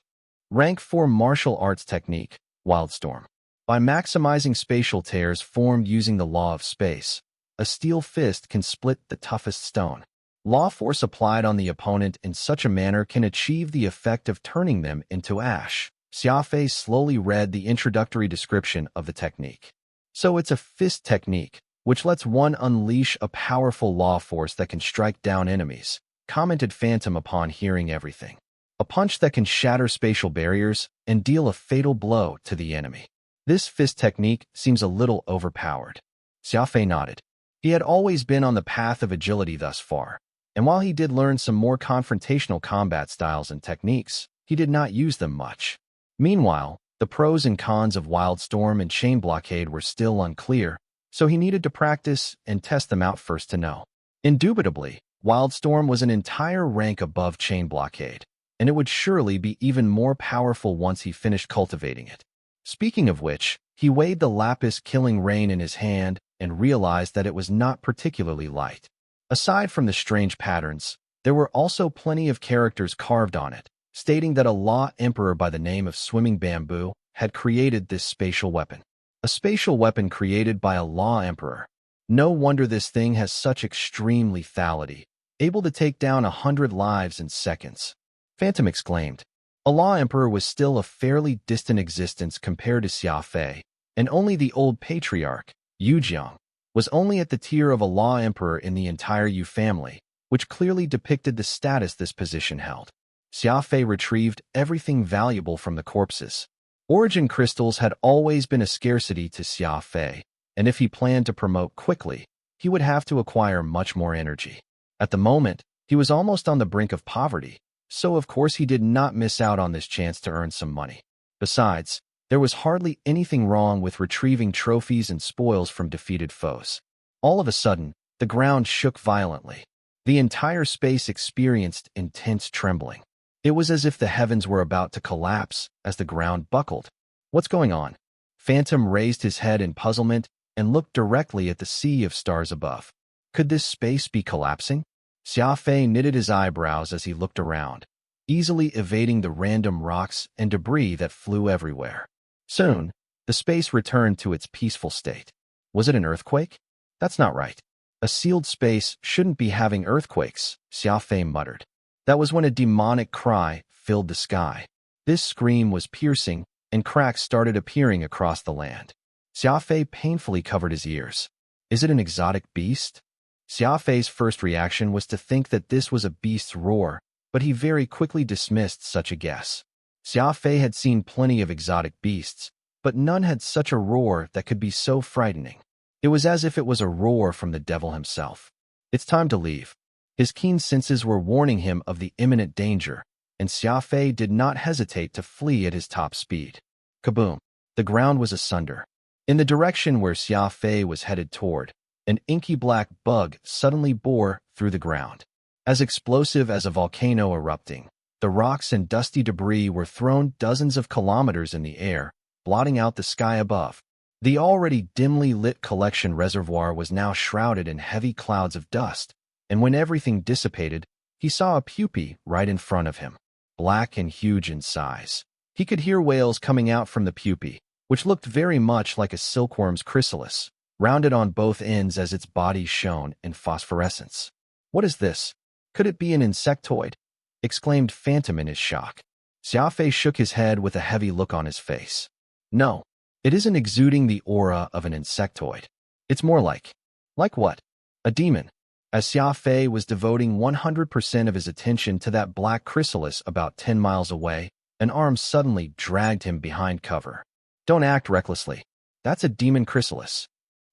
Rank 4 martial arts technique, Wildstorm. By maximizing spatial tears formed using the law of space, a steel fist can split the toughest stone. Law force applied on the opponent in such a manner can achieve the effect of turning them into ash. Xia Fei slowly read the introductory description of the technique. So it's a fist technique, which lets one unleash a powerful law force that can strike down enemies, commented Phantom upon hearing everything. A punch that can shatter spatial barriers and deal a fatal blow to the enemy. This fist technique seems a little overpowered. Xia Fei nodded. He had always been on the path of agility thus far, and while he did learn some more confrontational combat styles and techniques, he did not use them much. Meanwhile, the pros and cons of Wildstorm and Chain Blockade were still unclear, so he needed to practice and test them out first to know. Indubitably, Wildstorm was an entire rank above Chain Blockade, and it would surely be even more powerful once he finished cultivating it. Speaking of which, he weighed the lapis killing rain in his hand and realized that it was not particularly light. Aside from the strange patterns, there were also plenty of characters carved on it, stating that a law emperor by the name of Swimming Bamboo had created this spatial weapon. A spatial weapon created by a law emperor. No wonder this thing has such extreme lethality, able to take down 100 lives in seconds. Phantom exclaimed. A law emperor was still a fairly distant existence compared to Xia Fei, and only the old patriarch, Yu Jiang, was only at the tier of a law emperor in the entire Yu family, which clearly depicted the status this position held. Xia Fei retrieved everything valuable from the corpses. Origin crystals had always been a scarcity to Xia Fei, and if he planned to promote quickly, he would have to acquire much more energy. At the moment, He was almost on the brink of poverty, so of course he did not miss out on this chance to earn some money. Besides, there was hardly anything wrong with retrieving trophies and spoils from defeated foes. All of a sudden, the ground shook violently. The entire space experienced intense trembling. It was as if the heavens were about to collapse as the ground buckled. What's going on? Phantom raised his head in puzzlement and looked directly at the sea of stars above. Could this space be collapsing? Xia Fei knitted his eyebrows as he looked around, easily evading the random rocks and debris that flew everywhere. Soon, the space returned to its peaceful state. Was it an earthquake? That's not right. A sealed space shouldn't be having earthquakes, Xia Fei muttered. That was when a demonic cry filled the sky. This scream was piercing, and cracks started appearing across the land. Xia Fei painfully covered his ears. Is it an exotic beast? Xia Fei's first reaction was to think that this was a beast's roar, but he very quickly dismissed such a guess. Xia Fei had seen plenty of exotic beasts, but none had such a roar that could be so frightening. It was as if it was a roar from the devil himself. It's time to leave. His keen senses were warning him of the imminent danger, and Xia Fei did not hesitate to flee at his top speed. Kaboom! The ground was asunder. In the direction where Xia Fei was headed toward, an inky black bug suddenly bore through the ground. As explosive as a volcano erupting, the rocks and dusty debris were thrown dozens of kilometers in the air, blotting out the sky above. The already dimly lit collection reservoir was now shrouded in heavy clouds of dust, and when everything dissipated, he saw a pupae right in front of him, black and huge in size. He could hear wails coming out from the pupae, which looked very much like a silkworm's chrysalis, rounded on both ends as its body shone in phosphorescence. What is this? Could it be an insectoid? Exclaimed Phantom in his shock. Xia Fei shook his head with a heavy look on his face. No, it isn't exuding the aura of an insectoid. It's more like what? A demon. As Xia Fei was devoting 100% of his attention to that black chrysalis about 10 miles away, an arm suddenly dragged him behind cover. Don't act recklessly. That's a demon chrysalis.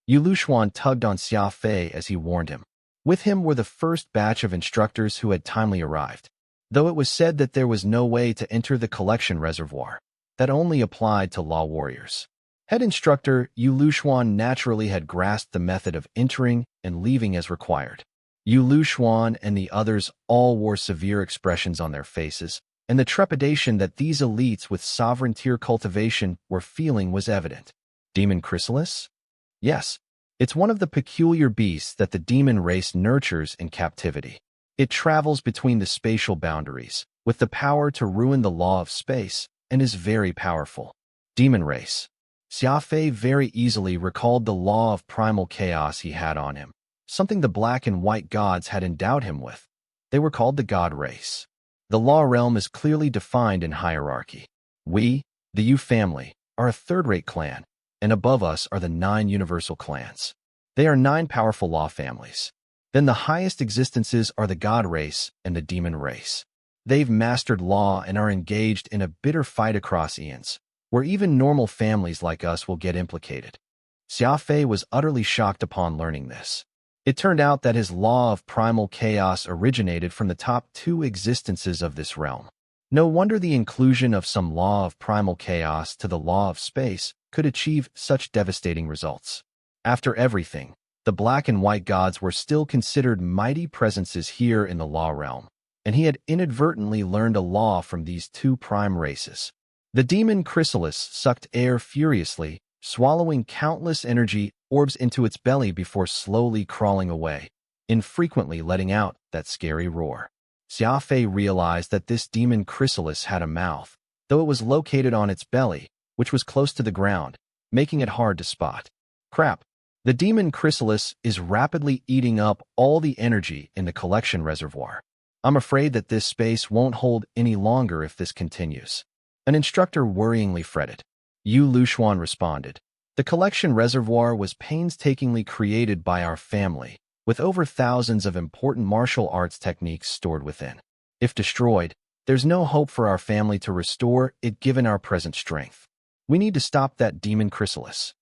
Yu Luxuan tugged on Xia Fei as he warned him. With him were the first batch of instructors who had timely arrived. Though it was said that there was no way to enter the collection reservoir, that only applied to law warriors. Head instructor Yu Luxuan naturally had grasped the method of entering and leaving as required. Yu Luxuan and the others all wore severe expressions on their faces, and the trepidation that these elites with sovereign tier cultivation were feeling was evident. Demon chrysalis? Yes, it's one of the peculiar beasts that the demon race nurtures in captivity. It travels between the spatial boundaries, with the power to ruin the law of space, and is very powerful. Demon race. Xia Fei very easily recalled the law of primal chaos he had on him, something the black and white gods had endowed him with. They were called the god race. The law realm is clearly defined in hierarchy. We, the Yu family, are a third-rate clan, and above us are the 9 universal clans. They are 9 powerful law families. Then the highest existences are the god race and the demon race. They've mastered law and are engaged in a bitter fight across eons, where even normal families like us will get implicated. Xia Fei was utterly shocked upon learning this. It turned out that his law of primal chaos originated from the top 2 existences of this realm. No wonder the inclusion of some law of primal chaos to the law of space could achieve such devastating results. After everything, the black and white gods were still considered mighty presences here in the law realm, and he had inadvertently learned a law from these 2 prime races. The demon chrysalis sucked air furiously, swallowing countless energy orbs into its belly before slowly crawling away, infrequently letting out that scary roar. Xia Fei realized that this demon chrysalis had a mouth, though it was located on its belly, which was close to the ground, making it hard to spot. Crap! The demon chrysalis is rapidly eating up all the energy in the collection reservoir. I'm afraid that this space won't hold any longer if this continues. An instructor worryingly fretted. Yu Luxuan responded. The collection reservoir was painstakingly created by our family, with over thousands of important martial arts techniques stored within. If destroyed, there's no hope for our family to restore it given our present strength. We need to stop that demon chrysalis.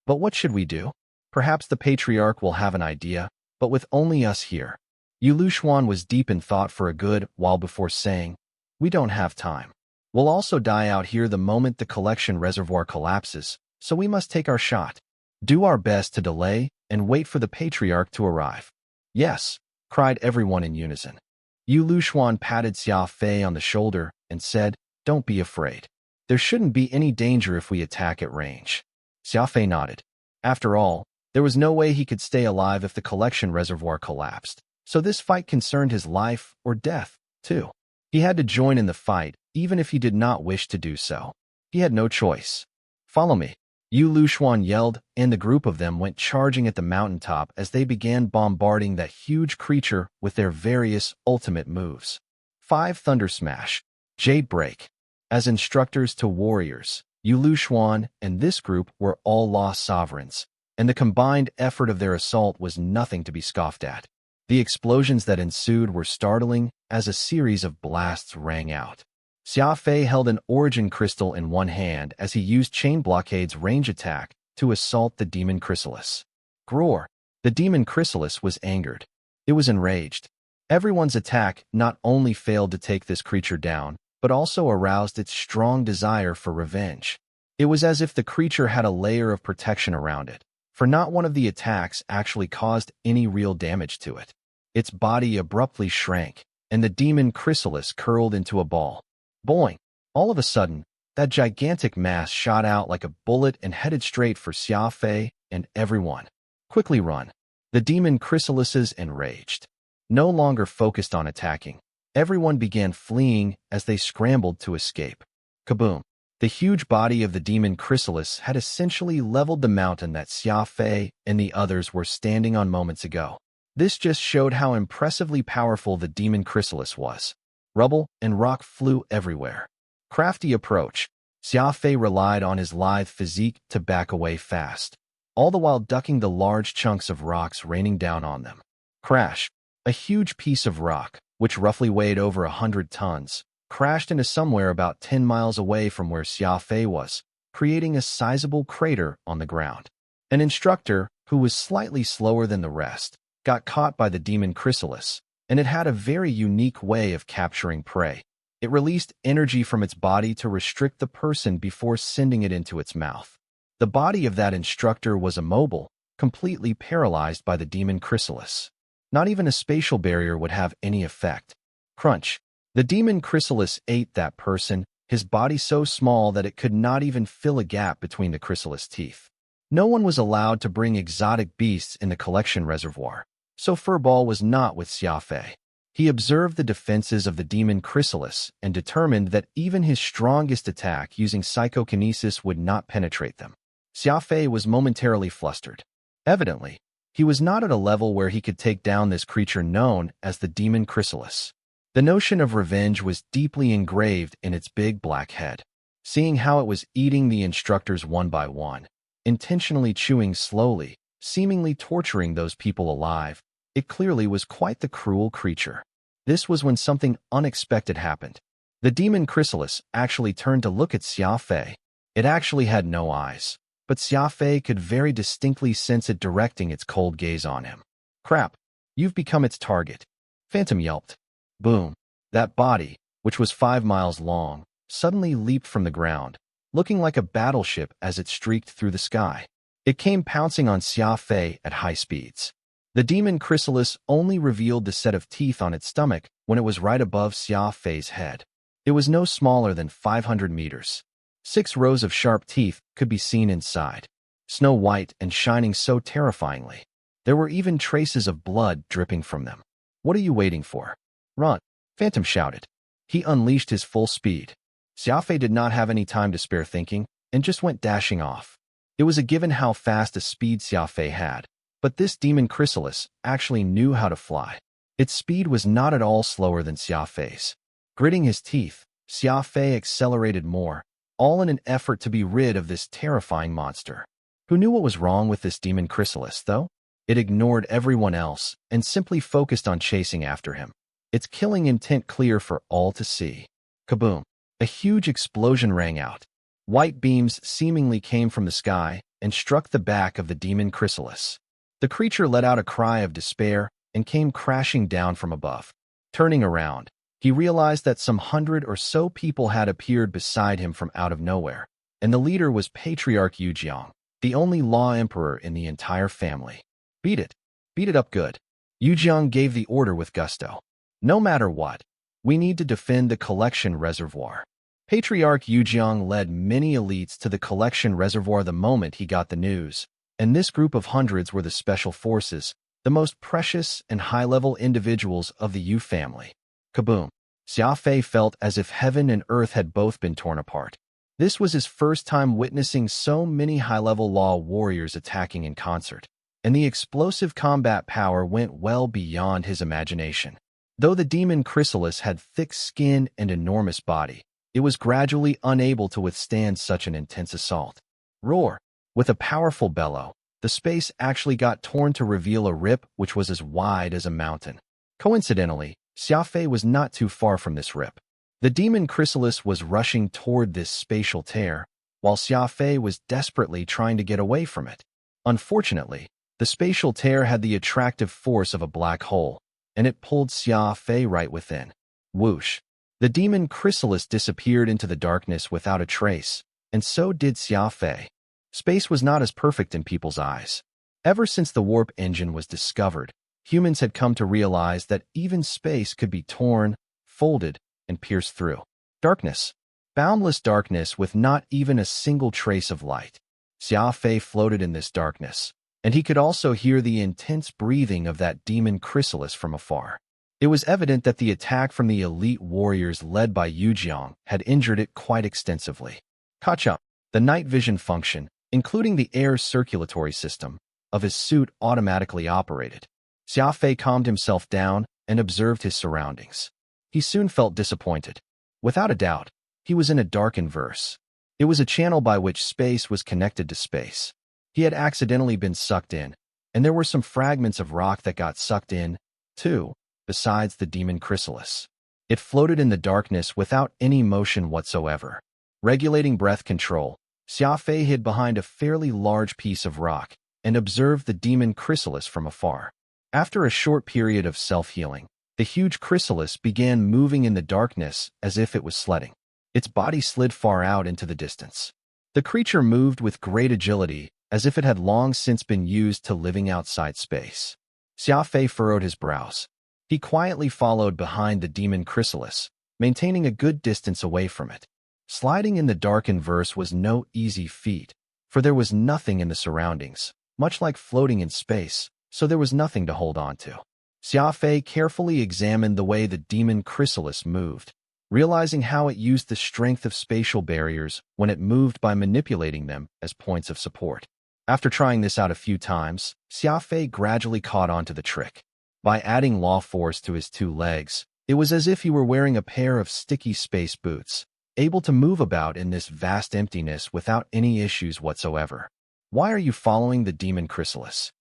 But what should we do? Perhaps the patriarch will have an idea, but with only us here. Yu Lushuan was deep in thought for a good while before saying, "We don't have time. We'll also die out here the moment the collection reservoir collapses, so we must take our shot. Do our best to delay and wait for the patriarch to arrive." "Yes," cried everyone in unison. Yu Lushuan patted Xia Fei on the shoulder and said, "Don't be afraid. There shouldn't be any danger if we attack at range." Xia Fei nodded. After all, there was no way he could stay alive if the collection reservoir collapsed, so this fight concerned his life or death, too. He had to join in the fight, even if he did not wish to do so. He had no choice. "Follow me," Yu Lushuan yelled, and the group of them went charging at the mountaintop as they began bombarding that huge creature with their various ultimate moves. 5 Thunder Smash, Jade Break. As instructors to warriors, Yu Lushuan and this group were all lost sovereigns, and the combined effort of their assault was nothing to be scoffed at. The explosions that ensued were startling as a series of blasts rang out. Xia Fei held an origin crystal in one hand as he used Chain Blockade's range attack to assault the demon chrysalis. Groar! The demon chrysalis was angered. It was enraged. Everyone's attack not only failed to take this creature down, but also aroused its strong desire for revenge. It was as if the creature had a layer of protection around it, for not one of the attacks actually caused any real damage to it. Its body abruptly shrank, and the demon chrysalis curled into a ball. Boing! All of a sudden, that gigantic mass shot out like a bullet and headed straight for Xia Fei and everyone. "Quickly run!" The demon chrysalises enraged. No longer focused on attacking, everyone began fleeing as they scrambled to escape. Kaboom! The huge body of the demon chrysalis had essentially leveled the mountain that Xia Fei and the others were standing on moments ago. This just showed how impressively powerful the demon chrysalis was. Rubble and rock flew everywhere. Crafty approach. Xia Fei relied on his lithe physique to back away fast, all the while ducking the large chunks of rocks raining down on them. Crash! A huge piece of rock, which roughly weighed over 100 tons, crashed into somewhere about 10 miles away from where Xia Fei was, creating a sizable crater on the ground. An instructor, who was slightly slower than the rest, got caught by the demon chrysalis, and it had a very unique way of capturing prey. It released energy from its body to restrict the person before sending it into its mouth. The body of that instructor was immobile, completely paralyzed by the demon chrysalis. Not even a spatial barrier would have any effect. Crunch! The demon chrysalis ate that person, his body so small that it could not even fill a gap between the chrysalis teeth. No one was allowed to bring exotic beasts in the collection reservoir, so Furball was not with Xia Fei. He observed the defenses of the demon chrysalis and determined that even his strongest attack using psychokinesis would not penetrate them. Xia Fei was momentarily flustered. Evidently, he was not at a level where he could take down this creature known as the demon chrysalis. The notion of revenge was deeply engraved in its big black head. Seeing how it was eating the instructors one by one, intentionally chewing slowly, seemingly torturing those people alive, it clearly was quite the cruel creature. This was when something unexpected happened. The demon chrysalis actually turned to look at Xia Fei. It actually had no eyes, but Xia Fei could very distinctly sense it directing its cold gaze on him. "Crap, you've become its target," Phantom yelped. Boom! That body, which was 5 miles long, suddenly leaped from the ground, looking like a battleship as it streaked through the sky. It came pouncing on Xia Fei at high speeds. The demon chrysalis only revealed the set of teeth on its stomach when it was right above Xia Fei's head. It was no smaller than 500 meters. 6 rows of sharp teeth could be seen inside, snow white and shining so terrifyingly. There were even traces of blood dripping from them. "What are you waiting for? Run!" Phantom shouted. He unleashed his full speed. Xia Fei did not have any time to spare thinking, and just went dashing off. It was a given how fast a speed Xia Fei had, but this demon chrysalis actually knew how to fly. Its speed was not at all slower than Xia Fei's. Gritting his teeth, Xia Fei accelerated more, all in an effort to be rid of this terrifying monster. Who knew what was wrong with this demon chrysalis, though? It ignored everyone else and simply focused on chasing after him, its killing intent clear for all to see. Kaboom! A huge explosion rang out. White beams seemingly came from the sky and struck the back of the demon chrysalis. The creature let out a cry of despair and came crashing down from above. Turning around, he realized that some 100 or so people had appeared beside him from out of nowhere, and the leader was Patriarch Yujiang, the only law emperor in the entire family. Beat it. Beat it up good. Yujiang gave the order with gusto. No matter what, we need to defend the collection reservoir. Patriarch Yujiang led many elites to the collection reservoir the moment he got the news, and this group of hundreds were the special forces, the most precious and high-level individuals of the Yu family. Kaboom! Xia Fei felt as if heaven and earth had both been torn apart. This was his first time witnessing so many high-level law warriors attacking in concert, and the explosive combat power went well beyond his imagination. Though the demon chrysalis had thick skin and enormous body, it was gradually unable to withstand such an intense assault. Roar! With a powerful bellow, the space actually got torn to reveal a rip which was as wide as a mountain. Coincidentally, Xia Fei was not too far from this rip. The demon chrysalis was rushing toward this spatial tear, while Xia Fei was desperately trying to get away from it. Unfortunately, the spatial tear had the attractive force of a black hole, and it pulled Xia Fei right within. Whoosh! The demon chrysalis disappeared into the darkness without a trace, and so did Xia Fei. Space was not as perfect in people's eyes. Ever since the warp engine was discovered, humans had come to realize that even space could be torn, folded, and pierced through. Darkness. Boundless darkness with not even a single trace of light. Xia Fei floated in this darkness, and he could also hear the intense breathing of that demon chrysalis from afar. It was evident that the attack from the elite warriors led by Yujiang had injured it quite extensively. Catch-up. The night vision function, including the air circulatory system, of his suit automatically operated. Xia Fei calmed himself down and observed his surroundings. He soon felt disappointed. Without a doubt, he was in a darkened verse. It was a channel by which space was connected to space. He had accidentally been sucked in, and there were some fragments of rock that got sucked in, too, besides the demon chrysalis. It floated in the darkness without any motion whatsoever. Regulating breath control, Xia Fei hid behind a fairly large piece of rock and observed the demon chrysalis from afar. After a short period of self-healing, the huge chrysalis began moving in the darkness as if it was sledding. Its body slid far out into the distance. The creature moved with great agility, as if it had long since been used to living outside space. Xia Fei furrowed his brows. He quietly followed behind the demon chrysalis, maintaining a good distance away from it. Sliding in the darkened verse was no easy feat, for there was nothing in the surroundings, much like floating in space, so there was nothing to hold on to. Xia Fei carefully examined the way the demon chrysalis moved, realizing how it used the strength of spatial barriers when it moved by manipulating them as points of support. After trying this out a few times, Xia Fei gradually caught on to the trick. By adding law force to his two legs, it was as if he were wearing a pair of sticky space boots, able to move about in this vast emptiness without any issues whatsoever. Why are you following the demon chrysalis?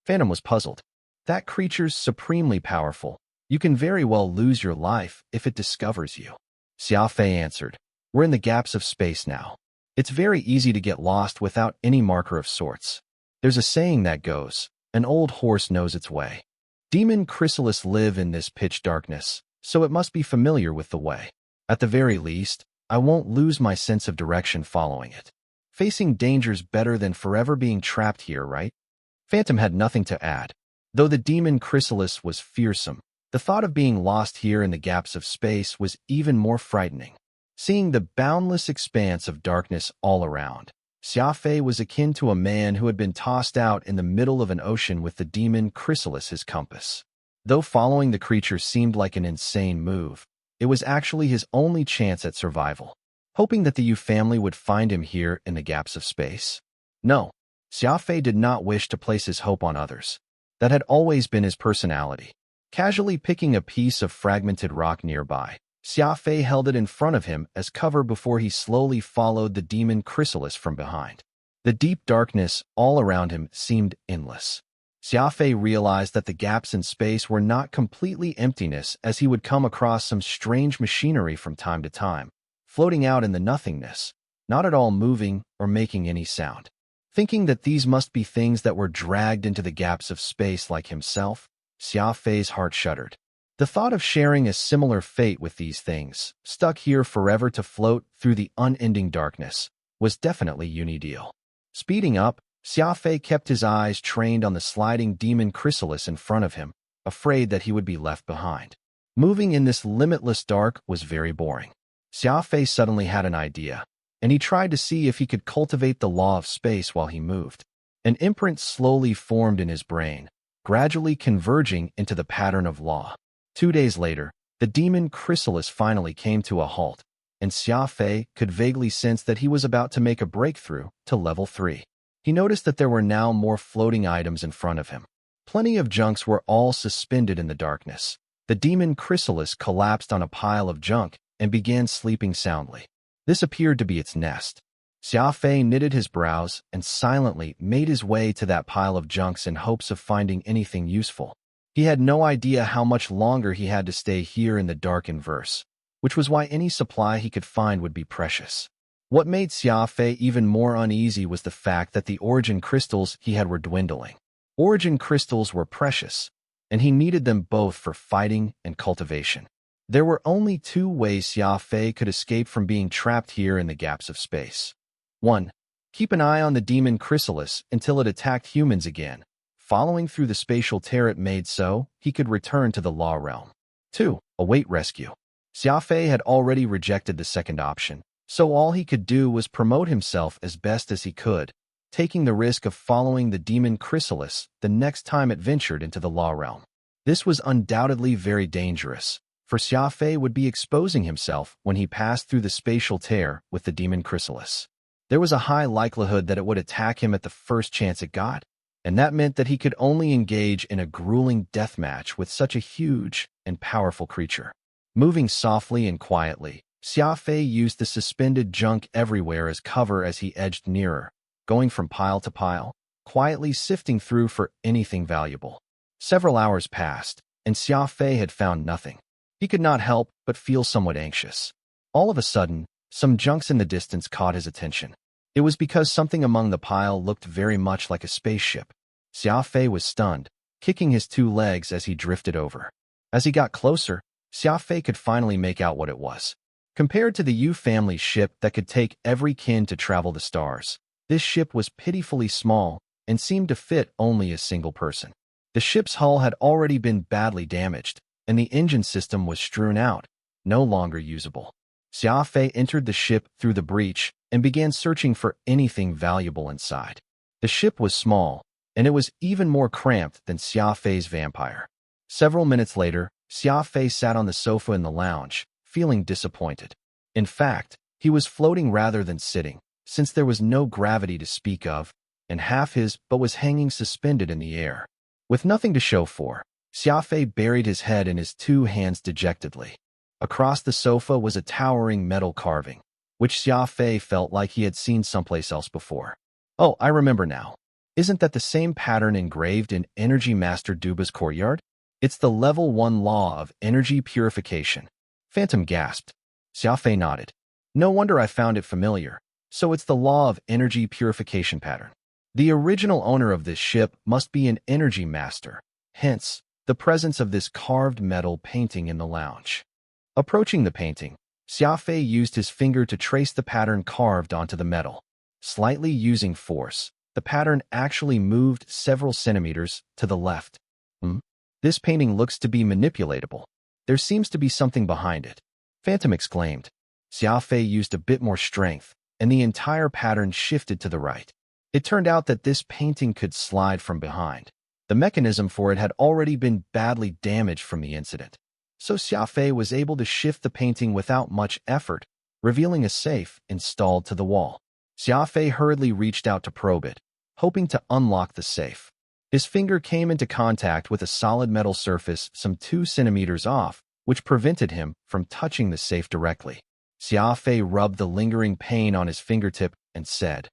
Phantom was puzzled. That creature's supremely powerful. You can very well lose your life if it discovers you. Xia Fei answered. We're in the gaps of space now. It's very easy to get lost without any marker of sorts. There's a saying that goes, an old horse knows its way. Demon chrysalis live in this pitch darkness, so it must be familiar with the way. At the very least, I won't lose my sense of direction following it. Facing danger's better than forever being trapped here, right? Phantom had nothing to add. Though the demon chrysalis was fearsome, the thought of being lost here in the gaps of space was even more frightening. Seeing the boundless expanse of darkness all around, Xia Fei was akin to a man who had been tossed out in the middle of an ocean with the demon chrysalis his compass. Though following the creature seemed like an insane move, it was actually his only chance at survival. Hoping that the Yu family would find him here in the gaps of space? No, Xia Fei did not wish to place his hope on others. That had always been his personality. Casually picking a piece of fragmented rock nearby, Xia Fei held it in front of him as cover before he slowly followed the demon chrysalis from behind. The deep darkness all around him seemed endless. Xia Fei realized that the gaps in space were not completely emptiness, as he would come across some strange machinery from time to time, floating out in the nothingness, not at all moving or making any sound. Thinking that these must be things that were dragged into the gaps of space like himself, Xia Fei's heart shuddered. The thought of sharing a similar fate with these things, stuck here forever to float through the unending darkness, was definitely unideal. Speeding up, Xia Fei kept his eyes trained on the sliding demon chrysalis in front of him, afraid that he would be left behind. Moving in this limitless dark was very boring. Xia Fei suddenly had an idea, and he tried to see if he could cultivate the law of space while he moved. An imprint slowly formed in his brain, gradually converging into the pattern of law. 2 days later, the demon chrysalis finally came to a halt, and Xia Fei could vaguely sense that he was about to make a breakthrough to level 3. He noticed that there were now more floating items in front of him. Plenty of junks were all suspended in the darkness. The demon chrysalis collapsed on a pile of junk and began sleeping soundly. This appeared to be its nest. Xia Fei knitted his brows and silently made his way to that pile of junks in hopes of finding anything useful. He had no idea how much longer he had to stay here in the dark inverse, which was why any supply he could find would be precious. What made Xia Fei even more uneasy was the fact that the origin crystals he had were dwindling. Origin crystals were precious, and he needed them both for fighting and cultivation. There were only 2 ways Xia Fei could escape from being trapped here in the gaps of space. 1. Keep an eye on the demon chrysalis until it attacked humans again. Following through the spatial tear it made so, he could return to the law realm. 2. Await rescue. Xia Fei had already rejected the second option, so all he could do was promote himself as best as he could, taking the risk of following the demon chrysalis the next time it ventured into the law realm. This was undoubtedly very dangerous, for Xia Fei would be exposing himself when he passed through the spatial tear with the demon chrysalis. There was a high likelihood that it would attack him at the first chance it got, and that meant that he could only engage in a grueling death match with such a huge and powerful creature. Moving softly and quietly, Xia Fei used the suspended junk everywhere as cover as he edged nearer, going from pile to pile, quietly sifting through for anything valuable. Several hours passed, and Xia Fei had found nothing. He could not help but feel somewhat anxious. All of a sudden, some junks in the distance caught his attention. It was because something among the pile looked very much like a spaceship. Xia Fei was stunned, kicking his 2 legs as he drifted over. As he got closer, Xia Fei could finally make out what it was. Compared to the Yu family's ship that could take every kin to travel the stars, this ship was pitifully small and seemed to fit only a single person. The ship's hull had already been badly damaged, and the engine system was strewn out, no longer usable. Xia Fei entered the ship through the breach and began searching for anything valuable inside. The ship was small, and it was even more cramped than Xia Fei's vampire. Several minutes later, Xia Fei sat on the sofa in the lounge, feeling disappointed. In fact, he was floating rather than sitting, since there was no gravity to speak of, and half his butt was hanging suspended in the air. With nothing to show for, Xia Fei buried his head in his 2 hands dejectedly. Across the sofa was a towering metal carving, which Xia Fei felt like he had seen someplace else before. Oh, I remember now. Isn't that the same pattern engraved in Energy Master Duba's courtyard? It's the level 1 law of energy purification. Phantom gasped. Xia Fei nodded. No wonder I found it familiar. So it's the law of energy purification pattern. The original owner of this ship must be an energy master, hence the presence of this carved metal painting in the lounge. Approaching the painting, Xia Fei used his finger to trace the pattern carved onto the metal. Slightly using force, the pattern actually moved several centimeters to the left. This painting looks to be manipulatable. There seems to be something behind it. Phantom exclaimed. Xia Fei used a bit more strength, and the entire pattern shifted to the right. It turned out that this painting could slide from behind. The mechanism for it had already been badly damaged from the incident, so Xia Fei was able to shift the painting without much effort, revealing a safe installed to the wall. Xia Fei hurriedly reached out to probe it, hoping to unlock the safe. His finger came into contact with a solid metal surface some 2 centimeters off, which prevented him from touching the safe directly. Xia Fei rubbed the lingering pain on his fingertip and said,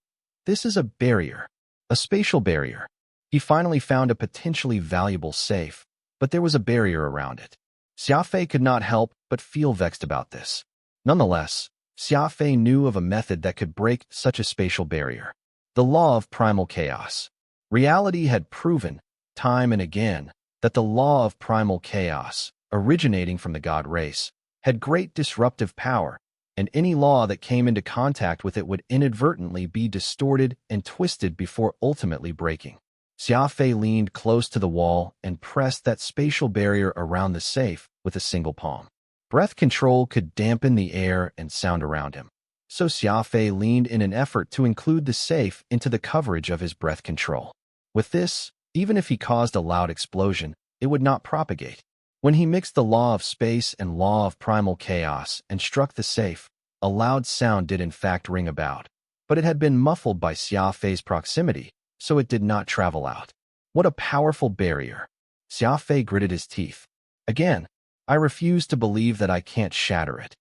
"This is a barrier, a spatial barrier." He finally found a potentially valuable safe, but there was a barrier around it. Xia Fei could not help but feel vexed about this. Nonetheless, Xia Fei knew of a method that could break such a spatial barrier. The law of primal chaos. Reality had proven, time and again, that the law of primal chaos, originating from the god race, had great disruptive power, and any law that came into contact with it would inadvertently be distorted and twisted before ultimately breaking. Xia Fei leaned close to the wall and pressed that spatial barrier around the safe with a single palm. Breath control could dampen the air and sound around him, so Xia Fei leaned in an effort to include the safe into the coverage of his breath control. With this, even if he caused a loud explosion, it would not propagate. When he mixed the law of space and law of primal chaos and struck the safe, a loud sound did in fact ring about, but it had been muffled by Xia Fei's proximity, so it did not travel out. What a powerful barrier! Xia Fei gritted his teeth. Again, I refuse to believe that I can't shatter it.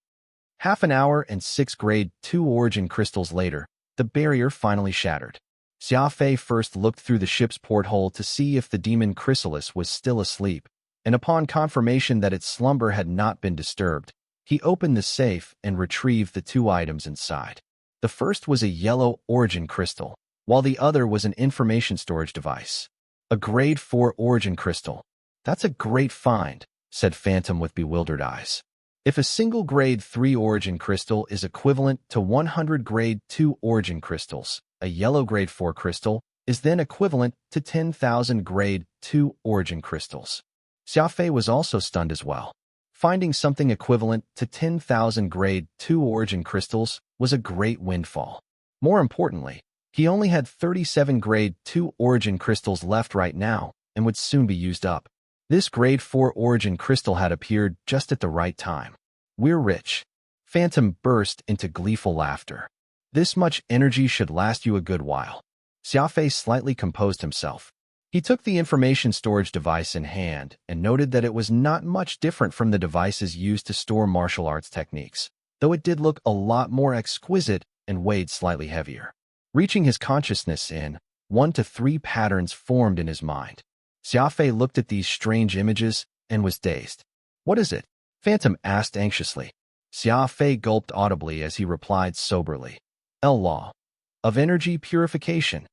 Half an hour and 6 grade 2 origin crystals later, the barrier finally shattered. Xia Fei first looked through the ship's porthole to see if the demon chrysalis was still asleep, and upon confirmation that its slumber had not been disturbed, he opened the safe and retrieved the 2 items inside. The first was a yellow origin crystal, while the other was an information storage device. A grade 4 origin crystal. That's a great find, said Phantom with bewildered eyes. If a single grade 3 origin crystal is equivalent to 100 grade 2 origin crystals, a yellow grade 4 crystal is then equivalent to 10,000 grade 2 origin crystals. Xia Fei was also stunned as well. Finding something equivalent to 10,000 grade 2 origin crystals was a great windfall. More importantly, he only had 37 grade 2 origin crystals left right now and would soon be used up. This grade 4 origin crystal had appeared just at the right time. We're rich. Phantom burst into gleeful laughter. This much energy should last you a good while. Xia Fei slightly composed himself. He took the information storage device in hand and noted that it was not much different from the devices used to store martial arts techniques, though it did look a lot more exquisite and weighed slightly heavier. Reaching his consciousness in, 1 to 3 patterns formed in his mind. Xia Fei looked at these strange images and was dazed. What is it? Phantom asked anxiously. Xia Fei gulped audibly as he replied soberly. Law of energy purification.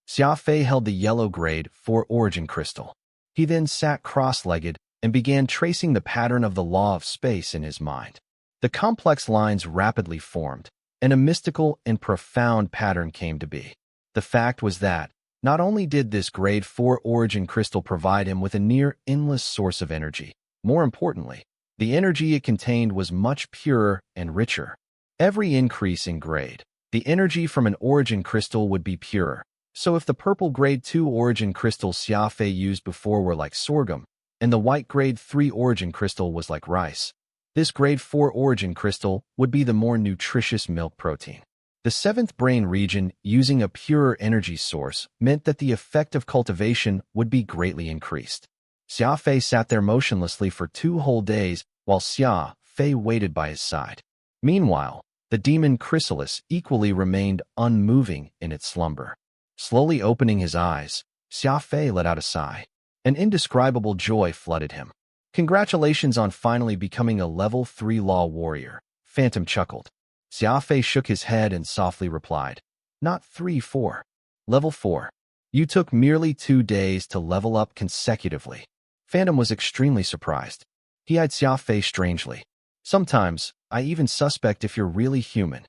Xia Fei held the yellow grade 4 origin crystal. He then sat cross-legged and began tracing the pattern of the law of space in his mind. The complex lines rapidly formed, and a mystical and profound pattern came to be. The fact was that, not only did this grade 4 origin crystal provide him with a near endless source of energy, more importantly, the energy it contained was much purer and richer. Every increase in grade, the energy from an origin crystal would be purer. So if the purple grade 2 origin crystal Xia Fei used before were like sorghum, and the white grade 3 origin crystal was like rice, this grade 4 origin crystal would be the more nutritious milk protein. The 7th brain region using a purer energy source meant that the effect of cultivation would be greatly increased. Xia Fei sat there motionlessly for 2 whole days while Xia Fei waited by his side. Meanwhile, the demon chrysalis equally remained unmoving in its slumber. Slowly opening his eyes, Xia Fei let out a sigh. An indescribable joy flooded him. Congratulations on finally becoming a level 3 law warrior, Phantom chuckled. Xia Fei shook his head and softly replied, Not 3, 4. Level 4. You took merely 2 days to level up consecutively. Phantom was extremely surprised. He eyed Xia Fei strangely. Sometimes, I even suspect if you're really human.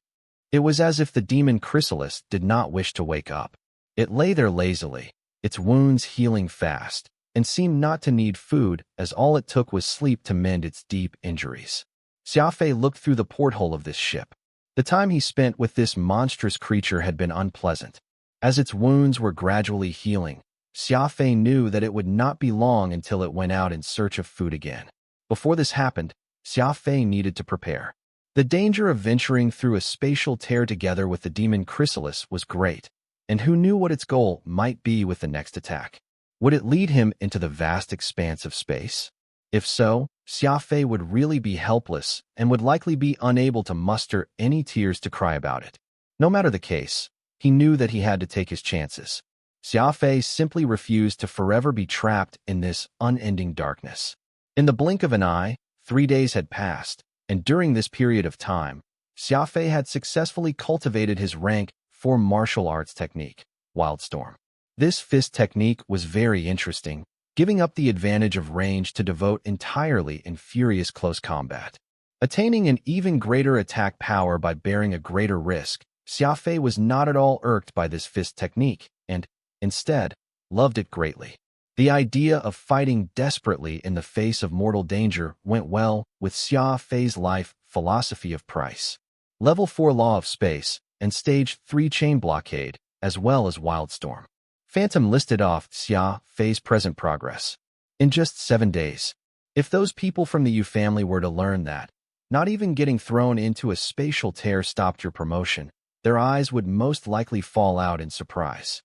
It was as if the demon chrysalis did not wish to wake up. It lay there lazily, its wounds healing fast, and seemed not to need food as all it took was sleep to mend its deep injuries. Xia Fei looked through the porthole of this ship. The time he spent with this monstrous creature had been unpleasant. As its wounds were gradually healing, Xia Fei knew that it would not be long until it went out in search of food again. Before this happened, Xia Fei needed to prepare. The danger of venturing through a spatial tear together with the demon chrysalis was great, and who knew what its goal might be with the next attack? Would it lead him into the vast expanse of space? If so, Xia Fei would really be helpless and would likely be unable to muster any tears to cry about it. No matter the case, he knew that he had to take his chances. Xia Fei simply refused to forever be trapped in this unending darkness. In the blink of an eye, 3 days had passed, and during this period of time, Xia Fei had successfully cultivated his rank 4 martial arts technique, Wildstorm. This fist technique was very interesting, giving up the advantage of range to devote entirely in furious close combat. Attaining an even greater attack power by bearing a greater risk, Xia Fei was not at all irked by this fist technique, and, instead, loved it greatly. The idea of fighting desperately in the face of mortal danger went well with Xia Fei's life philosophy of price. Level 4 Law of Space and Stage 3 Chain Blockade, as well as Wildstorm. Phantom listed off Xia Fei's present progress. In just 7 days. If those people from the Yu family were to learn that, not even getting thrown into a spatial tear stopped your promotion, their eyes would most likely fall out in surprise.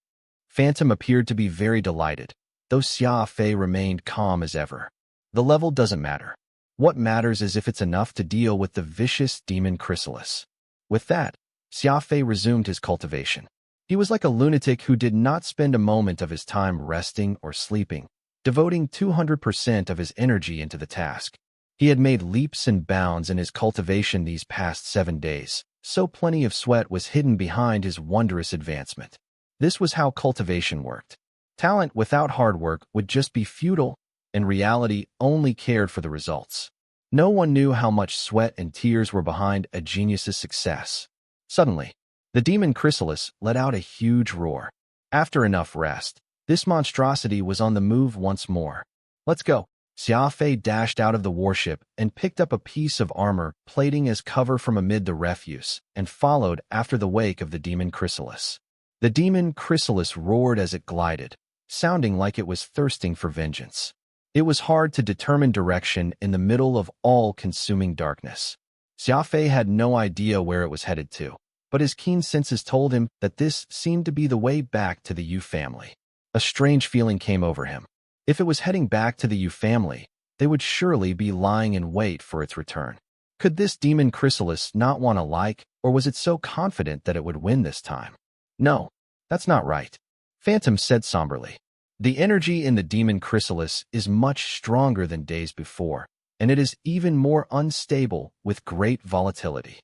Phantom appeared to be very delighted, though Xia Fei remained calm as ever. The level doesn't matter. What matters is if it's enough to deal with the vicious demon chrysalis. With that, Xia Fei resumed his cultivation. He was like a lunatic who did not spend a moment of his time resting or sleeping, devoting 200% of his energy into the task. He had made leaps and bounds in his cultivation these past 7 days, so plenty of sweat was hidden behind his wondrous advancement. This was how cultivation worked. Talent without hard work would just be futile, and reality only cared for the results. No one knew how much sweat and tears were behind a genius's success. Suddenly, the demon chrysalis let out a huge roar. After enough rest, this monstrosity was on the move once more. Let's go. Xia Fei dashed out of the warship and picked up a piece of armor plating as cover from amid the refuse, and followed after the wake of the demon chrysalis. The demon chrysalis roared as it glided, sounding like it was thirsting for vengeance. It was hard to determine direction in the middle of all-consuming darkness. Xia Fei had no idea where it was headed to, but his keen senses told him that this seemed to be the way back to the Yu family. A strange feeling came over him. If it was heading back to the Yu family, they would surely be lying in wait for its return. Could this demon chrysalis not want to like, or was it so confident that it would win this time? No, that's not right, Phantom said somberly. The energy in the demon chrysalis is much stronger than days before, and it is even more unstable with great volatility.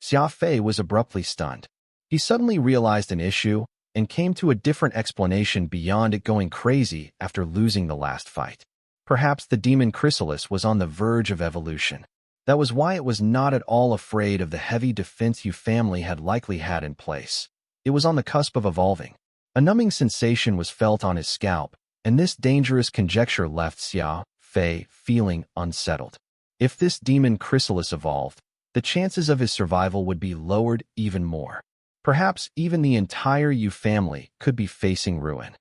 Xia Fei was abruptly stunned. He suddenly realized an issue and came to a different explanation beyond it going crazy after losing the last fight. Perhaps the demon chrysalis was on the verge of evolution. That was why it was not at all afraid of the heavy defense Yu family had likely had in place. It was on the cusp of evolving. A numbing sensation was felt on his scalp, and this dangerous conjecture left Xia Fei feeling unsettled. If this demon chrysalis evolved, the chances of his survival would be lowered even more. Perhaps even the entire Yu family could be facing ruin.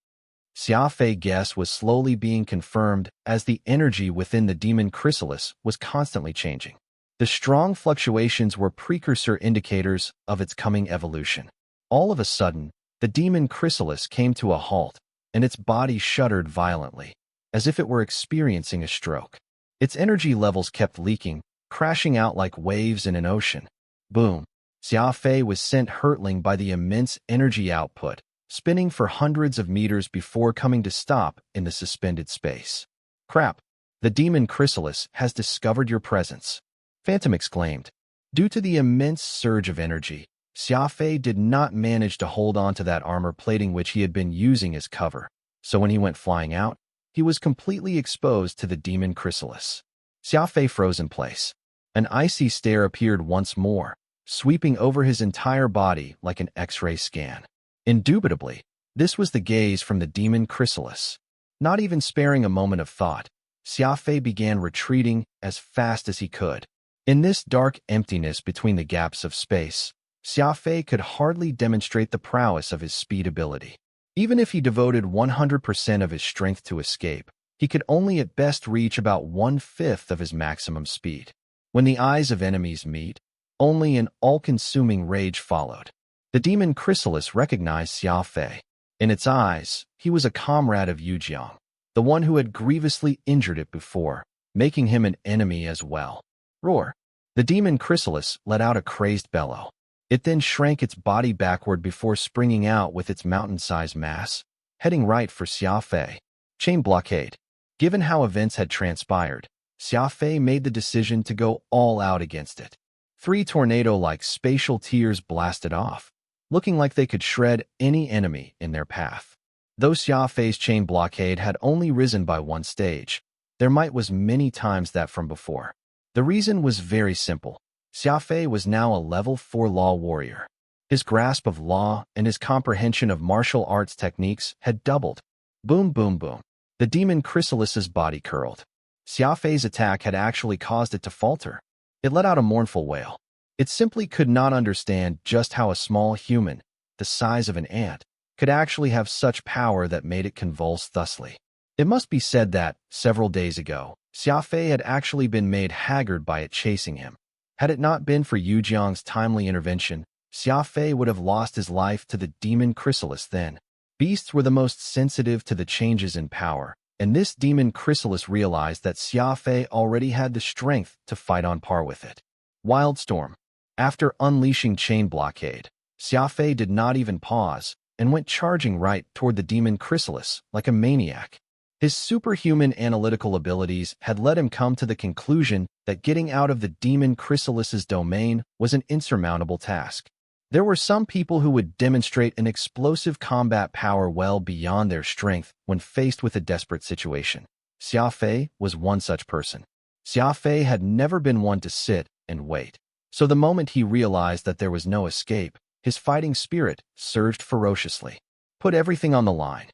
Xia Fei's guess was slowly being confirmed as the energy within the demon chrysalis was constantly changing. The strong fluctuations were precursor indicators of its coming evolution. All of a sudden, the demon chrysalis came to a halt, and its body shuddered violently, as if it were experiencing a stroke. Its energy levels kept leaking, crashing out like waves in an ocean. Boom! Xia Fei was sent hurtling by the immense energy output, spinning for hundreds of meters before coming to stop in the suspended space. Crap! The demon chrysalis has discovered your presence, Phantom exclaimed. Due to the immense surge of energy, Xia Fei did not manage to hold on to that armor plating which he had been using as cover, so when he went flying out, he was completely exposed to the demon chrysalis. Xia Fei froze in place. An icy stare appeared once more, sweeping over his entire body like an X-ray scan. Indubitably, this was the gaze from the demon chrysalis. Not even sparing a moment of thought, Xia Fei began retreating as fast as he could. In this dark emptiness between the gaps of space, Xia Fei could hardly demonstrate the prowess of his speed ability. Even if he devoted 100% of his strength to escape, he could only at best reach about 1/5 of his maximum speed. When the eyes of enemies meet, only an all-consuming rage followed. The demon chrysalis recognized Xia Fei. In its eyes, he was a comrade of Yujiang, the one who had grievously injured it before, making him an enemy as well. Roar! The demon chrysalis let out a crazed bellow. It then shrank its body backward before springing out with its mountain-sized mass, heading right for Xia Fei. Chain blockade. Given how events had transpired, Xia Fei made the decision to go all out against it. 3 tornado-like spatial tears blasted off, looking like they could shred any enemy in their path. Though Xia Fei's chain blockade had only risen by one stage, their might was many times that from before. The reason was very simple. Xia Fei was now a level 4 law warrior. His grasp of law and his comprehension of martial arts techniques had doubled. Boom, boom, boom. The demon chrysalis's body curled. Xia Fei's attack had actually caused it to falter. It let out a mournful wail. It simply could not understand just how a small human, the size of an ant, could actually have such power that made it convulse thusly. It must be said that, several days ago, Xia Fei had actually been made haggard by it chasing him. Had it not been for Yu Jiang's timely intervention, Xia Fei would have lost his life to the demon chrysalis then. Beasts were the most sensitive to the changes in power, and this demon chrysalis realized that Xia Fei already had the strength to fight on par with it. Wildstorm. After unleashing chain blockade, Xia Fei did not even pause and went charging right toward the demon chrysalis like a maniac. His superhuman analytical abilities had led him come to the conclusion that getting out of the demon chrysalis's domain was an insurmountable task. There were some people who would demonstrate an explosive combat power well beyond their strength when faced with a desperate situation. Xia Fei was one such person. Xia Fei had never been one to sit and wait. So the moment he realized that there was no escape, his fighting spirit surged ferociously. Put everything on the line.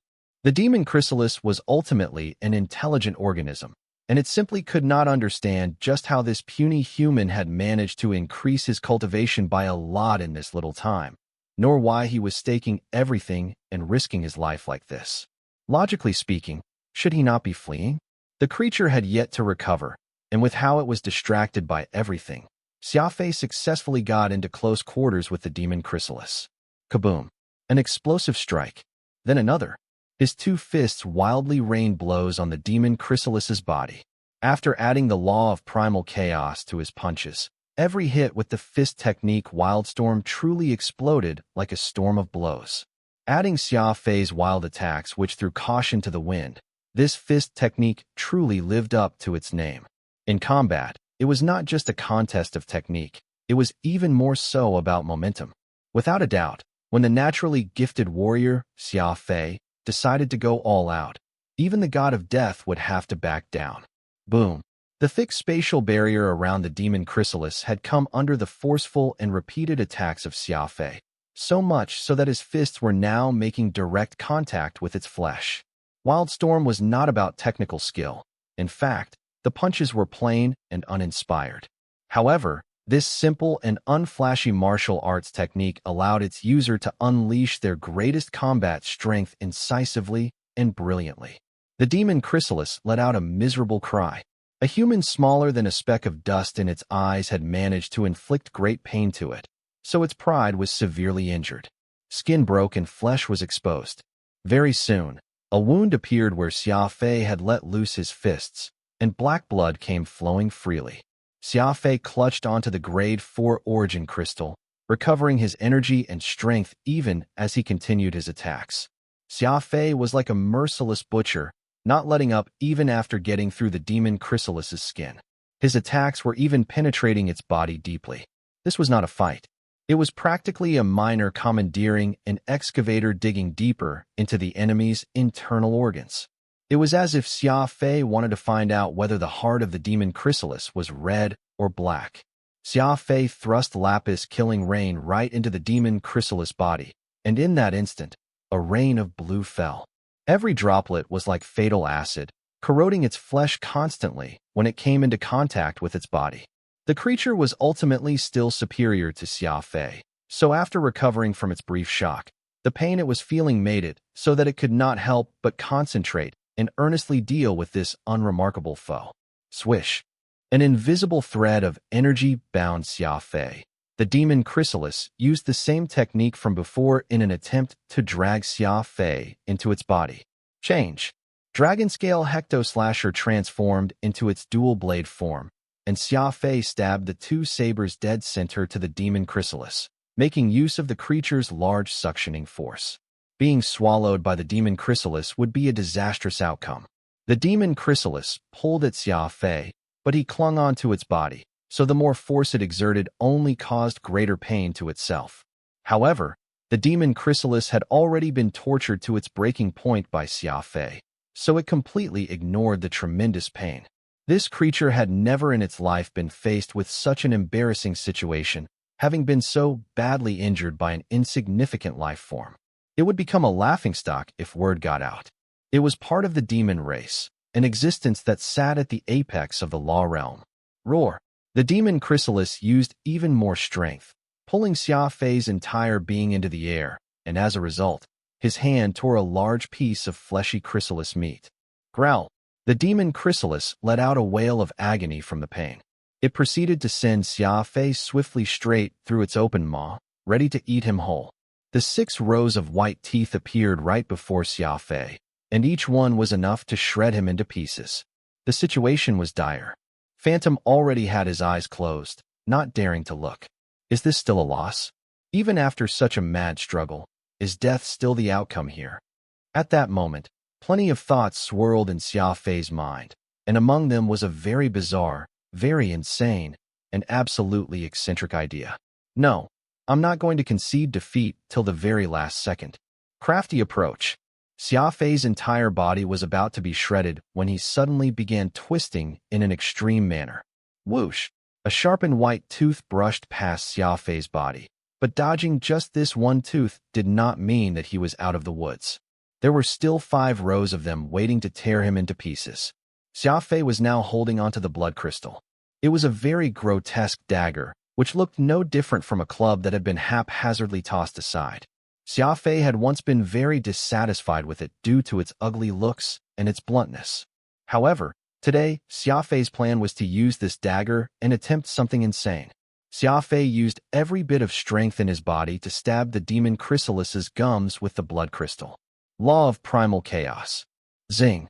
The demon chrysalis was ultimately an intelligent organism, and it simply could not understand just how this puny human had managed to increase his cultivation by a lot in this little time, nor why he was staking everything and risking his life like this. Logically speaking, should he not be fleeing? The creature had yet to recover, and with how it was distracted by everything, Xia Fei successfully got into close quarters with the demon chrysalis. Kaboom! An explosive strike, then another. His two fists wildly rained blows on the demon chrysalis's body. After adding the law of primal chaos to his punches, every hit with the fist technique Wildstorm truly exploded like a storm of blows. Adding Xia Fei's wild attacks which threw caution to the wind, this fist technique truly lived up to its name. In combat, it was not just a contest of technique, it was even more so about momentum. Without a doubt, when the naturally gifted warrior, Xia Fei, decided to go all out, even the god of death would have to back down. Boom. The thick spatial barrier around the demon chrysalis had come under the forceful and repeated attacks of Xia Fei, so much so that his fists were now making direct contact with its flesh. Wildstorm was not about technical skill. In fact, the punches were plain and uninspired. However, this simple and unflashy martial arts technique allowed its user to unleash their greatest combat strength incisively and brilliantly. The demon chrysalis let out a miserable cry. A human smaller than a speck of dust in its eyes had managed to inflict great pain to it, so its pride was severely injured. Skin broke and flesh was exposed. Very soon, a wound appeared where Xia Fei had let loose his fists, and black blood came flowing freely. Xia Fei clutched onto the grade 4 origin crystal, recovering his energy and strength even as he continued his attacks. Xia Fei was like a merciless butcher, not letting up even after getting through the demon chrysalis's skin. His attacks were even penetrating its body deeply. This was not a fight. It was practically a miner commandeering an excavator digging deeper into the enemy's internal organs. It was as if Xia Fei wanted to find out whether the heart of the demon chrysalis was red or black. Xia Fei thrust lapis killing rain right into the demon chrysalis body, and in that instant, a rain of blue fell. Every droplet was like fatal acid, corroding its flesh constantly when it came into contact with its body. The creature was ultimately still superior to Xia Fei, so after recovering from its brief shock, the pain it was feeling made it so that it could not help but concentrate and earnestly deal with this unremarkable foe. Swish. An invisible thread of energy bound Xia Fei. The demon chrysalis used the same technique from before in an attempt to drag Xia Fei into its body. Change. Dragon-scale hecto-slasher transformed into its dual-blade form, and Xia Fei stabbed the two sabers dead center to the demon chrysalis, making use of the creature's large suctioning force. Being swallowed by the demon chrysalis would be a disastrous outcome. The demon chrysalis pulled at Xia Fei, but he clung onto its body, so the more force it exerted only caused greater pain to itself. However, The demon chrysalis had already been tortured to its breaking point by Xia Fei, so it completely ignored the tremendous pain. This creature had never in its life been faced with such an embarrassing situation, having been so badly injured by an insignificant life form. It would become a laughingstock if word got out. It was part of the demon race, an existence that sat at the apex of the law realm. Roar! The demon chrysalis used even more strength, pulling Xia Fei's entire being into the air, and as a result, his hand tore a large piece of fleshy chrysalis meat. Growl! The demon chrysalis let out a wail of agony from the pain. It proceeded to send Xia Fei swiftly straight through its open maw, ready to eat him whole. The 6 rows of white teeth appeared right before Xia Fei, and each one was enough to shred him into pieces. The situation was dire. Phantom already had his eyes closed, not daring to look. Is this still a loss? Even after such a mad struggle, is death still the outcome here? At that moment, plenty of thoughts swirled in Xia Fei's mind, and among them was a very bizarre, very insane, and absolutely eccentric idea. No, I'm not going to concede defeat till the very last second. Crafty approach. Xia Fei's entire body was about to be shredded when he suddenly began twisting in an extreme manner. Whoosh! A sharpened white tooth brushed past Xia Fei's body, but dodging just this one tooth did not mean that he was out of the woods. There were still 5 rows of them waiting to tear him into pieces. Xia Fei was now holding onto the blood crystal. It was a very grotesque dagger, which looked no different from a club that had been haphazardly tossed aside. Xia Fei had once been very dissatisfied with it due to its ugly looks and its bluntness. However, today, Xia Fei's plan was to use this dagger and attempt something insane. Xia Fei used every bit of strength in his body to stab the demon chrysalis's gums with the blood crystal. Law of primal chaos. Zing!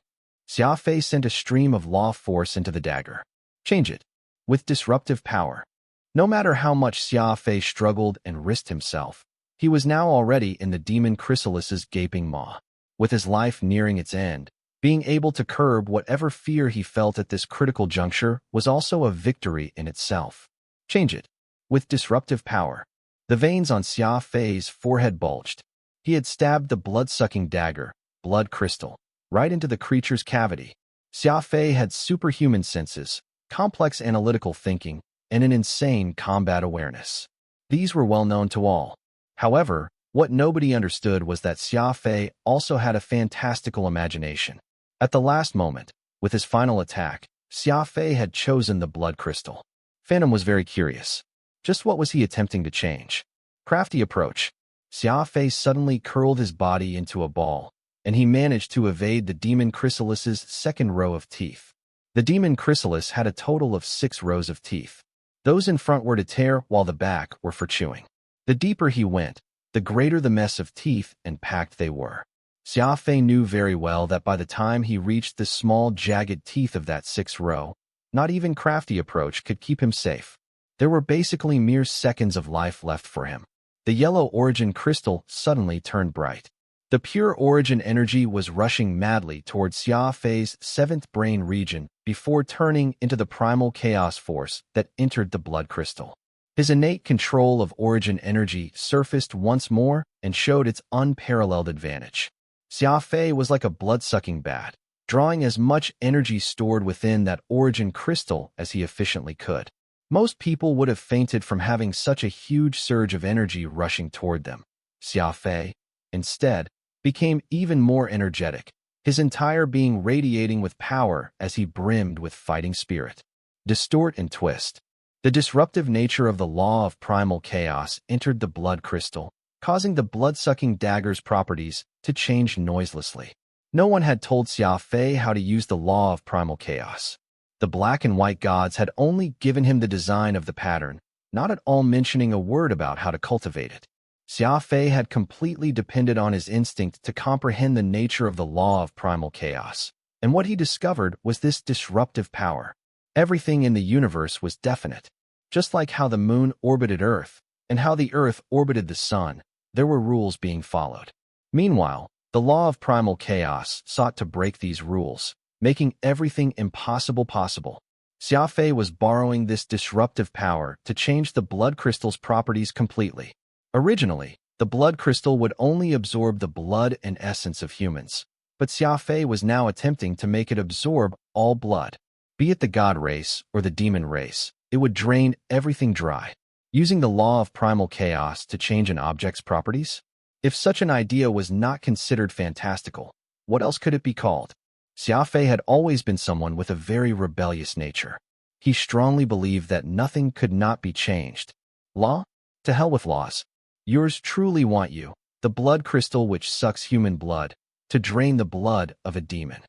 Xia Fei sent a stream of law force into the dagger. Change it. With disruptive power. No matter how much Xia Fei struggled and risked himself, he was now already in the demon chrysalis's gaping maw. With his life nearing its end, being able to curb whatever fear he felt at this critical juncture was also a victory in itself. Change it. With disruptive power. The veins on Xia Fei's forehead bulged. He had stabbed the blood-sucking dagger, blood crystal, right into the creature's cavity. Xia Fei had superhuman senses, complex analytical thinking, and an insane combat awareness. These were well known to all. However, what nobody understood was that Xia Fei also had a fantastical imagination. At the last moment, with his final attack, Xia Fei had chosen the blood crystal. Phantom was very curious. Just what was he attempting to change? Crafty approach. Xia Fei suddenly curled his body into a ball, and he managed to evade the demon chrysalis's 2nd row of teeth. The demon chrysalis had a total of 6 rows of teeth. Those in front were to tear, while the back were for chewing. The deeper he went, the greater the mess of teeth and packed they were. Xia Fei knew very well that by the time he reached the small, jagged teeth of that 6th row, not even crafty approach could keep him safe. There were basically mere seconds of life left for him. The yellow origin crystal suddenly turned bright. The pure origin energy was rushing madly towards Xia Fei's 7th brain region before turning into the primal chaos force that entered the blood crystal. His innate control of origin energy surfaced once more and showed its unparalleled advantage. Xia Fei was like a blood-sucking bat, drawing as much energy stored within that origin crystal as he efficiently could. Most people would have fainted from having such a huge surge of energy rushing toward them. Xia Fei, instead, became even more energetic, his entire being radiating with power as he brimmed with fighting spirit. Distort and twist. The disruptive nature of the law of primal chaos entered the blood crystal, causing the blood-sucking dagger's properties to change noiselessly. No one had told Xia Fei how to use the law of primal chaos. The black and white gods had only given him the design of the pattern, not at all mentioning a word about how to cultivate it. Xia Fei had completely depended on his instinct to comprehend the nature of the law of primal chaos, and what he discovered was this disruptive power. Everything in the universe was definite. Just like how the moon orbited Earth, and how the Earth orbited the sun, there were rules being followed. Meanwhile, the law of primal chaos sought to break these rules, making everything impossible possible. Xia Fei was borrowing this disruptive power to change the blood crystal's properties completely. Originally, The blood crystal would only absorb the blood and essence of humans, but Xia Fei was now attempting to make it absorb all blood. Be it the god race or the demon race, it would drain everything dry, using the law of primal chaos to change an object's properties. If such an idea was not considered fantastical, what else could it be called? Xia Fei had always been someone with a very rebellious nature. He strongly believed that nothing could not be changed. Law? To hell with laws. Yours truly want you, the blood crystal which sucks human blood, to drain the blood of a demon.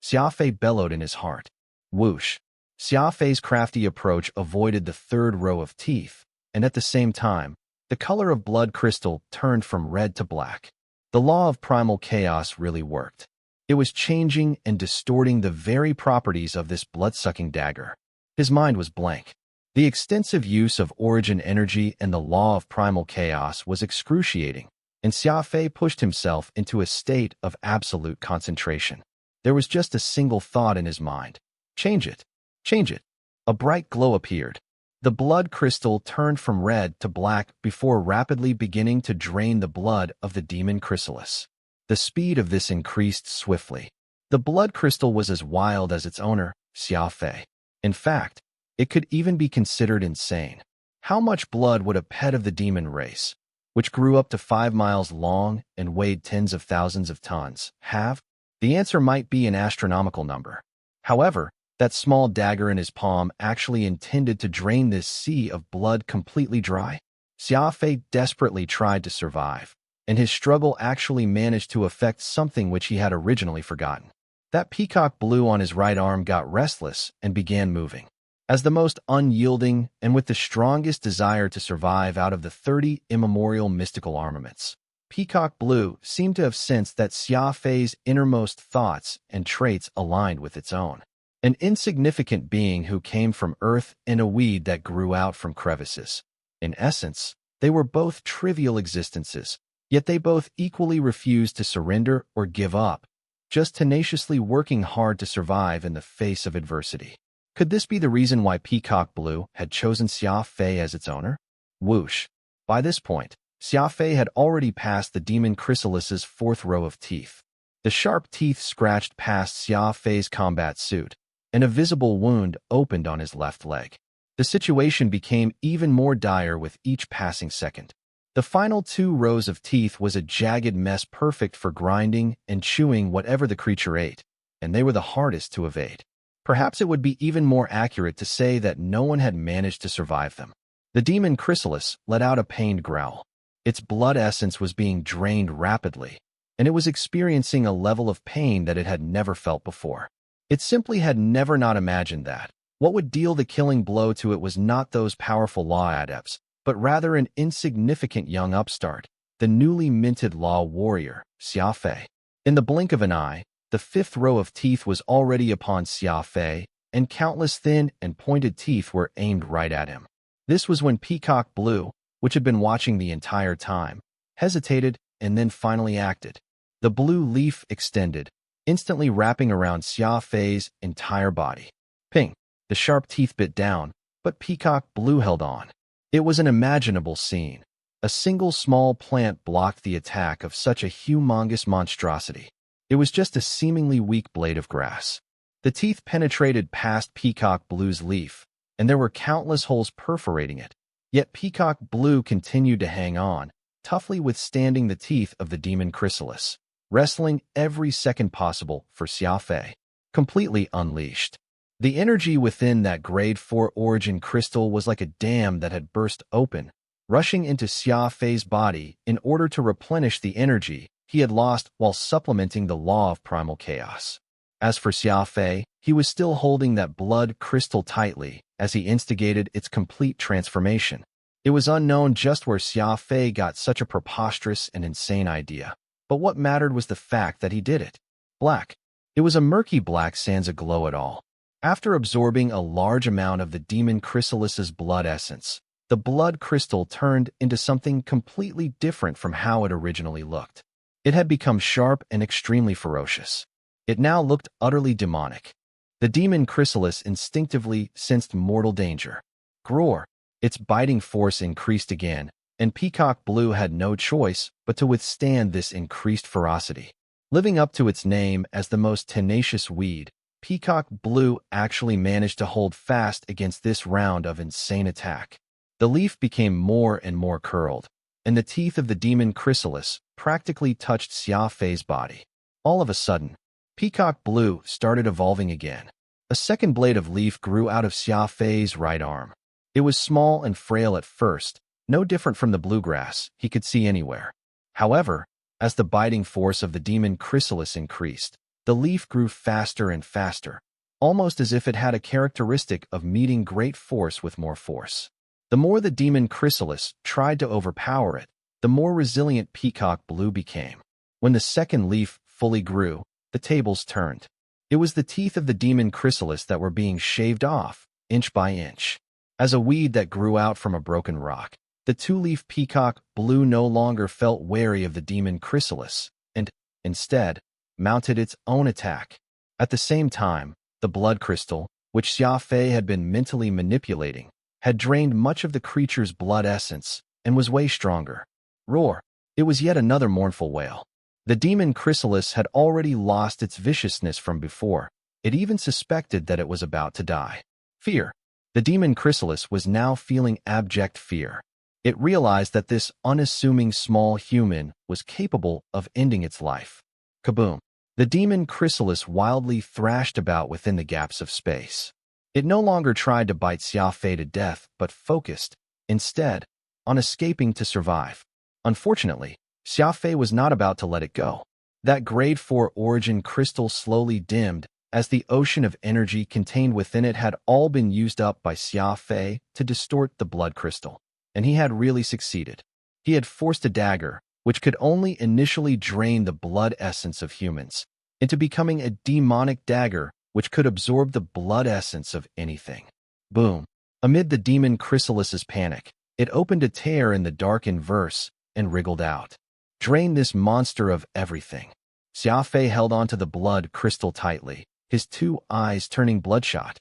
Xia Fei bellowed in his heart. Whoosh. Xia Fei's crafty approach avoided the third row of teeth, and at the same time, the color of blood crystal turned from red to black. The law of primal chaos really worked. It was changing and distorting the very properties of this blood-sucking dagger. His mind was blank. The extensive use of origin energy and the law of primal chaos was excruciating, and Xia Fei pushed himself into a state of absolute concentration. There was just a single thought in his mind. Change it. Change it. A bright glow appeared. The blood crystal turned from red to black before rapidly beginning to drain the blood of the demon chrysalis. The speed of this increased swiftly. The blood crystal was as wild as its owner, Xia Fei. In fact, it could even be considered insane. How much blood would a pet of the demon race, which grew up to 5 miles long and weighed tens of thousands of tons, have? The answer might be an astronomical number. However, that small dagger in his palm actually intended to drain this sea of blood completely dry. Xia Fei desperately tried to survive, and his struggle actually managed to affect something which he had originally forgotten. That peacock blue on his right arm got restless and began moving. As the most unyielding and with the strongest desire to survive out of the 30 immemorial mystical armaments, Peacock Blue seemed to have sensed that Xia Fei's innermost thoughts and traits aligned with its own. An insignificant being who came from earth and a weed that grew out from crevices. In essence, they were both trivial existences, yet they both equally refused to surrender or give up, just tenaciously working hard to survive in the face of adversity. Could this be the reason why Peacock Blue had chosen Xia Fei as its owner? Whoosh. By this point, Xia Fei had already passed the demon chrysalis's 4th row of teeth. The sharp teeth scratched past Xia Fei's combat suit, and a visible wound opened on his left leg. The situation became even more dire with each passing second. The final 2 rows of teeth was a jagged mess perfect for grinding and chewing whatever the creature ate, and they were the hardest to evade. Perhaps it would be even more accurate to say that no one had managed to survive them. The demon chrysalis let out a pained growl. Its blood essence was being drained rapidly, and it was experiencing a level of pain that it had never felt before. It simply had never not imagined that. What would deal the killing blow to it was not those powerful law adepts, but rather an insignificant young upstart, the newly minted law warrior, Xia Fei. In the blink of an eye, the 5th row of teeth was already upon Xia Fei, and countless thin and pointed teeth were aimed right at him. This was when Peacock Blue, which had been watching the entire time, hesitated and then finally acted. The blue leaf extended, instantly wrapping around Xia Fei's entire body. Ping! The sharp teeth bit down, but Peacock Blue held on. It was an imaginable scene. A single small plant blocked the attack of such a humongous monstrosity. It was just a seemingly weak blade of grass. The teeth penetrated past Peacock Blue's leaf, and there were countless holes perforating it. Yet Peacock Blue continued to hang on, toughly withstanding the teeth of the demon chrysalis, wrestling every second possible for Xia Fei. Completely unleashed. The energy within that grade 4 origin crystal was like a dam that had burst open, rushing into Xia Fei's body in order to replenish the energy he had lost while supplementing the law of primal chaos. As for Xia Fei, he was still holding that blood crystal tightly as he instigated its complete transformation. It was unknown just where Xia Fei got such a preposterous and insane idea, but what mattered was the fact that he did it. Black. It was a murky black sans a glow at all. After absorbing a large amount of the demon chrysalis's blood essence, the blood crystal turned into something completely different from how it originally looked. It had become sharp and extremely ferocious. It now looked utterly demonic. The demon chrysalis instinctively sensed mortal danger. Groar! Its biting force increased again, and Peacock Blue had no choice but to withstand this increased ferocity. Living up to its name as the most tenacious weed, Peacock Blue actually managed to hold fast against this round of insane attack. The leaf became more and more curled, and the teeth of the demon chrysalis practically touched Xia Fei's body. All of a sudden, Peacock Blue started evolving again. A second blade of leaf grew out of Xia Fei's right arm. It was small and frail at first, no different from the bluegrass he could see anywhere. However, as the biting force of the demon chrysalis increased, the leaf grew faster and faster, almost as if it had a characteristic of meeting great force with more force. The more the demon chrysalis tried to overpower it, the more resilient Peacock Blue became. When the second leaf fully grew, the tables turned. It was the teeth of the demon chrysalis that were being shaved off, inch by inch. As a weed that grew out from a broken rock, the two-leaf Peacock Blue no longer felt wary of the demon chrysalis, and, instead, mounted its own attack. At the same time, the blood crystal, which Xia Fei had been mentally manipulating, had drained much of the creature's blood essence and was way stronger. Roar! It was yet another mournful wail. The demon chrysalis had already lost its viciousness from before. It even suspected that it was about to die. Fear. The demon chrysalis was now feeling abject fear. It realized that this unassuming small human was capable of ending its life. Kaboom! The demon chrysalis wildly thrashed about within the gaps of space. It no longer tried to bite Xia Fei to death, but focused, instead, on escaping to survive. Unfortunately, Xia Fei was not about to let it go. That grade 4 origin crystal slowly dimmed, as the ocean of energy contained within it had all been used up by Xia Fei to distort the blood crystal. And he had really succeeded. He had forced a dagger, which could only initially drain the blood essence of humans, into becoming a demonic dagger which could absorb the blood essence of anything. Boom! Amid the demon chrysalis's panic, it opened a tear in the darkened verse and wriggled out. Drain this monster of everything. Xia Fei held onto the blood crystal tightly, his two eyes turning bloodshot.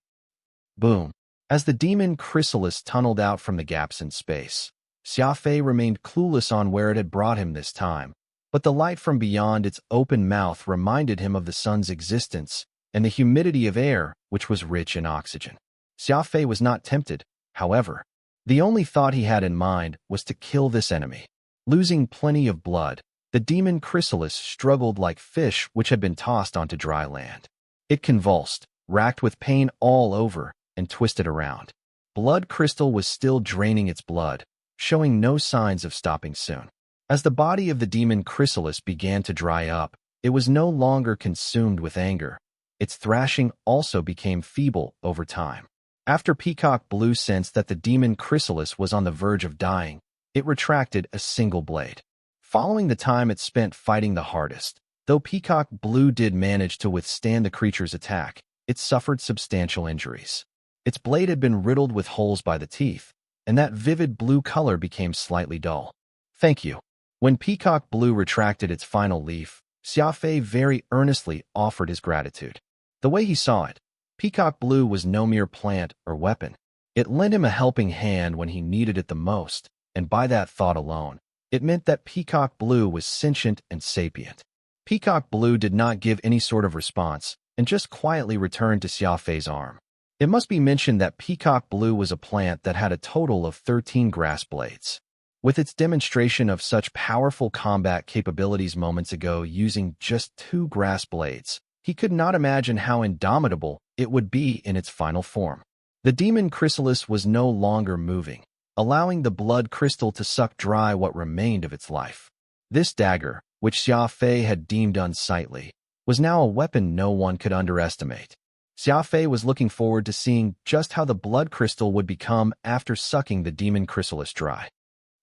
Boom! As the demon chrysalis tunneled out from the gaps in space, Xia Fei remained clueless on where it had brought him this time, but the light from beyond its open mouth reminded him of the sun's existence and the humidity of air, which was rich in oxygen. Xia Fei was not tempted, however. The only thought he had in mind was to kill this enemy. Losing plenty of blood, the demon chrysalis struggled like fish which had been tossed onto dry land. It convulsed, racked with pain all over, and twisted around. Blood crystal was still draining its blood, showing no signs of stopping soon. As the body of the demon chrysalis began to dry up, it was no longer consumed with anger. Its thrashing also became feeble over time. After Peacock Blue sensed that the demon chrysalis was on the verge of dying, it retracted a single blade. Following the time it spent fighting the hardest, though Peacock Blue did manage to withstand the creature's attack, it suffered substantial injuries. Its blade had been riddled with holes by the teeth, and that vivid blue color became slightly dull. Thank you. When Peacock Blue retracted its final leaf, Xia Fei very earnestly offered his gratitude. The way he saw it, Peacock Blue was no mere plant or weapon. It lent him a helping hand when he needed it the most, and by that thought alone, it meant that Peacock Blue was sentient and sapient. Peacock Blue did not give any sort of response, and just quietly returned to Xia Fei's arm. It must be mentioned that Peacock Blue was a plant that had a total of 13 grass blades. With its demonstration of such powerful combat capabilities moments ago using just 2 grass blades, he could not imagine how indomitable it would be in its final form. The demon chrysalis was no longer moving, allowing the blood crystal to suck dry what remained of its life. This dagger, which Xia Fei had deemed unsightly, was now a weapon no one could underestimate. Xia Fei was looking forward to seeing just how the blood crystal would become after sucking the demon chrysalis dry.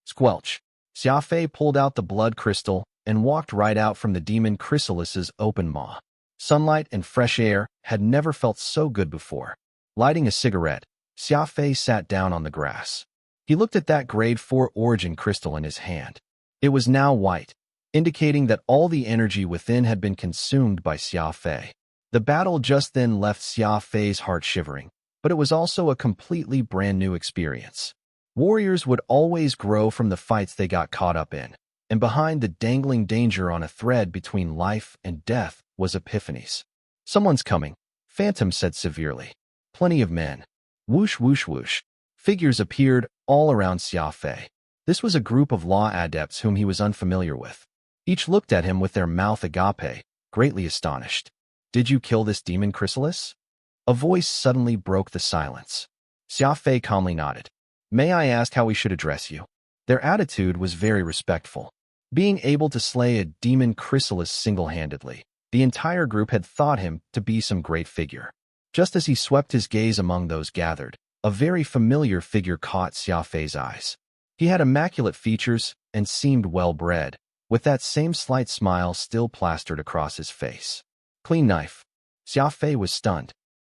Squelch! Xia Fei pulled out the blood crystal and walked right out from the demon chrysalis's open maw. Sunlight and fresh air had never felt so good before. Lighting a cigarette, Xia Fei sat down on the grass. He looked at that grade 4 origin crystal in his hand. It was now white, indicating that all the energy within had been consumed by Xia Fei. The battle just then left Xia Fei's heart shivering, but it was also a completely brand new experience. Warriors would always grow from the fights they got caught up in, and behind the dangling danger on a thread between life and death was epiphanies. Someone's coming, Phantom said severely. Plenty of men. Whoosh, whoosh, whoosh. Figures appeared all around Xia Fei. This was a group of law adepts whom he was unfamiliar with. Each looked at him with their mouth agape, greatly astonished. Did you kill this demon chrysalis? A voice suddenly broke the silence. Xia Fei calmly nodded. May I ask how we should address you? Their attitude was very respectful. Being able to slay a demon chrysalis single-handedly, the entire group had thought him to be some great figure. Just as he swept his gaze among those gathered, a very familiar figure caught Xia Fei's eyes. He had immaculate features and seemed well-bred, with that same slight smile still plastered across his face. Clean knife. Xia Fei was stunned.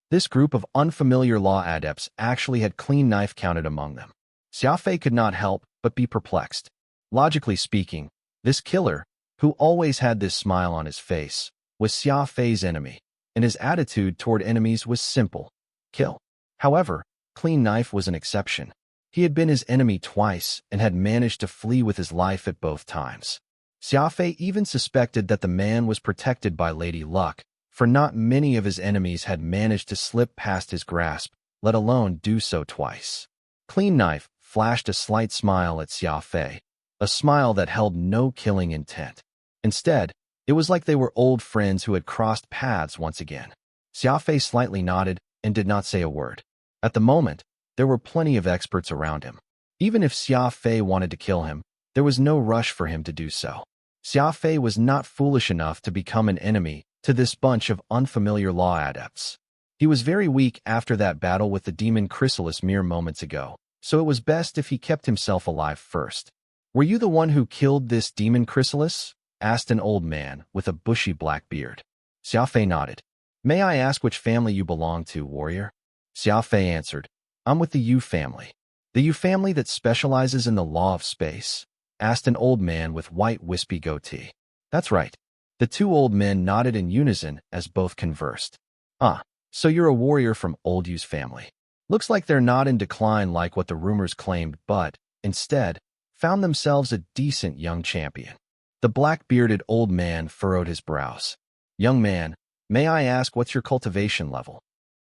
This group of unfamiliar law adepts actually had clean knife counted among them. Xia Fei could not help but be perplexed. Logically speaking, this killer, who always had this smile on his face, was Xia Fei's enemy, and his attitude toward enemies was simple: kill. However, clean knife was an exception. He had been his enemy twice and had managed to flee with his life at both times. Xia Fei even suspected that the man was protected by Lady Luck, for not many of his enemies had managed to slip past his grasp, let alone do so twice. Clean knife flashed a slight smile at Xia Fei, a smile that held no killing intent. Instead, it was like they were old friends who had crossed paths once again. Xia Fei slightly nodded and did not say a word. At the moment, there were plenty of experts around him. Even if Xia Fei wanted to kill him, there was no rush for him to do so. Xia Fei was not foolish enough to become an enemy to this bunch of unfamiliar law adepts. He was very weak after that battle with the demon chrysalis mere moments ago, so it was best if he kept himself alive first. Were you the one who killed this demon chrysalis? Asked an old man with a bushy black beard. Xia Fei nodded. May I ask which family you belong to, warrior? Xia Fei answered. I'm with the Yu family. The Yu family that specializes in the law of space? Asked an old man with white wispy goatee. That's right. The two old men nodded in unison as both conversed. Ah, so you're a warrior from old Yu's family. Looks like they're not in decline like what the rumors claimed, but, instead, found themselves a decent young champion. The black-bearded old man furrowed his brows. Young man, may I ask what's your cultivation level?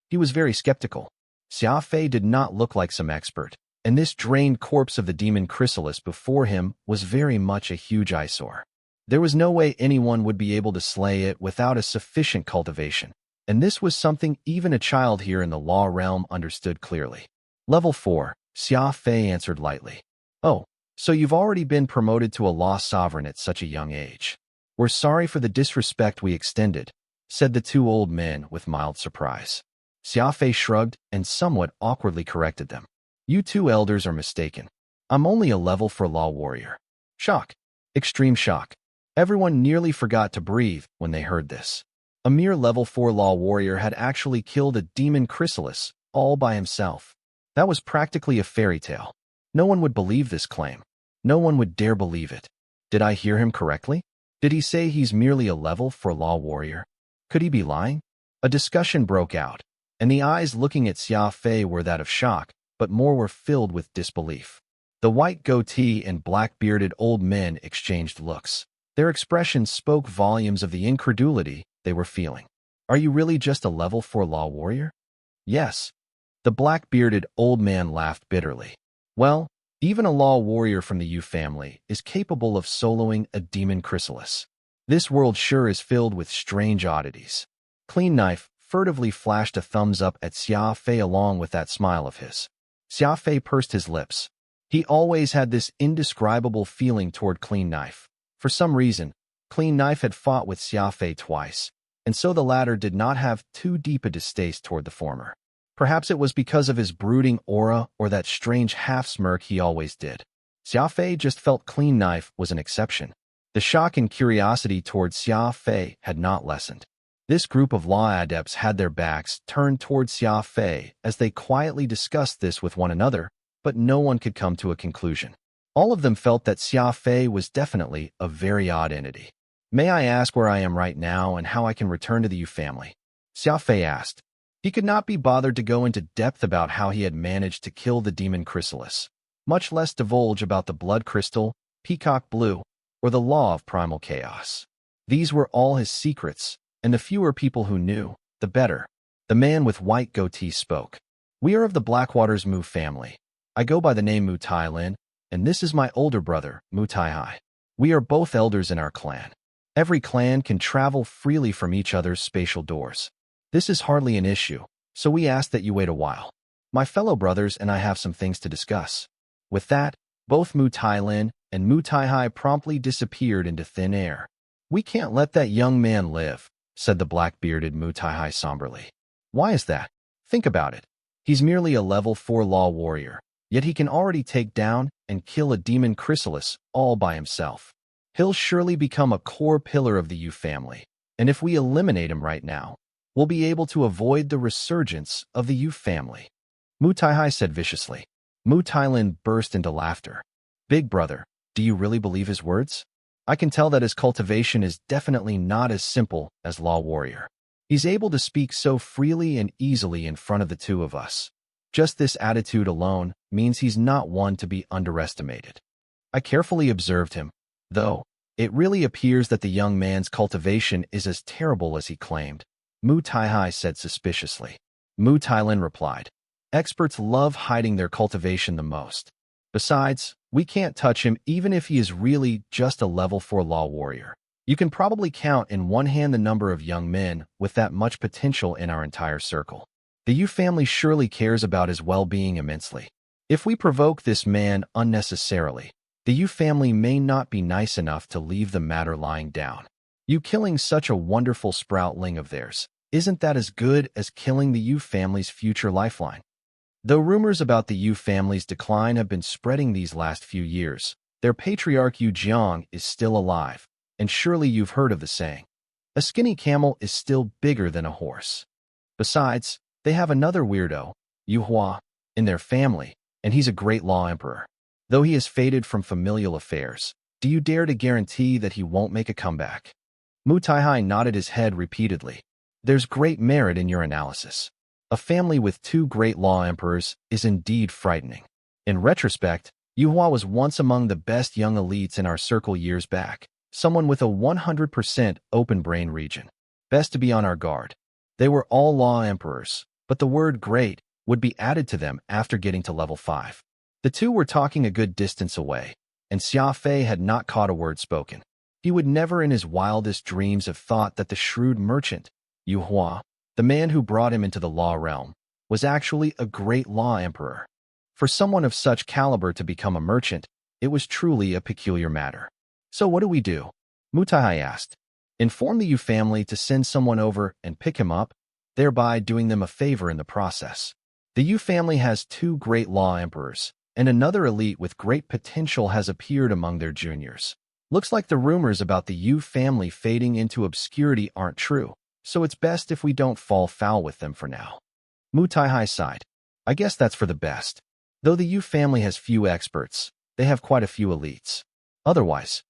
He was very skeptical. Xia Fei did not look like some expert, and this drained corpse of the demon chrysalis before him was very much a huge eyesore. There was no way anyone would be able to slay it without a sufficient cultivation, and this was something even a child here in the law realm understood clearly. Level 4, Xia Fei answered lightly. Oh, so you've already been promoted to a law sovereign at such a young age. We're sorry for the disrespect we extended, said the two old men with mild surprise. Xia Fei shrugged and somewhat awkwardly corrected them. You two elders are mistaken. I'm only a level 4 law warrior. Shock. Extreme shock. Everyone nearly forgot to breathe when they heard this. A mere level 4 law warrior had actually killed a demon chrysalis all by himself. That was practically a fairy tale. No one would believe this claim. No one would dare believe it. Did I hear him correctly? Did he say he's merely a level 4 law warrior? Could he be lying? A discussion broke out, and the eyes looking at Xia Fei were that of shock, but more were filled with disbelief. The white goatee and black-bearded old men exchanged looks. Their expressions spoke volumes of the incredulity they were feeling. Are you really just a level 4 law warrior? Yes. The black-bearded old man laughed bitterly. Well, even a law warrior from the Yu family is capable of soloing a demon chrysalis. This world sure is filled with strange oddities. Clean knife furtively flashed a thumbs up at Xia Fei along with that smile of his. Xia Fei pursed his lips. He always had this indescribable feeling toward Clean Knife. For some reason, Clean Knife had fought with Xia Fei twice, and so the latter did not have too deep a distaste toward the former. Perhaps it was because of his brooding aura or that strange half-smirk he always did. Xia Fei just felt Clean Knife was an exception. The shock and curiosity toward Xia Fei had not lessened. This group of law adepts had their backs turned toward Xia Fei as they quietly discussed this with one another, but no one could come to a conclusion. All of them felt that Xia Fei was definitely a very odd entity. May I ask where I am right now and how I can return to the Yu family? Xia Fei asked. He could not be bothered to go into depth about how he had managed to kill the demon chrysalis. much less divulge about the blood crystal, peacock blue, or the law of primal chaos. These were all his secrets, and the fewer people who knew, the better. The man with white goatee spoke. We are of the Blackwater's Mu family. I go by the name Mu Tai-lin, and this is my older brother, Mu Tai-hai. We are both elders in our clan. Every clan can travel freely from each other's spatial doors. This is hardly an issue, so we ask that you wait a while. My fellow brothers and I have some things to discuss. With that, both Mu Tai-lin and Mu Tai-hai promptly disappeared into thin air. We can't let that young man live, said the black-bearded Mu Tai-hai somberly. Why is that? Think about it. He's merely a level 4 law warrior, yet he can already take down and kill a demon chrysalis all by himself. He'll surely become a core pillar of the Yu family, and if we eliminate him right now, we'll be able to avoid the resurgence of the Yu family. Mu Tai-hai said viciously. Mu Tai-lin burst into laughter. Big brother, do you really believe his words? I can tell that his cultivation is definitely not as simple as law warrior. He's able to speak so freely and easily in front of the two of us. Just this attitude alone means he's not one to be underestimated. I carefully observed him, though. It really appears that the young man's cultivation is as terrible as he claimed, Mu Tai-hai said suspiciously. Mu Tai-lin replied. Experts love hiding their cultivation the most. Besides, we can't touch him even if he is really just a level 4 law warrior. You can probably count in one hand the number of young men with that much potential in our entire circle. The Yu family surely cares about his well-being immensely. If we provoke this man unnecessarily, the Yu family may not be nice enough to leave the matter lying down. You killing such a wonderful sproutling of theirs, isn't that as good as killing the Yu family's future lifeline? Though rumors about the Yu family's decline have been spreading these last few years, their patriarch Yu Jiang is still alive, and surely you've heard of the saying, a skinny camel is still bigger than a horse. Besides, they have another weirdo, Yu Hua, in their family, and he's a great law emperor. Though he has faded from familial affairs, do you dare to guarantee that he won't make a comeback? Mu Tai-hai nodded his head repeatedly. There's great merit in your analysis. A family with 2 great law emperors is indeed frightening. In retrospect, Yu Hua was once among the best young elites in our circle years back, someone with a 100% open brain region. Best to be on our guard. They were all law emperors, but the word great would be added to them after getting to level 5. The two were talking a good distance away, and Xia Fei had not caught a word spoken. He would never in his wildest dreams have thought that the shrewd merchant, Yu Hua, the man who brought him into the law realm, was actually a great law emperor. For someone of such caliber to become a merchant, it was truly a peculiar matter. So what do we do? Mu Tai-hai asked. Inform the Yu family to send someone over and pick him up, thereby doing them a favor in the process. The Yu family has 2 great law emperors, and another elite with great potential has appeared among their juniors. Looks like the rumors about the Yu family fading into obscurity aren't true, so it's best if we don't fall foul with them for now. Mu Tai-hai sighed. I guess that's for the best. Though the Yu family has few experts, they have quite a few elites. Otherwise,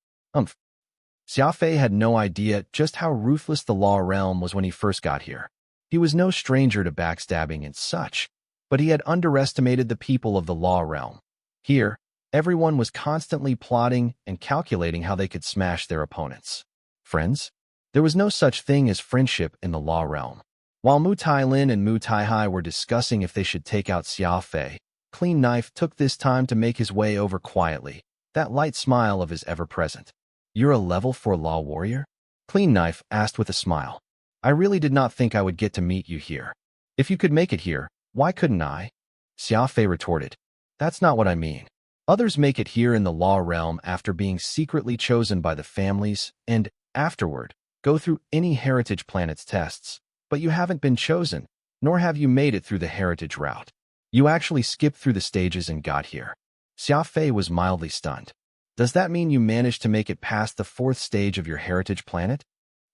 Xia Fei had no idea just how ruthless the law realm was when he first got here. He was no stranger to backstabbing and such, but he had underestimated the people of the law realm. Here, everyone was constantly plotting and calculating how they could smash their opponents. Friends? There was no such thing as friendship in the law realm. While Mu Tai-lin and Mu Tai-hai were discussing if they should take out Xia Fei, Clean Knife took this time to make his way over quietly, that light smile of his ever-present. You're a level 4 law warrior? Clean Knife asked with a smile. I really did not think I would get to meet you here. If you could make it here, why couldn't I? Xia Fei retorted. That's not what I mean. Others make it here in the law realm after being secretly chosen by the families and, afterward, go through any heritage planet's tests, but you haven't been chosen, nor have you made it through the heritage route. You actually skipped through the stages and got here. Xia Fei was mildly stunned. Does that mean you managed to make it past the 4th stage of your heritage planet?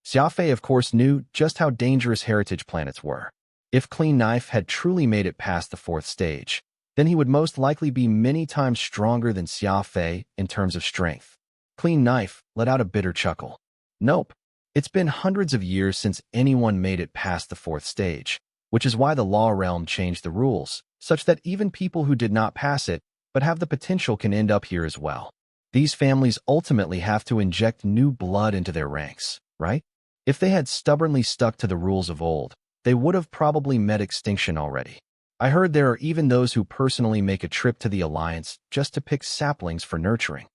Xia Fei, of course, knew just how dangerous heritage planets were. If Clean Knife had truly made it past the 4th stage, then he would most likely be many times stronger than Xia Fei in terms of strength. Clean Knife let out a bitter chuckle. Nope. It's been hundreds of years since anyone made it past the 4th stage, which is why the law realm changed the rules, such that even people who did not pass it but have the potential can end up here as well. These families ultimately have to inject new blood into their ranks, right? If they had stubbornly stuck to the rules of old, they would have probably met extinction already. I heard there are even those who personally make a trip to the Alliance just to pick saplings for nurturing.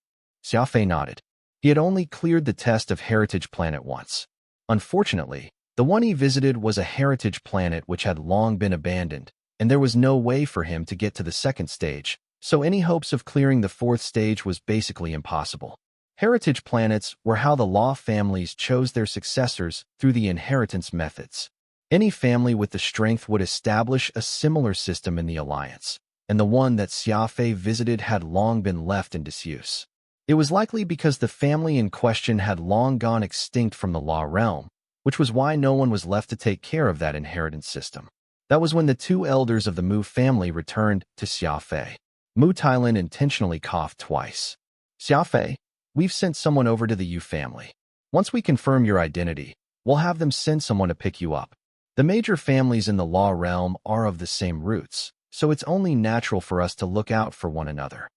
Xia Fei nodded. He had only cleared the test of Heritage Planet once. Unfortunately, the one he visited was a Heritage Planet which had long been abandoned, and there was no way for him to get to the second stage, so any hopes of clearing the fourth stage was basically impossible. Heritage planets were how the Law families chose their successors through the inheritance methods. Any family with the strength would establish a similar system in the Alliance, and the one that Xia Fei visited had long been left in disuse. It was likely because the family in question had long gone extinct from the Law realm, which was why no one was left to take care of that inheritance system. That was when the two elders of the Mu family returned to Xia Fei. Mu Tailan intentionally coughed twice. Xia Fei, we've sent someone over to the Yu family. Once we confirm your identity, we'll have them send someone to pick you up. The major families in the Law realm are of the same roots, so it's only natural for us to look out for one another.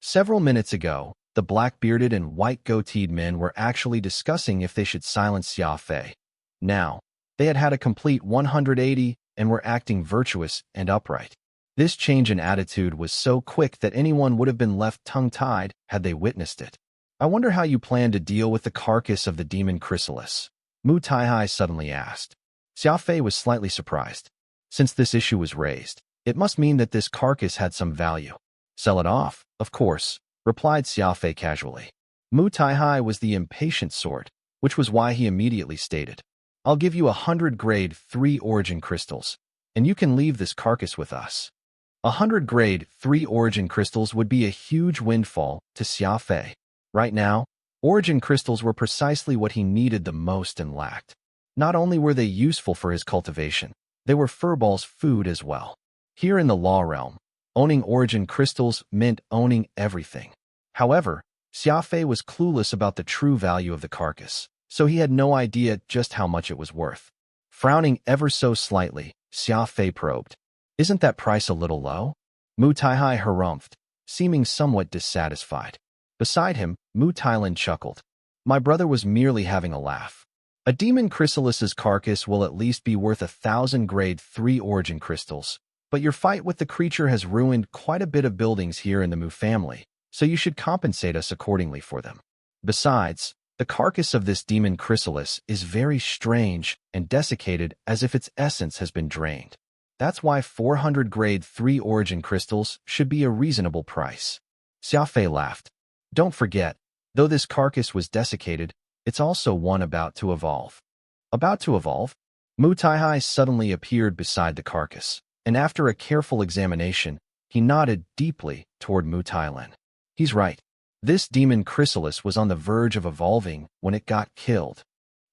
Several minutes ago, the black-bearded and white-goateed men were actually discussing if they should silence Xia Fei. Now, they had had a complete 180 and were acting virtuous and upright. This change in attitude was so quick that anyone would have been left tongue-tied had they witnessed it. I wonder how you plan to deal with the carcass of the demon chrysalis, Mu Taihai suddenly asked. Xia Fei was slightly surprised. Since this issue was raised, it must mean that this carcass had some value. Sell it off, of course, replied Xia Fei casually. Mu Taihai was the impatient sort, which was why he immediately stated, I'll give you 100 grade 3 origin crystals, and you can leave this carcass with us. 100 grade 3 origin crystals would be a huge windfall to Xia Fei. Right now, origin crystals were precisely what he needed the most and lacked. Not only were they useful for his cultivation, they were Furball's food as well. Here in the Law realm, owning origin crystals meant owning everything. However, Xia Fei was clueless about the true value of the carcass, so he had no idea just how much it was worth. Frowning ever so slightly, Xia Fei probed, Isn't that price a little low? Mu Taihai harumphed, seeming somewhat dissatisfied. Beside him, Mu Tailan chuckled. My brother was merely having a laugh. A demon chrysalis's carcass will at least be worth 1,000 grade 3 origin crystals, but your fight with the creature has ruined quite a bit of buildings here in the Mu family, so you should compensate us accordingly for them. Besides, the carcass of this demon chrysalis is very strange and desiccated as if its essence has been drained. That's why 400 grade 3 origin crystals should be a reasonable price. Xia Fei laughed. Don't forget, though this carcass was desiccated, it's also one about to evolve. About to evolve? Mu Taihai suddenly appeared beside the carcass, and after a careful examination, he nodded deeply toward Mu Tailan. He's right. This demon chrysalis was on the verge of evolving when it got killed.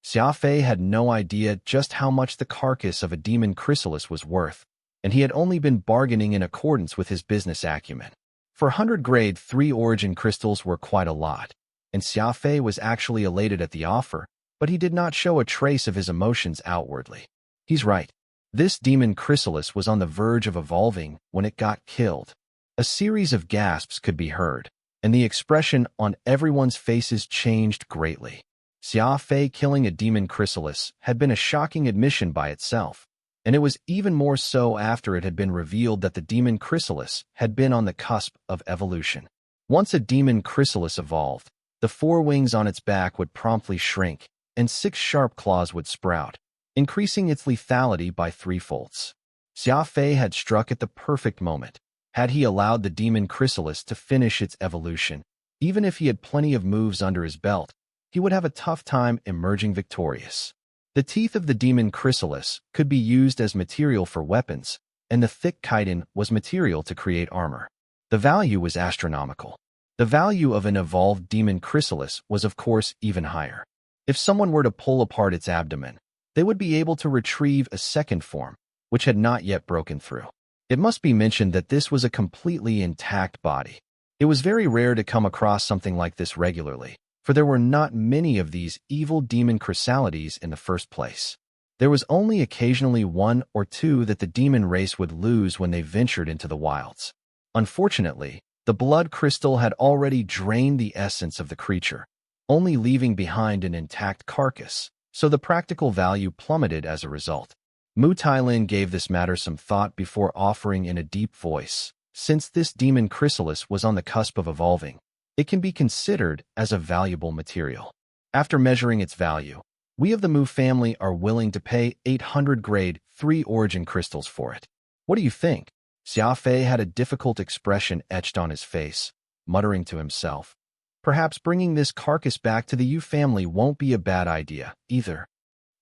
Xia Fei had no idea just how much the carcass of a demon chrysalis was worth, and he had only been bargaining in accordance with his business acumen. 400 grade 3 origin crystals were quite a lot, and Xia Fei was actually elated at the offer, but he did not show a trace of his emotions outwardly. He's right. This demon chrysalis was on the verge of evolving when it got killed. A series of gasps could be heard, and the expression on everyone's faces changed greatly. Xia Fei killing a demon chrysalis had been a shocking admission by itself, and it was even more so after it had been revealed that the demon chrysalis had been on the cusp of evolution. Once a demon chrysalis evolved, the 4 wings on its back would promptly shrink, and 6 sharp claws would sprout, increasing its lethality by 3-folds. Xia Fei had struck at the perfect moment. Had he allowed the demon chrysalis to finish its evolution, even if he had plenty of moves under his belt, he would have a tough time emerging victorious. The teeth of the demon chrysalis could be used as material for weapons, and the thick chitin was material to create armor. The value was astronomical. The value of an evolved demon chrysalis was of course even higher. If someone were to pull apart its abdomen, they would be able to retrieve a second form, which had not yet broken through. It must be mentioned that this was a completely intact body. It was very rare to come across something like this regularly, for there were not many of these evil demon chrysalides in the first place. There was only occasionally 1 or 2 that the demon race would lose when they ventured into the wilds. Unfortunately, The blood crystal had already drained the essence of the creature, only leaving behind an intact carcass, so the practical value plummeted as a result. Mu Tailin gave this matter some thought before offering in a deep voice. Since this demon chrysalis was on the cusp of evolving, it can be considered as a valuable material. After measuring its value, we of the Mu family are willing to pay 800 grade 3 origin crystals for it. What do you think? Xia Fei had a difficult expression etched on his face, muttering to himself. Perhaps bringing this carcass back to the Yu family won't be a bad idea, either.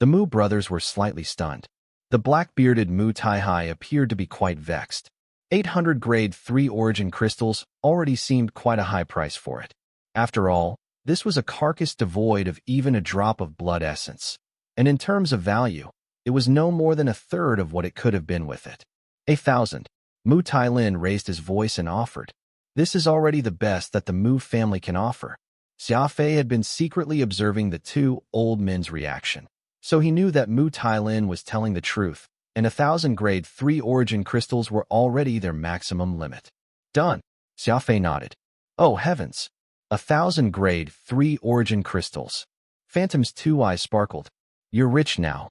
The Mu brothers were slightly stunned. The black-bearded Mu Taihai appeared to be quite vexed. 800 grade 3 origin crystals already seemed quite a high price for it. After all, this was a carcass devoid of even a drop of blood essence, and in terms of value, it was no more than a third of what it could have been with it. 1,000. Mu Tailin raised his voice and offered. This is already the best that the Mu family can offer. Xia Fei had been secretly observing the two old men's reaction, so he knew that Mu Tailin was telling the truth, and 1,000 grade 3 origin crystals were already their maximum limit. Done. Xia Fei nodded. Oh heavens! 1,000 grade 3 origin crystals. Phantom's two eyes sparkled. You're rich now.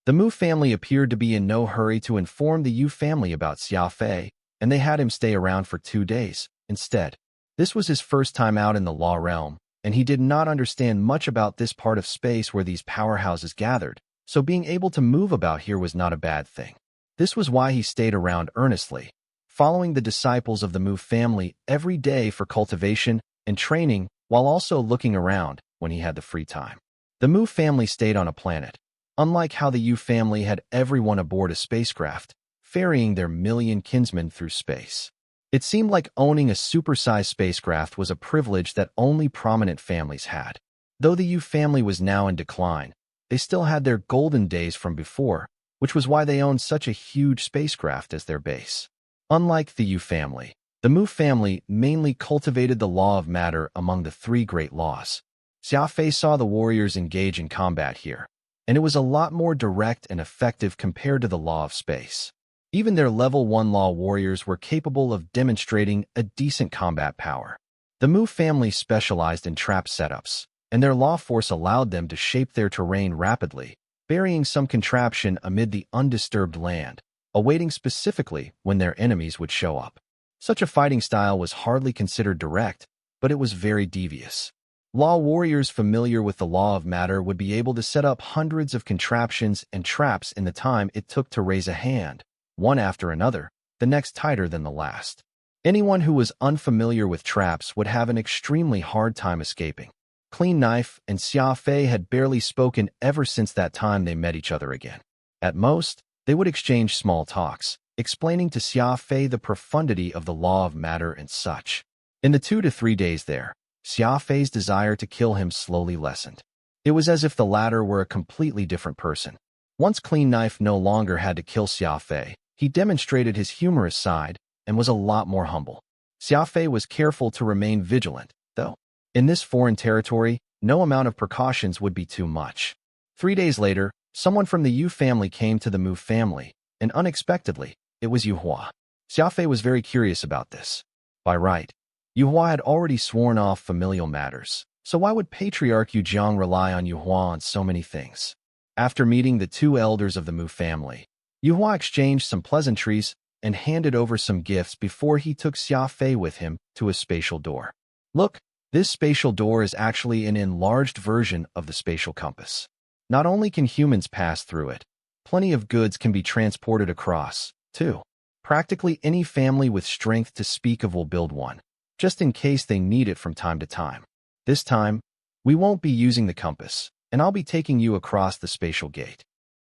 The Mu family appeared to be in no hurry to inform the Yu family about Xia Fei, and they had him stay around for 2 days, instead. This was his first time out in the law realm, and he did not understand much about this part of space where these powerhouses gathered, so being able to move about here was not a bad thing. This was why he stayed around earnestly, following the disciples of the Mu family every day for cultivation and training, while also looking around when he had the free time. The Mu family stayed on a planet. Unlike how the Yu family had everyone aboard a spacecraft, ferrying their million kinsmen through space. It seemed like owning a supersized spacecraft was a privilege that only prominent families had. Though the Yu family was now in decline, they still had their golden days from before, which was why they owned such a huge spacecraft as their base. Unlike the Yu family, the Mu family mainly cultivated the law of matter among the 3 great laws. Xia Fei saw the warriors engage in combat here, and it was a lot more direct and effective compared to the law of space. Even their level 1 law warriors were capable of demonstrating a decent combat power. The Mu family specialized in trap setups, and their law force allowed them to shape their terrain rapidly, burying some contraption amid the undisturbed land, awaiting specifically when their enemies would show up. Such a fighting style was hardly considered direct, but it was very devious. Law warriors familiar with the law of matter would be able to set up hundreds of contraptions and traps in the time it took to raise a hand, one after another, the next tighter than the last. Anyone who was unfamiliar with traps would have an extremely hard time escaping. Clean Knife and Xia Fei had barely spoken ever since that time they met each other again. At most, they would exchange small talks, explaining to Xia Fei the profundity of the law of matter and such. In the 2 to 3 days there, Xia Fei's desire to kill him slowly lessened. It was as if the latter were a completely different person. Once Clean Knife no longer had to kill Xia Fei, he demonstrated his humorous side and was a lot more humble. Xia Fei was careful to remain vigilant, though. In this foreign territory, no amount of precautions would be too much. 3 days later, someone from the Yu family came to the Mu family, and unexpectedly, it was Yu Hua. Xia Fei was very curious about this. By right, Yu Hua had already sworn off familial matters, so why would Patriarch Yu Jiang rely on Yu Hua on so many things? After meeting the 2 elders of the Mu family, Yu Hua exchanged some pleasantries and handed over some gifts before he took Xia Fei with him to a spatial door. Look, this spatial door is actually an enlarged version of the spatial compass. Not only can humans pass through it, plenty of goods can be transported across, too. Practically any family with strength to speak of will build one, just in case they need it from time to time. This time, we won't be using the compass, and I'll be taking you across the spatial gate.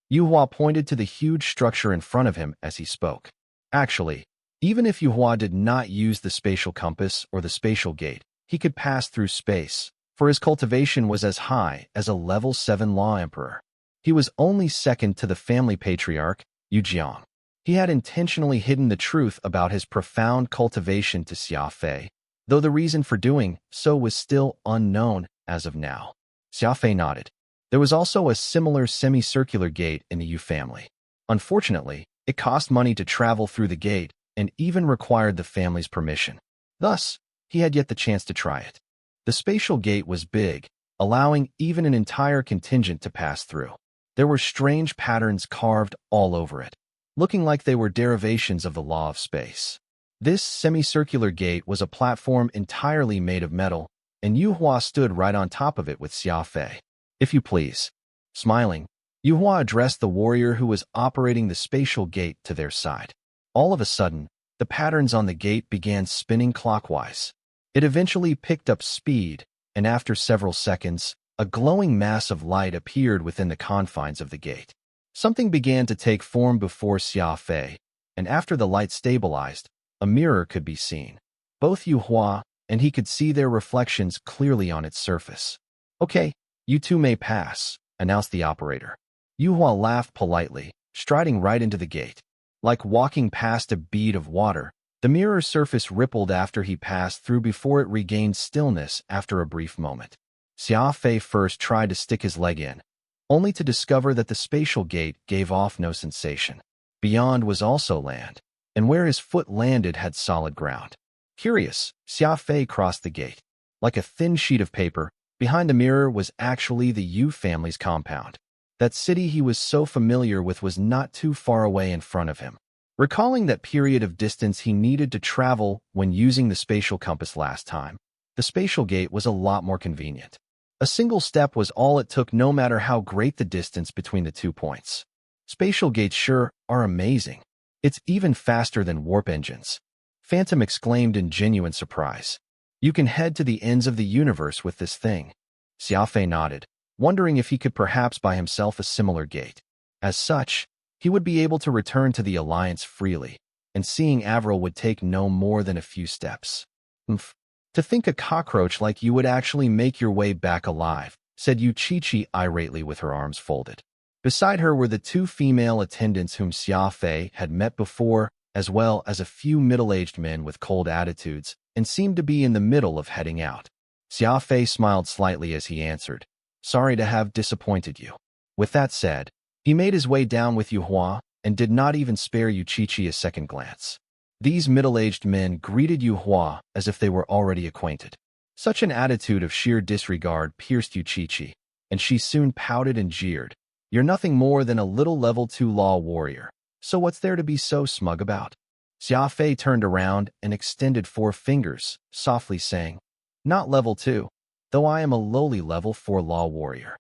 Yu Hua pointed to the huge structure in front of him as he spoke. Actually, even if Yu Hua did not use the spatial compass or the spatial gate, he could pass through space, for his cultivation was as high as a level 7 law emperor. He was only second to the family patriarch, Yu Jiang. He had intentionally hidden the truth about his profound cultivation to Xia Fei, though the reason for doing so was still unknown as of now. Xia Fei nodded. There was also a similar semicircular gate in the Yu family. Unfortunately, it cost money to travel through the gate and even required the family's permission. Thus, he had yet the chance to try it. The spatial gate was big, allowing even an entire contingent to pass through. There were strange patterns carved all over it, looking like they were derivations of the law of space. This semicircular gate was a platform entirely made of metal, and Yu Hua stood right on top of it with Xia Fei. "If you please." Smiling, Yu Hua addressed the warrior who was operating the spatial gate to their side. All of a sudden, the patterns on the gate began spinning clockwise. It eventually picked up speed, and after several seconds, a glowing mass of light appeared within the confines of the gate. Something began to take form before Xia Fei, and after the light stabilized, a mirror could be seen. Both Yu Hua and he could see their reflections clearly on its surface. "Okay, you two may pass," announced the operator. Yu Hua laughed politely, striding right into the gate. Like walking past a bead of water, the mirror's surface rippled after he passed through before it regained stillness after a brief moment. Xia Fei first tried to stick his leg in, only to discover that the spatial gate gave off no sensation. Beyond was also land, and where his foot landed had solid ground. Curious, Xia Fei crossed the gate. Like a thin sheet of paper, behind the mirror was actually the Yu family's compound. That city he was so familiar with was not too far away in front of him. Recalling that period of distance he needed to travel when using the spatial compass last time, the spatial gate was a lot more convenient. A single step was all it took, no matter how great the distance between the 2 points. Spatial gates sure are amazing. It's even faster than warp engines. Phantom exclaimed in genuine surprise. "You can head to the ends of the universe with this thing." Xia Fei nodded, wondering if he could perhaps buy himself a similar gate. As such, he would be able to return to the Alliance freely, and seeing Avril would take no more than a few steps. "Umph. To think a cockroach like you would actually make your way back alive," said Yuchichi irately with her arms folded. Beside her were the 2 female attendants whom Xia Fei had met before, as well as a few middle-aged men with cold attitudes, and seemed to be in the middle of heading out. Xia Fei smiled slightly as he answered, "Sorry to have disappointed you." With that said, he made his way down with Yu Hua and did not even spare Yuchichi a second glance. These middle-aged men greeted Yu Hua as if they were already acquainted. Such an attitude of sheer disregard pierced Yuchichi, and she soon pouted and jeered. "You're nothing more than a little level 2 law warrior, so what's there to be so smug about?" Xia Fei turned around and extended 4 fingers, softly saying, "Not level 2, though I am a lowly level 4 law warrior."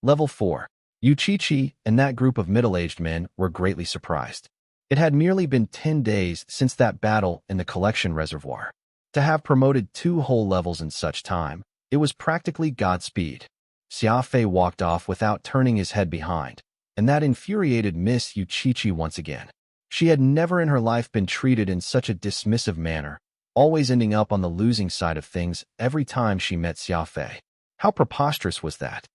Level 4. Yuchichi and that group of middle-aged men were greatly surprised. It had merely been 10 days since that battle in the collection reservoir. To have promoted 2 whole levels in such time, it was practically Godspeed. Xia Fei walked off without turning his head behind, and that infuriated Miss Yuchichi once again. She had never in her life been treated in such a dismissive manner, always ending up on the losing side of things every time she met Xia Fei. How preposterous was that?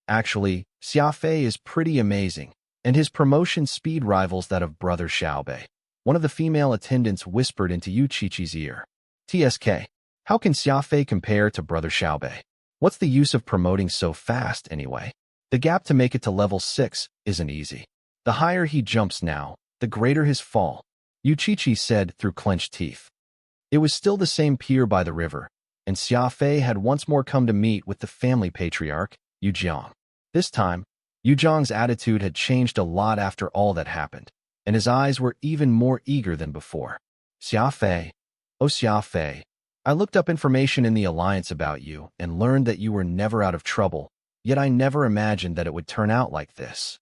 Actually, Xia Fei is pretty amazing, and his promotion speed rivals that of brother Xiaobei. One of the female attendants whispered into Yuchichi's ear. "TSK, how can Xia Fei compare to brother Xiaobei? What's the use of promoting so fast anyway? The gap to make it to level 6 isn't easy. The higher he jumps now, the greater his fall," Yuchichi said through clenched teeth. It was still the same pier by the river, and Xia Fei had once more come to meet with the family patriarch, Yujiang. This time, Yujiang's attitude had changed a lot after all that happened, and his eyes were even more eager than before. "Xia Fei, oh Xia Fei, I looked up information in the Alliance about you and learned that you were never out of trouble, yet I never imagined that it would turn out like this."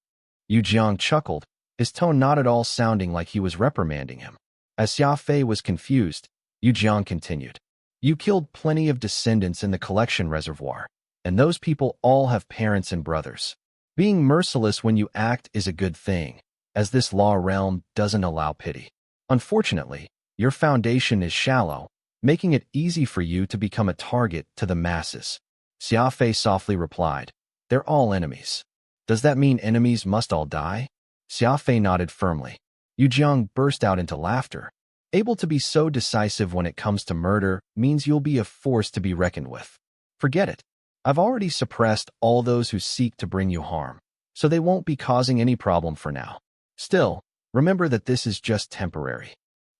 Yujiang chuckled, his tone not at all sounding like he was reprimanding him. As Xia Fei was confused, Yujiang continued, "You killed plenty of descendants in the collection reservoir, and those people all have parents and brothers. Being merciless when you act is a good thing, as this law realm doesn't allow pity. Unfortunately, your foundation is shallow, making it easy for you to become a target to the masses." Xia Fei softly replied, "They're all enemies. Does that mean enemies must all die?" Xia Fei nodded firmly. Yujiang burst out into laughter. "Able to be so decisive when it comes to murder means you'll be a force to be reckoned with. Forget it. I've already suppressed all those who seek to bring you harm, so they won't be causing any problem for now. Still, remember that this is just temporary."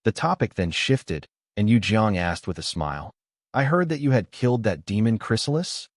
The topic then shifted, And Yu Jiang asked with a smile. I heard that you had killed that demon chrysalis?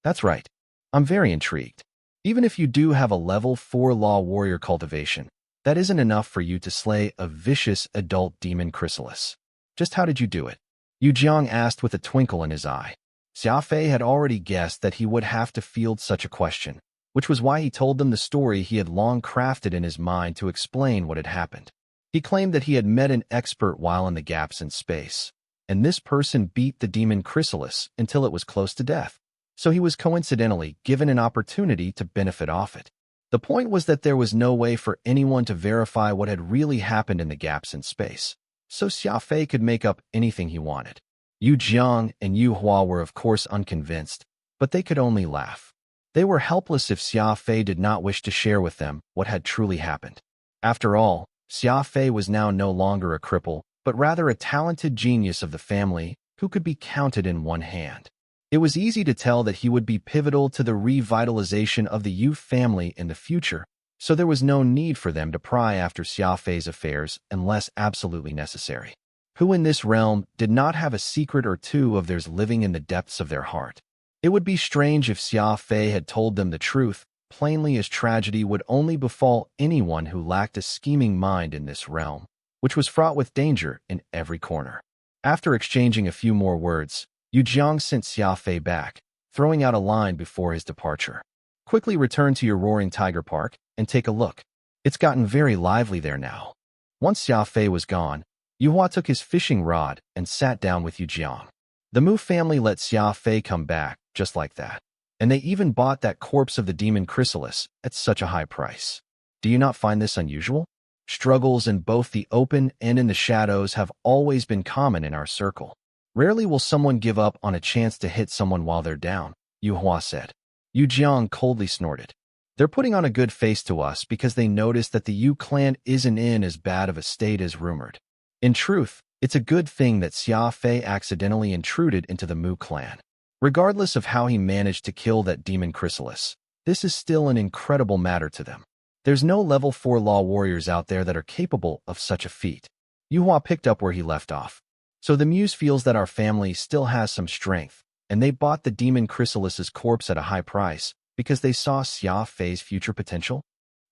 That's right. I'm very intrigued. Even if you do have a level 4 law warrior cultivation, that isn't enough for you to slay a vicious adult demon chrysalis. Just how did you do it? Yu Jiang asked with a twinkle in his eye. Xia Fei had already guessed that he would have to field such a question, which was why he told them the story he had long crafted in his mind to explain what had happened. He claimed that he had met an expert while in the gaps in space, and this person beat the demon chrysalis until it was close to death. So he was coincidentally given an opportunity to benefit off it. The point was that there was no way for anyone to verify what had really happened in the gaps in space, so Xia Fei could make up anything he wanted. Yu Jiang and Yu Hua were of course unconvinced, but they could only laugh. They were helpless if Xia Fei did not wish to share with them what had truly happened. After all, Xia Fei was now no longer a cripple, but rather a talented genius of the family who could be counted in one hand. It was easy to tell that he would be pivotal to the revitalization of the Yu family in the future, so there was no need for them to pry after Xia Fei's affairs unless absolutely necessary. Who in this realm did not have a secret or two of theirs living in the depths of their heart? It would be strange if Xia Fei had told them the truth, plainly as tragedy would only befall anyone who lacked a scheming mind in this realm, which was fraught with danger in every corner. After exchanging a few more words, Yu Jiang sent Xia Fei back, throwing out a line before his departure. Quickly return to your Roaring Tiger Park and take a look. It's gotten very lively there now. Once Xia Fei was gone, Yu Hua took his fishing rod and sat down with Yu Jiang. The Mu family let Xia Fei come back just like that, and they even bought that corpse of the demon chrysalis at such a high price. Do you not find this unusual? Struggles in both the open and in the shadows have always been common in our circle. Rarely will someone give up on a chance to hit someone while they're down, Yu Hua said. Yu Jiang coldly snorted. They're putting on a good face to us because they noticed that the Yu clan isn't in as bad of a state as rumored. In truth, it's a good thing that Xia Fei accidentally intruded into the Mu clan. Regardless of how he managed to kill that demon chrysalis, this is still an incredible matter to them. There's no level 4 law warriors out there that are capable of such a feat. Yu Hua picked up where he left off. So the Muse feels that our family still has some strength, and they bought the demon chrysalis's corpse at a high price because they saw Xia Fei's future potential?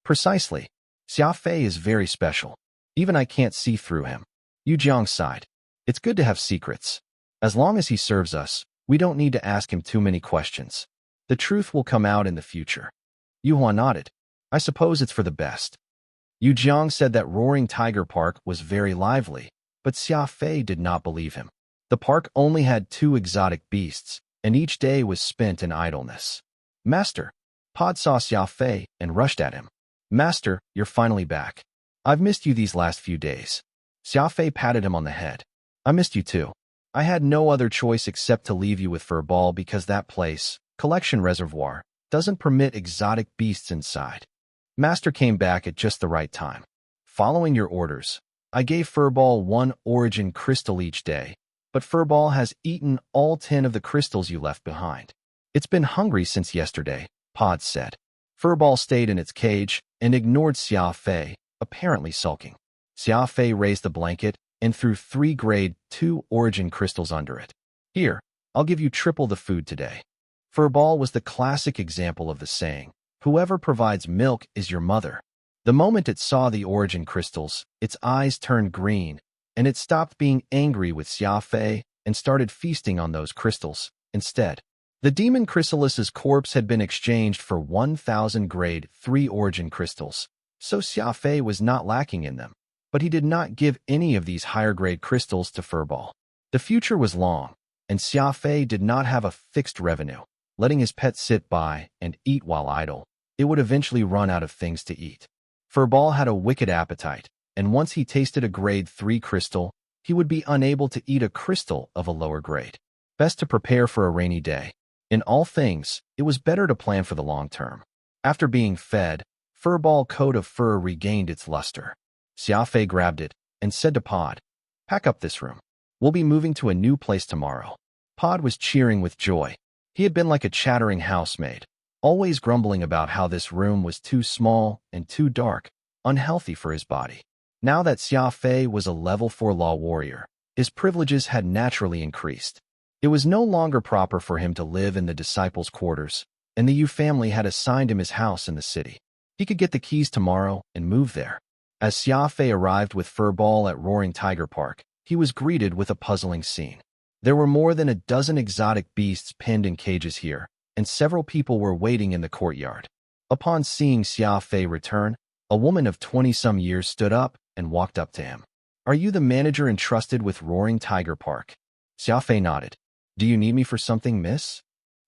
Precisely. Xia Fei is very special. Even I can't see through him. Yu Jiang sighed. It's good to have secrets. As long as he serves us, we don't need to ask him too many questions. The truth will come out in the future. Yu Hua nodded. I suppose it's for the best. Yu Jiang said that Roaring Tiger Park was very lively, but Xia Fei did not believe him. The park only had 2 exotic beasts, and each day was spent in idleness. Master! Pod saw Xia Fei and rushed at him. Master, you're finally back. I've missed you these last few days. Xia Fei patted him on the head. I missed you too. I had no other choice except to leave you with Furball because that place, Collection Reservoir, doesn't permit exotic beasts inside. Master came back at just the right time. Following your orders, I gave Furball 1 origin crystal each day, but Furball has eaten all 10 of the crystals you left behind. It's been hungry since yesterday, Pod said. Furball stayed in its cage and ignored Xia Fei, apparently sulking. Xia Fei raised the blanket and threw 3 grade 2 origin crystals under it. Here, I'll give you triple the food today. Furball was the classic example of the saying, whoever provides milk is your mother. The moment it saw the origin crystals, its eyes turned green, and it stopped being angry with Xia Fei and started feasting on those crystals instead. The demon chrysalis's corpse had been exchanged for 1,000 grade 3 origin crystals, so Xia Fei was not lacking in them, but he did not give any of these higher grade crystals to Furball. The future was long, and Xia Fei did not have a fixed revenue. Letting his pet sit by and eat while idle, it would eventually run out of things to eat. Furball had a wicked appetite, and once he tasted a grade 3 crystal, he would be unable to eat a crystal of a lower grade. Best to prepare for a rainy day. In all things, it was better to plan for the long term. After being fed, Furball's coat of fur regained its luster. Xia Fei grabbed it and said to Pod, "Pack up this room. We'll be moving to a new place tomorrow." Pod was cheering with joy. He had been like a chattering housemaid, always grumbling about how this room was too small and too dark, unhealthy for his body. Now that Xia Fei was a level 4 law warrior, his privileges had naturally increased. It was no longer proper for him to live in the disciples' quarters, and the Yu family had assigned him his house in the city. He could get the keys tomorrow and move there. As Xia Fei arrived with Furball at Roaring Tiger Park, he was greeted with a puzzling scene. There were more than a dozen exotic beasts pinned in cages here, and several people were waiting in the courtyard. Upon seeing Xia Fei return, a woman of 20-some years stood up and walked up to him. "Are you the manager entrusted with Roaring Tiger Park?" Xia Fei nodded. "Do you need me for something, miss?"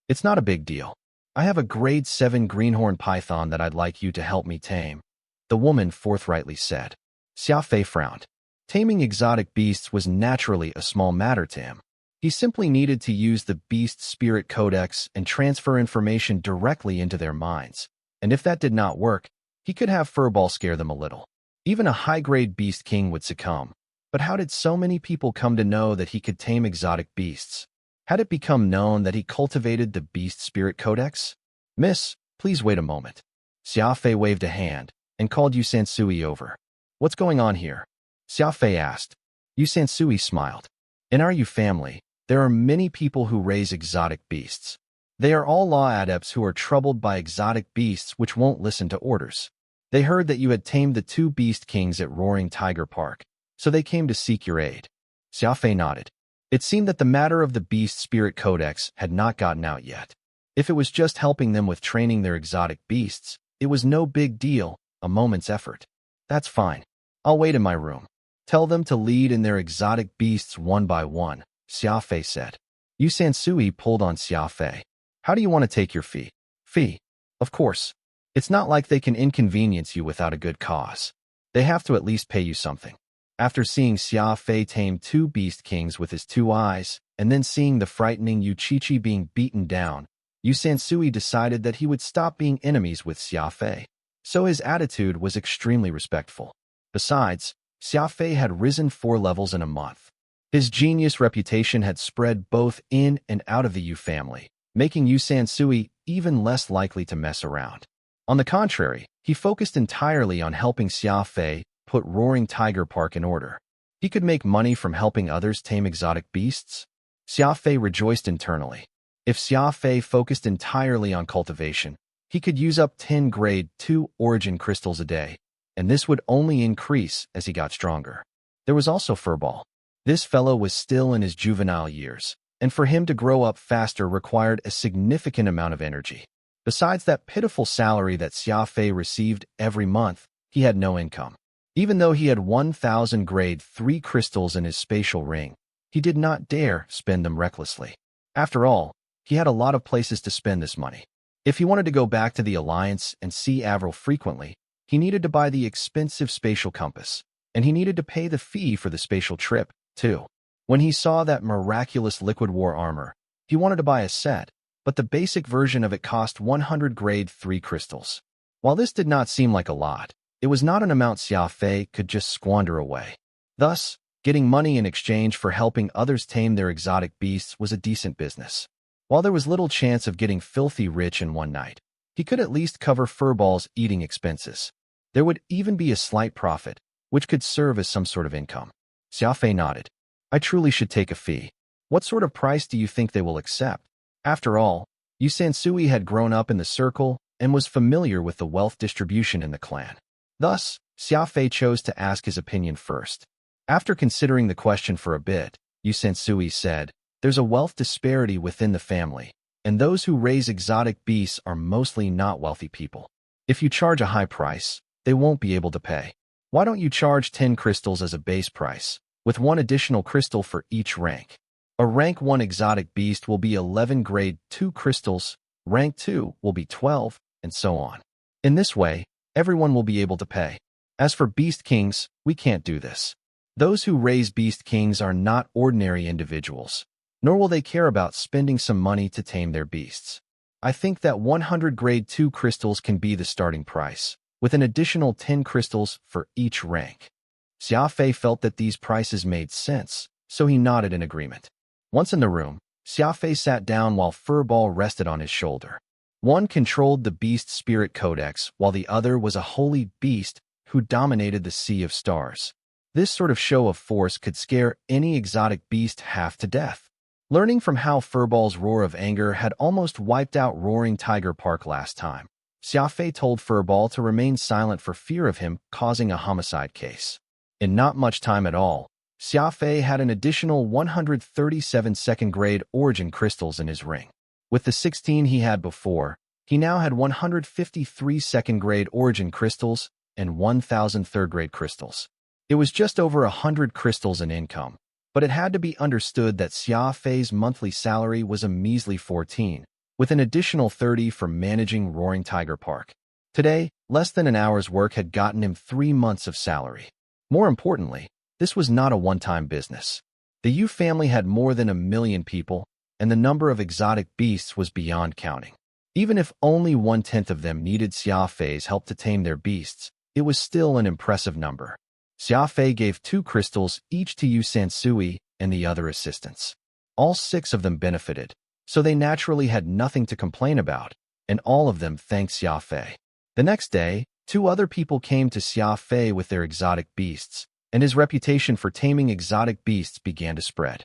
"It's not a big deal. I have a grade 7 greenhorn python that I'd like you to help me tame," the woman forthrightly said. Xia Fei frowned. Taming exotic beasts was naturally a small matter to him. He simply needed to use the Beast Spirit Codex and transfer information directly into their minds. And if that did not work, he could have Furball scare them a little. Even a high-grade Beast King would succumb. But how did so many people come to know that he could tame exotic beasts? Had it become known that he cultivated the Beast Spirit Codex? "Miss, please wait a moment." Xia Fei waved a hand and called Yu Sansui over. "What's going on here?" Xia Fei asked. Yu Sansui smiled. "In our Yu family, there are many people who raise exotic beasts. They are all law adepts who are troubled by exotic beasts which won't listen to orders. They heard that you had tamed the 2 Beast Kings at Roaring Tiger Park, so they came to seek your aid." Xia Fei nodded. It seemed that the matter of the Beast Spirit Codex had not gotten out yet. If it was just helping them with training their exotic beasts, it was no big deal, a moment's effort. "That's fine. I'll wait in my room. Tell them to lead in their exotic beasts one by one," Xia Fei said. Yu Sansui pulled on Xia Fei. "How do you want to take your fee?" "Fee? Of course. It's not like they can inconvenience you without a good cause. They have to at least pay you something." After seeing Xia Fei tame 2 Beast Kings with his 2 eyes, and then seeing the frightening Yu Chichi being beaten down, Yu Sansui decided that he would stop being enemies with Xia Fei. So his attitude was extremely respectful. Besides, Xia Fei had risen 4 levels in a month. His genius reputation had spread both in and out of the Yu family, making Yu Sansui even less likely to mess around. On the contrary, he focused entirely on helping Xia Fei put Roaring Tiger Park in order. He could make money from helping others tame exotic beasts. Xia Fei rejoiced internally. If Xia Fei focused entirely on cultivation, he could use up 10 grade 2 origin crystals a day, and this would only increase as he got stronger. There was also Furball. This fellow was still in his juvenile years, and for him to grow up faster required a significant amount of energy. Besides that pitiful salary that Xia Fei received every month, he had no income. Even though he had 1,000 grade 3 crystals in his spatial ring, he did not dare spend them recklessly. After all, he had a lot of places to spend this money. If he wanted to go back to the Alliance and see Avril frequently, he needed to buy the expensive spatial compass, and he needed to pay the fee for the spatial trip, too. When he saw that miraculous Liquid War armor, he wanted to buy a set, but the basic version of it cost 100 grade 3 crystals. While this did not seem like a lot, it was not an amount Xia Fei could just squander away. Thus, getting money in exchange for helping others tame their exotic beasts was a decent business. While there was little chance of getting filthy rich in one night, he could at least cover Furball's eating expenses. There would even be a slight profit, which could serve as some sort of income. Xia Fei nodded. "I truly should take a fee. What sort of price do you think they will accept?" After all, Yu Sansui had grown up in the circle and was familiar with the wealth distribution in the clan. Thus, Xia Fei chose to ask his opinion first. After considering the question for a bit, Yu Sansui said, "There's a wealth disparity within the family, and those who raise exotic beasts are mostly not wealthy people. If you charge a high price, they won't be able to pay. Why don't you charge 10 crystals as a base price, with 1 additional crystal for each rank? A rank 1 exotic beast will be 11 grade 2 crystals, rank 2 will be 12, and so on. In this way, everyone will be able to pay. As for Beast Kings, we can't do this. Those who raise Beast Kings are not ordinary individuals, nor will they care about spending some money to tame their beasts. I think that 100 grade 2 crystals can be the starting price, with an additional 10 crystals for each rank." Xia Fei felt that these prices made sense, so he nodded in agreement. Once in the room, Xia Fei sat down while Furball rested on his shoulder. One controlled the Beast Spirit Codex, while the other was a holy beast who dominated the Sea of Stars. This sort of show of force could scare any exotic beast half to death. Learning from how Furball's roar of anger had almost wiped out Roaring Tiger Park last time, Xia Fei told Furball to remain silent for fear of him causing a homicide case. In not much time at all, Xia Fei had an additional 137 second-grade origin crystals in his ring. With the 16 he had before, he now had 153 second-grade origin crystals and 1,000 third-grade crystals. It was just over 100 crystals in income, but it had to be understood that Xia Fei's monthly salary was a measly 14, with an additional 30 for managing Roaring Tiger Park. Today, less than an hour's work had gotten him 3 months of salary. More importantly, this was not a one-time business. The Yu family had more than 1 million people, and the number of exotic beasts was beyond counting. Even if only 1/10 of them needed Xia Fei's help to tame their beasts, it was still an impressive number. Xia Fei gave 2 crystals each to Yu Sansui and the other assistants. All 6 of them benefited, so they naturally had nothing to complain about, and all of them thanked Xia Fei. The next day, 2 other people came to Xia Fei with their exotic beasts, and his reputation for taming exotic beasts began to spread.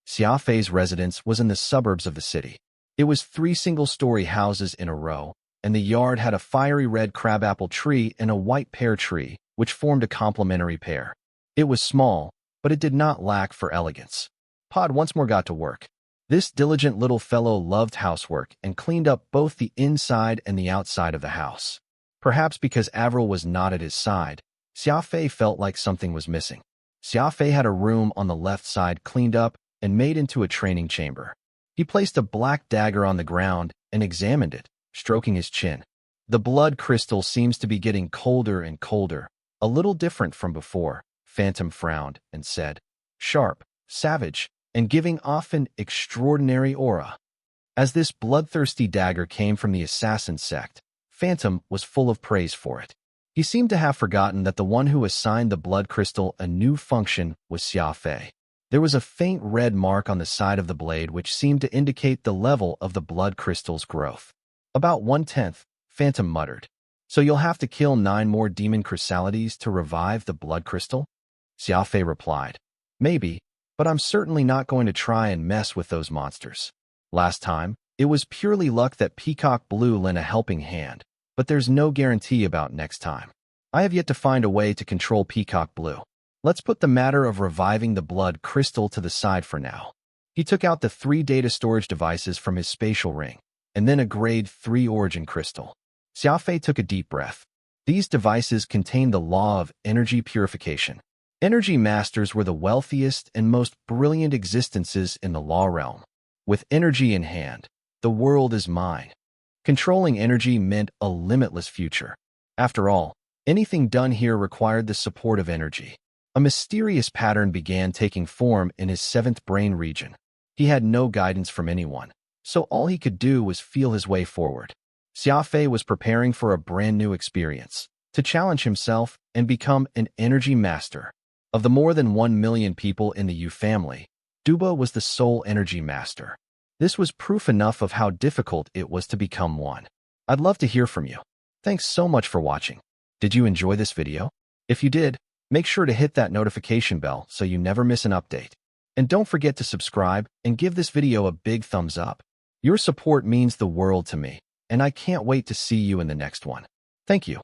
Xia Fei's residence was in the suburbs of the city. It was 3 single-story houses in a row, and the yard had a fiery red crabapple tree and a white pear tree, which formed a complementary pair. It was small, but it did not lack for elegance. Pod once more got to work. This diligent little fellow loved housework and cleaned up both the inside and the outside of the house. Perhaps because Avril was not at his side, Xia Fei felt like something was missing. Xia Fei had a room on the left side cleaned up and made into a training chamber. He placed a black dagger on the ground and examined it, stroking his chin. The blood crystal seems to be getting colder and colder, a little different from before. Phantom frowned and said, "Sharp, savage, and giving off an extraordinary aura." As this bloodthirsty dagger came from the assassin sect, Phantom was full of praise for it. He seemed to have forgotten that the one who assigned the blood crystal a new function was Xia Fei. There was a faint red mark on the side of the blade which seemed to indicate the level of the blood crystal's growth. "About 1/10, Phantom muttered. "So you'll have to kill 9 more demon chrysalides to revive the blood crystal?" Xia Fei replied, "Maybe, but I'm certainly not going to try and mess with those monsters. Last time, it was purely luck that Peacock Blue lent a helping hand, but there's no guarantee about next time. I have yet to find a way to control Peacock Blue. Let's put the matter of reviving the blood crystal to the side for now." He took out the 3 data storage devices from his spatial ring, and then a grade 3 origin crystal. Xia Fei took a deep breath. These devices contained the law of energy purification. Energy masters were the wealthiest and most brilliant existences in the law realm. With energy in hand, the world is mine. Controlling energy meant a limitless future. After all, anything done here required the support of energy. A mysterious pattern began taking form in his 7th brain region. He had no guidance from anyone, so all he could do was feel his way forward. Xia Fei was preparing for a brand new experience, to challenge himself and become an energy master. Of the more than 1 million people in the Yu family, Duba was the sole energy master. This was proof enough of how difficult it was to become one. I'd love to hear from you. Thanks so much for watching. Did you enjoy this video? If you did, make sure to hit that notification bell so you never miss an update. And don't forget to subscribe and give this video a big thumbs up. Your support means the world to me, and I can't wait to see you in the next one. Thank you.